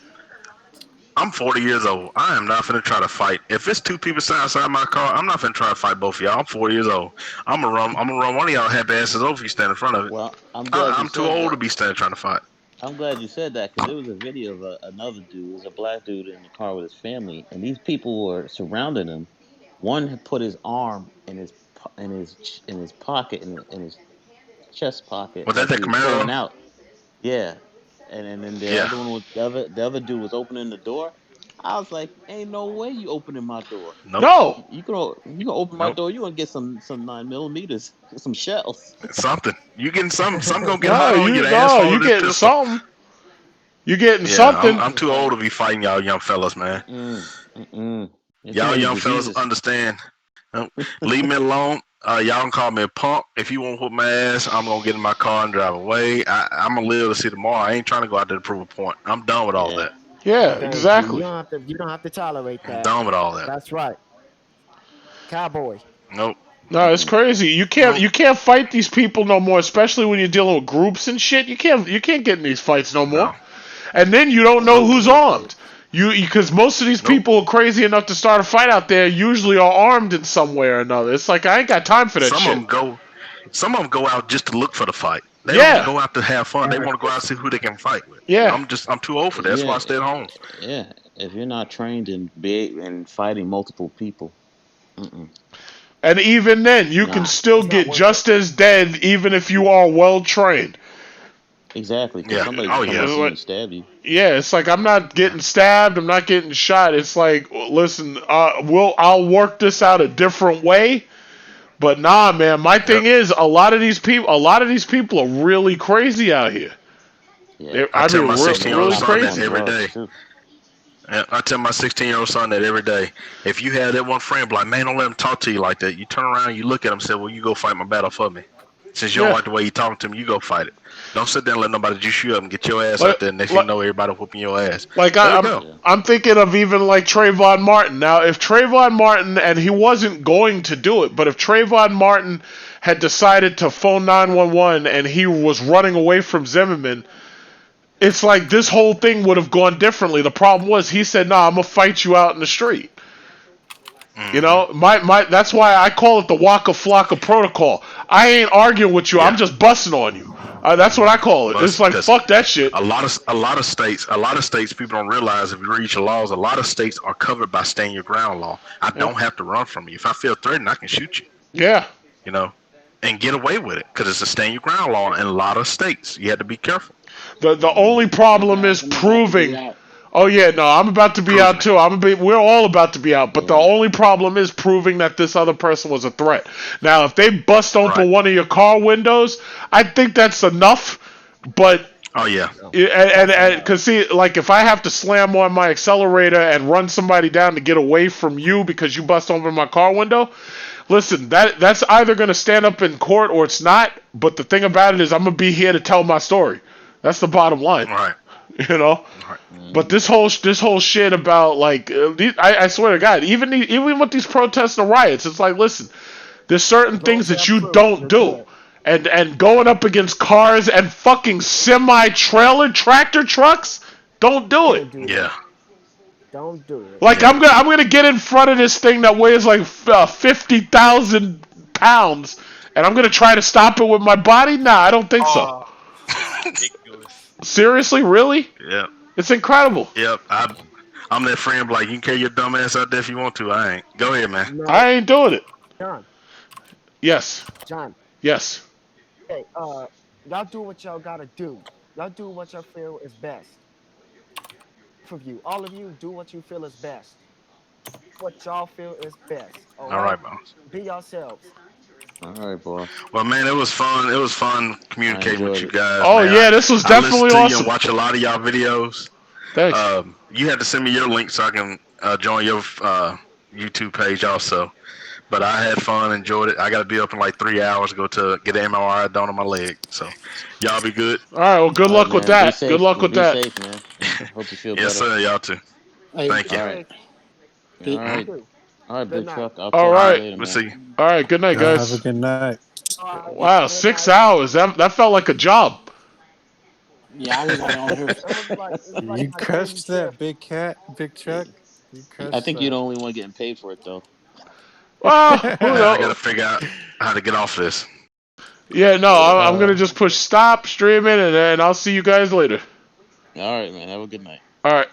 Speaker 2: I'm 40 years old. I am not finna try to fight. If it's two people sitting outside my car, I'm not finna try to fight both of y'all. I'm 40 years old. I'm gonna run one of y'all happy asses over if you stand in front of it.
Speaker 9: Well,
Speaker 2: I'm too old to be standing trying to fight.
Speaker 9: I'm glad you said that because there was a video of another dude. It was a black dude in the car with his family, and these people were surrounding him. One had put his arm in his pocket in his chest pocket.
Speaker 2: Was that the Camaro?
Speaker 9: Out. Yeah, and then the other one was the other dude was opening the door, I was like, ain't no way you opening my door.
Speaker 2: Nope.
Speaker 1: No.
Speaker 9: You gonna open my door. You gonna get some 9mm, some shells.
Speaker 2: Something. You getting some gonna get
Speaker 1: No,
Speaker 2: hot on you. The ass
Speaker 1: you
Speaker 2: this
Speaker 1: getting
Speaker 2: pistol.
Speaker 1: something. You getting something.
Speaker 2: I'm too old to be fighting y'all young fellas, man. Y'all young fellas understand. Leave me alone. Y'all can call me a punk. If you won't whoop my ass, I'm gonna get in my car and drive away. I'm gonna live to see tomorrow. I ain't trying to go out there to prove a point. I'm done with all that.
Speaker 1: Yeah,
Speaker 5: Thank
Speaker 1: exactly.
Speaker 5: You don't have to tolerate that.
Speaker 2: I'm done with all that.
Speaker 5: That's right. Cowboy.
Speaker 2: Nope.
Speaker 1: No, it's crazy. You can't fight these people no more, especially when you're dealing with groups and shit. You can't get in these fights no more.
Speaker 2: No.
Speaker 1: And then you don't know who's armed. Because most of these people are crazy enough to start a fight out there usually are armed in some way or another. It's like I ain't got time for that shit.
Speaker 2: Some of them go out just to look for the fight. They don't go out to have fun. They want to go out and see who they can fight with.
Speaker 1: Yeah.
Speaker 2: I'm too old for that. That's why I stay at home.
Speaker 9: Yeah. If you're not trained in fighting multiple people.
Speaker 1: And even then, you can still get just as dead even if you are well trained.
Speaker 9: Exactly.
Speaker 2: Yeah.
Speaker 9: Somebody can come up and stab you.
Speaker 1: Yeah, it's like I'm not getting stabbed. I'm not getting shot. It's like, listen, I'll work this out a different way. But nah, man. My thing is, a lot of these people are really crazy out here.
Speaker 9: Yeah.
Speaker 2: I tell my 16-year-old
Speaker 1: really
Speaker 2: son
Speaker 1: crazy.
Speaker 2: that every day. I tell my 16-year-old son that every day. If you have that one friend, like, man, don't let him talk to you like that. You turn around, you look at him, and say, well, you go fight my battle for me. Since you don't like the way you talking to him, you go fight it. Don't sit there and let nobody juice you up and get your ass out there. Next thing you know, everybody whooping your ass.
Speaker 1: Like I'm thinking of even like Trayvon Martin. Now, if Trayvon Martin, and he wasn't going to do it, but if Trayvon Martin had decided to phone 911 and he was running away from Zimmerman, it's like this whole thing would have gone differently. The problem was he said, "Nah, I'm gonna fight you out in the street." You know, that's why I call it the Waka Flocka protocol. I ain't arguing with you. I'm just busting on you. That's what I call it. It's like fuck that shit.
Speaker 2: A lot of states, people don't realize if you read your laws, a lot of states are covered by stand your ground law. I don't have to run from you. If I feel threatened, I can shoot you.
Speaker 1: Yeah.
Speaker 2: You know, and get away with it because it's a stand your ground law in a lot of states. You have to be careful.
Speaker 1: The only problem is proving. Oh yeah, no, I'm about to be out too. We're all about to be out, but the only problem is proving that this other person was a threat. Now, if they bust open one of your car windows, I think that's enough. But
Speaker 2: oh yeah,
Speaker 1: and because see, like if I have to slam on my accelerator and run somebody down to get away from you because you bust open my car window, listen, that's either gonna stand up in court or it's not. But the thing about it is, I'm gonna be here to tell my story. That's the bottom line.
Speaker 2: Right.
Speaker 1: You know, but this whole shit about like I swear to God, even with these protests and riots, it's like, listen, there's certain things that you don't do, and going up against cars and fucking semi-trailer tractor trucks, don't do it.
Speaker 2: Yeah.
Speaker 5: Don't do it.
Speaker 1: Like I'm gonna get in front of this thing that weighs like 50,000 pounds, and I'm gonna try to stop it with my body. Nah, I don't think so. Seriously, really?
Speaker 2: Yeah.
Speaker 1: It's incredible.
Speaker 2: Yep. I'm that friend. Like, you can carry your dumb ass out there if you want to. I ain't. Go ahead, man.
Speaker 5: No.
Speaker 1: I ain't doing it.
Speaker 5: John.
Speaker 1: Yes.
Speaker 5: John.
Speaker 1: Yes.
Speaker 5: Hey, y'all do what y'all gotta do. Y'all do what y'all feel is best. For you, all of you, do what you feel is best. What y'all feel is best.
Speaker 2: All right, boss.
Speaker 5: Be yourselves.
Speaker 9: All right, boss.
Speaker 2: Well, man, it was fun. It was fun communicating with you guys.
Speaker 1: Oh, man. Yeah, this was definitely awesome. I
Speaker 2: listen to you and watch a lot of y'all videos.
Speaker 1: Thanks.
Speaker 2: You had to send me your link so I can join your YouTube page also. But I had fun, enjoyed it. I got to be up in like 3 hours to go to get an MRI done on my leg. So, y'all be good.
Speaker 1: All right, well, good luck with that. Good luck with that.
Speaker 9: Be safe, man. Hope you feel better.
Speaker 2: Yes, sir. Y'all too. Thank you.
Speaker 9: All right. All right, Big Truck. I'll
Speaker 1: all
Speaker 9: talk
Speaker 1: right.
Speaker 9: to you later,
Speaker 2: We'll see you.
Speaker 1: All right, good night, guys.
Speaker 13: Have a good night.
Speaker 1: Wow, 6 hours. That felt like a job.
Speaker 15: Yeah, I was on here.
Speaker 13: You crushed that, Big Truck.
Speaker 9: I think you're the only one getting paid for it, though.
Speaker 1: Well, who knows?
Speaker 2: I got to figure out how to get off this.
Speaker 1: Yeah, no, I'm going to just push stop, stream it, and I'll see you guys later.
Speaker 9: All right, man. Have a good night.
Speaker 1: All right.